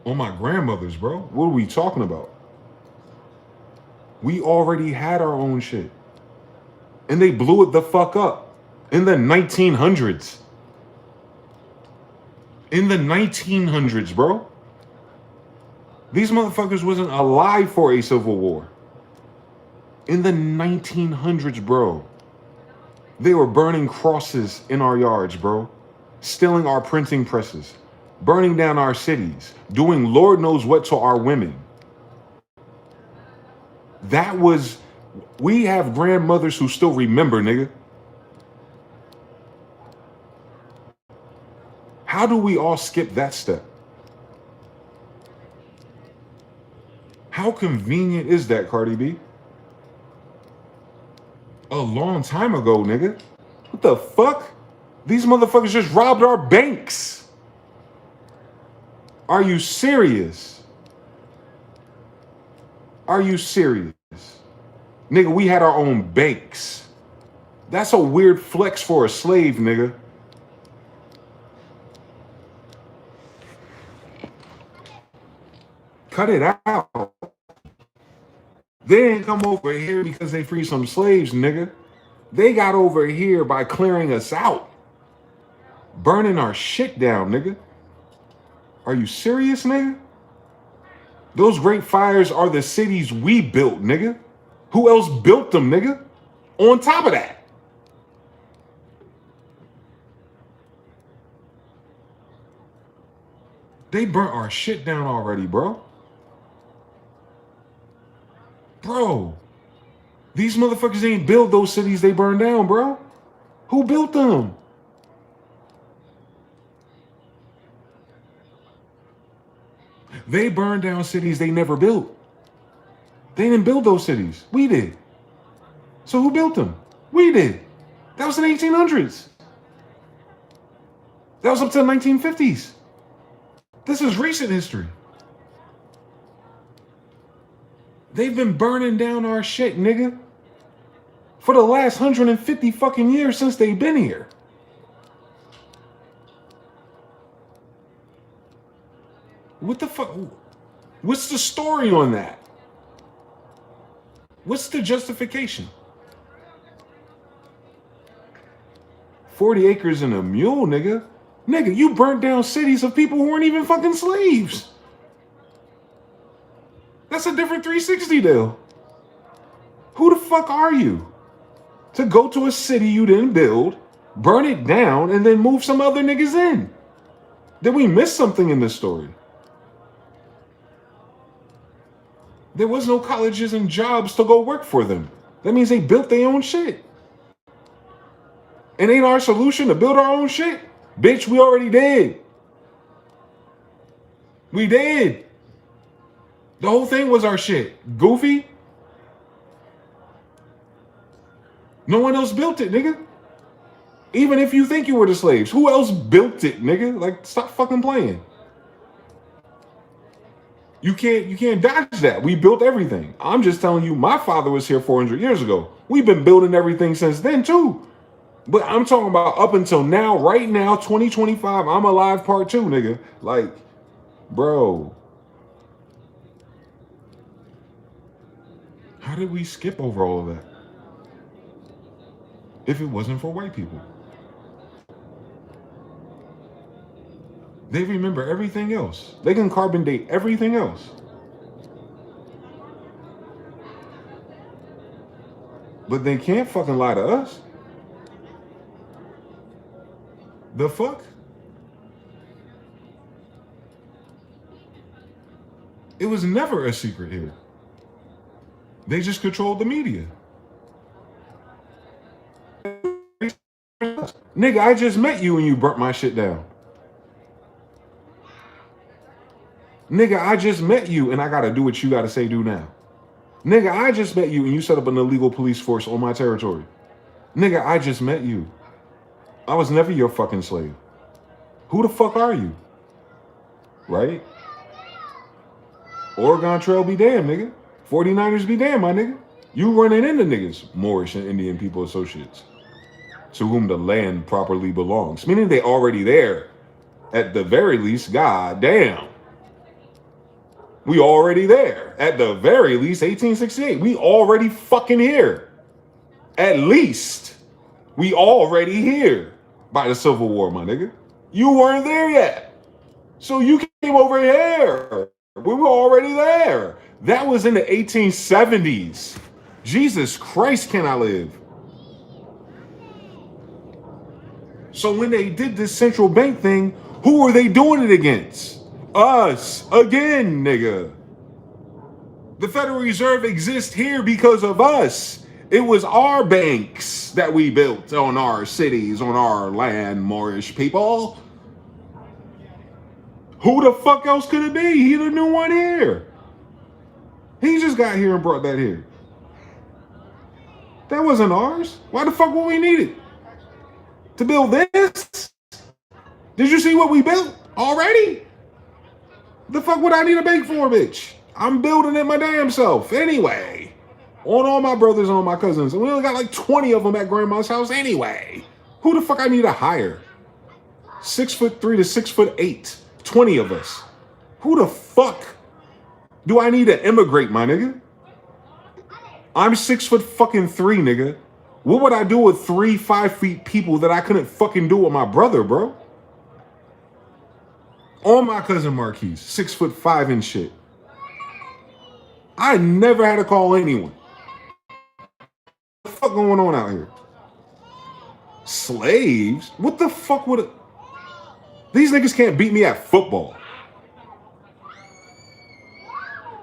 On my grandmother's, bro. What are we talking about? We already had our own shit. And they blew it the fuck up in the 1900s. In the 1900s, bro. These motherfuckers wasn't alive for a civil war. In the 1900s, bro. They were burning crosses in our yards, bro. Stealing our printing presses. Burning down our cities. Doing Lord knows what to our women. That was... We have grandmothers who still remember, nigga. How do we all skip that step? How convenient is that, Cardi B? A long time ago, nigga. What the fuck? These motherfuckers just robbed our banks. Are you serious? Are you serious? Nigga, we had our own banks. That's a weird flex for a slave, nigga. Cut it out. They didn't come over here because they freed some slaves, nigga. They got over here by clearing us out. Burning our shit down, nigga. Are you serious, nigga? Those great fires are the cities we built, nigga. Who else built them, nigga? On top of that. They burnt our shit down already, bro. Bro. These motherfuckers ain't build those cities they burned down, bro. Who built them? They burned down cities they never built. They didn't build those cities. We did. So who built them? We did. That was in the 1800s. That was up to the 1950s. This is recent history. They've been burning down our shit, nigga, for the last 150 fucking years since they've been here. What the fuck? What's the story on that? What's the justification? 40 acres and a mule, nigga. Nigga, you burnt down cities of people who weren't even fucking slaves. That's a different 360 deal. Who the fuck are you to go to a city you didn't build, burn it down, and then move some other niggas in? Did we miss something in this story? There was no colleges and jobs to go work for them. That means they built their own shit. And ain't our solution to build our own shit? Bitch, we already did. We did. The whole thing was our shit. Goofy. No one else built it, nigga. Even if you think you were the slaves, who else built it, nigga? Like, stop fucking playing. You can't dodge that. We built everything. I'm just telling you, my father was here 400 years ago. We've been building everything since then too. But I'm talking about up until now, right now, 2025, I'm alive part 2, nigga. Like, bro. How did we skip over all of that? If it wasn't for white people. They remember everything else. They can carbon date everything else. But they can't fucking lie to us. The fuck? It was never a secret here. They just controlled the media. Nigga, I just met you and you burnt my shit down. Nigga, I just met you and I gotta do what you gotta say do now. Nigga, I just met you and you set up an illegal police force on my territory. Nigga, I just met you. I was never your fucking slave. Who the fuck are you? Right? Oregon Trail be damn, nigga. 49ers be damn, my nigga. You running into niggas, Moorish and Indian people associates, to whom the land properly belongs. Meaning they already there. At the very least, god damn. We already there. At the very least, 1868. We already fucking here. At least. We already here. By the Civil War, my nigga. You weren't there yet. So you came over here. We were already there. That was in the 1870s. Jesus Christ, can I live? So when they did this central bank thing, who were they doing it against? Us. Again, nigga. The Federal Reserve exists here because of us. It was our banks that we built on our cities, on our land, Moorish people. Who the fuck else could it be? He the new one here. He just got here and brought that here. That wasn't ours. Why the fuck would we need it? To build this? Did you see what we built already? The fuck would I need a bank for, bitch? I'm building it my damn self anyway. On all my brothers and all my cousins. And we only got like 20 of them at grandma's house anyway. Who the fuck I need to hire? 6'3" to 6'8". 20 of us. Who the fuck do I need to immigrate, my nigga? I'm 6'3", nigga. What would I do with 5 feet people that I couldn't fucking do with my brother, bro? On my cousin Marquise, 6'5" and shit. I never had to call anyone. What the fuck going on out here? Slaves? What the fuck would it? These niggas can't beat me at football.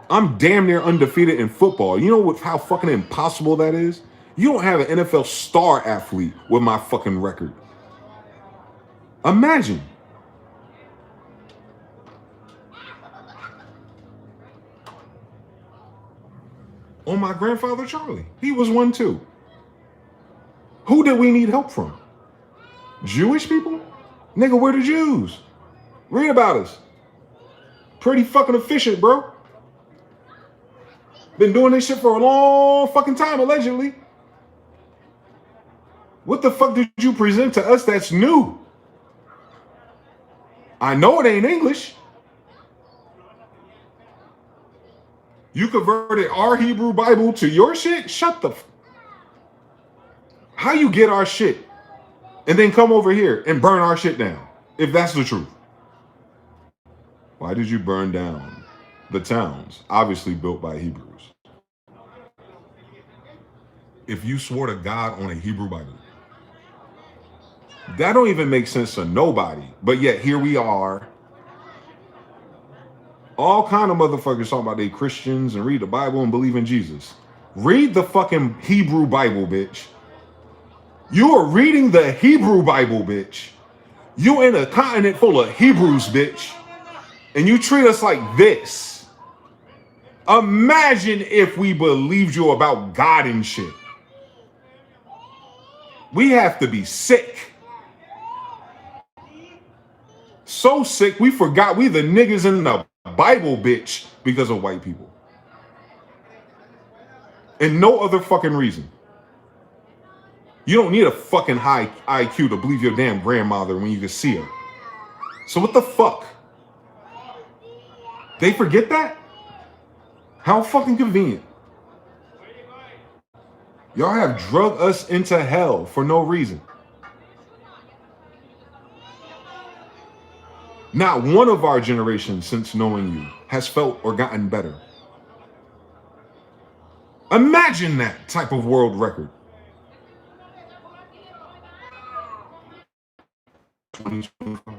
I'm damn near undefeated in football. You know what? How fucking impossible that is? You don't have an NFL star athlete with my fucking record. Imagine. On my grandfather Charlie. He was one too. Who did we need help from? Jewish people? Nigga, we're the Jews. Read about us. Pretty fucking efficient, bro. Been doing this shit for a long fucking time, allegedly. What the fuck did you present to us that's new? I know it ain't English. You converted our Hebrew Bible to your shit? Shut the How you get our shit and then come over here and burn our shit down, if that's the truth? Why did you burn down the towns, obviously built by Hebrews? If you swore to God on a Hebrew Bible, that don't even make sense to nobody. But yet here we are. All kind of motherfuckers talking about they Christians and read the Bible and believe in Jesus. Read the fucking Hebrew Bible, bitch. You are reading the Hebrew Bible, bitch. You in a continent full of Hebrews, bitch. And you treat us like this. Imagine if we believed you about God and shit. We have to be sick. So sick, we forgot we the niggas in the Bible, bitch, because of white people. And no other fucking reason. You don't need a fucking high IQ to believe your damn grandmother when you can see her. So what the fuck? They forget that? How fucking convenient. Y'all have drug us into hell for no reason. Not one of our generation since knowing you has felt or gotten better. Imagine that type of world record. 2025.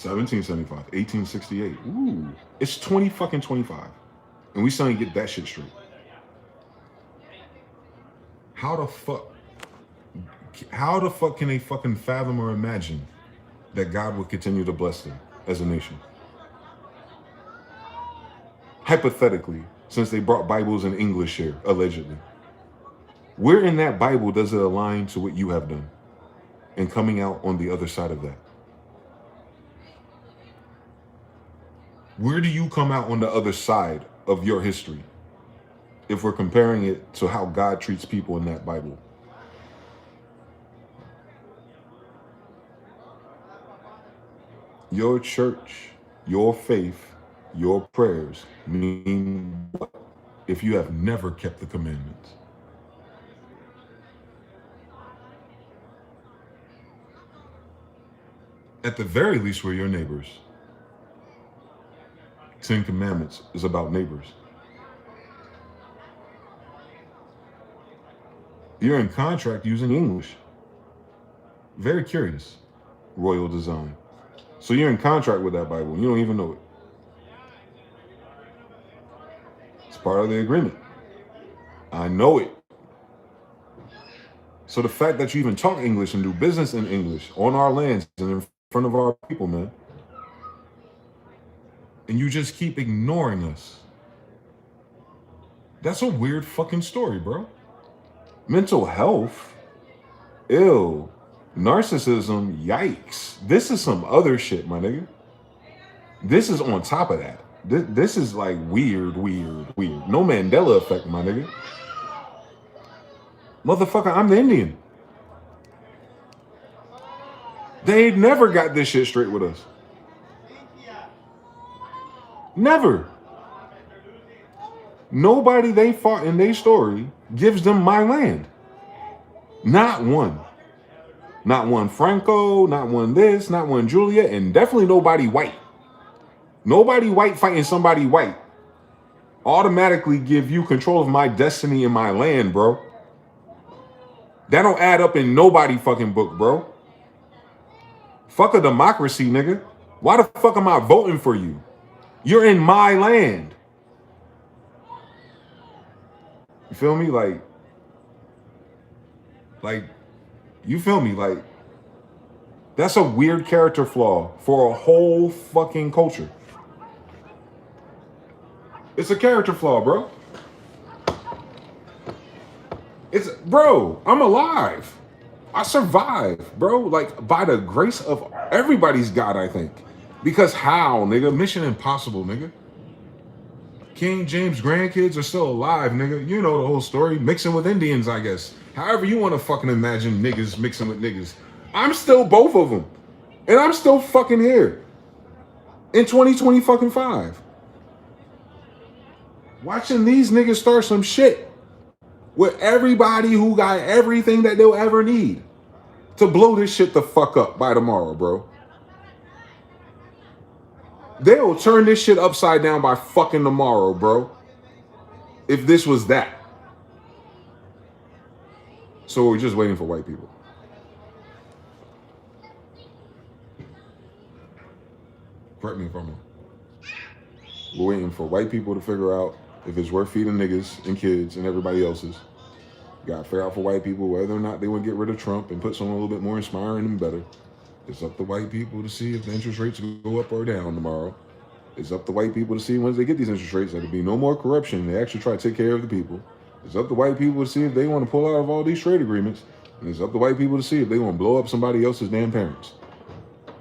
1775, 1868. Ooh, it's 20 fucking 25. And we still ain't get that shit straight. How the fuck can they fucking fathom or imagine that God would continue to bless them as a nation? Hypothetically, since they brought Bibles in English here, allegedly. Where in that Bible does it align to what you have done and coming out on the other side of that? Where do you come out on the other side of your history if we're comparing it to how God treats people in that Bible? Your church, your faith, your prayers mean what if you have never kept the commandments? At the very least, we're your neighbors. 10 Commandments is about neighbors. You're in contract using English. Very curious. Royal design. So you're in contract with that Bible and you don't even know it. It's part of the agreement. I know it. So the fact that you even talk English and do business in English on our lands and in front of our people, man, and you just keep ignoring us. That's a weird fucking story, bro. Mental health, ill, narcissism, yikes. This is some other shit, my nigga. This is on top of that. This is like weird. No Mandela effect, my nigga. Motherfucker, I'm the Indian. They never got this shit straight with us. Never. Nobody they fought in their story gives them my land. Not one. Not one Franco, not one this, not one Julia, and definitely nobody white. Nobody white fighting somebody white automatically give you control of my destiny and my land, bro. That don't add up in nobody fucking book, bro. Fuck a democracy, nigga. Why the fuck am I voting for you? You're in my land. You feel me? Like, you feel me? Like, that's a weird character flaw for a whole fucking culture. It's a character flaw, bro. Bro, I'm alive. I survived, bro. Like, by the grace of everybody's God, I think. Because how, nigga? Mission impossible, nigga. King James' grandkids are still alive, nigga. You know the whole story. Mixing with Indians, I guess. However you want to fucking imagine niggas mixing with niggas. I'm still both of them. And I'm still fucking here. In 2025. Watching these niggas start some shit with everybody who got everything that they'll ever need to blow this shit the fuck up by tomorrow, bro. They'll turn this shit upside down by fucking tomorrow, bro. If this was that. So we're just waiting for white people. Correct me if I'm wrong. We're waiting for white people to figure out if it's worth feeding niggas and kids and everybody else's. You gotta figure out for white people whether or not they want to get rid of Trump and put someone a little bit more inspiring and better. It's up to white people to see if the interest rates go up or down tomorrow. It's up to white people to see once they get these interest rates that there'll be no more corruption. They actually try to take care of the people. It's up to white people to see if they want to pull out of all these trade agreements. And it's up to white people to see if they want to blow up somebody else's damn parents.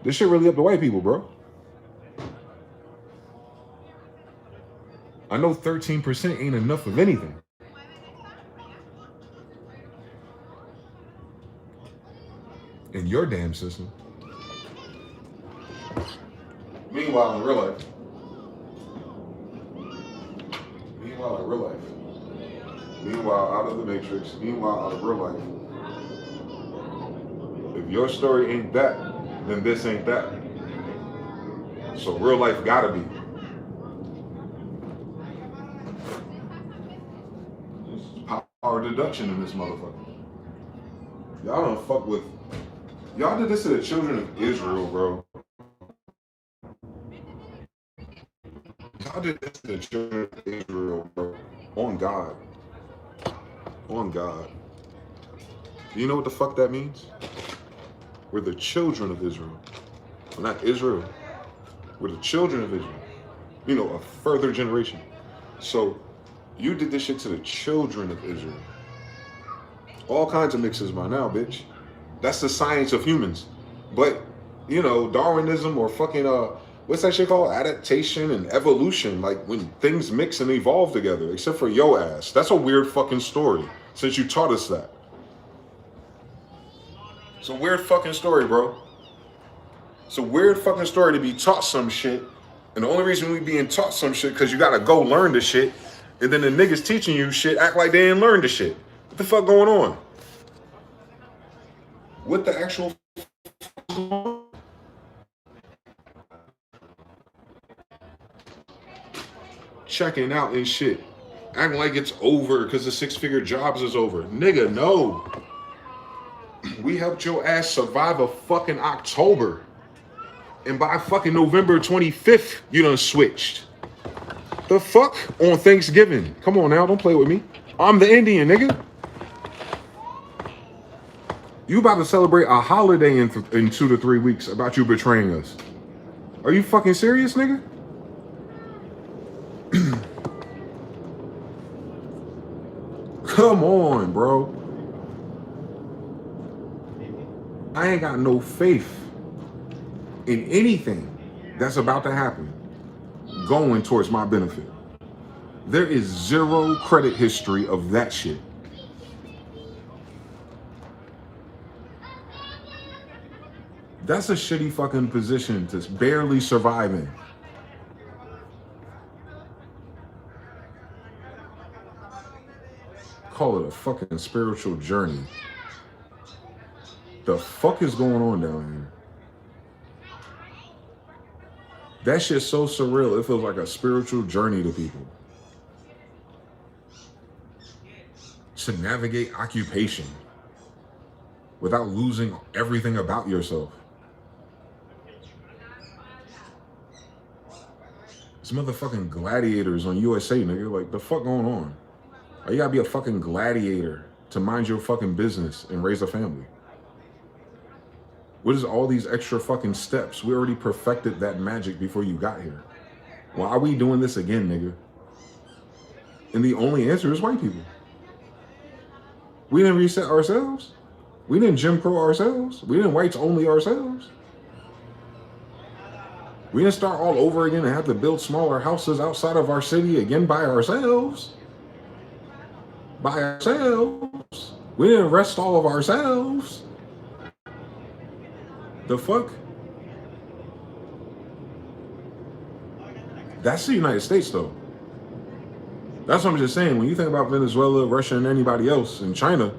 This shit really up to white people, bro. I know 13% ain't enough of anything. In your damn system. Meanwhile, in real life. Meanwhile, in real life. Meanwhile, out of the matrix. Meanwhile, out of real life. If your story ain't that, then this ain't that. So real life gotta be. This is power deduction in this motherfucker. Y'all don't fuck with. Y'all did this to the children of Israel, bro. Y'all did this to the children of Israel, bro. On God. On God. Do you know what the fuck that means? We're the children of Israel. We're not Israel. We're the children of Israel. You know, a further generation. So, you did this shit to the children of Israel. All kinds of mixes by now, bitch. That's the science of humans. But, you know, Darwinism or fucking, what's that shit called? Adaptation and evolution. Like, when things mix and evolve together. Except for yo ass. That's a weird fucking story. Since you taught us that. It's a weird fucking story, bro. It's a weird fucking story to be taught some shit. And the only reason we being taught some shit because you gotta go learn the shit. And then the niggas teaching you shit act like they didn't learn the shit. What the fuck going on? What the actual checking out and shit. Acting like it's over because the 6-figure jobs is over. Nigga, no. We helped your ass survive a fucking October. And by fucking November 25th, you done switched. The fuck? On Thanksgiving. Come on now, don't play with me. I'm the Indian, nigga. You about to celebrate a holiday in 2 to 3 weeks about you betraying us. Are you fucking serious, nigga? Come on, bro. I ain't got no faith in anything that's about to happen going towards my benefit. There is zero credit history of that shit. That's a shitty fucking position to barely survive in. Call it a fucking spiritual journey. The fuck is going on down here? That shit's so surreal, it feels like a spiritual journey to people. To navigate occupation without losing everything about yourself. It's motherfucking gladiators on USA, nigga. Like, the fuck going on? Or you gotta be a fucking gladiator to mind your fucking business and raise a family. What is all these extra fucking steps? We already perfected that magic before you got here. Why are we doing this again, nigga? And the only answer is white people. We didn't reset ourselves. We didn't Jim Crow ourselves. We didn't whites only ourselves. We didn't start all over again and have to build smaller houses outside of our city again by ourselves. By ourselves. We didn't arrest all of ourselves. The fuck? That's the United States, though. That's what I'm just saying. When you think about Venezuela, Russia, and anybody else, and China,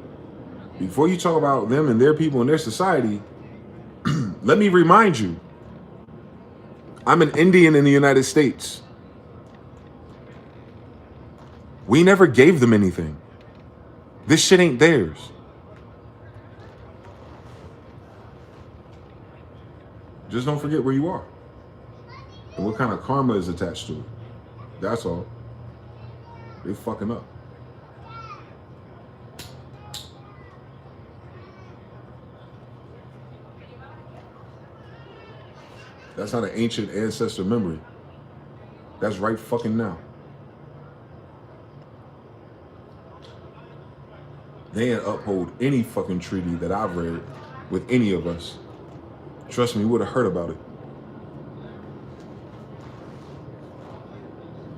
before you talk about them and their people and their society, let me remind you, I'm an Indian in the United States. We never gave them anything. This shit ain't theirs. Just don't forget where you are and what kind of karma is attached to it. That's all. They fucking up. That's not an ancient ancestor memory. That's right fucking now. They didn't uphold any fucking treaty that I've read with any of us. Trust me, we would have heard about it.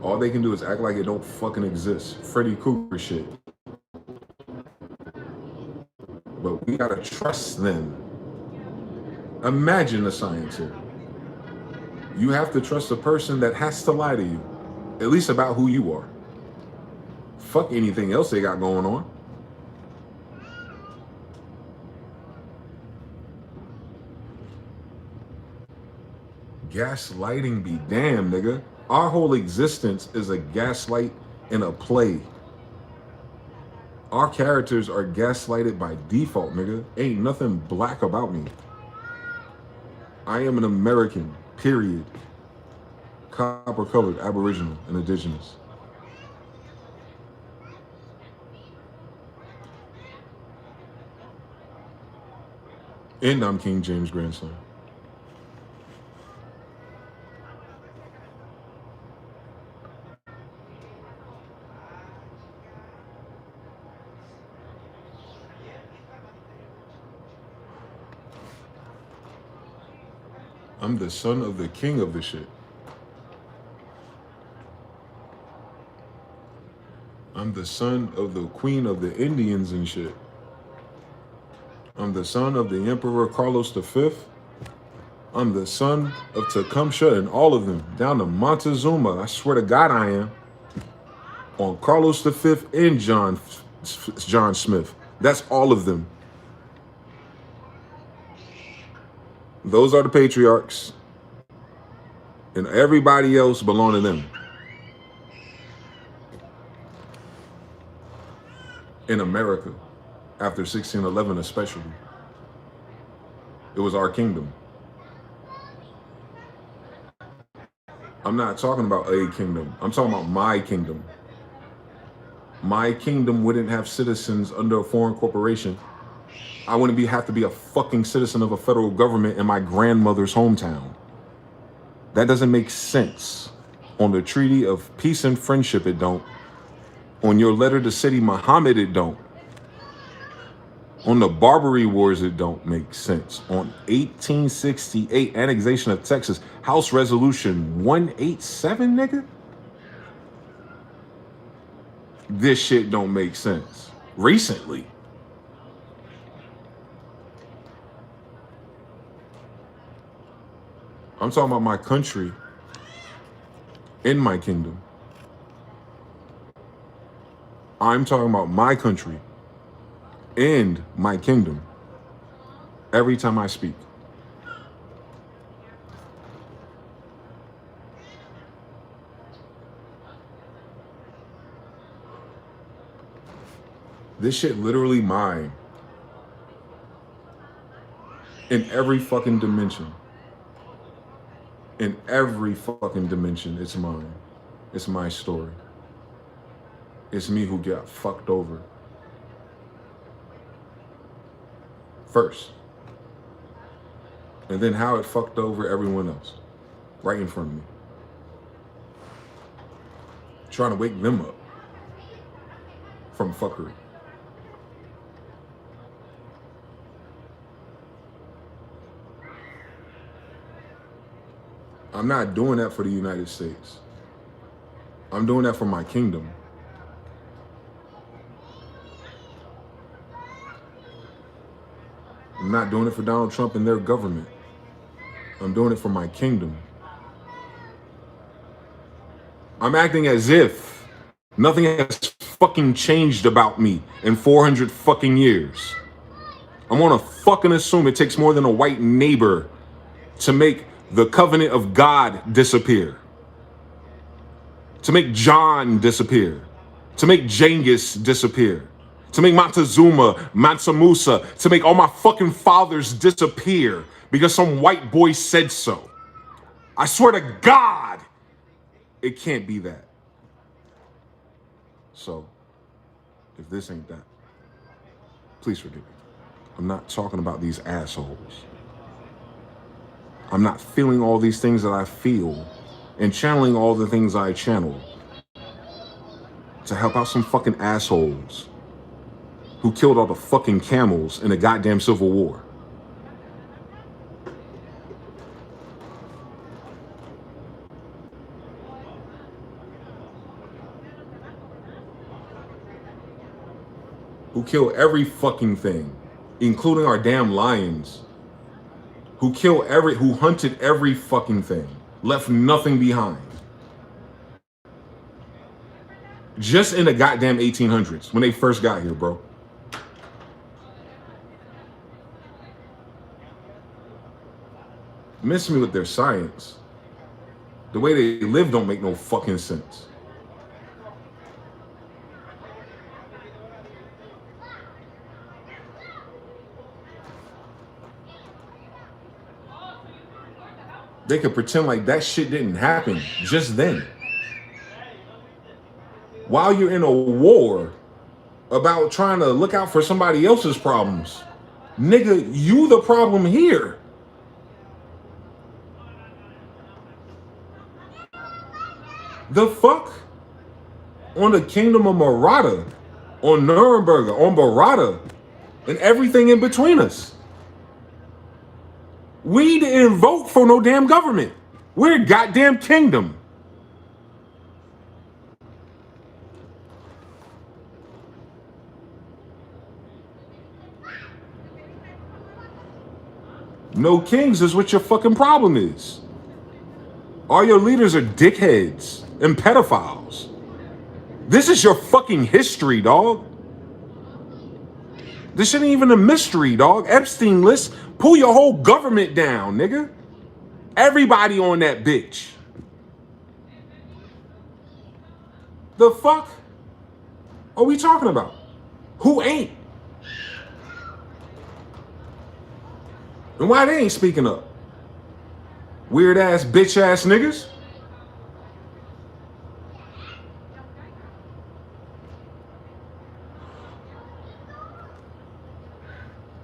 All they can do is act like it don't fucking exist. Freddy Krueger shit. But we gotta trust them. Imagine the science here. You have to trust a person that has to lie to you, at least about who you are. Fuck anything else they got going on. Gaslighting be damn, nigga. Our whole existence is a gaslight in a play. Our characters are gaslighted by default, nigga. Ain't nothing black about me. I am an American, period. Copper colored, Aboriginal, and Indigenous. And I'm King James' grandson. I'm the son of the king of the shit. I'm the son of the queen of the Indians and shit. I'm the son of the Emperor Carlos V. I'm the son of Tecumseh and all of them, down to Montezuma. I swear to God I am. On Carlos V and John Smith. That's all of them. Those are the patriarchs. And everybody else belong to them. In America, after 1611 especially. It was our kingdom. I'm not talking about a kingdom. I'm talking about my kingdom. My kingdom wouldn't have citizens under a foreign corporation. I wouldn't have to be a fucking citizen of a federal government in my grandmother's hometown. That doesn't make sense. On the Treaty of Peace and Friendship, it don't. On your letter to Sidi Muhammad, it don't. On the Barbary Wars, it don't make sense. On 1868 annexation of Texas, House Resolution 187, nigga? This shit don't make sense. Recently. I'm talking about my country in my kingdom. I'm talking about my country and my kingdom every time I speak. This shit literally mine. In every fucking dimension. In every fucking dimension, it's mine. It's my story. It's me who got fucked over. First. And then how it fucked over everyone else. Right in front of me. Trying to wake them up. From fuckery. I'm not doing that for the United States. I'm doing that for my kingdom. I'm not doing it for Donald Trump and their government. I'm doing it for my kingdom. I'm acting as if nothing has fucking changed about me in 400 fucking years. I'm gonna fucking assume it takes more than a white neighbor to make the covenant of God disappear. To make John disappear. To make Genghis disappear. To make Montezuma, Mansa Musa, to make all my fucking fathers disappear because some white boy said so. I swear to God, it can't be that. So, if this ain't that, please forgive me. I'm not talking about these assholes. I'm not feeling all these things that I feel and channeling all the things I channel to help out some fucking assholes who killed all the fucking camels in the goddamn Civil War. Who killed every fucking thing, including our damn lions. Who hunted every fucking thing, left nothing behind. Just in the goddamn 1800s, when they first got here, bro. Miss me with their science. The way they live don't make no fucking sense. They could pretend like that shit didn't happen just then. While you're in a war about trying to look out for somebody else's problems. Nigga, you the problem here. The fuck? On the Kingdom of Marata, on Nuremberg, on Barada, and everything in between us. We didn't vote for no damn government. We're a goddamn kingdom. No kings is what your fucking problem is. All your leaders are dickheads and pedophiles. This is your fucking history, dog. This ain't even a mystery, dog. Epstein list, pull your whole government down, nigga. Everybody on that bitch. The fuck are we talking about? Who ain't? And why they ain't speaking up? Weird ass, bitch ass niggas?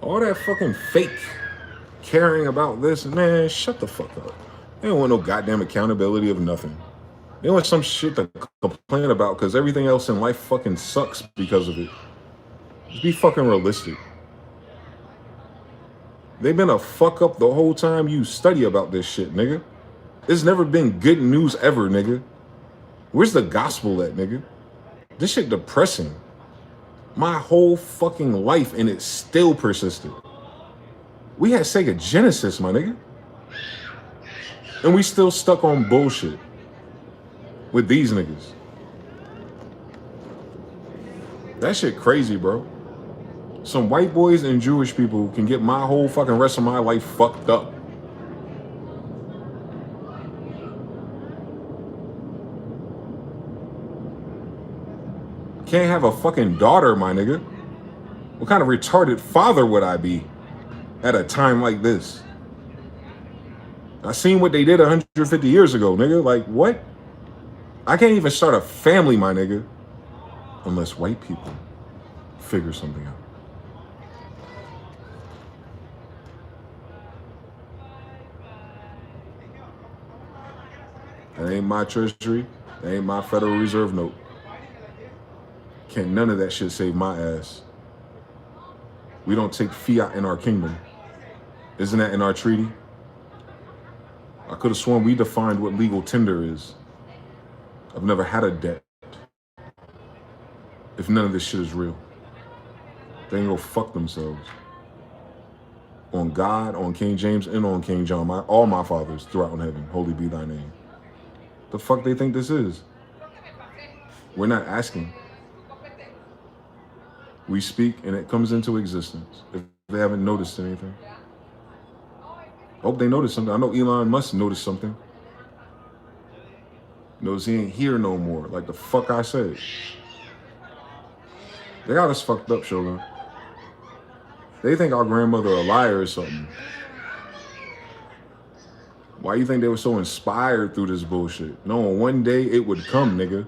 All that fucking fake caring about this, man, shut the fuck up. They don't want no goddamn accountability of nothing. They want some shit to complain about because everything else in life fucking sucks because of it. Just be fucking realistic. They've been a fuck up the whole time you study about this shit, nigga. It's never been good news ever, nigga. Where's the gospel at, nigga? This shit depressing. My whole fucking life and it still persisted. We had Sega Genesis, my nigga. And we still stuck on bullshit with these niggas. That shit crazy, bro. Some white boys and Jewish people can get my whole fucking rest of my life fucked up. Can't have a fucking daughter, my nigga. What kind of retarded father would I be at a time like this? I seen what they did 150 years ago, nigga. Like, what? I can't even start a family, my nigga, unless white people figure something out. That ain't my treasury. That ain't my Federal Reserve note. Can't none of that shit save my ass. We don't take fiat in our kingdom. Isn't that in our treaty? I could have sworn we defined what legal tender is. I've never had a debt. If none of this shit is real. They ain't go fuck themselves. On God, on King James, and on King John. All my fathers throughout in heaven. Holy be thy name. The fuck they think this is? We're not asking. We speak and it comes into existence. If they haven't noticed anything. Hope they noticed something. I know Elon Musk noticed something. Knows he ain't here no more. Like the fuck I said. They got us fucked up, Shogun. They think our grandmother a liar or something. Why you think they were so inspired through this bullshit? Knowing one day it would come, nigga.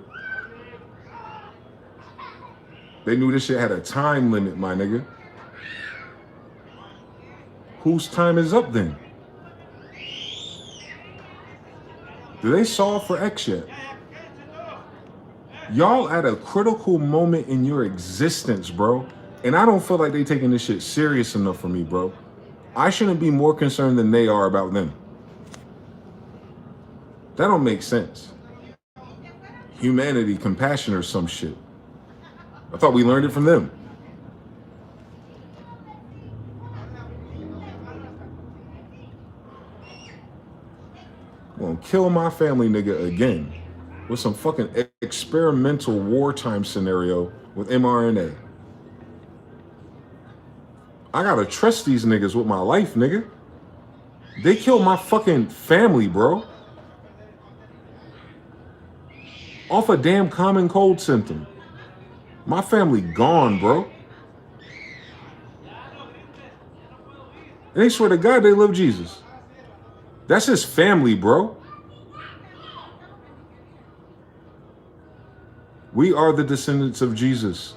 They knew this shit had a time limit, my nigga. Whose time is up then? Do they solve for X yet? Y'all at a critical moment in your existence, bro. And I don't feel like they taking this shit serious enough for me, bro. I shouldn't be more concerned than they are about them. That don't make sense. Humanity, compassion, or some shit. I thought we learned it from them. I'm gonna kill my family nigga again with some fucking experimental wartime scenario with mRNA. I gotta trust these niggas with my life, nigga. They killed my fucking family, bro. off a damn common cold symptom. My family gone, bro. And they swear to God they love Jesus. That's his family, bro. We are the descendants of Jesus.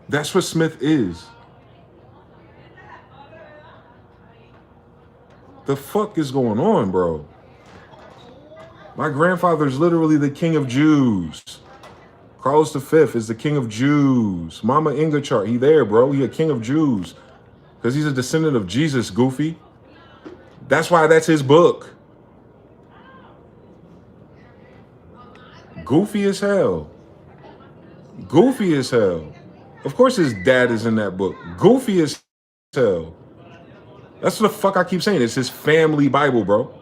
That's what Smith is. The fuck is going on, bro? My grandfather's literally the king of Jews. Carlos V is the king of Jews. Mama Inga chart, he there, bro. He a king of Jews. Because he's a descendant of Jesus, goofy. That's why that's his book. Goofy as hell. Goofy as hell. Of course his dad is in that book. Goofy as hell. That's what the fuck I keep saying. It's his family Bible, bro.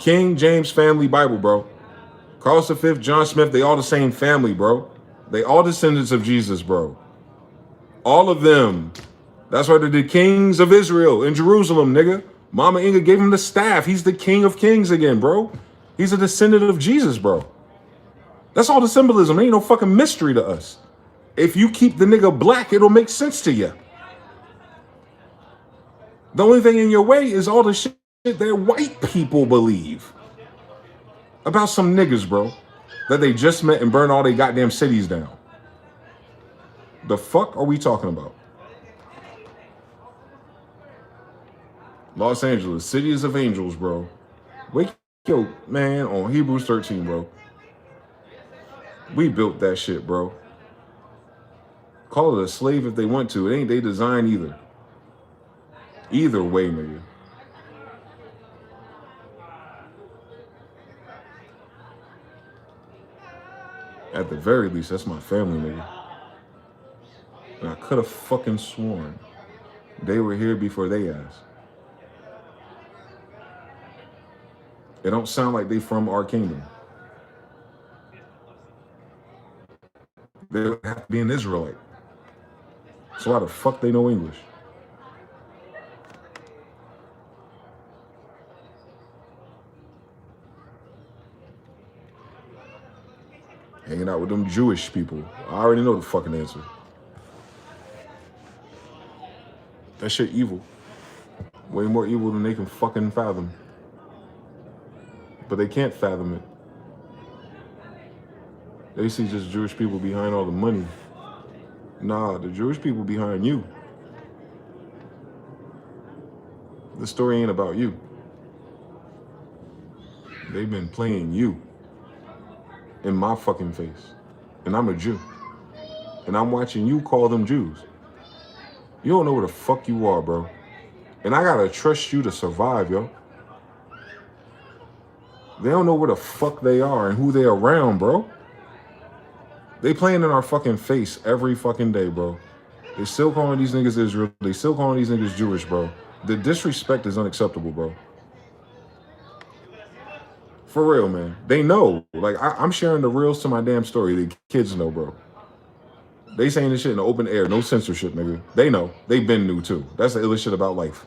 King James family Bible, bro. Carlos V, John Smith, they all the same family, bro. They all descendants of Jesus, bro. All of them. That's why they're the kings of Israel in Jerusalem, nigga. Mama Inga gave him the staff. He's the king of kings again, bro. He's a descendant of Jesus, bro. That's all the symbolism. Ain't no fucking mystery to us. If you keep the nigga black, it'll make sense to you. The only thing in your way is all the shit that white people believe about some niggas, bro, that they just met and burned all their goddamn cities down. The fuck are we talking about? Los Angeles, cities of angels, bro. Wake your man on Hebrews 13, bro. We built that shit, bro. Call it a slave if they want to. It ain't they design either. Either way, nigga. At the very least, that's my family, nigga. And I could have fucking sworn they were here before they asked. It don't sound like they from our kingdom. They would have to be an Israelite. So why the fuck they know English? Hanging out with them Jewish people. I already know the fucking answer. That shit evil. Way more evil than they can fucking fathom. But they can't fathom it. They see just Jewish people behind all the money. Nah, the Jewish people behind you. The story ain't about you. They've been playing you in my fucking face. And I'm a Jew. And I'm watching you call them Jews. You don't know where the fuck you are, bro. And I gotta trust you to survive, yo. They don't know where the fuck they are and who they around, bro. They playing in our fucking face every fucking day, bro. They still calling these niggas Israel. They still calling these niggas Jewish, bro. The disrespect is unacceptable, bro. For real, man. They know. Like, I'm sharing the reels to my damn story. The kids know, bro. They saying this shit in the open air. No censorship, nigga. They know. They been new, too. That's the illest shit about life.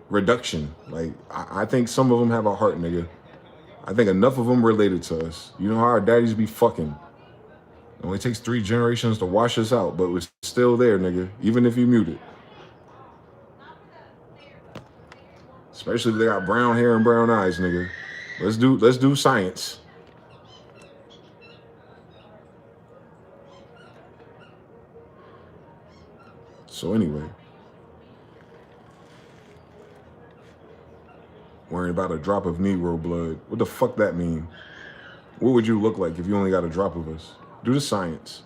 Reduction. Like, I think some of them have a heart, nigga. I think enough of them related to us. You know how our daddies be fucking. It only takes 3 generations to wash us out, but we're still there, nigga. Even if you mute it. Especially if they got brown hair and brown eyes, nigga. Let's do science. So anyway. Worrying about a drop of Negro blood. What the fuck that mean? What would you look like if you only got a drop of us? Do the science.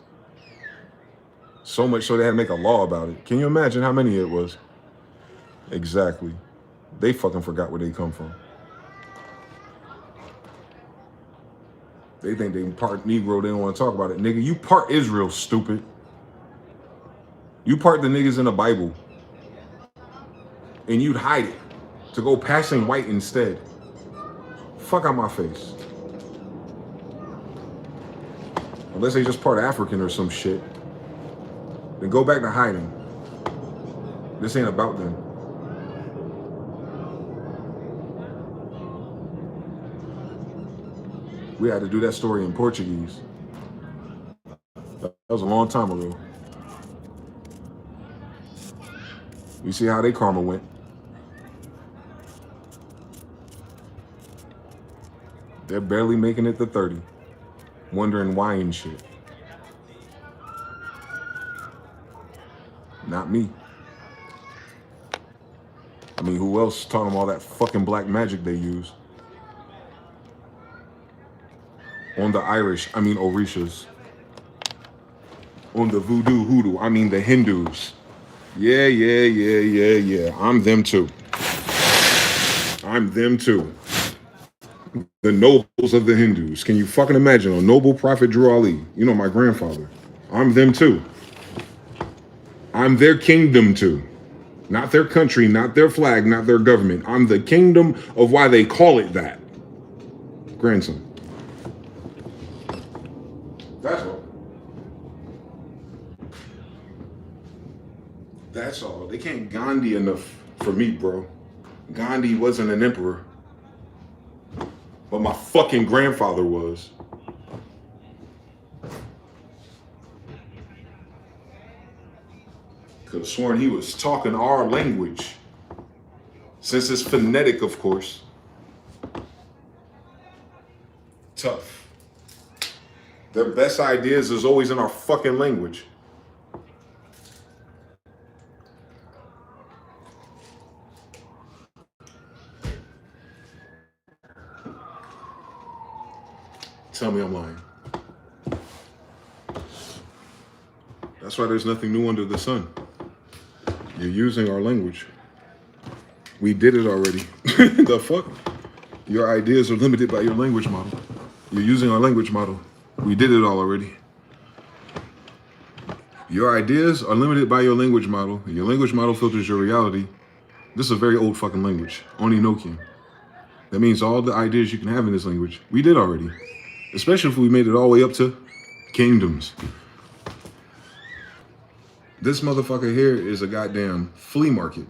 So much so they had to make a law about it. Can you imagine how many it was? Exactly. They fucking forgot where they come from. They think they part Negro, they don't want to talk about it. Nigga, you part Israel, stupid. You part the niggas in the Bible. And you'd hide it to go passing white instead. Fuck out my face. Unless they just part African or some shit. Then go back to hiding. This ain't about them. We had to do that story in Portuguese. That was a long time ago. You see how they karma went. They're barely making it to 30. Wondering why and shit. Not me. I mean, who else taught them all that fucking black magic they use? On the Irish, I mean Orishas. On the voodoo hoodoo, I mean the Hindus. Yeah. I'm them too. I'm them too. The nobles of the Hindus. Can you fucking imagine? A noble prophet Drew Ali. You know, my grandfather. I'm them too. I'm their kingdom too. Not their country, not their flag, not their government. I'm the kingdom of why they call it that. Grandson. That's all. That's all. They can't Gandhi enough for me, bro. Gandhi wasn't an emperor. But my fucking grandfather was. Could have sworn he was talking our language. Since it's phonetic, of course. Tough. Their best ideas is always in our fucking language. Tell me I'm lying. That's why there's nothing new under the sun. You're using our language. We did it already. The fuck? Your ideas are limited by your language model. You're using our language model. We did it all already. Your ideas are limited by your language model. Your language model filters your reality. This is a very old fucking language. Only Nokian. That means all the ideas you can have in this language, we did already. Especially if we made it all the way up to kingdoms. This motherfucker here is a goddamn flea market.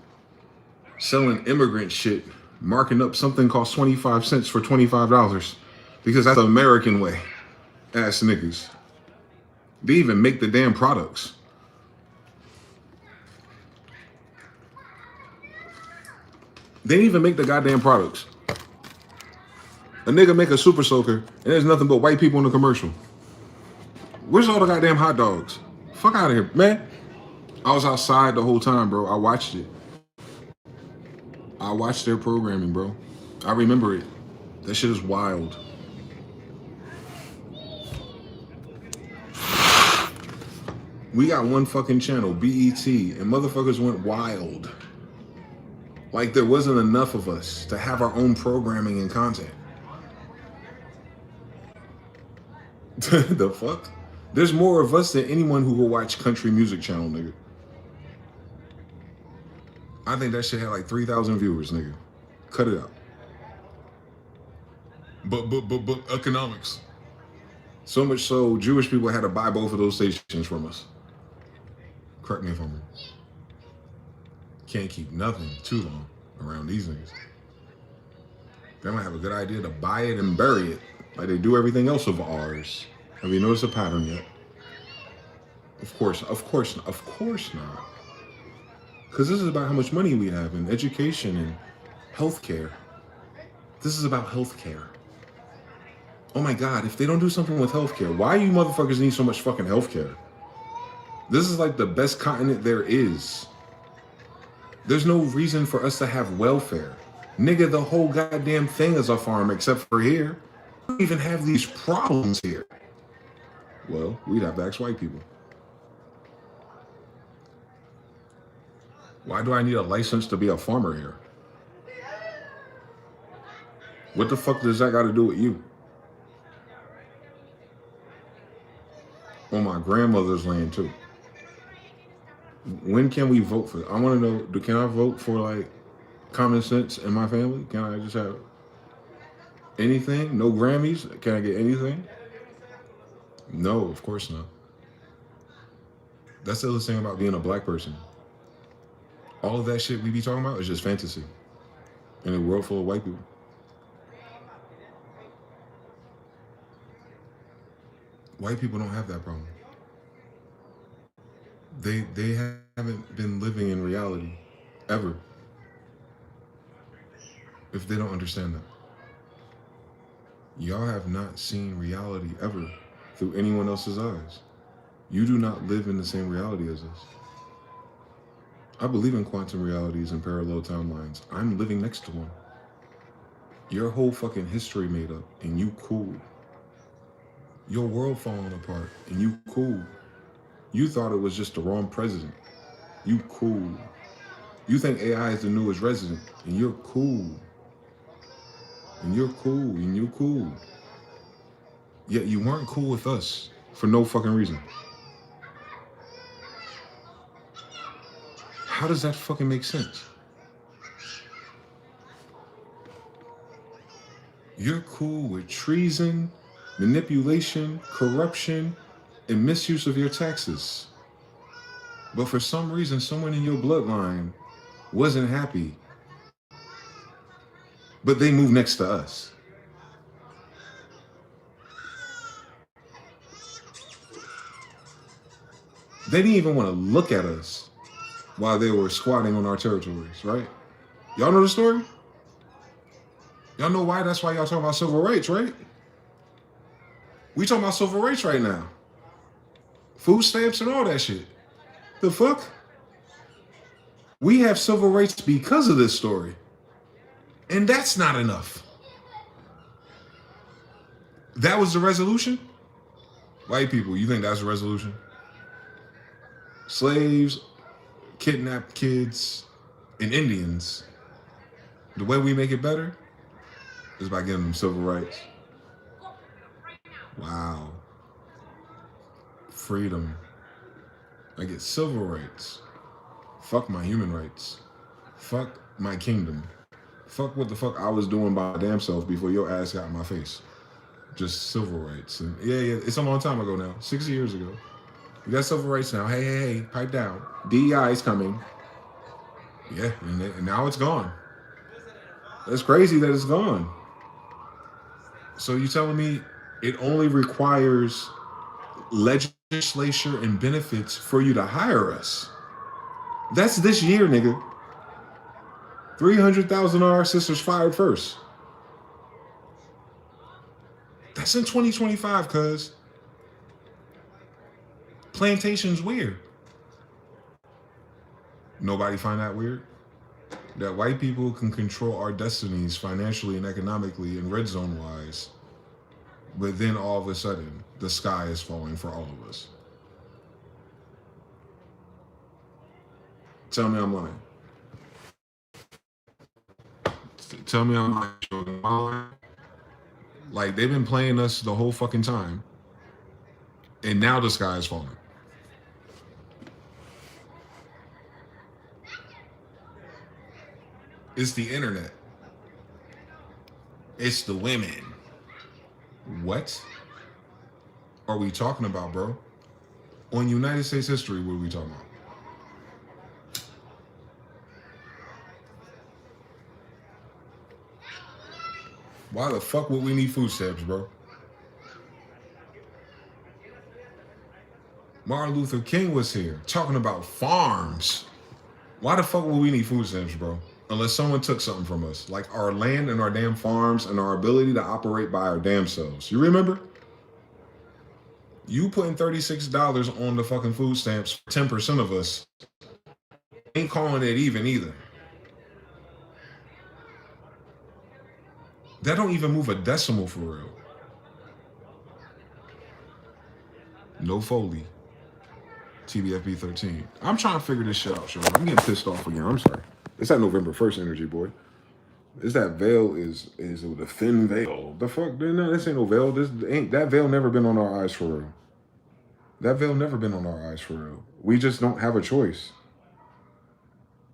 Selling immigrant shit, marking up something costs 25 cents for $25. Because that's the American way. Ass niggas. They even make the damn products. They didn't even make the goddamn products. A nigga make a super soaker and there's nothing but white people in the commercial. Where's all the goddamn hot dogs? Fuck out of here, man. I was outside the whole time, bro. I watched it. I watched their programming, bro. I remember it. That shit is wild. We got one fucking channel, BET, and motherfuckers went wild. Like there wasn't enough of us to have our own programming and content. The fuck? There's more of us than anyone who will watch country music channel, nigga. I think that shit had like 3,000 viewers, nigga. Cut it out. But economics. So much so, Jewish people had to buy both of those stations from us. Correct me if I'm wrong. Can't keep nothing too long around these niggas. They might have a good idea to buy it and bury it, like they do everything else of ours. Have you noticed a pattern yet? Of course not. Because this is about how much money we have in education and healthcare. This is about healthcare. Oh my God, if they don't do something with healthcare, why do you motherfuckers need so much fucking healthcare? This is like the best continent there is. There's no reason for us to have welfare. Nigga, the whole goddamn thing is a farm except for here. We don't even have these problems here. Well, we'd have to ask white people. Why do I need a license to be a farmer here? What the fuck does that got to do with you? On my grandmother's land too. When can we vote for? I want to know, can I vote for like common sense in my family? Can I just have anything? No Grammys? Can I get anything? No, of course not. That's the other thing about being a black person. All of that shit we be talking about is just fantasy in a world full of white people. White people don't have that problem. They haven't been living in reality ever. If they don't understand that, y'all have not seen reality ever through anyone else's eyes. You do not live in the same reality as us. I believe in quantum realities and parallel timelines. I'm living next to one. Your whole fucking history made up, and you cool. Your world falling apart, and you cool. You thought it was just the wrong president. You cool. You think AI is the newest resident, and you're cool. And you're cool, and you're cool. Yet you weren't cool with us for no fucking reason. How does that fucking make sense? You're cool with treason, manipulation, corruption, and misuse of your taxes. But for some reason, someone in your bloodline wasn't happy. But they moved next to us. They didn't even want to look at us while they were squatting on our territories, right? Y'all know the story? Y'all know why? That's why y'all talking about civil rights, right? We talking about civil rights right now. Food stamps and all that shit. The fuck? We have civil rights because of this story. And that's not enough. That was the resolution? White people, you think that's the resolution? Slaves, kidnapped kids, and Indians. The way we make it better is by giving them civil rights. Wow. Freedom. I get civil rights. Fuck my human rights. Fuck my kingdom. Fuck what the fuck I was doing by my damn self before your ass got in my face. Just civil rights. And yeah, it's a long time ago now. 60 years ago. You got civil rights now. Hey, pipe down. DEI is coming. Yeah, and now it's gone. That's crazy that it's gone. So you telling me it only requires legislature and benefits for you to hire us? That's this year, nigga. 300,000 of our sisters fired first. That's in 2025, cuz. Plantation's weird. Nobody find that weird? That white people can control our destinies financially and economically and red zone wise, but then all of a sudden the sky is falling for all of us. Tell me I'm lying. Tell me I'm lying. Like, they've been playing us the whole fucking time, and now the sky is falling. It's the internet. It's the women. What are we talking about, bro? On United States history, what are we talking about? Why the fuck would we need food stamps, bro? Martin Luther King was here talking about farms. Why the fuck would we need food stamps, bro? Unless someone took something from us, like our land and our damn farms and our ability to operate by our damn selves. You remember? You putting $36 on the fucking food stamps for 10% of us ain't calling it even either. That don't even move a decimal for real. No Foley. TBFB 13. I'm trying to figure this shit out, Sean. I'm getting pissed off again. I'm sorry. It's that November 1st energy, boy. Is that veil is the thin veil. The fuck? No, this ain't no veil. That veil never been on our eyes for real. That veil never been on our eyes for real. We just don't have a choice.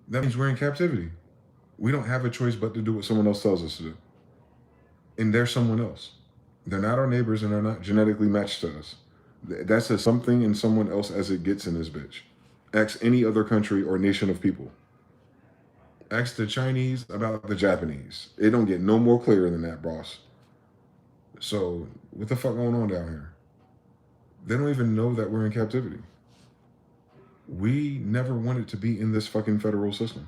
That means we're in captivity. We don't have a choice but to do what someone else tells us to do. And they're someone else. They're not our neighbors and they're not genetically matched to us. That's a something and someone else as it gets in this bitch. Ask any other country or nation of people. Ask the Chinese about the Japanese. It don't get no more clear than that, boss. So, what the fuck going on down here? They don't even know that we're in captivity. We never wanted to be in this fucking federal system.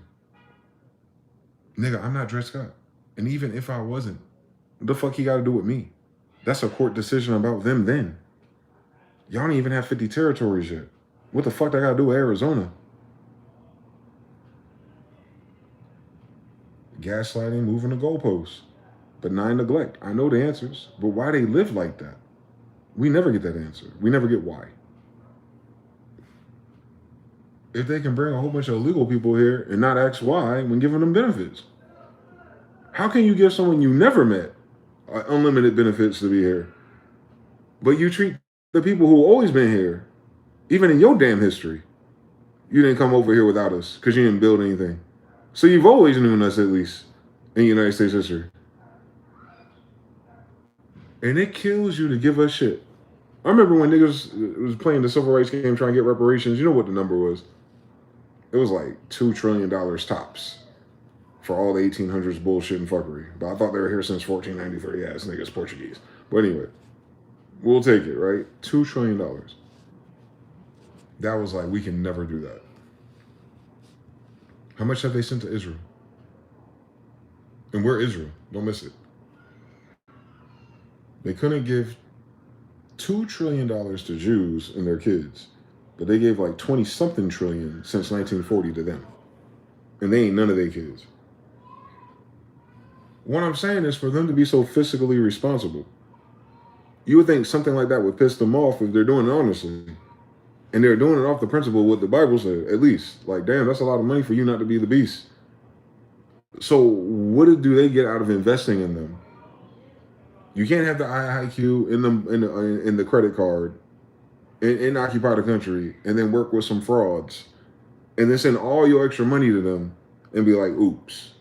Nigga, I'm not Dred Scott. And even if I wasn't, what the fuck he got to do with me? That's a court decision about them then. Y'all don't even have 50 territories yet. What the fuck I got to do with Arizona? Gaslighting, moving the goalposts. Benign neglect. I know the answers, but why they live like that? We never get that answer. We never get why. If they can bring a whole bunch of illegal people here and not ask why when giving them benefits. How can you give someone you never met unlimited benefits to be here, but you treat the people who always been here, even in your damn history, you didn't come over here without us because you didn't build anything. So you've always known us, at least in United States history. And it kills you to give us shit. I remember when niggas was playing the civil rights game trying to get reparations. You know what the number was? It was like $2 trillion tops for all the 1800s bullshit and fuckery. But I thought they were here since 1493. Ass niggas, Portuguese. But anyway, we'll take it, right? $2 trillion. That was like, we can never do that. How much have they sent to Israel? And we're Israel. Don't miss it. They couldn't give $2 trillion to Jews and their kids, but they gave like 20-something trillion since 1940 to them. And they ain't none of their kids. What I'm saying is for them to be so fiscally responsible, you would think something like that would piss them off if they're doing it honestly. And they're doing it off the principle what the Bible said, at least. Like, damn, that's a lot of money for you not to be the beast. So what do they get out of investing in them? You can't have the IIQ in the credit card and occupy the country and then work with some frauds and then send all your extra money to them and be like, oops,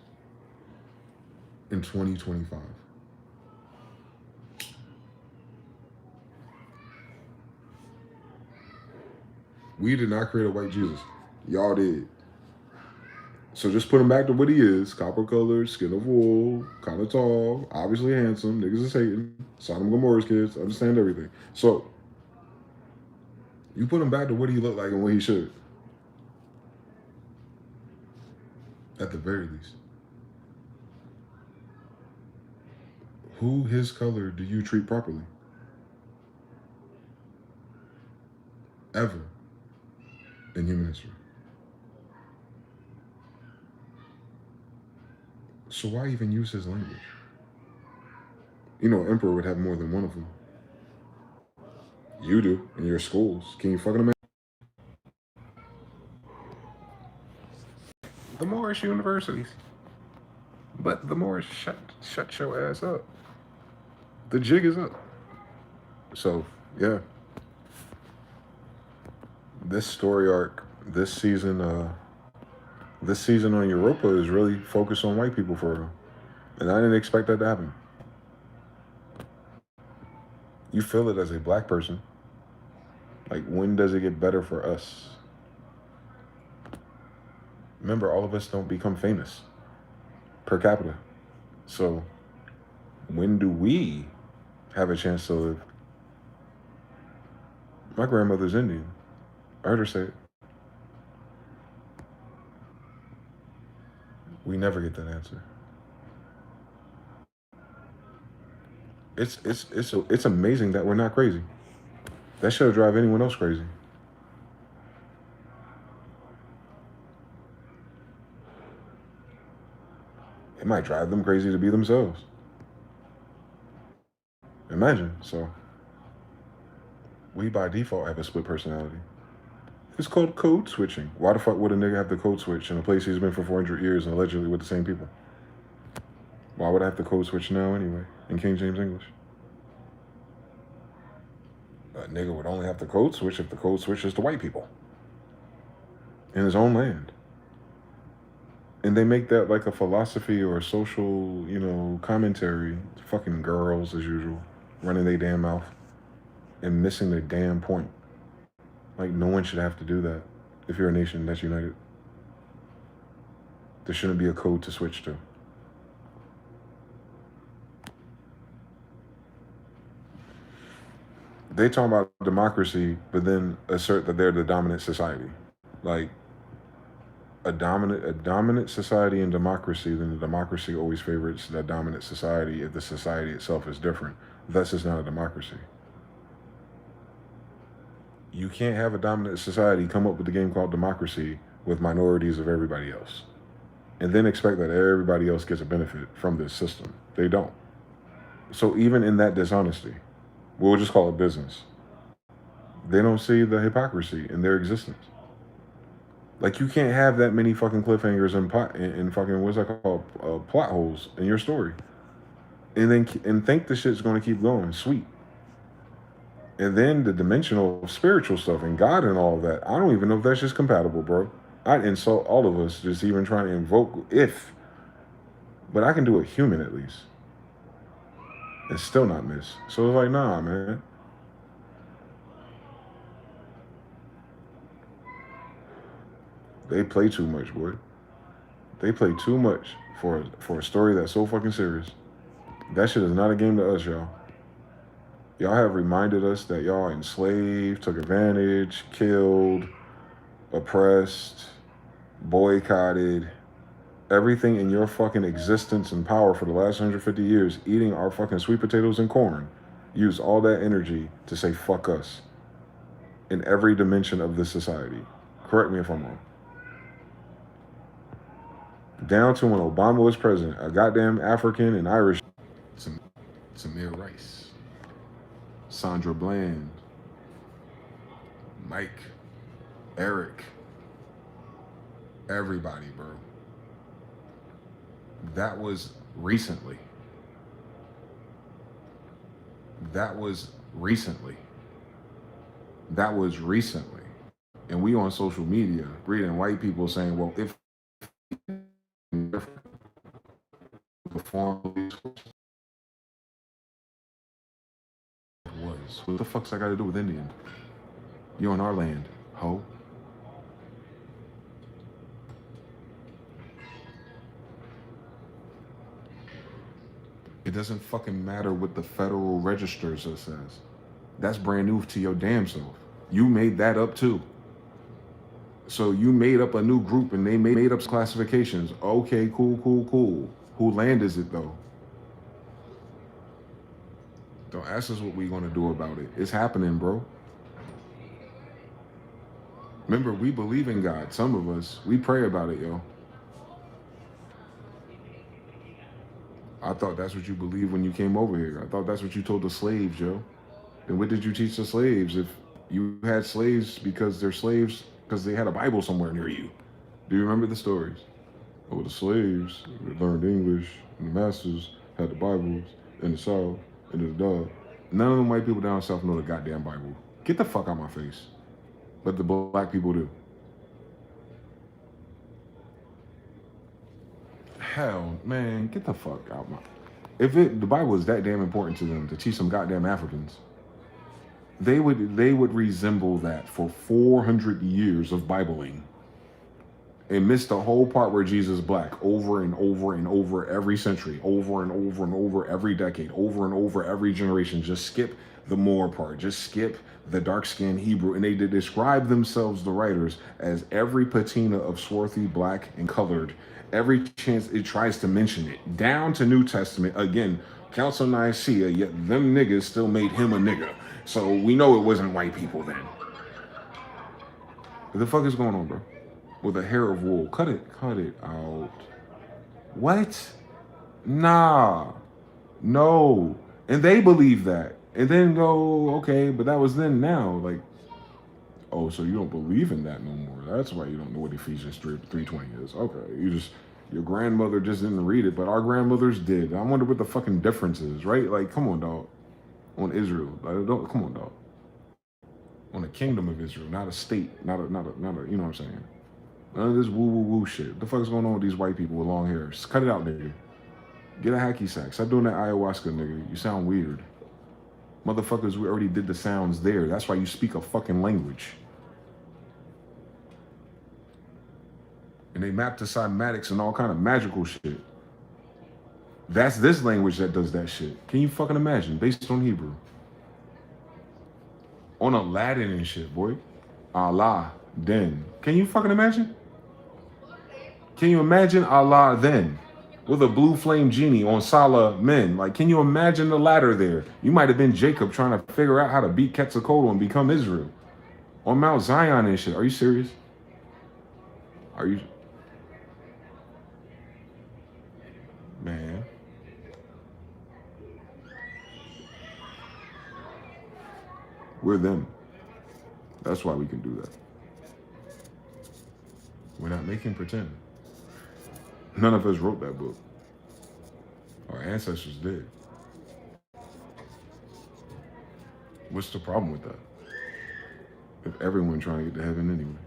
in 2025. We did not create a white Jesus. Y'all did. So just put him back to what he is. Copper colored, skin of wool, kind of tall, obviously handsome. Niggas is hating. Sodom and Gomorrah's kids. Understand everything. So you put him back to what he looked like and what he should. At the very least. Who, his color, do you treat properly? Ever in human history. So why even use his language? You know, an emperor would have more than one of them. You do in your schools. Can you fucking imagine? The Moorish universities. But the Moorish shut your ass up. The jig is up. So, yeah. This story arc, this season on Europa is really focused on white people for real. And I didn't expect that to happen. You feel it as a black person. Like, when does it get better for us? Remember, all of us don't become famous per capita. So, when do we have a chance to live? My grandmother's Indian. I heard her say it. We never get that answer. It's amazing that we're not crazy. That should drive anyone else crazy. It might drive them crazy to be themselves. Imagine. So, we by default have a split personality. It's called code switching. Why the fuck would a nigga have to code switch in a place he's been for 400 years and allegedly with the same people? Why would I have to code switch now anyway, in King James English? A nigga would only have to code switch if the code switch is to white people in his own land. And they make that like a philosophy or a social, commentary. Fucking girls, as usual, running their damn mouth and missing their damn point. Like, no one should have to do that if you're a nation that's united. There shouldn't be a code to switch to. They talk about democracy, but then assert that they're the dominant society. Like a dominant society and democracy, then the democracy always favors the dominant society if the society itself is different. Thus, it's not a democracy. You can't have a dominant society come up with a game called democracy with minorities of everybody else, and then expect that everybody else gets a benefit from this system. They don't. So even in that dishonesty, we'll just call it business. They don't see the hypocrisy in their existence. Like you can't have that many fucking cliffhangers and fucking what's that called plot holes in your story, and then think the shit's going to keep going sweet. And then the dimensional spiritual stuff and God and all of that. I don't even know if that's just compatible, bro. I'd insult all of us just even trying to invoke if, but I can do a human at least, and still not miss. So it's like, nah, man. They play too much, boy. They play too much for a story that's so fucking serious. That shit is not a game to us, y'all. Y'all have reminded us that y'all enslaved, took advantage, killed, oppressed, boycotted, everything in your fucking existence and power for the last 150 years, eating our fucking sweet potatoes and corn. Use all that energy to say fuck us in every dimension of this society. Correct me if I'm wrong. Down to when Obama was president, a goddamn African and Irish. Samir Rice, Sandra Bland, Mike, Eric, everybody, bro. That was recently. That was recently. And we on social media reading white people saying, well, if was, what the fuck's that got to do with Indian? You on our land, ho. It doesn't fucking matter what the Federal Register says. That's brand new to your damn self. You made that up too. So you made up a new group and they made up classifications. Okay, cool. Who land is it though? Don't ask us what we gonna do about it. It's happening, bro. Remember, we believe in God. Some of us, we pray about it, yo. I thought that's what you believed when you came over here. I thought that's what you told the slaves, yo. And what did you teach the slaves if you had slaves because they're slaves because they had a Bible somewhere near you? Do you remember the stories? Oh, the slaves learned English and the masters had the Bibles in the South and the dog. None of them white people down south know the goddamn Bible. Get the fuck out my face. But the black people do. Hell, man, get the fuck out my... If the Bible is that damn important to them to teach some goddamn Africans, they would resemble that for 400 years of Bibling and miss the whole part where Jesus is black over and over every century, over and over every decade, over and over every generation. Just skip the more part. Just skip the dark-skinned Hebrew. And they did describe themselves, the writers, as every patina of swarthy, black, and colored. Every chance it tries to mention it. Down to New Testament. Again, Council Nicaea, yet them niggas still made him a nigga. So we know it wasn't white people then. What the fuck is going on, bro? With a hair of wool. Cut it out. What? Nah. No. And they believe that. And then go, okay, but that was then. Now. Like, oh, so you don't believe in that no more. That's why you don't know what Ephesians 3:20 is. Okay, your grandmother just didn't read it, but our grandmothers did. I wonder what the fucking difference is, right? Like, come on, dog. On Israel. Like, come on, dog. On the kingdom of Israel, not a state, not a, you know what I'm saying? None of this woo shit. What the fuck is going on with these white people with long hair? Just cut it out, nigga. Get a hacky sack. Stop doing that ayahuasca, nigga. You sound weird. Motherfuckers, we already did the sounds there. That's why you speak a fucking language. And they map to cymatics and all kind of magical shit. That's this language that does that shit. Can you fucking imagine? Based on Hebrew. On Aladdin and shit, boy. Allah, then. Can you fucking imagine? Can you imagine Allah then? With a blue flame genie on Salah men. Like, can you imagine the ladder there? You might have been Jacob trying to figure out how to beat Quetzalcoatl and become Israel. On Mount Zion and shit. Are you serious? Are you? Man. We're them. That's why we can do that. We're not making pretend. None of us wrote that book. Our ancestors did. What's the problem with that? If everyone trying to get to heaven anyway.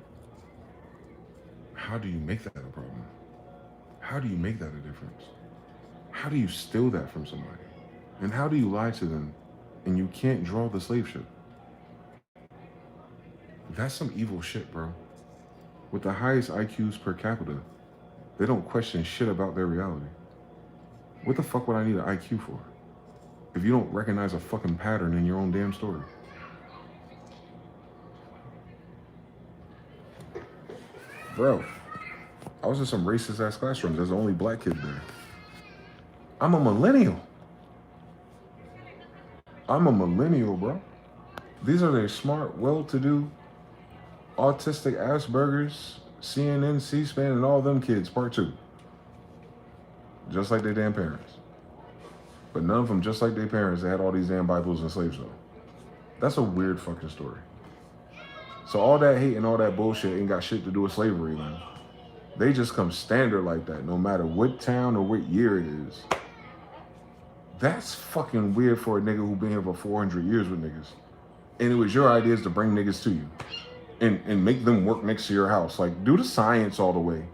How do you make that a problem? How do you make that a difference? How do you steal that from somebody? And how do you lie to them and you can't draw the slave ship? That's some evil shit, bro. With the highest IQs per capita, they don't question shit about their reality. What the fuck would I need an IQ for? If you don't recognize a fucking pattern in your own damn story. Bro, I was in some racist ass classrooms. There's the only black kid there. I'm a millennial. I'm a millennial, bro. These are the smart, well-to-do, autistic Asperger's, CNN, C-SPAN, and all them kids, part 2. Just like their damn parents. But none of them, just like their parents, they had all these damn Bibles and slaves, though. That's a weird fucking story. So all that hate and all that bullshit ain't got shit to do with slavery, man. They just come standard like that, no matter what town or what year it is. That's fucking weird for a nigga who been here for 400 years with niggas. And it was your ideas to bring niggas to you. And make them work next to your house. Like, do the science all the way.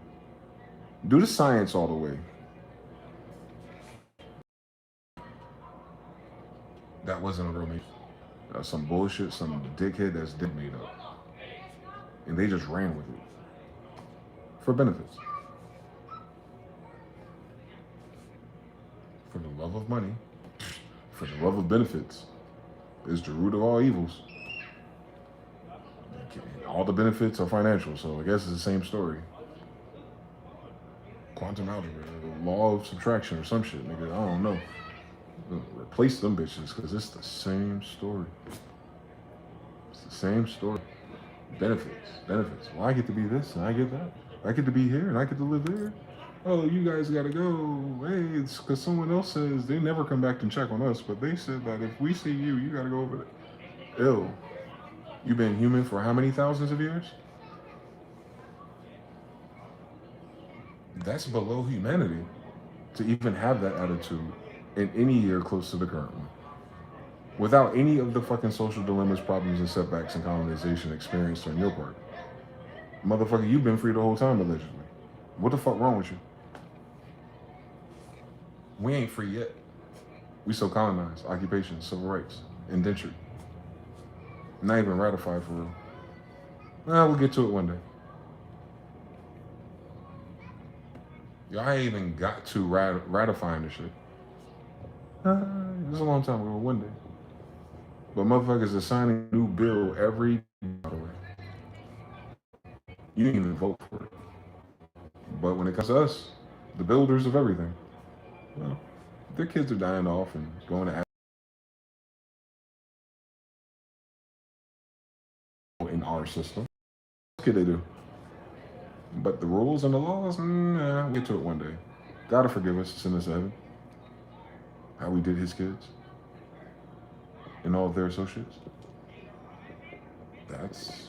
Do the science all the way. That wasn't a real mate. That's some bullshit, some dickhead that's dick made up. And they just ran with it. For benefits. For the love of money. For the love of benefits. Is the root of all evils. All the benefits are financial, so I guess it's the same story. Quantum algebra, the law of subtraction or some shit, nigga, I don't know. Replace them bitches, because it's the same story. It's the same story. Benefits. Well, I get to be this, and I get that. I get to be here, and I get to live there. Oh, you guys gotta go. Hey, it's because someone else says they never come back and check on us, but they said that if we see you, you gotta go over there. Ew. You've been human for how many thousands of years? That's below humanity to even have that attitude in any year close to the current one. Without any of the fucking social dilemmas, problems, and setbacks and colonization experienced on your part. Motherfucker, you've been free the whole time, allegedly. What the fuck wrong with you? We ain't free yet. We still colonized, occupation, civil rights, indentured. Not even ratified for real. Nah, we'll get to it one day. Y'all ain't even got to ratifying this shit. It was a long time ago, one day. But motherfuckers are signing a new bill every by the way. You didn't even vote for it. But when it comes to us, the builders of everything, well, their kids are dying off and going to in our system. What could they do? But the rules and the laws, we'll get to it one day. Gotta forgive us, send us to heaven. How we did his kids and all of their associates. That's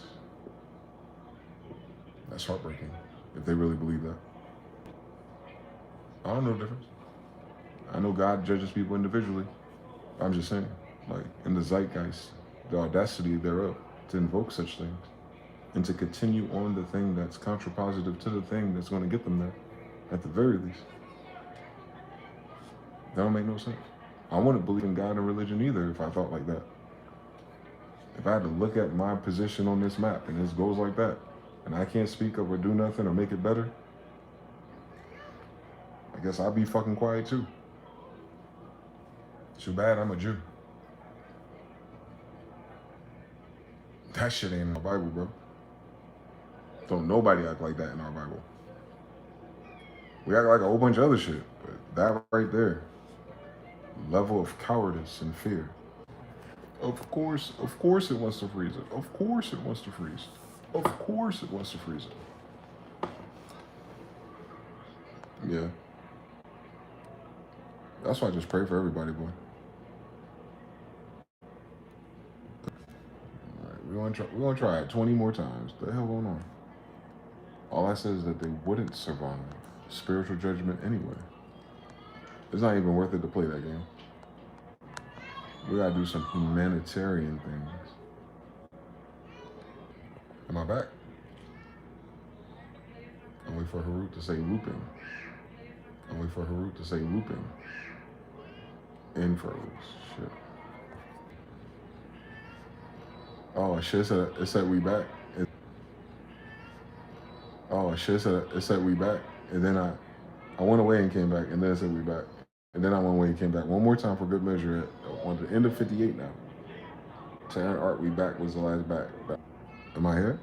heartbreaking if they really believe that. I don't know the difference. I know God judges people individually. I'm just saying, like, in the zeitgeist, the audacity thereof to invoke such things and to continue on the thing that's contrapositive to the thing that's going to get them there, at the very least. That don't make no sense. I wouldn't believe in God and religion either if I thought like that. If I had to look at my position on this map and it goes like that, and I can't speak up or do nothing or make it better, I guess I'll be fucking quiet too. Too bad I'm a Jew. That shit ain't in the Bible, bro. Don't nobody act like that in our Bible. We act like a whole bunch of other shit, but that right there, level of cowardice and fear. Of course it wants to freeze it. Of course it wants to freeze. Of course it wants to freeze it. Yeah. That's why I just pray for everybody, boy. Alright, we're gonna try it 20 more times. The hell going on? All I said is that they wouldn't survive spiritual judgment anyway. It's not even worth it to play that game. We gotta do some humanitarian things. Am I back? I'm waiting for Harut to say looping. I'm waiting for Harut to say looping. Infros. Shit. Oh shit, it said we back. It said we back. And then I went away and came back, and then it said we back. And then I went away and came back. One more time for good measure. On the end of 58 now. Saying art, we back was the last back. Am I here?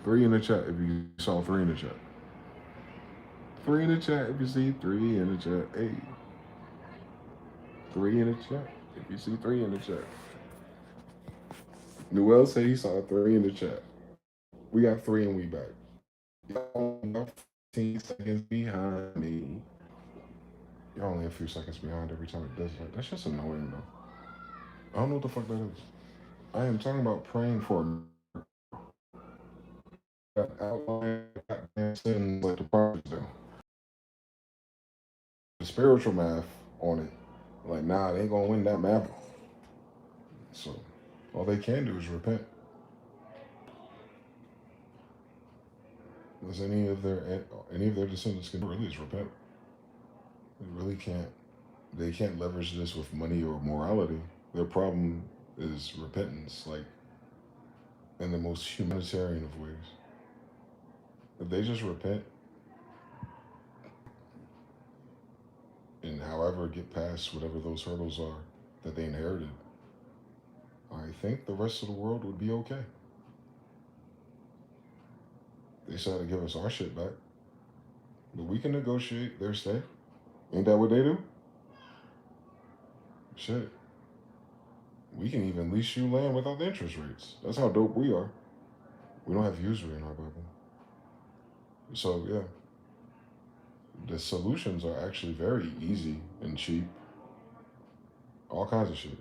3 in the chat if you saw 3 in the chat. 3 in the chat if you see 3 in the chat. Hey. 3 in the chat if you see 3 in the chat. Noel said he saw 3 in the chat. We got 3 and we back. Y'all 15 seconds behind me. You're only a few seconds behind every time it does that. That's just annoying though. I don't know what the fuck that is. I am talking about praying for that outline sins like the prophets do. The spiritual math on it, like nah, they ain't gonna win that math. So all they can do is repent. Does any of their descendants can really is repent? They really can't. They can't leverage this with money or morality. Their problem is repentance, like in the most humanitarian of ways. If they just repent and however get past whatever those hurdles are that they inherited, I think the rest of the world would be okay. They still had to give us our shit back. But we can negotiate their stay. Ain't that what they do? Shit. We can even lease you land without the interest rates. That's how dope we are. We don't have usury in our Bible. So, yeah. The solutions are actually very easy and cheap. All kinds of shit.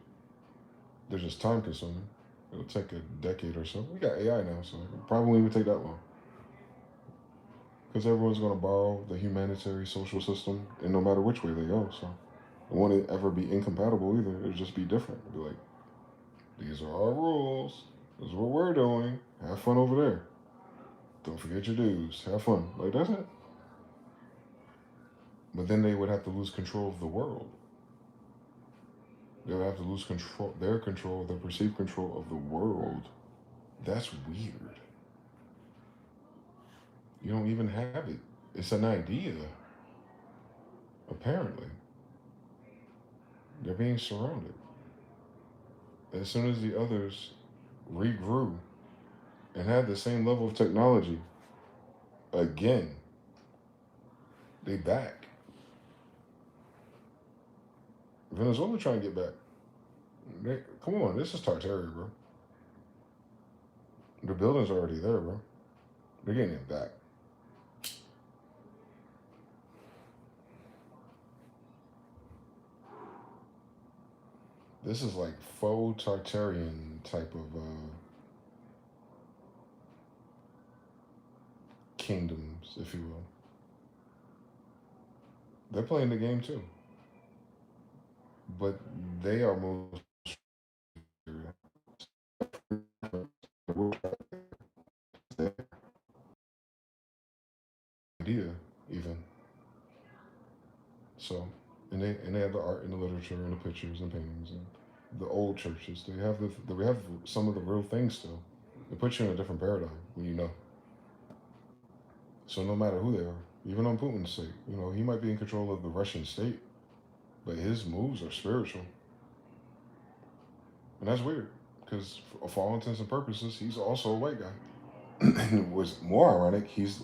They're just time consuming. It'll take a decade or so. We got AI now, so it probably won't even take that long. Because everyone's going to borrow the humanitarian social system, and no matter which way they go, so it won't ever be incompatible either. It'll just be different. It'll be like, these are our rules. This is what we're doing. Have fun over there. Don't forget your dues. Have fun. Like, that's it. But then they would have to lose control of the world. They would have to lose their perceived control of the world. That's weird. You don't even have it. It's an idea. Apparently. They're being surrounded. As soon as the others regrew and had the same level of technology, again, they back. Venezuela trying to get back. Come on, this is Tartaria, bro. The building's already there, bro. They're getting it back. This is like faux Tartarian type of kingdoms, if you will. They're playing the game too. But they are most idea even. So and they have the art and the literature and the pictures and paintings and the old churches. They have some of the real things still. They put you in a different paradigm when you know. So no matter who they are, even on Putin's sake, he might be in control of the Russian state, but his moves are spiritual. And that's weird. because for all intents and purposes, he's also a white guy. And what's more ironic, he's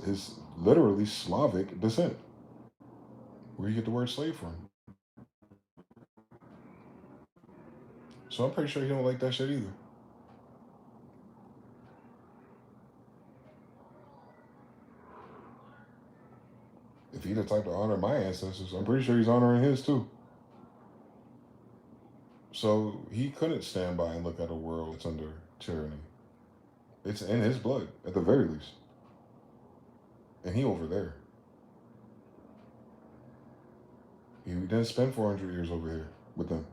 literally Slavic descent. Where you get the word slave from? So I'm pretty sure he don't like that shit either. If he the type to honor my ancestors, I'm pretty sure he's honoring his too. So he couldn't stand by and look at a world that's under tyranny. It's in his blood, at the very least. And he over there. He didn't spend 400 years over here with them.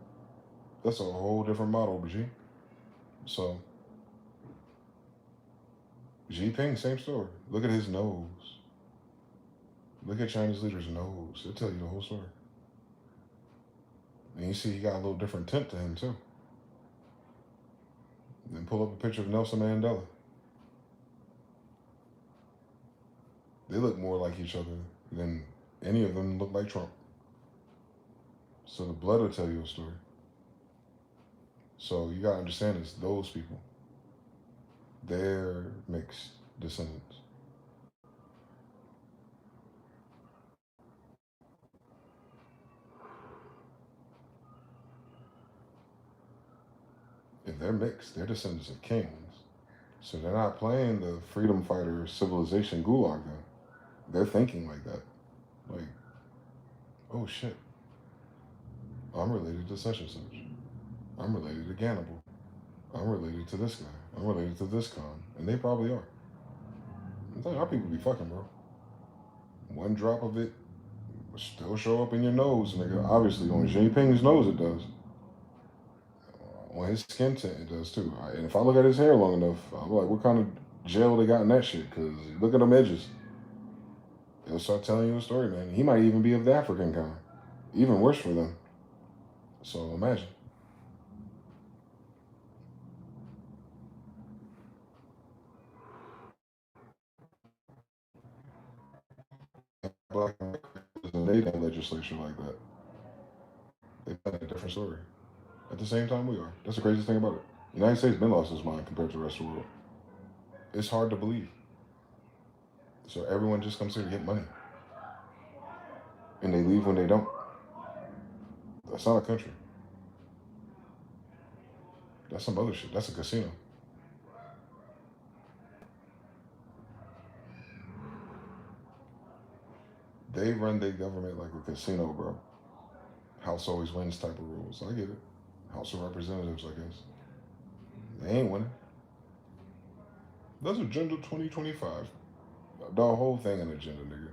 That's a whole different model, G. So, Xi Jinping, same story. Look at his nose. Look at Chinese leader's nose. It'll tell you the whole story. And you see he got a little different tint to him, too. Then pull up a picture of Nelson Mandela. They look more like each other than any of them look like Trump. So the blood will tell you a story. So you gotta understand it's those people. They're mixed descendants. If they're mixed, they're descendants of kings. So they're not playing the freedom fighter civilization gulag then. They're thinking like that. Like, oh shit. I'm related to such and such. I'm related to Gannibal. I'm related to this guy. I'm related to this con. And they probably are. I'm telling you, our people be fucking, bro. One drop of it will still show up in your nose, nigga. Obviously, on Xi Jinping's nose it does. On his skin tint it does too. And if I look at his hair long enough, I'm like, what kind of gel they got in that shit? Because look at them edges. They'll start telling you a story, man. He might even be of the African kind. Even worse for them. So imagine. Black and they done legislation like that. They got a different story. At the same time we are. That's the craziest thing about it. The United States has been lost its mind compared to the rest of the world. It's hard to believe. So everyone just comes here to get money. And they leave when they don't. That's not a country. That's some other shit. That's a casino. They run their government like a casino, bro. House always wins type of rules. I get it. House of Representatives, I guess. They ain't winning. That's Agenda 2025. The whole thing an agenda, nigga.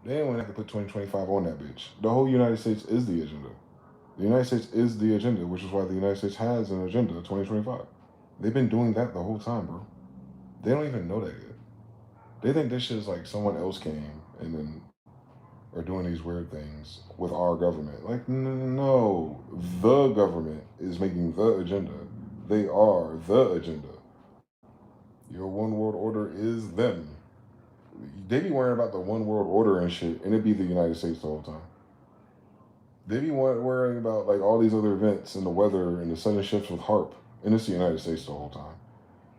They ain't want to have to put 2025 on that bitch. The whole United States is the agenda. The United States is the agenda, which is why the United States has an agenda 2025. They've been doing that the whole time, bro. They don't even know that yet. They think this shit is like someone else came and then are doing these weird things with our government. Like, no. The government is making the agenda. They are the agenda. Your one world order is them. They be worrying about the one world order and shit, and it be the United States the whole time. They be worrying about like all these other events and the weather and the sudden shifts with HARP, and it's the United States the whole time.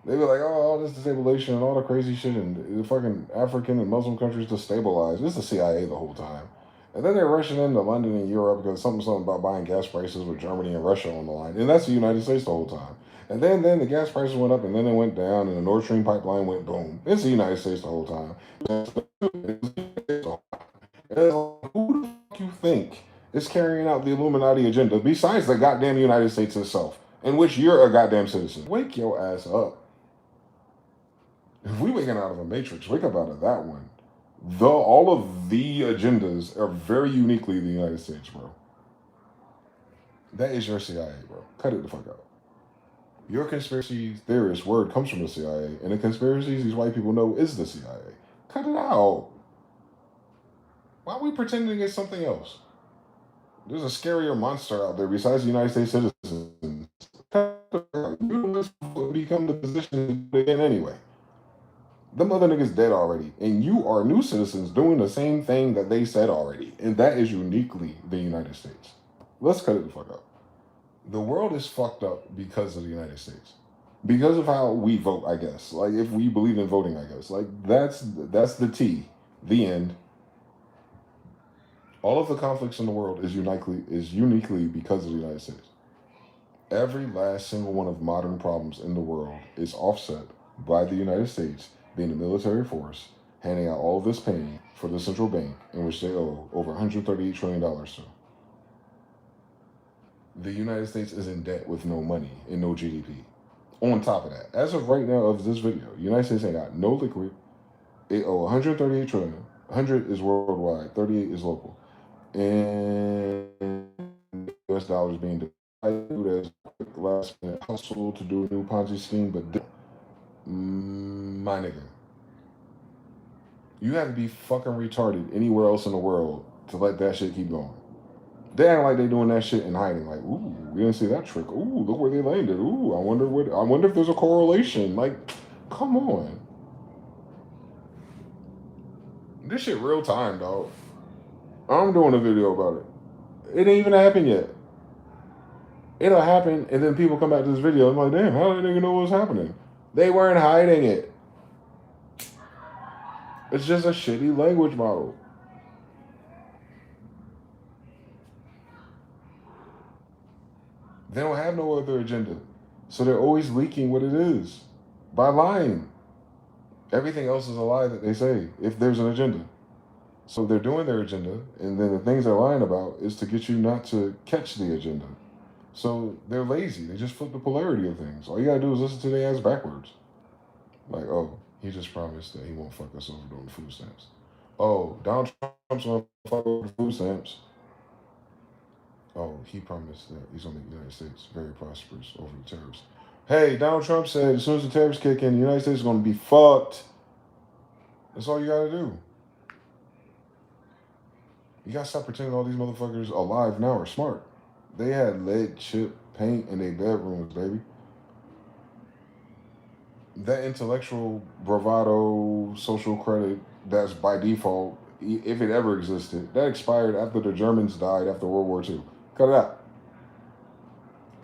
They be like, oh, all this destabilization and all the crazy shit and the fucking African and Muslim countries destabilized. It's the CIA the whole time. And then they're rushing into London and Europe because something about buying gas prices with Germany and Russia on the line. And that's the United States the whole time. And then the gas prices went up and then they went down and the Nord Stream pipeline went boom. It's the United States the whole time. Who the fuck you think is carrying out the Illuminati agenda besides the goddamn United States itself, in which you're a goddamn citizen? Wake your ass up. If we waking out of a matrix, wake up out of that one. All of the agendas are very uniquely the United States, bro. That is your CIA, bro. Cut it the fuck out. Your conspiracy theorist word comes from the CIA, and the conspiracies these white people know is the CIA. Cut it out. Why are we pretending it's something else? There's a scarier monster out there besides the United States citizens. You become the position again anyway. Them other niggas dead already, and you are new citizens doing the same thing that they said already, and that is uniquely the United States. Let's cut it the fuck out. The world is fucked up because of the United States. Because of how we vote, I guess. Like if we believe in voting, I guess. Like that's the T. The end. All of the conflicts in the world is uniquely because of the United States. Every last single one of modern problems in the world is offset by the United States being a military force, handing out all of this pain for the central bank, in which they owe over $138 trillion to. The United States is in debt with no money and no GDP. On top of that, as of right now of this video, the United States ain't got no liquid. It owe 138 trillion. 100 is worldwide, 38 is local. And US dollars being devalued as a quick last minute hustle to do a new Ponzi scheme, but my nigga, you have to be fucking retarded anywhere else in the world to let that shit keep going. They act like they doing that shit in hiding. Like, ooh, we didn't see that trick. Ooh, look where they landed. Ooh, I wonder if there's a correlation. Like, come on. This shit real time, dog. I'm doing a video about it. It ain't even happened yet. It'll happen, and then people come back to this video and I'm like, damn, how did they know what was happening? They weren't hiding it. It's just a shitty language model. They don't have no other agenda. So they're always leaking what it is by lying. Everything else is a lie that they say if there's an agenda. So they're doing their agenda, and then the things they're lying about is to get you not to catch the agenda. So they're lazy. They just flip the polarity of things. All you gotta do is listen to their ass backwards. Like, oh, he just promised that he won't fuck us over doing the food stamps. Oh, Donald Trump's gonna fuck over the food stamps. Oh, he promised that he's gonna make the United States very prosperous over the tariffs. Hey, Donald Trump said as soon as the tariffs kick in, the United States is gonna be fucked. That's all you gotta do. You gotta stop pretending all these motherfuckers alive now are smart. They had lead chip paint in their bedrooms, baby. That intellectual bravado, social credit, that's by default, if it ever existed, that expired after the Germans died after World War II. Cut it out.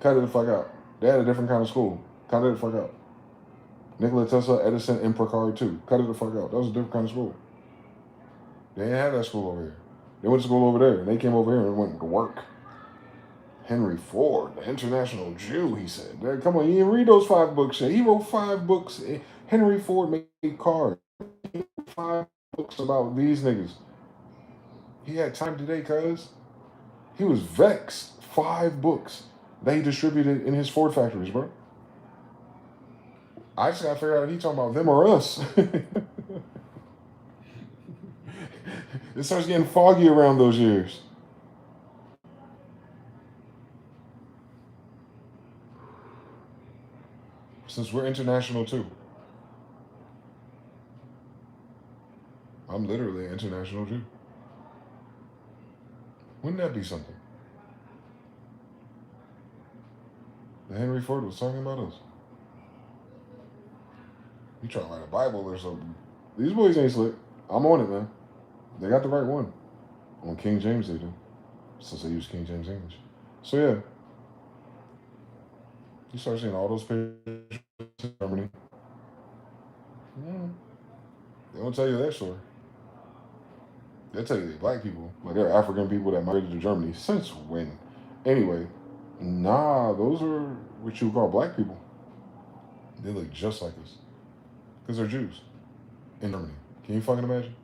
Cut it the fuck out. They had a different kind of school. Cut it the fuck out. Nikola Tesla, Edison, and Picard too. Cut it the fuck out. That was a different kind of school. They didn't have that school over here. They went to school over there, and they came over here and went to work. Henry Ford, the international Jew, he said. Come on, you didn't read those 5 books yet. He wrote 5 books. Henry Ford made cars. He wrote 5 books about these niggas. He had time today, cuz. He was vexed. 5 books that he distributed in his Ford factories, bro. I just gotta figure out if he talking about them or us. It starts getting foggy around those years. Since we're international too. I'm literally an international Jew. Wouldn't that be something? That Henry Ford was talking about us. You trying to write a Bible or something. These boys ain't slick. I'm on it, man. They got the right one. On King James they do. Since they use King James English. So yeah. You start seeing all those pictures in Germany. They don't tell you that story. They'll tell you they're black people. Like they're African people that migrated to Germany. Since when? Anyway, nah, those are what you would call black people. They look just like us. Because they're Jews. In Germany. Can you fucking imagine?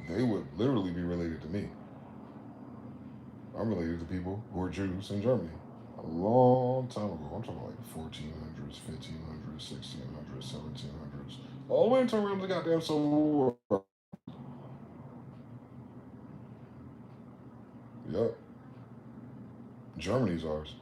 They would literally be related to me. I'm related to people who are Jews in Germany. A long time ago. I'm talking like 1400s, 1500s, 1600s, 1700s. All the way until around the goddamn Civil War. Yep. Germany's ours.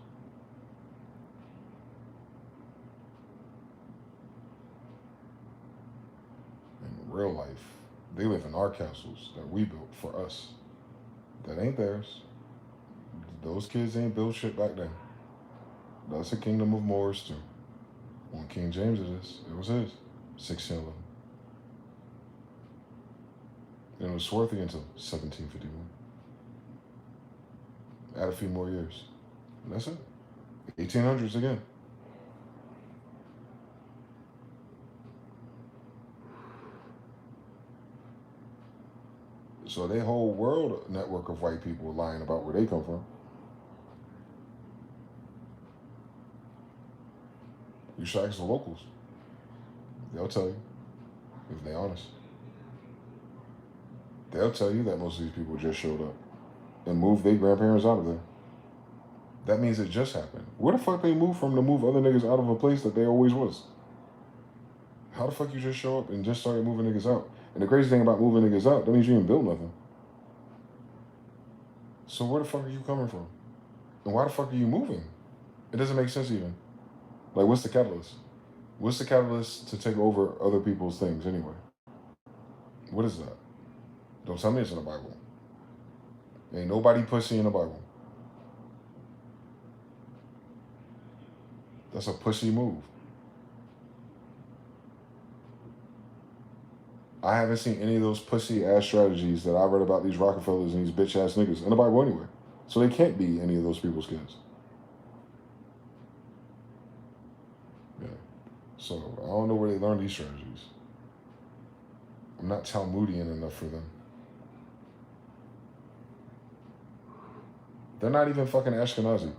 In real life, they live in our castles that we built for us. That ain't theirs. Those kids ain't built shit back then. That's a kingdom of Moors too. When King James it is, it was his. 1611. And it was swarthy until 1751. Add a few more years. And that's it. 1800s again. So their whole world network of white people lying about where they come from. You should ask the locals. They'll tell you, if they're honest. They'll tell you that most of these people just showed up and moved their grandparents out of there. That means it just happened. Where the fuck they moved from to move other niggas out of a place that they always was? How the fuck you just show up and just started moving niggas out? And the crazy thing about moving niggas out, that means you didn't build nothing. So where the fuck are you coming from? And why the fuck are you moving? It doesn't make sense even. Like, what's the catalyst? What's the catalyst to take over other people's things anyway? What is that? Don't tell me it's in the Bible. Ain't nobody pussy in the Bible. That's a pussy move. I haven't seen any of those pussy ass strategies that I read about these Rockefellers and these bitch ass niggas in the Bible anyway. So they can't be any of those people's kids. Yeah. So I don't know where they learned these strategies. I'm not Talmudian enough for them. They're not even fucking Ashkenazi.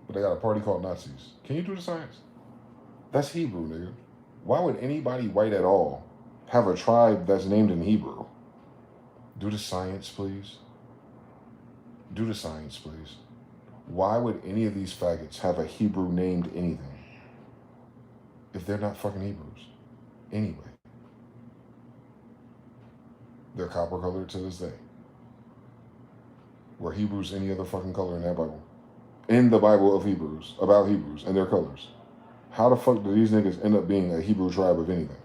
But they got a party called Nazis. Can you do the science? That's Hebrew, nigga. Why would anybody white at all have a tribe that's named in Hebrew? Do the science, please. Do the science, please. Why would any of these faggots have a Hebrew named anything if they're not fucking Hebrews? Anyway. They're copper colored to this day. Were Hebrews any other fucking color in that Bible? In the Bible of Hebrews, about Hebrews and their colors. How the fuck do these niggas end up being a Hebrew tribe of anything?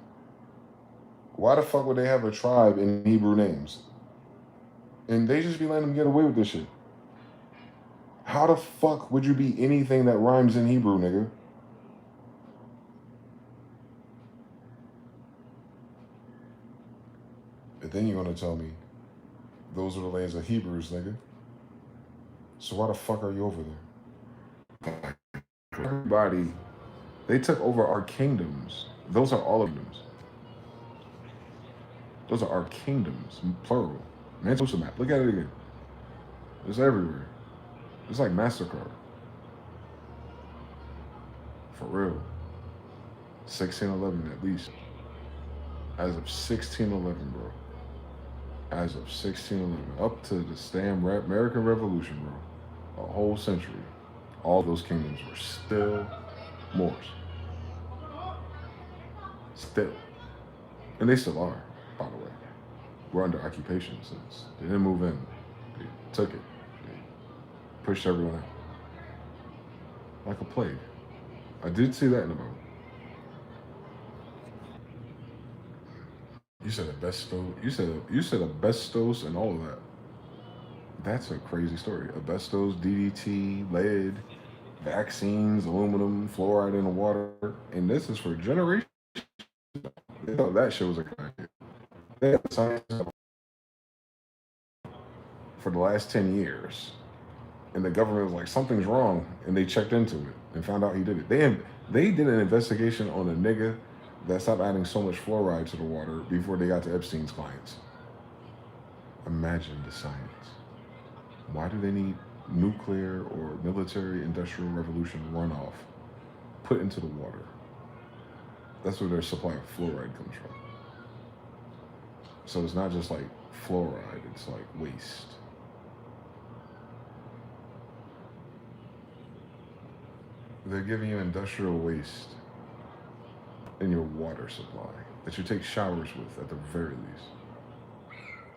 Why the fuck would they have a tribe in Hebrew names? And they just be letting them get away with this shit. How the fuck would you be anything that rhymes in Hebrew, nigga? And then you're gonna tell me those are the lands of Hebrews, nigga. So why the fuck are you over there? Everybody, they took over our kingdoms. Those are all of them. Those are our kingdoms, plural. Man's map. Look at it again. It's everywhere. It's like MasterCard. For real. 1611 at least. As of 1611, bro. As of 1611. Up to the damn American Revolution, bro. A whole century. All those kingdoms were still Moors. Still. And they still are, by the way. We're under occupation since. They didn't move in. They took it. They pushed everyone out. Like a plague. I did see that in the Bible. You said asbestos. You said asbestos and all of that. That's a crazy story. Asbestos, DDT, lead, vaccines, aluminum, fluoride in the water, and this is for generations. They thought that shit was a good idea. They had science for the last 10 years, and the government was like, something's wrong, and they checked into it and found out he did it. They did an investigation on a nigga that stopped adding so much fluoride to the water before they got to Epstein's clients. Imagine the science. Why do they need nuclear or military industrial revolution runoff put into the water? That's where their supply of fluoride comes from. So it's not just like fluoride, it's like waste. They're giving you industrial waste in your water supply that you take showers with at the very least.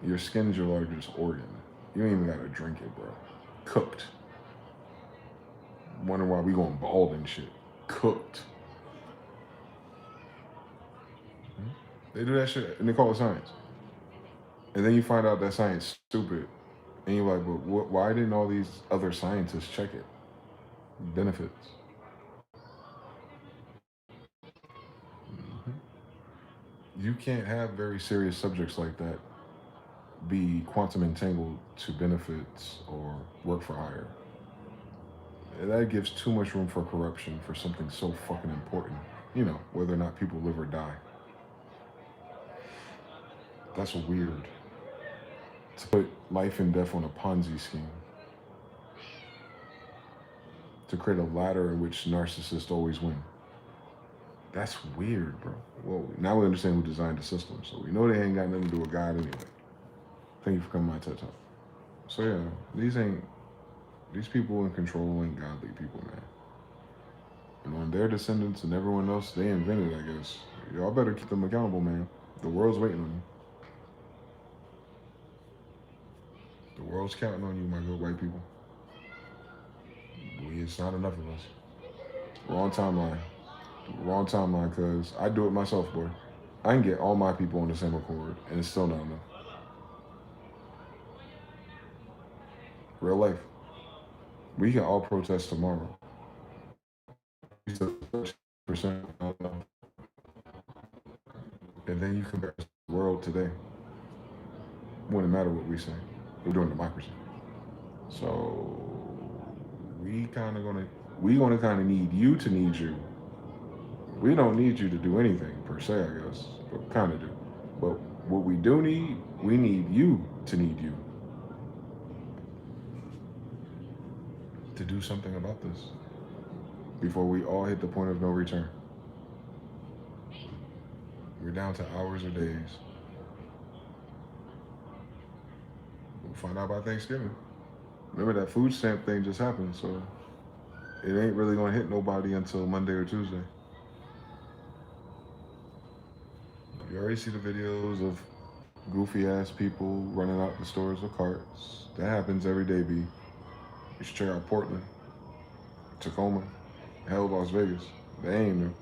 Your skin's your largest organ. You ain't even gotta drink it, bro. Cooked. Wondering why we going bald and shit. Cooked. They do that shit and they call it science. And then you find out that science is stupid. And you're like, but why didn't all these other scientists check it? Benefits. You can't have very serious subjects like that be quantum entangled to benefits or work for hire. That gives too much room for corruption for something so fucking important. You know, whether or not people live or die. That's weird. To put life and death on a Ponzi scheme. To create a ladder in which narcissists always win. That's weird, bro. Whoa. Now we understand who designed the system, so we know they ain't got nothing to do with God anyway. Thank you for coming to my TED Talk. So yeah, these people in control ain't godly people, man. And on their descendants and everyone else they invented, I guess, y'all better keep them accountable, man. The world's waiting on you. The world's counting on you, my good white people. It's not enough of us. Wrong timeline. Wrong timeline, because I do it myself, boy. I can get all my people on the same accord, and it's still not enough. Real life. We can all protest tomorrow. 30%. And then you compare the world today. Wouldn't matter what we say. We're doing democracy. So we gonna kind of need you to need you. We don't need you to do anything per se, I guess, but kind of do. But what we do need, we need you to need you to do something about this before we all hit the point of no return. We're down to hours or days. We'll find out by Thanksgiving. Remember that food stamp thing just happened, so it ain't really gonna hit nobody until Monday or Tuesday. You already see the videos of goofy ass people running out the stores with carts. That happens every day, B. You should check out Portland, Tacoma, hell, Las Vegas. They ain't new.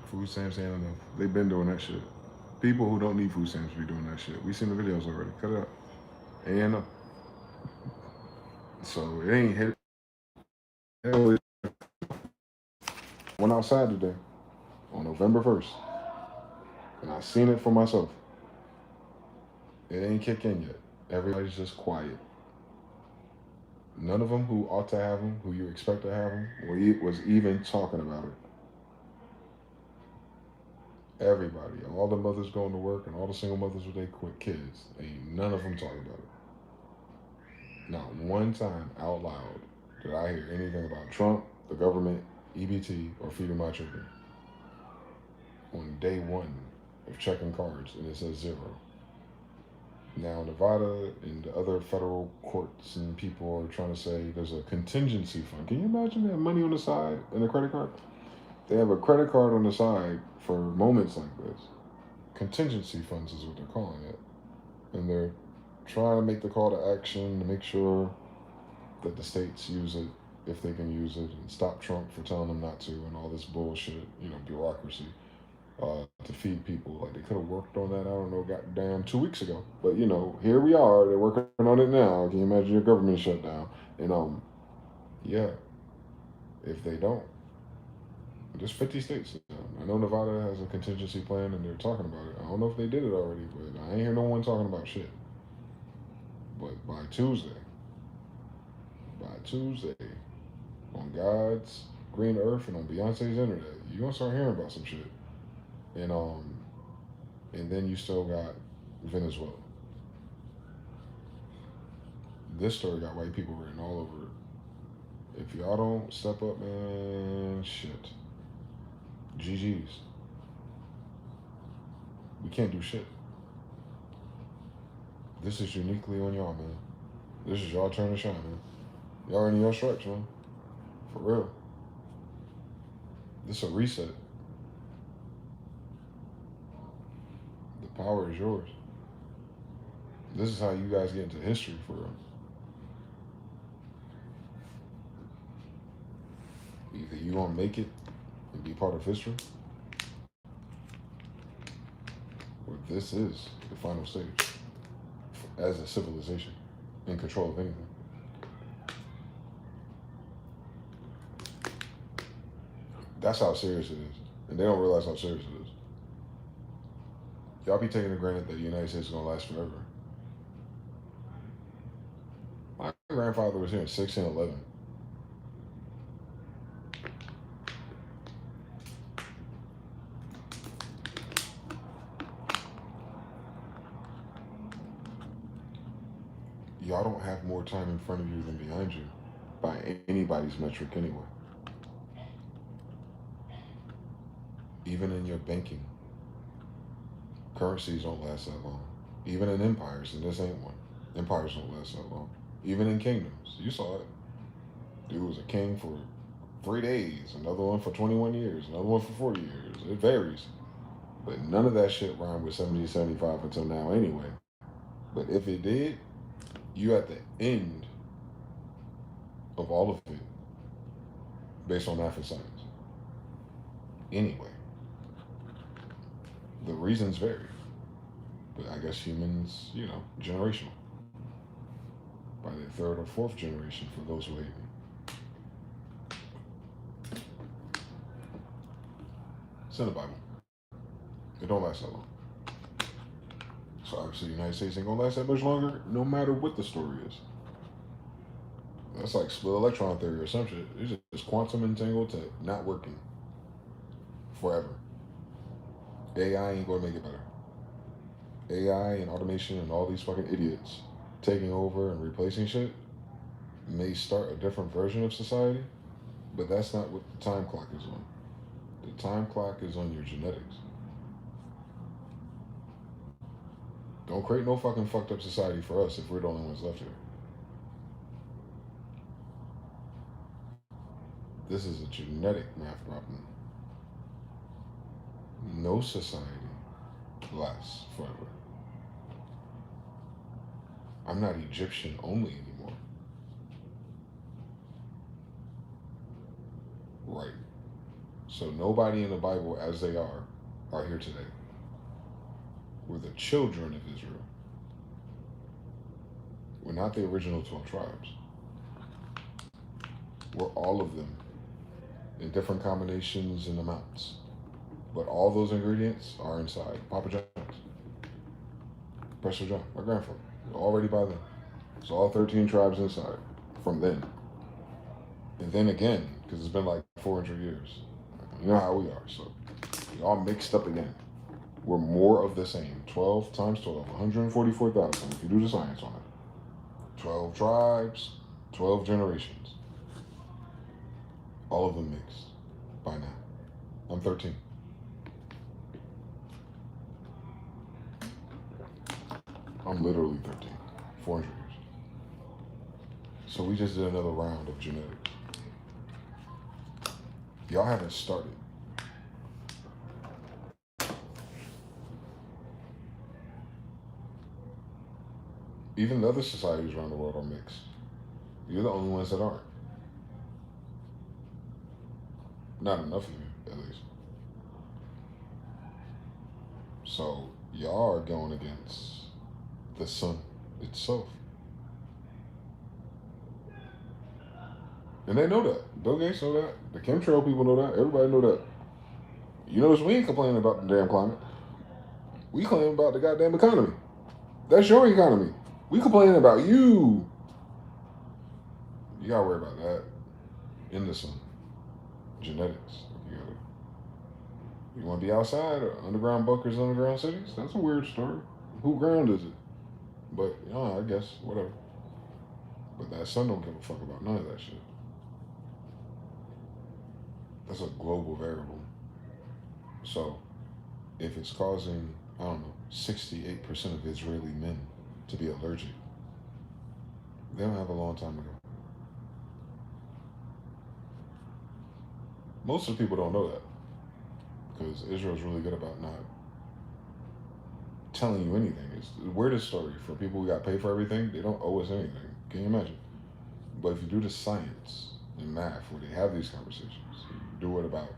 Food stamps ain't enough. They've been doing that shit. People who don't need food stamps be doing that shit. We seen the videos already. Cut it out. Ain't enough. So it ain't hit. Went outside today on November 1st. And I seen it for myself. It ain't kicked in yet. Everybody's just quiet. None of them who ought to have them, who you expect to have them, was even talking about it. Everybody, all the mothers going to work and all the single mothers with their quick kids, ain't none of them talking about it. Not one time out loud did I hear anything about Trump, the government, EBT, or feeding my children. On day one of checking cards, and it says 0. Now, Nevada and the other federal courts and people are trying to say there's a contingency fund. Can you imagine that money on the side and a credit card? They have a credit card on the side for moments like this. Contingency funds is what they're calling it. And they're trying to make the call to action to make sure that the states use it if they can use it and stop Trump for telling them not to and all this bullshit, bureaucracy. To feed people. Like, they could have worked on that, I don't know, goddamn 2 weeks ago. But, here we are. They're working on it now. Can you imagine your government shutdown? And, yeah, if they don't, there's 50 states. I know Nevada has a contingency plan and they're talking about it. I don't know if they did it already, but I ain't hear no one talking about shit. But by Tuesday, on God's green earth and on Beyonce's internet, you're going to start hearing about some shit. And then you still got Venezuela. This story got white people written all over it. If y'all don't step up, man, shit. GG's. We can't do shit. This is uniquely on y'all, man. This is y'all turn to shine, man. Y'all in your stripes, man. For real. This is a reset. The power is yours. This is how you guys get into history, for real. Either you gonna make it and be part of history, or this is the final stage as a civilization in control of anything. That's how serious it is. And they don't realize how serious it is. Y'all be taking for granted that the United States is gonna last forever. My grandfather was here in 1611. Y'all don't have more time in front of you than behind you by anybody's metric anyway. Even in your banking, currencies don't last that long. Even in empires, and this ain't one. Empires don't last that long. Even in kingdoms, you saw it. Dude was a king for 3 days, another one for 21 years, another one for 40 years. It varies. But none of that shit rhymed with 1775 until now anyway. But if it did, you at the end of all of it based on math and science. Anyway, the reasons vary. But I guess humans, generational. By the third or fourth generation for those who hate me. It's in the Bible. It don't last that long. So obviously the United States ain't gonna last that much longer, no matter what the story is. That's like split electron theory or some shit. It's just quantum entangled to not working forever. AI ain't gonna make it better. AI and automation and all these fucking idiots taking over and replacing shit may start a different version of society, but that's not what the time clock is on. The time clock is on your genetics. Don't create no fucking fucked up society for us if we're the only ones left here. This is a genetic math problem. No society lasts forever. I'm not Egyptian only anymore. Right. So nobody in the Bible as they are here today. We're the children of Israel. We're not the original 12 tribes. We're all of them in different combinations and amounts. But all those ingredients are inside Papa John's. Prester John, my grandfather. Already by then. It's all 13 tribes inside from then. And then again, because it's been like 400 years. You know how we are, so we all mixed up again. We're more of the same. 12 times 12, 144,000 if you do the science on it. 12 tribes, 12 generations. All of them mixed by now. I'm 13. I'm literally 13. 400 years. So we just did another round of genetics. Y'all haven't started. Even the other societies around the world are mixed. You're the only ones that aren't. Not enough of you, at least. So y'all are going against the sun itself. And they know that. Bill Gates know that. The chemtrail people know that. Everybody know that. You notice we ain't complaining about the damn climate. We claim about the goddamn economy. That's your economy. We complaining about you. You gotta worry about that. In the sun. Genetics. You wanna be outside or underground bunkers, underground cities? That's a weird story. Who ground is it? But, I guess, whatever. But that sun don't give a fuck about none of that shit. That's a global variable. So, if it's causing, 68% of Israeli men to be allergic, they don't have a long time to go. Most of the people don't know that because Israel's really good about not telling you anything. It's the weirdest story for people who got paid for everything. They don't owe us anything. Can you imagine? But if you do the science and math where they have these conversations, you do it about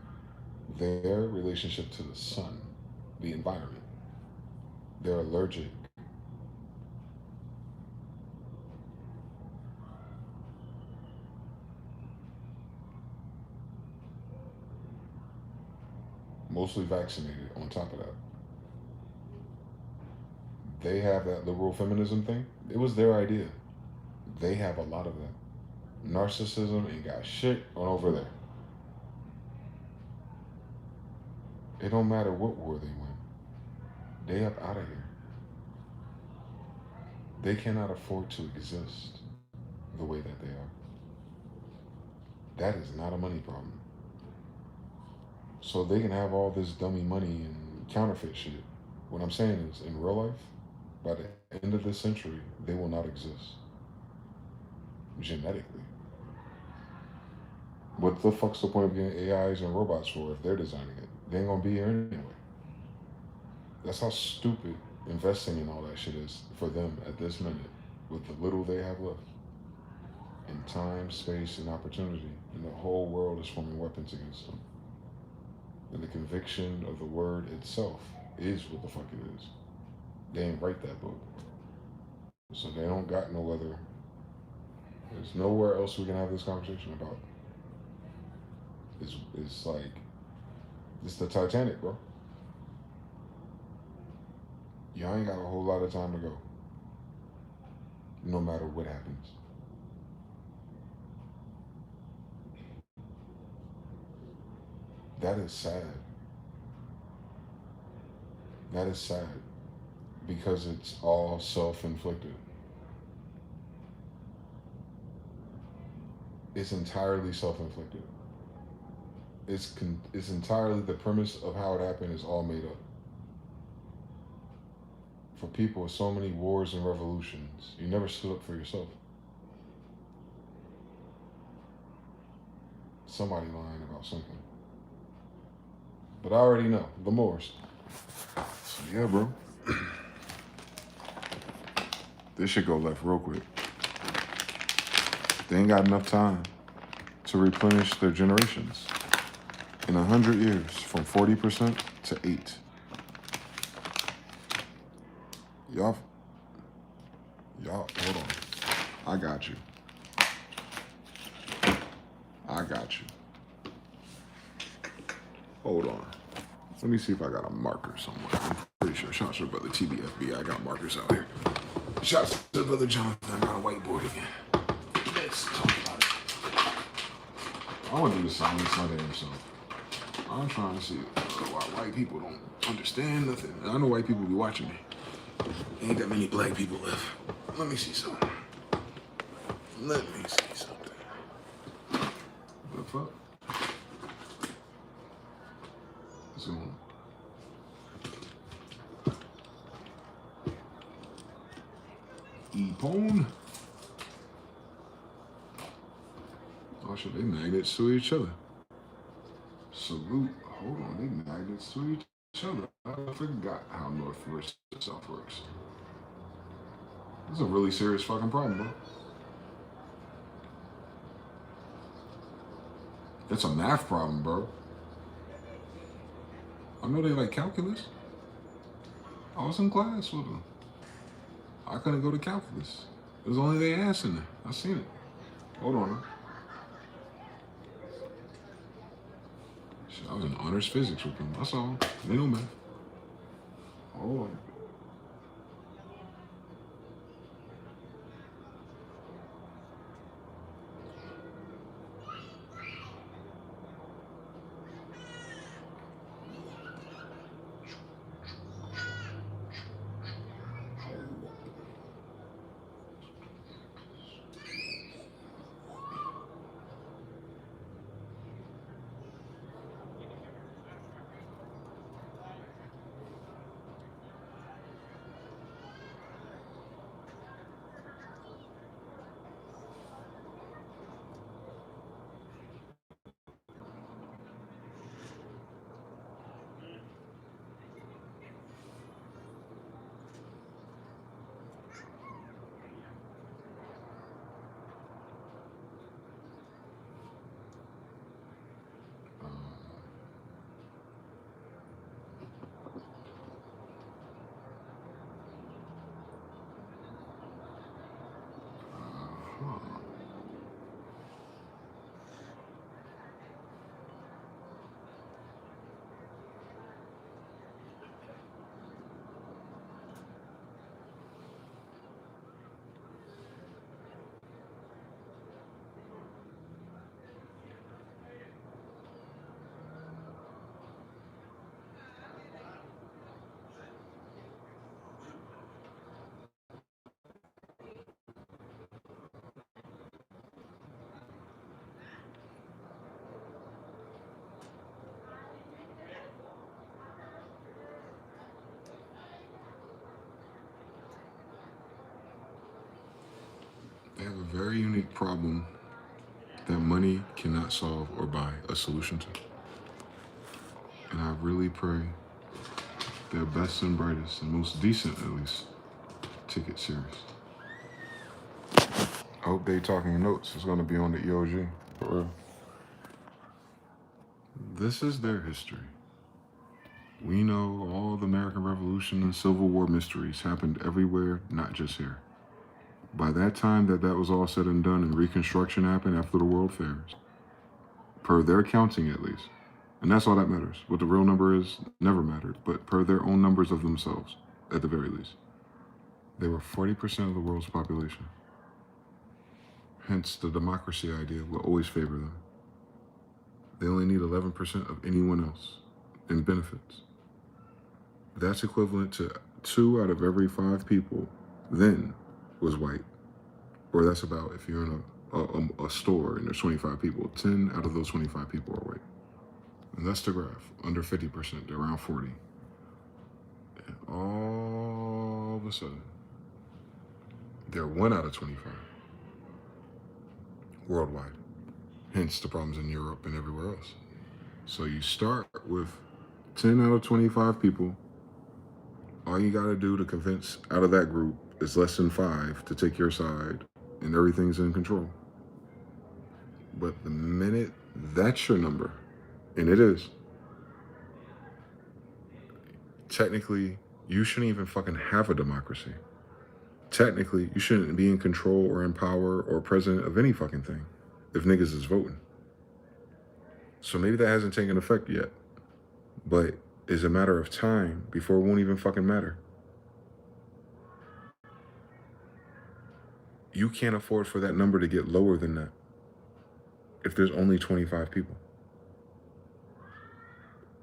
their relationship to the sun, the environment. They're allergic. Mostly vaccinated on top of that. They have that liberal feminism thing. It was their idea. They have a lot of that. Narcissism ain't got shit on over there. It don't matter what war they win. They up out of here. They cannot afford to exist the way that they are. That is not a money problem. So they can have all this dummy money and counterfeit shit. What I'm saying is, in real life, by the end of this century, they will not exist. Genetically. What the fuck's the point of getting AIs and robots for if they're designing it? They ain't gonna be here anyway. That's how stupid investing in all that shit is for them at this minute with the little they have left. In time, space, and opportunity. And the whole world is forming weapons against them. And the conviction of the word itself is what the fuck it is. They ain't write that book. So they don't got no other. There's nowhere else we can have this conversation about. It's like, it's the Titanic, bro. Y'all ain't got a whole lot of time to go. No matter what happens. That is sad. That is sad. Because it's all self-inflicted. It's entirely self-inflicted. It's entirely the premise of how it happened is all made up. For people with so many wars and revolutions, you never stood up for yourself. Somebody lying about something. But I already know, the Moors. So yeah, bro. This should go left real quick. They ain't got enough time to replenish their generations. In 100 years, from 40% to 8. Y'all, hold on. I got you. Hold on. Let me see if I got a marker somewhere. I'm pretty sure. Shout out to brother TBFB. I got markers out here. Shout out to brother Jonathan. I got a whiteboard again. Let's talk about it. I want to do the Silent Sunday or something. I'm trying to see why white people don't understand nothing. I know white people be watching me. Ain't that many black people left. Let me see something. The fuck? Zoom. E-pone. Oh shit, they magnets to each other. Salute. Hold on, they magnets to each other. I forgot how north versus south works. This is a really serious fucking problem, bro. It's a math problem, bro. I know they like calculus. I was in class with them. I couldn't go to calculus. It was only their ass in there. I seen it. Hold on. Shit, I was in honors physics with them. That's all. They know math. Hold on. very unique problem that money cannot solve or buy a solution to. And I really pray their best and brightest and most decent, at least, take it serious. I hope they talking notes. It's going to be on the EOG, for real. This is their history. We know all the American Revolution and Civil War mysteries happened everywhere, not just here. By that time that was all said and done and Reconstruction happened after the World Fairs, per their counting at least, and that's all that matters. What the real number is never mattered, but per their own numbers of themselves, at the very least. They were 40% of the world's population. Hence, the democracy idea will always favor them. They only need 11% of anyone else in benefits. That's equivalent to 2 out of every 5 people then was white. Or that's about, if you're in a store and there's 25 people, 10 out of those 25 people are white. And that's the graph. Under 50%, they're around 40. And all of a sudden, they're 1 out of 25 worldwide. Hence the problems in Europe and everywhere else. So you start with 10 out of 25 people. All you gotta do to convince out of that group is less than 5 to take your side, and everything's in control. But the minute that's your number, and it is, technically, you shouldn't even fucking have a democracy. Technically, you shouldn't be in control or in power or president of any fucking thing if niggas is voting. So maybe that hasn't taken effect yet, but it's a matter of time before it won't even fucking matter. You can't afford for that number to get lower than that if there's only 25 people.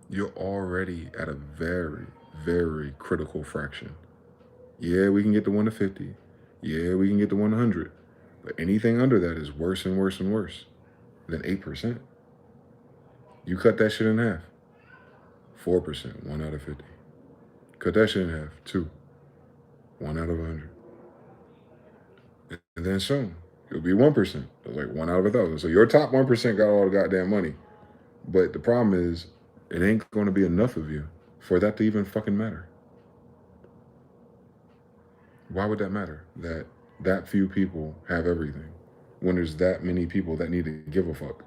You're already at a very, very critical fraction. Yeah, we can get to 1 to 50. Yeah, we can get to 100. But anything under that is worse and worse and worse than 8%. You cut that shit in half. 4%, 1 out of 50. Cut that shit in half, 2. 1 out of 100. And then soon, it'll be 1%. It's like 1 out of 1,000. So your top 1% got all the goddamn money. But the problem is, it ain't going to be enough of you for that to even fucking matter. Why would that matter? That few people have everything when there's that many people that need to give a fuck.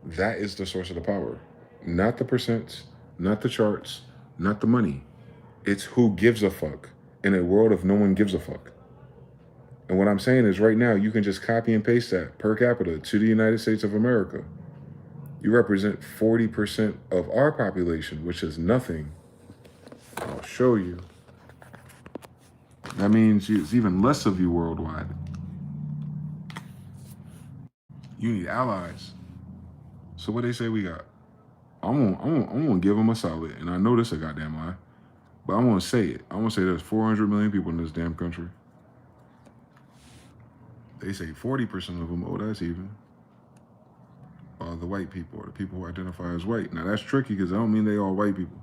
That is the source of the power. Not the percents, not the charts, not the money. It's who gives a fuck in a world of no one gives a fuck. And what I'm saying is right now, you can just copy and paste that per capita to the United States of America. You represent 40% of our population, which is nothing. I'll show you. That means it's even less of you worldwide. You need allies. So what they say we got? I'm gonna give them a solid, and I know this a goddamn lie, but I'm gonna say it. I'm gonna say there's 400 million people in this damn country. They say 40% of them, oh, that's even. The white people, or the people who identify as white. Now that's tricky because I don't mean they all white people.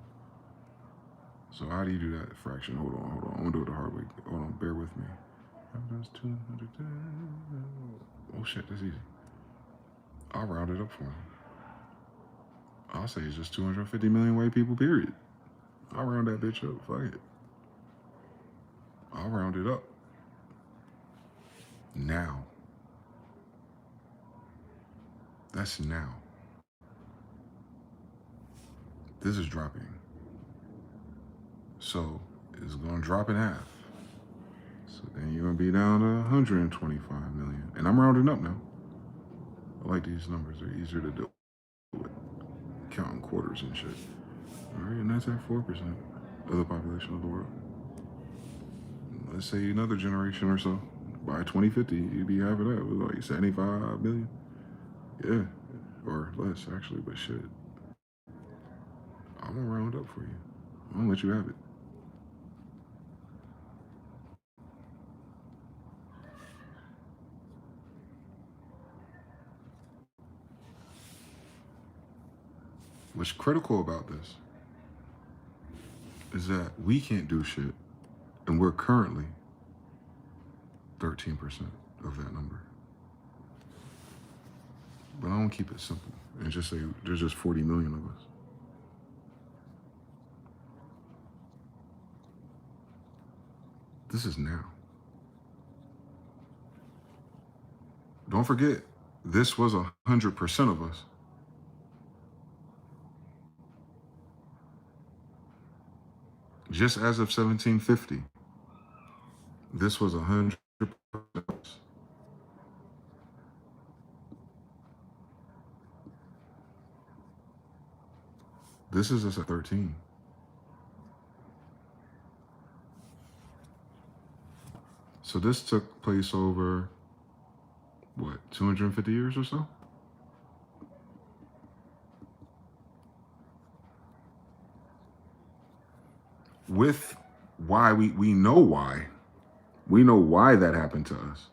So how do you do that fraction? Hold on. I'm gonna do it the hard way. Hold on, bear with me. Oh shit, that's easy. I'll round it up for them. I'll say it's just 250 million white people, period. I'll round that bitch up, fuck it. I'll round it up. Now. That's now. This is dropping. So it's gonna drop in half. So then you're gonna be down to 125 million. And I'm rounding up now. I like these numbers, they're easier to do with counting quarters and shit. All right, and that's at 4% of the population of the world. Let's say another generation or so. By 2050, you'd be half of that. It was like 75 million. Yeah, or less actually, but shit. I'm gonna round up for you. I'm gonna let you have it. What's critical about this is that we can't do shit, and we're currently 13%. of that number. But I don't keep it simple and just say there's just 40 million of us. This is now. Don't forget, this was 100% of us. Just as of 1750, this was 100% of us. This is us at 13. So this took place over, what, 250 years or so? With why, we know why. We know why that happened to us.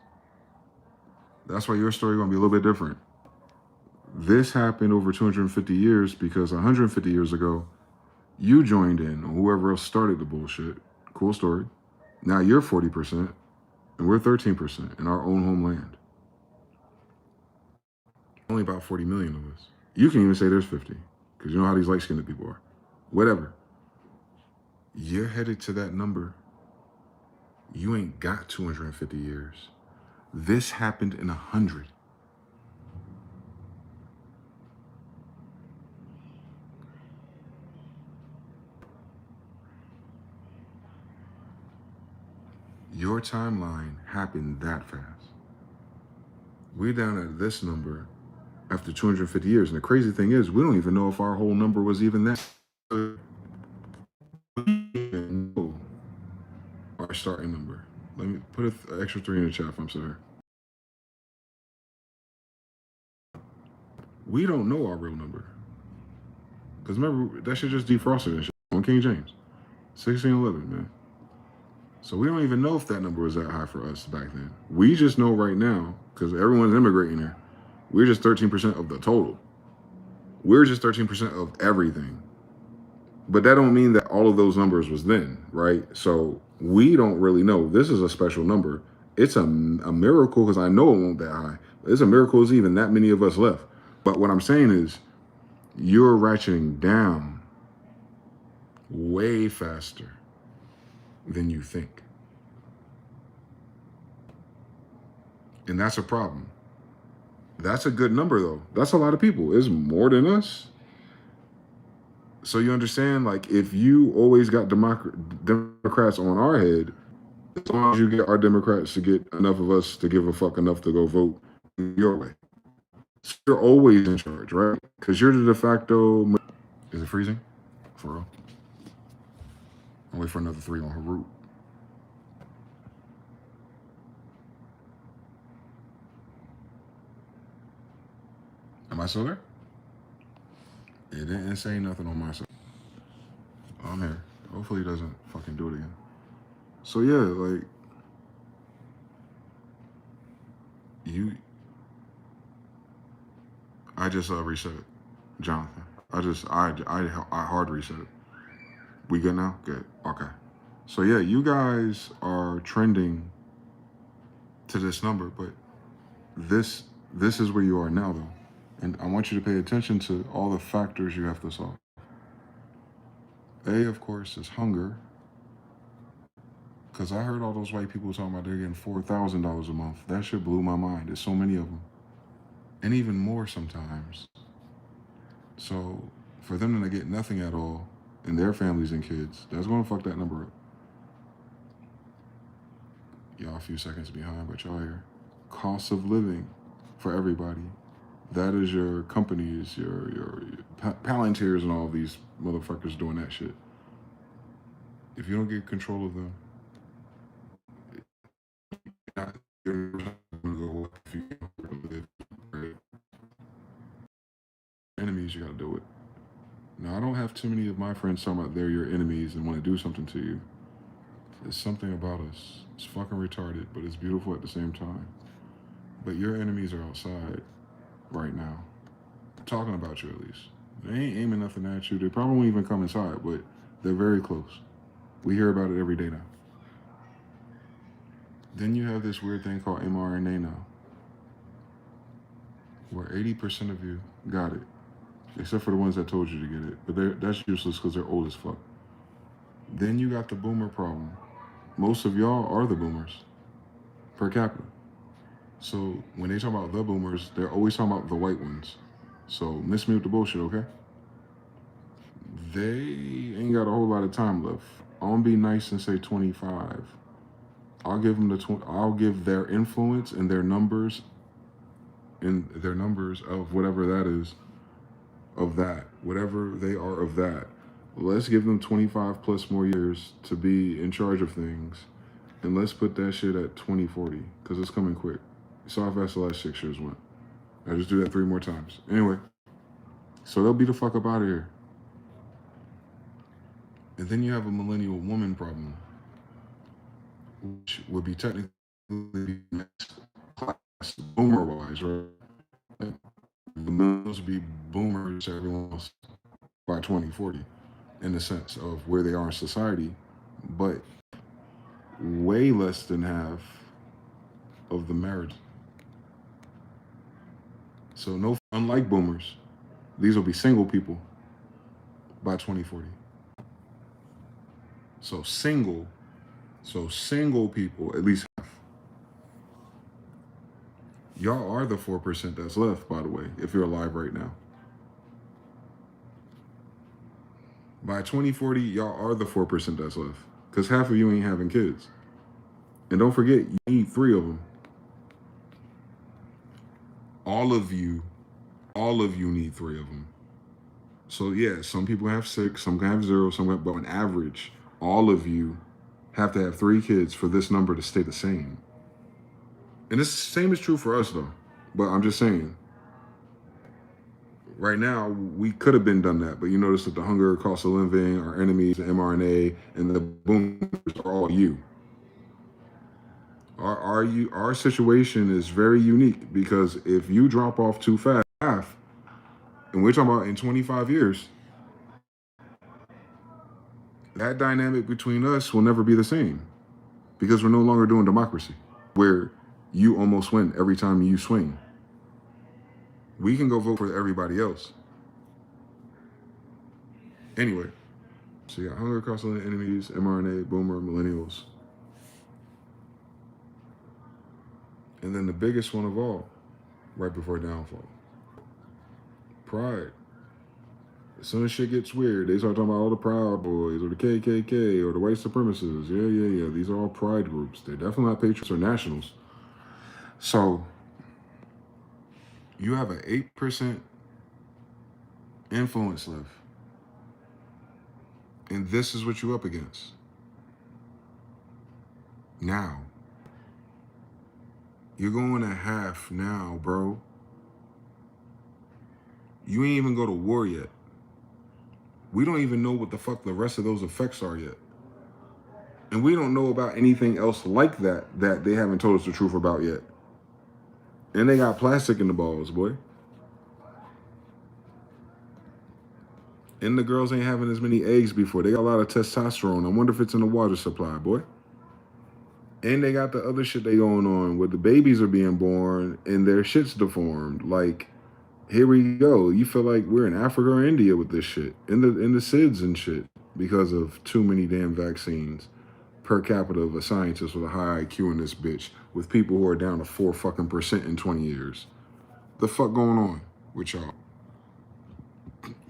That's why your story is going to be a little bit different. This happened over 250 years because 150 years ago, you joined in, or whoever else started the bullshit. Cool story. Now you're 40%, and we're 13% in our own homeland. Only about 40 million of us. You can even say there's 50, because you know how these light-skinned people are. Whatever. You're headed to that number. You ain't got 250 years. This happened in 100. Your timeline happened that fast. We're down at this number after 250 years. And the crazy thing is, we don't even know if our whole number was even that. Our starting number. Let me put an extra 3 in the chat if I'm sorry. We don't know our real number. Because remember, that shit just defrosted and shit on King James. 1611, man. So we don't even know if that number was that high for us back then. We just know right now, because everyone's immigrating there, we're just 13% of the total. We're just 13% of everything. But that don't mean that all of those numbers was then, right? So we don't really know. This is a special number. It's a miracle, because I know it won't that high. It's a miracle there's even that many of us left. But what I'm saying is, you're ratcheting down way faster than you think. And that's a problem. That's a good number, though. That's a lot of people. It's more than us. So you understand, like, if you always got Democrats on our head, as long as you get our Democrats to get enough of us to give a fuck enough to go vote your way. So you're always in charge, right? Because you're the de facto. Is it freezing? For real? I'll wait for another 3 on her route. Am I still there? It didn't say nothing on my side. I'm here. Hopefully he doesn't fucking do it again. So yeah, like, I just reset it, Jonathan. I hard reset it. We good now? Good. Okay. So yeah, you guys are trending to this number, but this is where you are now, though. And I want you to pay attention to all the factors you have to solve. A, of course, is hunger. Because I heard all those white people talking about they're getting $4,000 a month. That shit blew my mind. There's so many of them. And even more sometimes. So for them to get nothing at all, and their families and kids, that's going to fuck that number up. Y'all a few seconds behind, but y'all here. Cost of living for everybody. That is your companies, your Palantirs and all these motherfuckers doing that shit. If you don't get control of them, you're gonna go if you live. Enemies, you gotta do it. Now, I don't have too many of my friends talking about they're your enemies and want to do something to you. There's something about us. It's fucking retarded, but it's beautiful at the same time. But your enemies are outside right now, talking about you at least. They ain't aiming nothing at you. They probably won't even come inside, but they're very close. We hear about it every day now. Then you have this weird thing called mRNA now, where 80% of you got it, except for the ones that told you to get it. But that's useless because they're old as fuck. Then you got the boomer problem. Most of y'all are the boomers, per capita. So when they talk about the boomers, they're always talking about the white ones. So miss me with the bullshit, okay? They ain't got a whole lot of time left. I'm gonna be nice and say 25. I'll give them I'll give their influence and their numbers of whatever that is, of that, whatever they are of that. Let's give them 25 plus more years to be in charge of things, and let's put that shit at 2040 because it's coming quick. You saw how fast the last 6 years went. I just do that 3 more times. Anyway, so they'll be the fuck up out of here. And then you have a millennial woman problem, which would be technically next class boomer-wise, right? The millennials would be boomers to everyone else by 2040 in the sense of where they are in society, but way less than half of the marriage. So no, unlike boomers, these will be single people by 2040. So single people, at least half. Y'all are the 4% that's left, by the way, if you're alive right now. By 2040, y'all are the 4% that's left. Because half of you ain't having kids. And don't forget, you need 3 of them. All of you need 3 of them. So yeah, some people have 6, some can have 0, but on average, all of you have to have 3 kids for this number to stay the same. And this same is true for us though. But I'm just saying, right now, we could have been done that, but you notice that the hunger, cost of living, our enemies, the mRNA, and the boomers are all you. Our situation is very unique because if you drop off too fast, and we're talking about in 25 years, that dynamic between us will never be the same because we're no longer doing democracy, where you almost win every time you swing. We can go vote for everybody else. Anyway, so you got hunger, cost of living, enemies, mRNA, boomer, millennials. And then the biggest one of all, right before downfall, pride. As soon as shit gets weird, they start talking about all the Proud Boys or the KKK or the white supremacists. Yeah. These are all pride groups. They're definitely not patriots or nationals. So you have an 8% influence left. And this is what you're up against. Now. You're going to half now, bro. You ain't even go to war yet. We don't even know what the fuck the rest of those effects are yet. And we don't know about anything else like that they haven't told us the truth about yet. And they got plastic in the balls, boy. And the girls ain't having as many eggs before. They got a lot of testosterone. I wonder if it's in the water supply, boy. And they got the other shit they going on where the babies are being born and their shit's deformed. Like, here we go. You feel like we're in Africa or India with this shit. In the SIDS and shit. Because of too many damn vaccines per capita of a scientist with a high IQ in this bitch. With people who are down to 4% in 20 years. The fuck going on with y'all?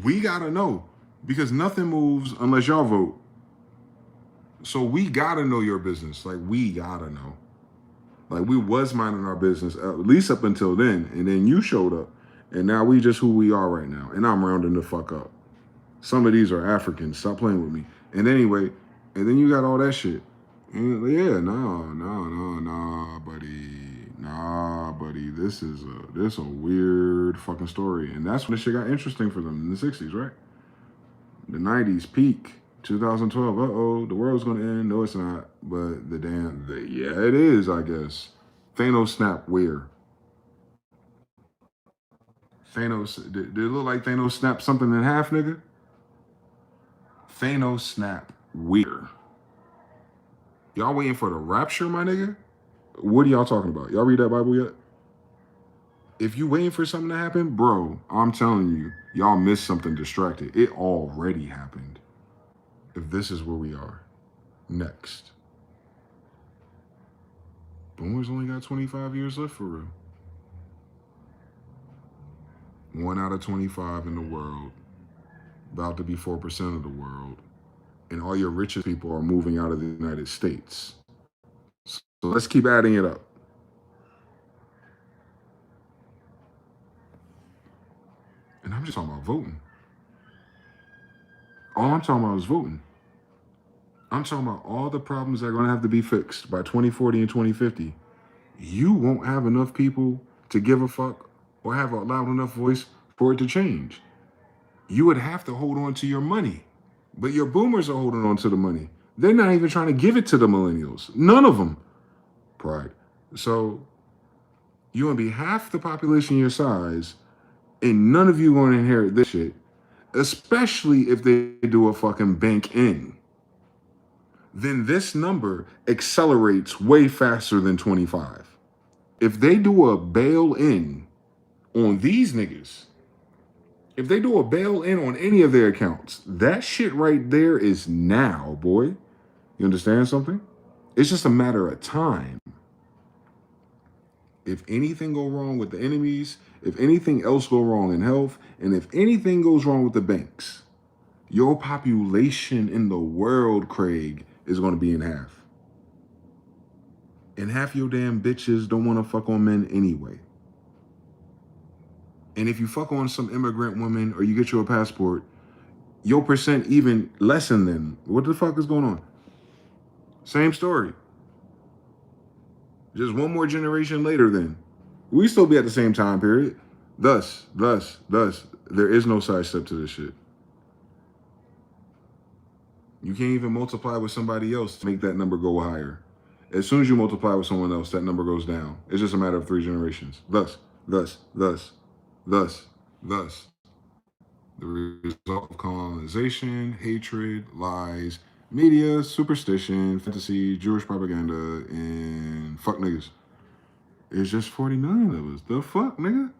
We gotta know. Because nothing moves unless y'all vote. So we gotta know your business. Like, we gotta know. Like, we was minding our business, at least up until then. And then you showed up. And now we just who we are right now. And I'm rounding the fuck up. Some of these are Africans. Stop playing with me. And anyway, and then you got all that shit. And yeah, nah, buddy. Nah, buddy. This is a weird fucking story. And that's when this shit got interesting for them in the 60s, right? The 90s peak. 2012, the world's gonna end. No, it's not. But yeah, it is, I guess. Thanos snapped where? Did it look like Thanos snapped something in half, nigga? Thanos snapped where? Y'all waiting for the rapture, my nigga? What are y'all talking about? Y'all read that Bible yet? If you waiting for something to happen, bro, I'm telling you, y'all missed something distracted. It already happened. If this is where we are. Next. Boomers only got 25 years left for real. 1 out of 25 in the world. About to be 4% of the world. And all your richest people are moving out of the United States. So let's keep adding it up. And I'm just talking about voting. All I'm talking about is voting. I'm talking about all the problems that are going to have to be fixed by 2040 and 2050. You won't have enough people to give a fuck or have a loud enough voice for it to change. You would have to hold on to your money. But your boomers are holding on to the money. They're not even trying to give it to the millennials. None of them. Pride. So you want to be half the population your size, and none of you going to inherit this shit, especially if they do a fucking bank in. Then this number accelerates way faster than 25. If they do a bail in on these niggas, if they do a bail in on any of their accounts, that shit right there is now, boy. You understand something? It's just a matter of time. If anything go wrong with the enemies, if anything else go wrong in health, and if anything goes wrong with the banks, your population in the world, Craig, is going to be in half. And half your damn bitches don't want to fuck on men anyway. And if you fuck on some immigrant woman or you get you a passport, your percent even lessen them. What the fuck is going on? Same story. Just one more generation later then. We still be at the same time period. Thus, there is no side step to this shit. You can't even multiply with somebody else to make that number go higher. As soon as you multiply with someone else, that number goes down. It's just a matter of 3 generations. Thus. The result of colonization, hatred, lies, media, superstition, fantasy, Jewish propaganda, and fuck niggas. It's just 40 million of us. The fuck, nigga?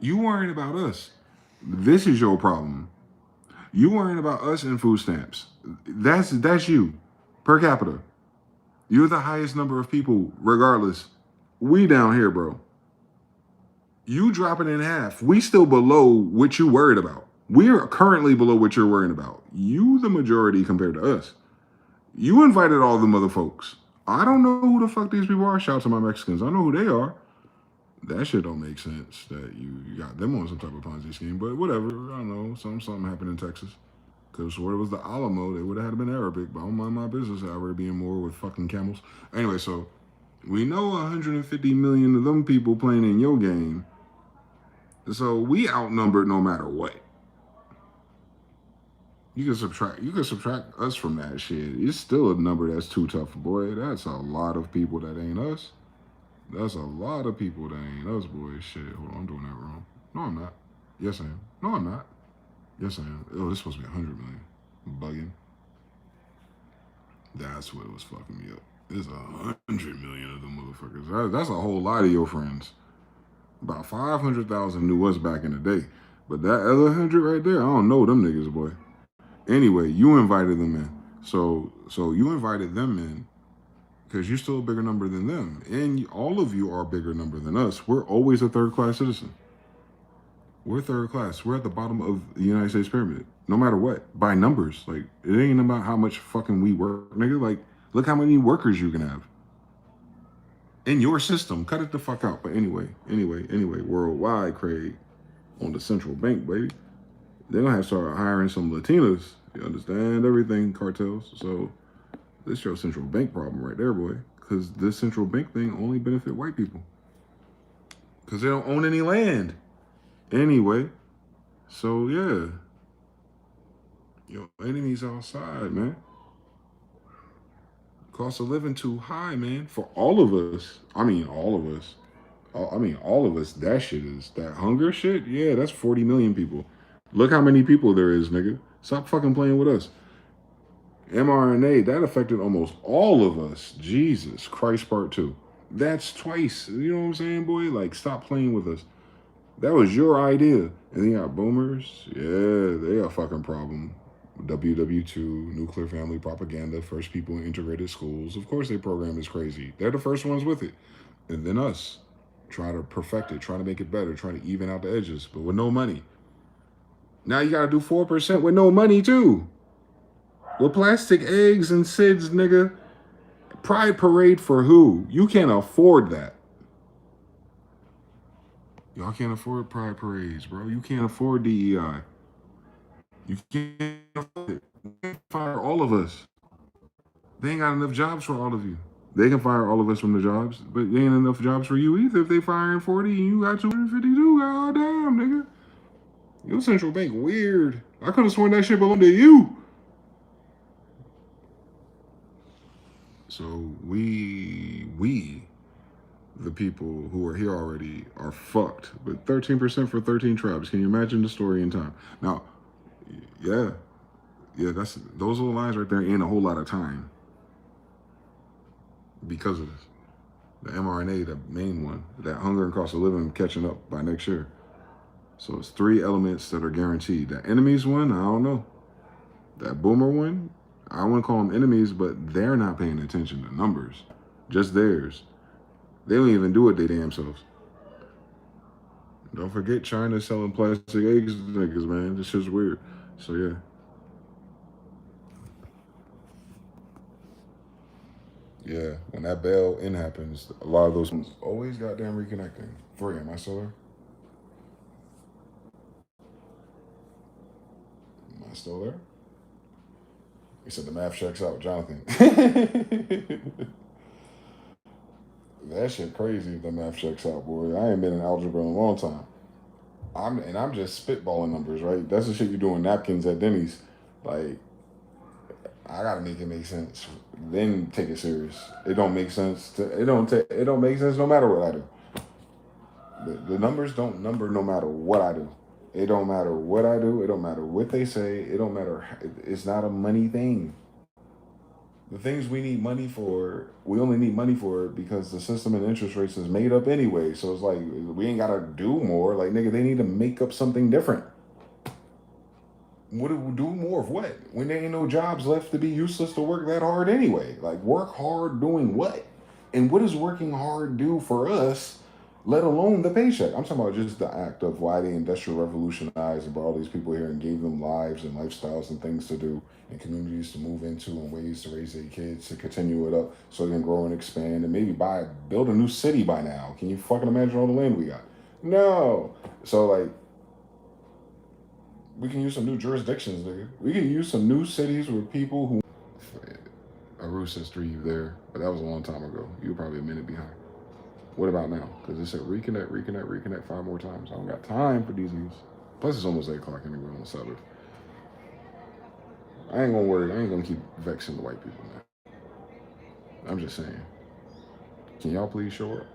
You worrying about us. This is your problem. You worrying about us and food stamps. That's you. Per capita. You're the highest number of people, regardless. We down here, bro. You dropping in half. We still below what you worried about. We're currently below what you're worrying about. You the majority compared to us. You invited all the mother folks. I don't know who the fuck these people are. Shout out to my Mexicans. I know who they are. That shit don't make sense that you got them on some type of Ponzi scheme. But whatever. I don't know. Something happened in Texas. Because where it was the Alamo, they would have had been Arabic. But I don't mind my business. I'd rather be in more with fucking camels. Anyway, so we know 150 million of them people playing in your game. So we outnumbered no matter what. You can subtract us from that shit. It's still a number that's too tough, boy. That's a lot of people that ain't us. That's a lot of people that ain't us, boy. Shit, hold on, I'm doing that wrong. No, I'm not. Yes, I am. No, I'm not. Yes, I am. Oh, this supposed to be 100 million. I'm bugging. That's what was fucking me up. There's 100 million of them motherfuckers. That's a whole lot of your friends. About 500,000 knew us back in the day. But that other 100 right there, I don't know them niggas, boy. Anyway, you invited them in. So you invited them in because you're still a bigger number than them. And all of you are a bigger number than us. We're always a third-class citizen. We're third class. We're at the bottom of the United States pyramid. No matter what. By numbers. Like, it ain't about how much fucking we work, nigga. Like, look how many workers you can have. In your system. Cut it the fuck out. But anyway. Worldwide, Craig. On the central bank, baby. They're gonna have to start hiring some Latinas. You understand everything, cartels. So this is your central bank problem right there, boy. Because this central bank thing only benefit white people. Because they don't own any land. Anyway. So yeah. Your enemies outside, man. Cost of living too high, man. For all of us. All of us. That shit is, that hunger shit, yeah, that's 40 million people. Look how many people there is, nigga. Stop fucking playing with us. mRNA, that affected almost all of us. Jesus Christ, part 2. That's twice. You know what I'm saying, boy? Like, stop playing with us. That was your idea. And then you got boomers. Yeah, they a fucking problem. WW2, nuclear family propaganda, first people in integrated schools. Of course, their program is crazy. They're the first ones with it. And then us. Try to perfect it, try to make it better, try to even out the edges, but with no money. Now you gotta do 4% with no money, too. With plastic eggs and SIDS, nigga. Pride parade for who? You can't afford that. Y'all can't afford pride parades, bro. You can't afford DEI. You can't afford it. They can fire all of us. They ain't got enough jobs for all of you. They can fire all of us from the jobs, but there ain't enough jobs for you either if they firing 40 and you got 252. God damn, nigga. Your central bank weird. I could have sworn that shit belonged to you. So we, the people who are here already, are fucked. But 13% for 13 tribes. Can you imagine the story in time? Now, yeah, those little lines right there ain't a whole lot of time because of this. The mRNA, the main one, that hunger and cost of living catching up by next year. So it's 3 elements that are guaranteed. That enemies one, I don't know. That boomer one, I wouldn't call them enemies, but they're not paying attention to numbers. Just theirs. They don't even do it they damn selves. Don't forget China selling plastic eggs to niggas, man. This shit's weird. So yeah. Yeah, when that bail in happens, a lot of those ones always goddamn reconnecting. Free, am I still there? Am I still there? He said the math checks out, Jonathan. That shit crazy if the math checks out, boy. I ain't been in algebra in a long time. I'm just spitballing numbers, right? That's the shit you doing napkins at Denny's. Like, I gotta make it make sense. Then take it serious. It don't make sense. It don't make sense no matter what I do. The numbers don't number no matter what I do. It don't matter what I do. It don't matter what they say. It don't matter. It's not a money thing. The things we need money for, we only need money for it because the system and interest rates is made up anyway. So it's like, we ain't gotta do more. Like, nigga, they need to make up something different. What do we do more of what? When there ain't no jobs left to be useless to work that hard anyway. Like, work hard doing what? And what does working hard do for us, let alone the paycheck? I'm talking about just the act of why they industrial revolutionized and brought all these people here and gave them lives and lifestyles and things to do and communities to move into and ways to raise their kids, to continue it up so they can grow and expand and maybe build a new city by now. Can you fucking imagine all the land we got? No. So, like, we can use some new jurisdictions, nigga. We can use some new cities with people who... Aru says 3 there, but that was a long time ago. You were probably a minute behind. What about now? Because it said reconnect 5 more times. I don't got time for these news. Plus, it's almost 8 o'clock anyway on the Sabbath. I ain't gonna worry. I ain't gonna keep vexing the white people, man. I'm just saying. Can y'all please show up?